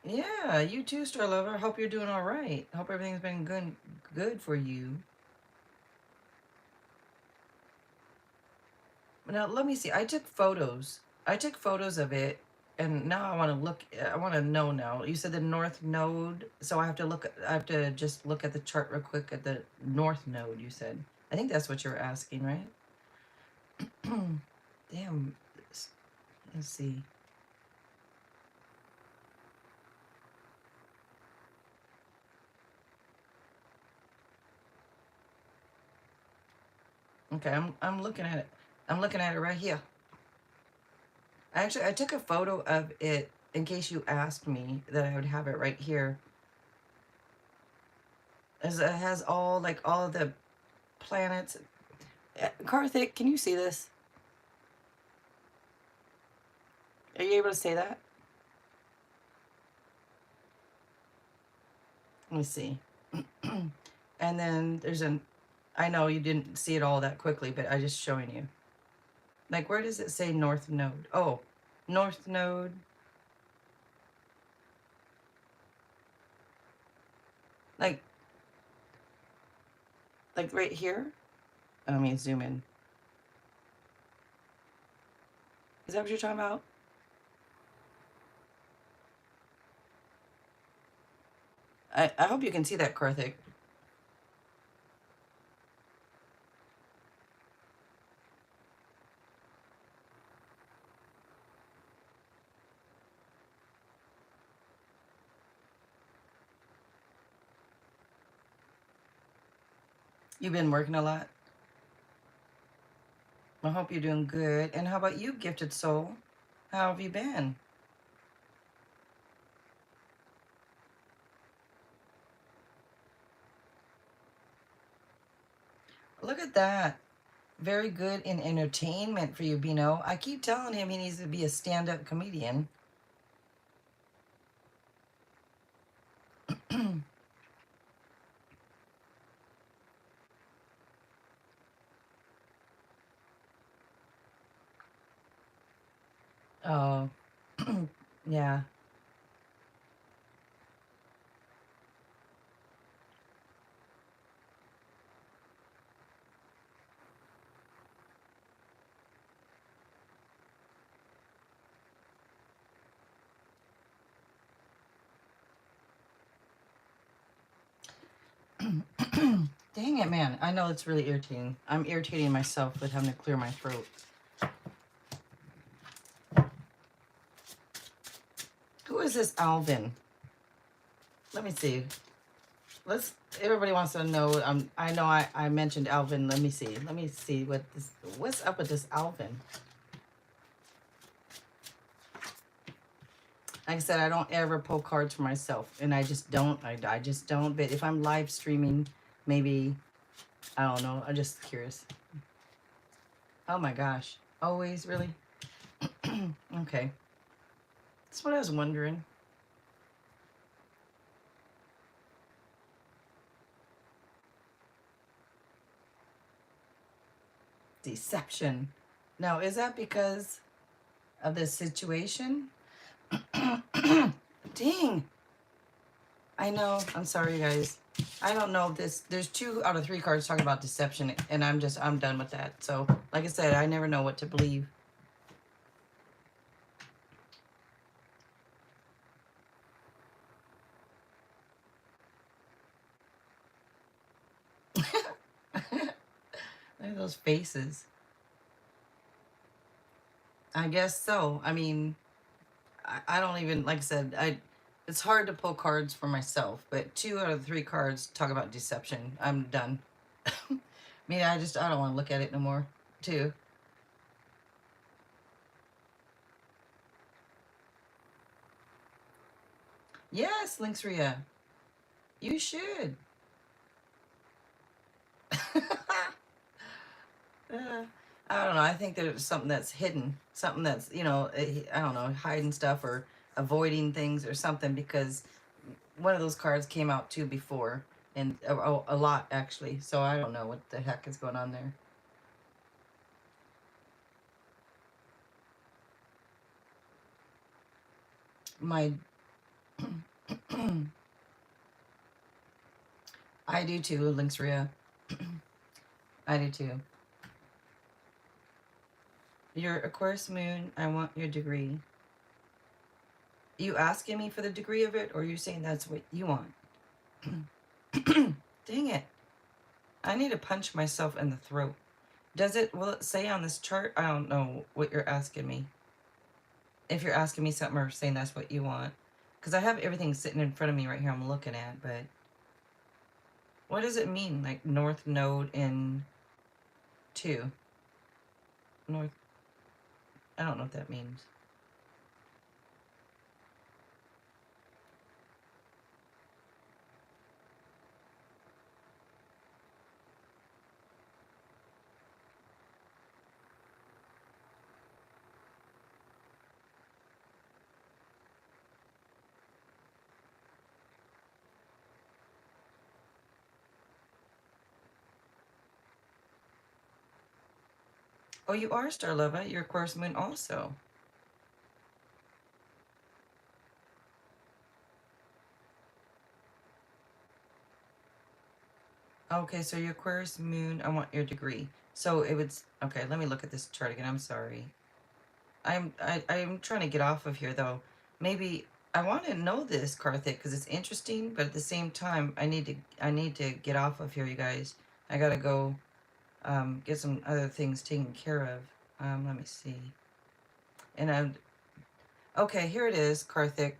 Yeah, you too, Star Lover. Hope you're doing all right. Hope everything's been good for you. Now, let me see. I took photos. I took photos of it, and now I want to look. I want to know now. You said the North Node, so I have to look. I have to just look at the chart real quick at the North Node. You said. I think that's what you're asking, right? Damn. Let's see. Okay, I'm looking at it. I'm looking at it right here. Actually, I took a photo of it in case you asked me that I would have it right here. As it has all, like, all of the planets. Karthik, can you see this? Are you able to say that? Let me see. And then there's an, I know you didn't see it all that quickly, but I just showing you. Like, where does it say North Node? Oh, North Node. Like, like right here. Let me zoom in. Is that what you're talking about? I hope you can see that, Karthik. You've been working a lot. I hope you're doing good. And how about you, gifted soul? How have you been? Look at that. Very good in entertainment for you, Bino. I keep telling him he needs to be a stand-up comedian. Oh, yeah. Dang it, man. I know it's really irritating. I'm irritating myself with having to clear my throat. is this Alvin? Let me see. Let's. Everybody wants to know. I know I mentioned Alvin. Let me see. Let me see what's up with this Alvin. Like I said, I don't ever pull cards for myself, and I just don't. I just don't. But if I'm live streaming, maybe, I don't know. I'm just curious. Oh my gosh. Always, really? Okay. That's what I was wondering. Deception. Now, is that because of this situation? Dang. I know. I'm sorry, guys. I don't know if this. There's 2 out of 3 cards talking about deception, and I'm done with that. So, like I said, I never know what to believe. Look at those faces. I guess so. I mean, I don't even, like I said, it's hard to pull cards for myself, but 2 out of 3 cards talk about deception. I'm done. I mean, I don't want to look at it no more, too. Yes, Lynx Rhea, you should. I don't know. I think there's something that's hidden, something that's, I don't know, hiding stuff or avoiding things or something, because one of those cards came out too before, and a lot actually. So I don't know what the heck is going on there. My, I do too, Lynx Rhea. I do too. Your Aquarius moon, I want your degree. You asking me for the degree of it, or are you saying that's what you want? Dang it. I need to punch myself in the throat. Will it say on this chart? I don't know what you're asking me. If you're asking me something or saying that's what you want. Because I have everything sitting in front of me right here I'm looking at, but what does it mean? Like North Node in 2. North, I don't know what that means. Oh, you are Starlova. You're Aquarius moon also. Okay, so your Aquarius moon, I want your degree. So it would, okay, let me look at this chart again. I'm sorry. I'm trying to get off of here though. Maybe I want to know this, Karthik, because it's interesting, but at the same time, I need to get off of here, you guys. I gotta go get some other things taken care of. Let me see. And okay, here it is, Karthik.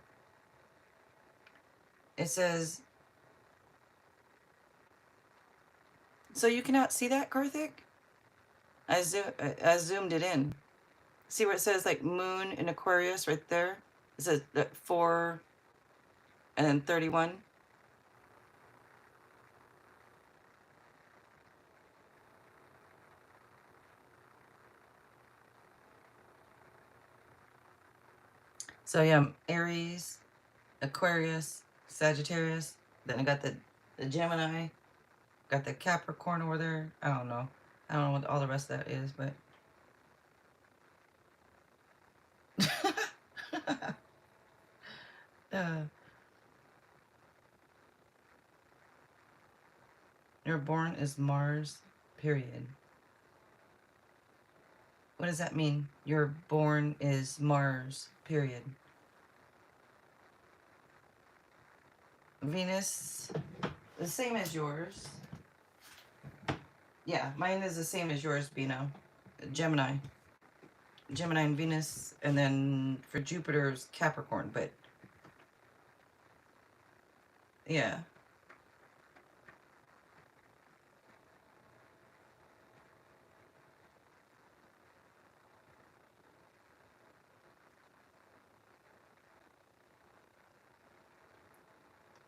It says, so you cannot see that, Karthik? I zoomed it in. See where it says like moon in Aquarius right there? It says 4 and then 31. So yeah, Aries, Aquarius, Sagittarius. Then I got the Gemini, got the Capricorn over there. I don't know. I don't know what all the rest of that is, but uh, you're born is Mars, period. What does that mean? You're born is Mars, period. Venus, the same as yours. Yeah, mine is the same as yours, Bino. Gemini. Gemini and Venus, and then for Jupiter's Capricorn, but Yeah.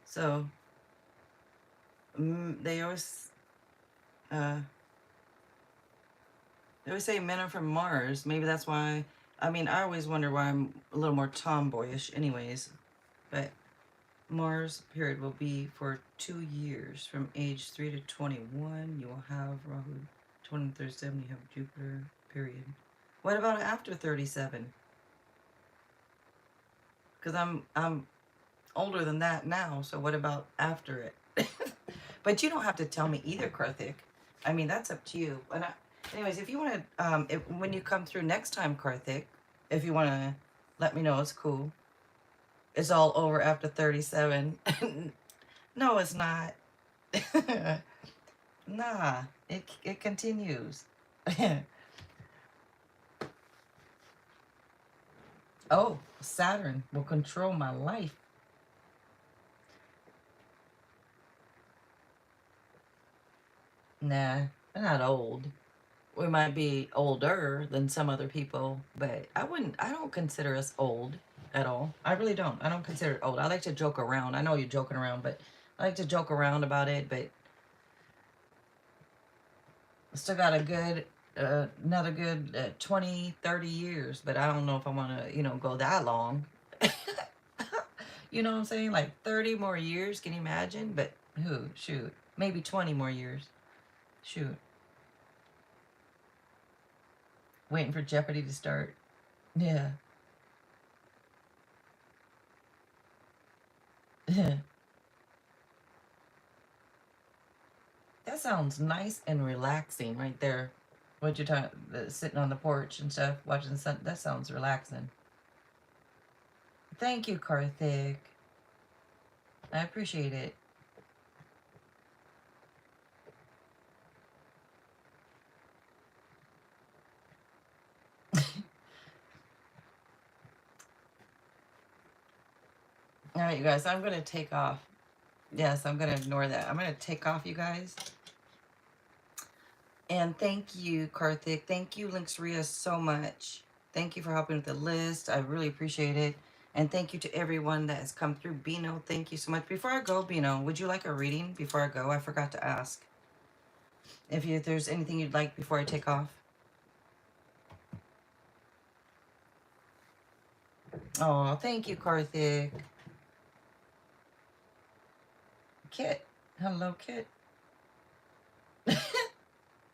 So they uh, always say men are from Mars. Maybe that's why. I mean, I always wonder why I'm a little more tomboyish, anyways. But Mars period will be for 2 years, from age 3 to 21. You will have Rahu. 20 to 37. You have Jupiter period. What about after 37? Because I'm older than that now. So what about after it? But you don't have to tell me either, Karthik. I mean, that's up to you. And anyways, if you want to, when you come through next time, Karthik, if you want to let me know, it's cool. It's all over after 37. No, it's not. Nah, it continues. Oh, Saturn will control my life. Nah, I'm not old. We might be older than some other people, but I don't consider us old at all. I really don't. I don't consider it old. I like to joke around. I know you're joking around, but I like to joke around about it, but I still got another good 20, 30 years, but I don't know if I want to, go that long. You know what I'm saying? Like 30 more years, can you imagine? But shoot, maybe 20 more years. Shoot. Waiting for Jeopardy to start. Yeah. That sounds nice and relaxing right there. What you're talking, sitting on the porch and stuff, watching the sun. That sounds relaxing. Thank you, Karthik. I appreciate it. All right, you guys, I'm going to take off. Yes, I'm going to ignore that. I'm going to take off, you guys. And thank you, Karthik. Thank you, Linksria, so much. Thank you for helping with the list. I really appreciate it. And thank you to everyone that has come through. Bino, thank you so much. Before I go, Bino, would you like a reading before I go? I forgot to ask. If there's anything you'd like before I take off. Oh, thank you, Karthik. Kit. Hello, Kit.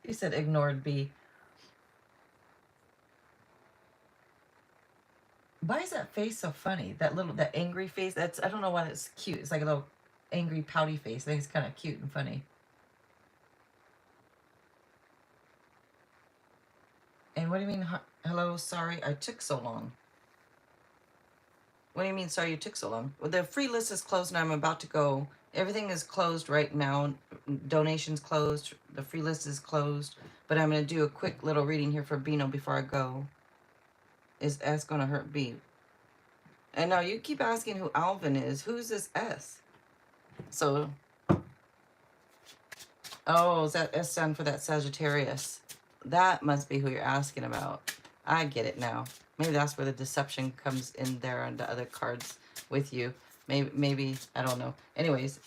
You said ignored B. Why is that face so funny? That angry face. I don't know why it's cute. It's like a little angry, pouty face. I think it's kind of cute and funny. And what do you mean, hello, sorry, I took so long? What do you mean, sorry you took so long? Well, the free list is closed and I'm about to go. Everything is closed right now. Donations closed. The free list is closed. But I'm going to do a quick little reading here for Bino before I go. Is S going to hurt B? And now you keep asking who Alvin is. Who's this S? So, oh, is that S stand for that Sagittarius? That must be who you're asking about. I get it now. Maybe that's where the deception comes in there on the other cards with you. Maybe, I don't know. Anyways.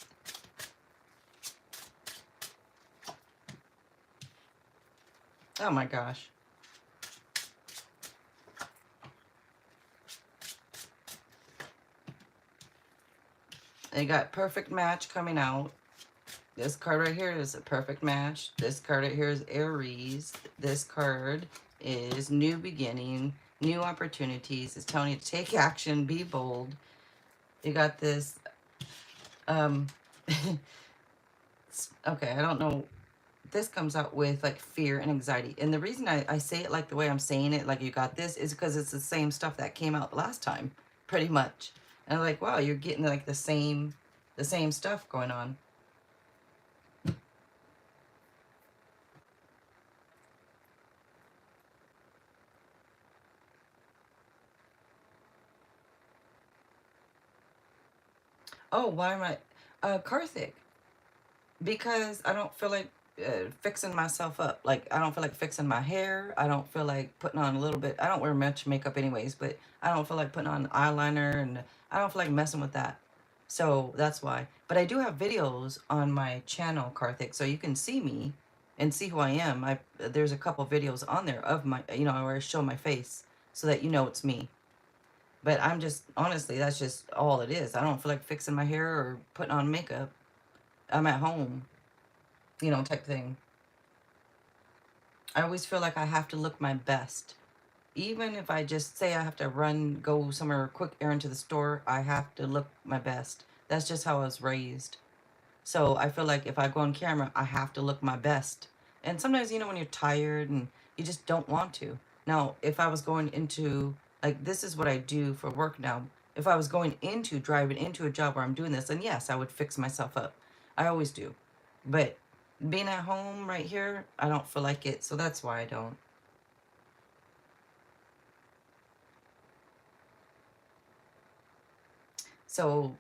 Oh my gosh. They got perfect match coming out. This card right here is a perfect match. This card right here is Aries. This card is new beginning, new opportunities. It's telling you to take action, be bold. You got this, okay, I don't know. This comes out with like fear and anxiety. And the reason I say it like the way I'm saying it, like you got this, is because it's the same stuff that came out last time, pretty much. And I'm like, wow, you're getting like the same stuff going on. Oh, why am I? Karthik, because I don't feel like fixing myself up. Like, I don't feel like fixing my hair. I don't feel like putting on a little bit. I don't wear much makeup anyways, but I don't feel like putting on eyeliner, and I don't feel like messing with that. So that's why. But I do have videos on my channel, Karthik, so you can see me and see who I am. There's a couple videos on there of my, you know, where I show my face so that you know it's me. But I'm just, honestly, that's just all it is. I don't feel like fixing my hair or putting on makeup. I'm at home, you know, type thing. I always feel like I have to look my best. Even if I just say I have to run, go somewhere quick errand to the store, I have to look my best. That's just how I was raised. So I feel like if I go on camera, I have to look my best. And sometimes, you know, when you're tired and you just don't want to. Now, if I was going into, like, this is what I do for work now. If I was going into, driving into a job where I'm doing this, then yes, I would fix myself up. I always do. But being at home right here, I don't feel like it. So that's why I don't. So,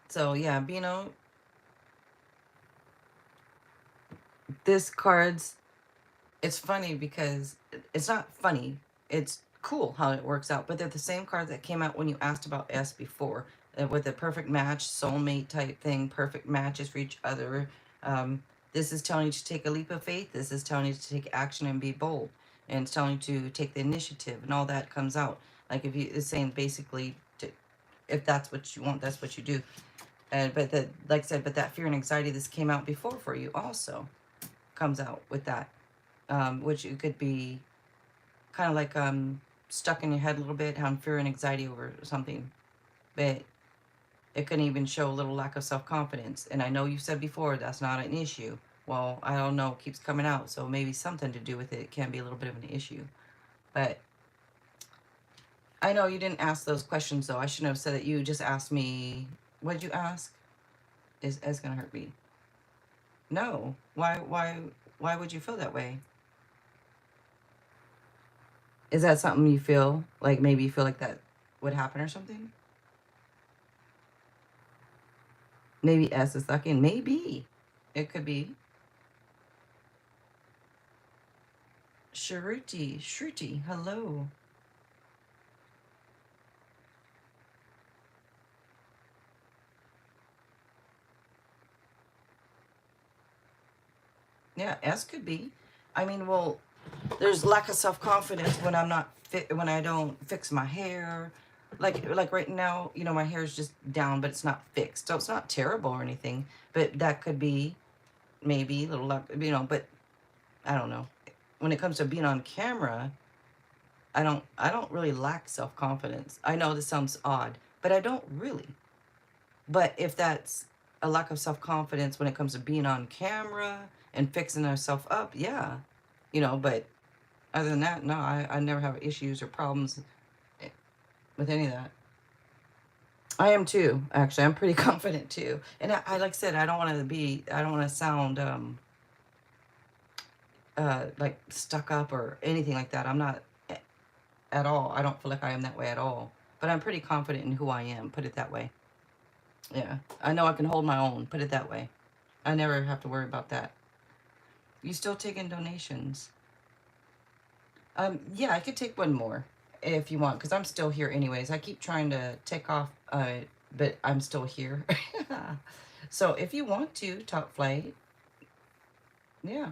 so yeah, you know, this card's, it's funny because it's not funny. It's cool how it works out, but they're the same cards that came out when you asked about S before, with a perfect match, soulmate type thing, perfect matches for each other. This is telling you to take a leap of faith. This is telling you to take action and be bold, and it's telling you to take the initiative, and all that comes out. Like, if you, it's saying basically, to, if that's what you want, that's what you do. And but the, like I said, but that fear and anxiety, this came out before for you also comes out with that, which it could be kind of like stuck in your head a little bit, having fear and anxiety over something, but it can even show a little lack of self-confidence. And I know you said before that's not an issue. Well, I don't know, it keeps coming out, so maybe something to do with it. It can be a little bit of an issue. But I know you didn't ask those questions, though. I shouldn't have said that. You just asked me, what did you ask? Is gonna hurt me? No. Why would you feel that way? Is that something you feel like, maybe you feel like that would happen or something? Maybe S is sucking. Maybe. It could be. Shruti, hello. Yeah, S could be. I mean, well, there's lack of self-confidence when I'm not fit, when I don't fix my hair. Like right now, you know, my hair is just down, but it's not fixed. So it's not terrible or anything, but that could be maybe a little luck, you know, but I don't know. When it comes to being on camera, I don't really lack self-confidence. I know this sounds odd, but I don't really. But if that's a lack of self-confidence when it comes to being on camera and fixing ourselves up, yeah. You know, but other than that, no, I never have issues or problems with any of that. I am too, actually. I'm pretty confident too. And I like I said, I don't want to sound like stuck up or anything like that. I'm not at all. I don't feel like I am that way at all. But I'm pretty confident in who I am, put it that way. Yeah. I know I can hold my own, put it that way. I never have to worry about that. You still taking donations? Yeah, I could take one more if you want, because I'm still here anyways. I keep trying to take off, but I'm still here. So if you want to, Top Flight, yeah.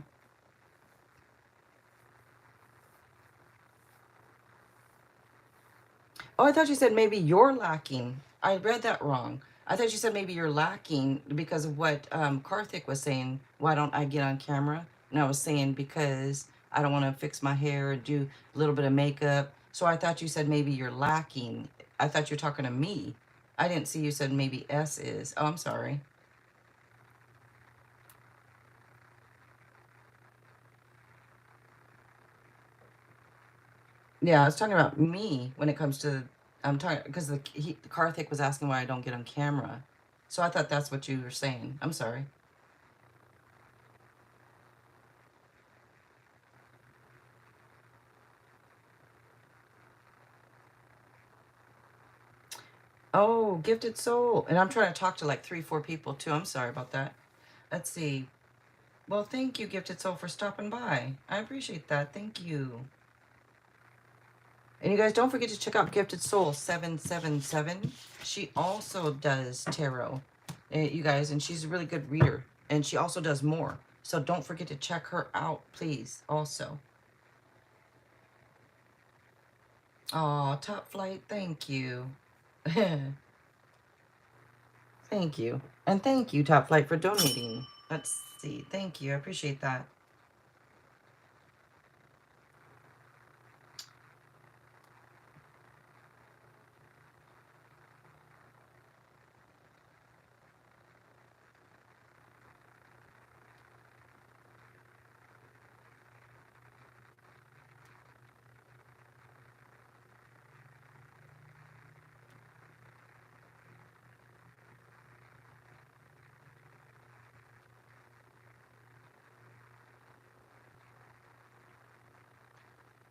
Oh, I thought you said maybe you're lacking. I read that wrong. I thought you said maybe you're lacking because of what Karthik was saying. Why don't I get on camera? And I was saying because I don't want to fix my hair or do a little bit of makeup. So I thought you said maybe you're lacking. I thought you were talking to me. I didn't see you said maybe S is. Oh, I'm sorry. Yeah, I was talking about me when it comes to, I'm talking because Karthik was asking why I don't get on camera. So I thought that's what you were saying. I'm sorry. Oh, Gifted Soul. And I'm trying to talk to like 3, 4 people too. I'm sorry about that. Let's see. Well, thank you, Gifted Soul, for stopping by. I appreciate that. Thank you. And you guys don't forget to check out Gifted Soul 777. She also does tarot, you guys, and she's a really good reader. And she also does more. So don't forget to check her out, please, also. Oh, Top Flight, thank you. Thank you. And thank you, Top Flight, for donating. Let's see. Thank you. I appreciate that.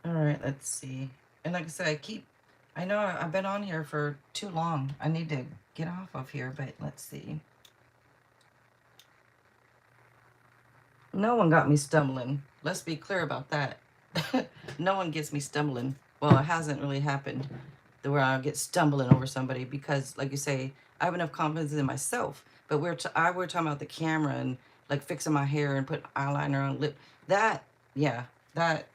All right, let's see. And like I said, I know I've been on here for too long. I need to get off of here, but let's see. No one got me stumbling. Let's be clear about that. No one gets me stumbling. Well, it hasn't really happened to where I get stumbling over somebody because, like you say, I have enough confidence in myself. But we're talking about the camera and like fixing my hair and put eyeliner on lip. That, yeah, that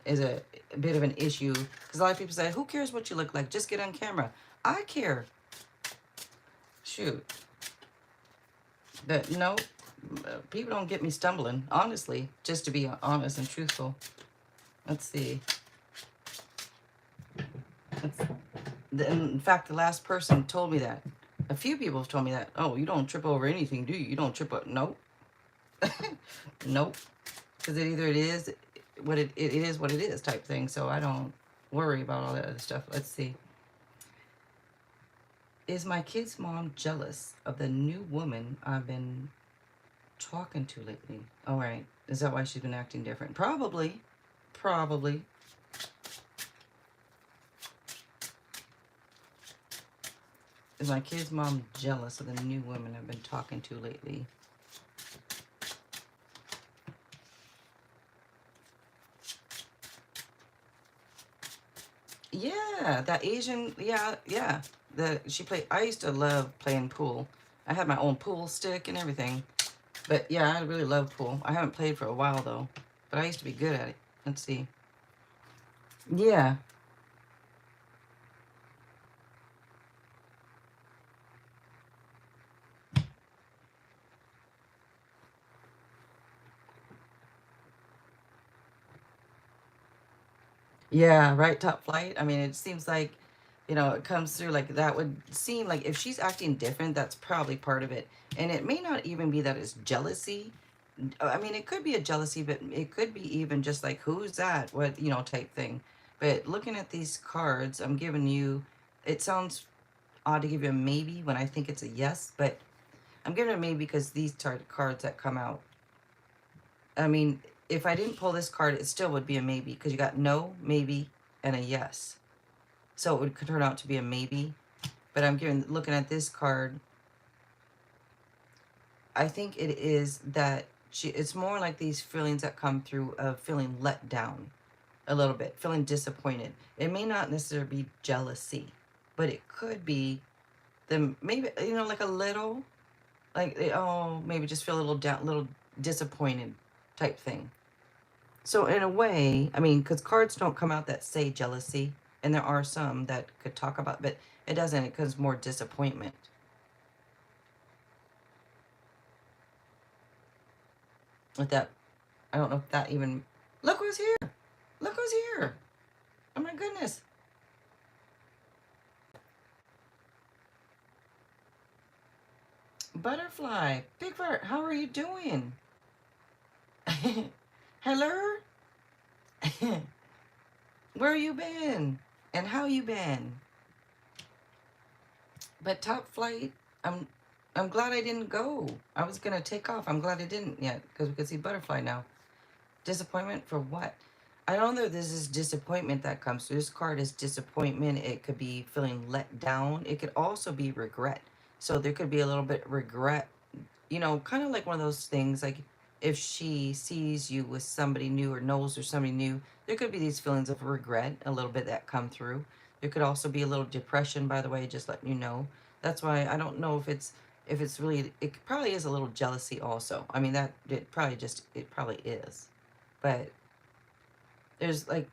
is a bit of an issue because a lot of people say, "Who cares what you look like? Just get on camera." I care. Shoot. But no, people don't get me stumbling, honestly, just to be honest and truthful. Let's see. In fact, the last person told me that. A few people have told me that. Oh, you don't trip over anything, do you? You don't trip up. Nope. Nope. Because it is what it is what it is type thing. So I don't worry about all that other stuff. Let's see. Is my kid's mom jealous of the new woman I've been talking to lately? All right. Is that why she's been acting different? Probably. Probably. Is my kid's mom jealous of the new woman I've been talking to lately? Yeah, that Asian, yeah. She played, I used to love playing pool. I had my own pool stick and everything. But yeah, I really love pool. I haven't played for a while though. But I used to be good at it. Let's see. Yeah. Yeah, right, Top Flight. I mean, it seems like, it comes through like that would seem like if she's acting different, that's probably part of it. And it may not even be that it's jealousy. I mean, it could be a jealousy, but it could be even just like, who's that? What, type thing. But looking at these cards, I'm giving you, it sounds odd to give you a maybe when I think it's a yes, but I'm giving it a maybe because these cards that come out. I mean, if I didn't pull this card, it still would be a maybe because you got no, maybe, and a yes. So it would turn out to be a maybe. But looking at this card, I think it is that it's more like these feelings that come through of feeling let down a little bit, feeling disappointed. It may not necessarily be jealousy, but it could be them maybe, like a little, like, oh, maybe just feel a little down, little disappointed type thing. So in a way, I mean, because cards don't come out that say jealousy, and there are some that could talk about, but it doesn't. It comes more disappointment. With that, I don't know if that even. Look who's here! Look who's here! Oh my goodness! Butterfly, Bigfart, how are you doing? Hello? Where you been? And how you been? But Top Flight, I'm glad I didn't go. I was gonna take off. I'm glad I didn't yet because we could see Butterfly now. Disappointment for what? I don't know. This is disappointment that comes through. This card is disappointment. It could be feeling let down. It could also be regret. So there could be a little bit regret, you know, kind of like one of those things like if she sees you with somebody new or knows there's somebody new, there could be these feelings of regret a little bit that come through. There could also be a little depression, by the way, just letting you know. That's why I don't know if it's really, it probably is a little jealousy also. I mean, that it probably is. But there's like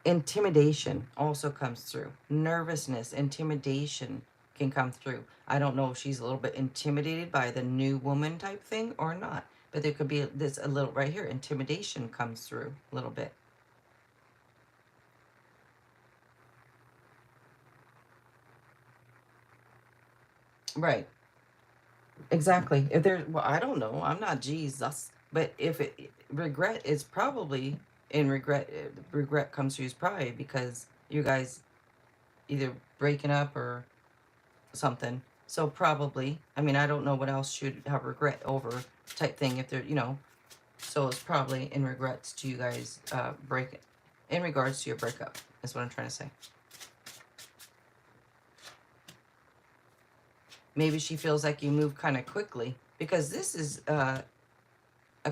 intimidation also comes through. Nervousness, intimidation can come through. I don't know if she's a little bit intimidated by the new woman type thing or not. But there could be this a little right here. Intimidation comes through a little bit. Right. Exactly. If there's, well, I don't know. I'm not Jesus. But if it, regret is probably, in regret, regret comes through is probably because you guys either breaking up or something. So probably, I mean, I don't know what else should have regret over type thing if they're, you know, so it's probably in regrets to you guys break in regards to your breakup. That's what I'm trying to say. Maybe she feels like you move kind of quickly because this is a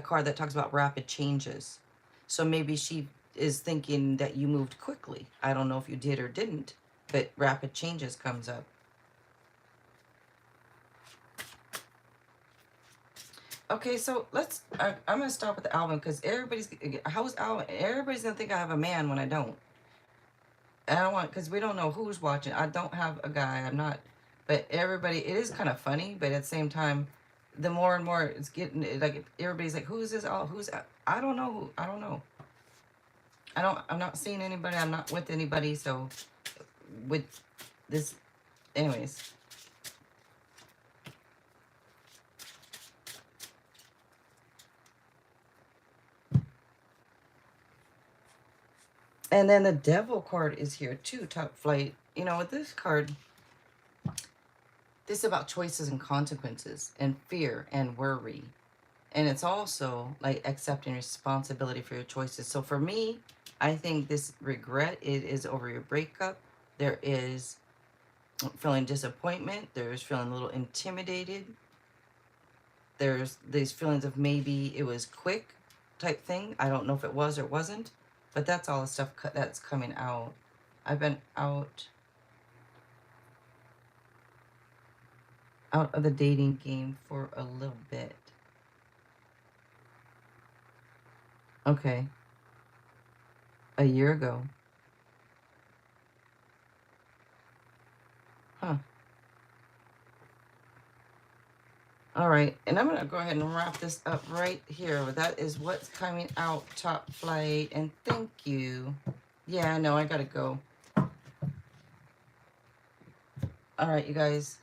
card that talks about rapid changes. So maybe she is thinking that you moved quickly. I don't know if you did or didn't, but rapid changes comes up. Okay, so I'm gonna start with the album because how's Alvin? Everybody's gonna think I have a man when I don't. I don't want, because we don't know who's watching. I don't have a guy. I'm not, but everybody. It is kind of funny, but at the same time, the more and more it's getting like everybody's like, who's this? Oh, who's? I don't know. I don't know. I don't. I'm not seeing anybody. I'm not with anybody. So with this, anyways. And then the devil card is here too, top flight. You know, with this card, this is about choices and consequences and fear and worry. And it's also like accepting responsibility for your choices. So for me, I think this regret, it is over your breakup. There is feeling disappointment. There's feeling a little intimidated. There's these feelings of maybe it was quick type thing. I don't know if it was or wasn't, but that's all the stuff that's coming out. I've been out of the dating game for a little bit. Okay, a year ago. Huh. All right, and I'm gonna go ahead and wrap this up right here. That is what's coming out, top flight, and thank you. Yeah, I know, I gotta go. All right, you guys.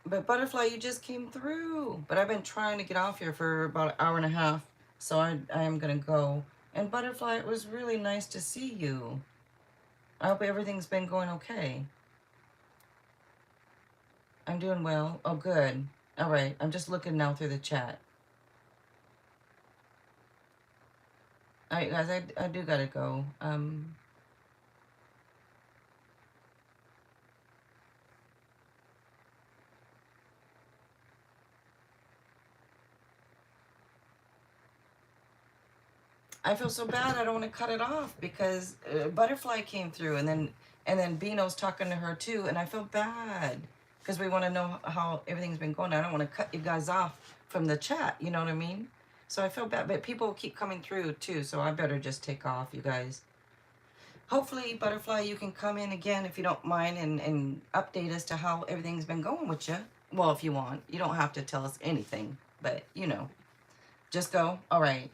But Butterfly, you just came through. But I've been trying to get off here for about an hour and a half, so I am gonna go. And Butterfly, it was really nice to see you. I hope everything's been going okay. I'm doing well. Oh, good. All right, I'm just looking now through the chat. All right, guys, I do gotta go. I feel so bad. I don't want to cut it off because Butterfly came through, and then Beano's talking to her too, and I feel bad because we want to know how everything's been going. I don't want to cut you guys off from the chat. You know what I mean? So I feel bad, but people keep coming through too, so I better just take off, you guys. Hopefully, Butterfly, you can come in again if you don't mind and update us to how everything's been going with you. Well, if you want, you don't have to tell us anything, but you know, just go. All right.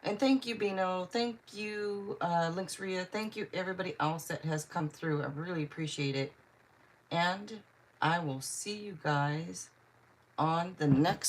And thank you, Bino. Thank you, Lynx Ria. Thank you, everybody else that has come through. I really appreciate it. And I will see you guys on the next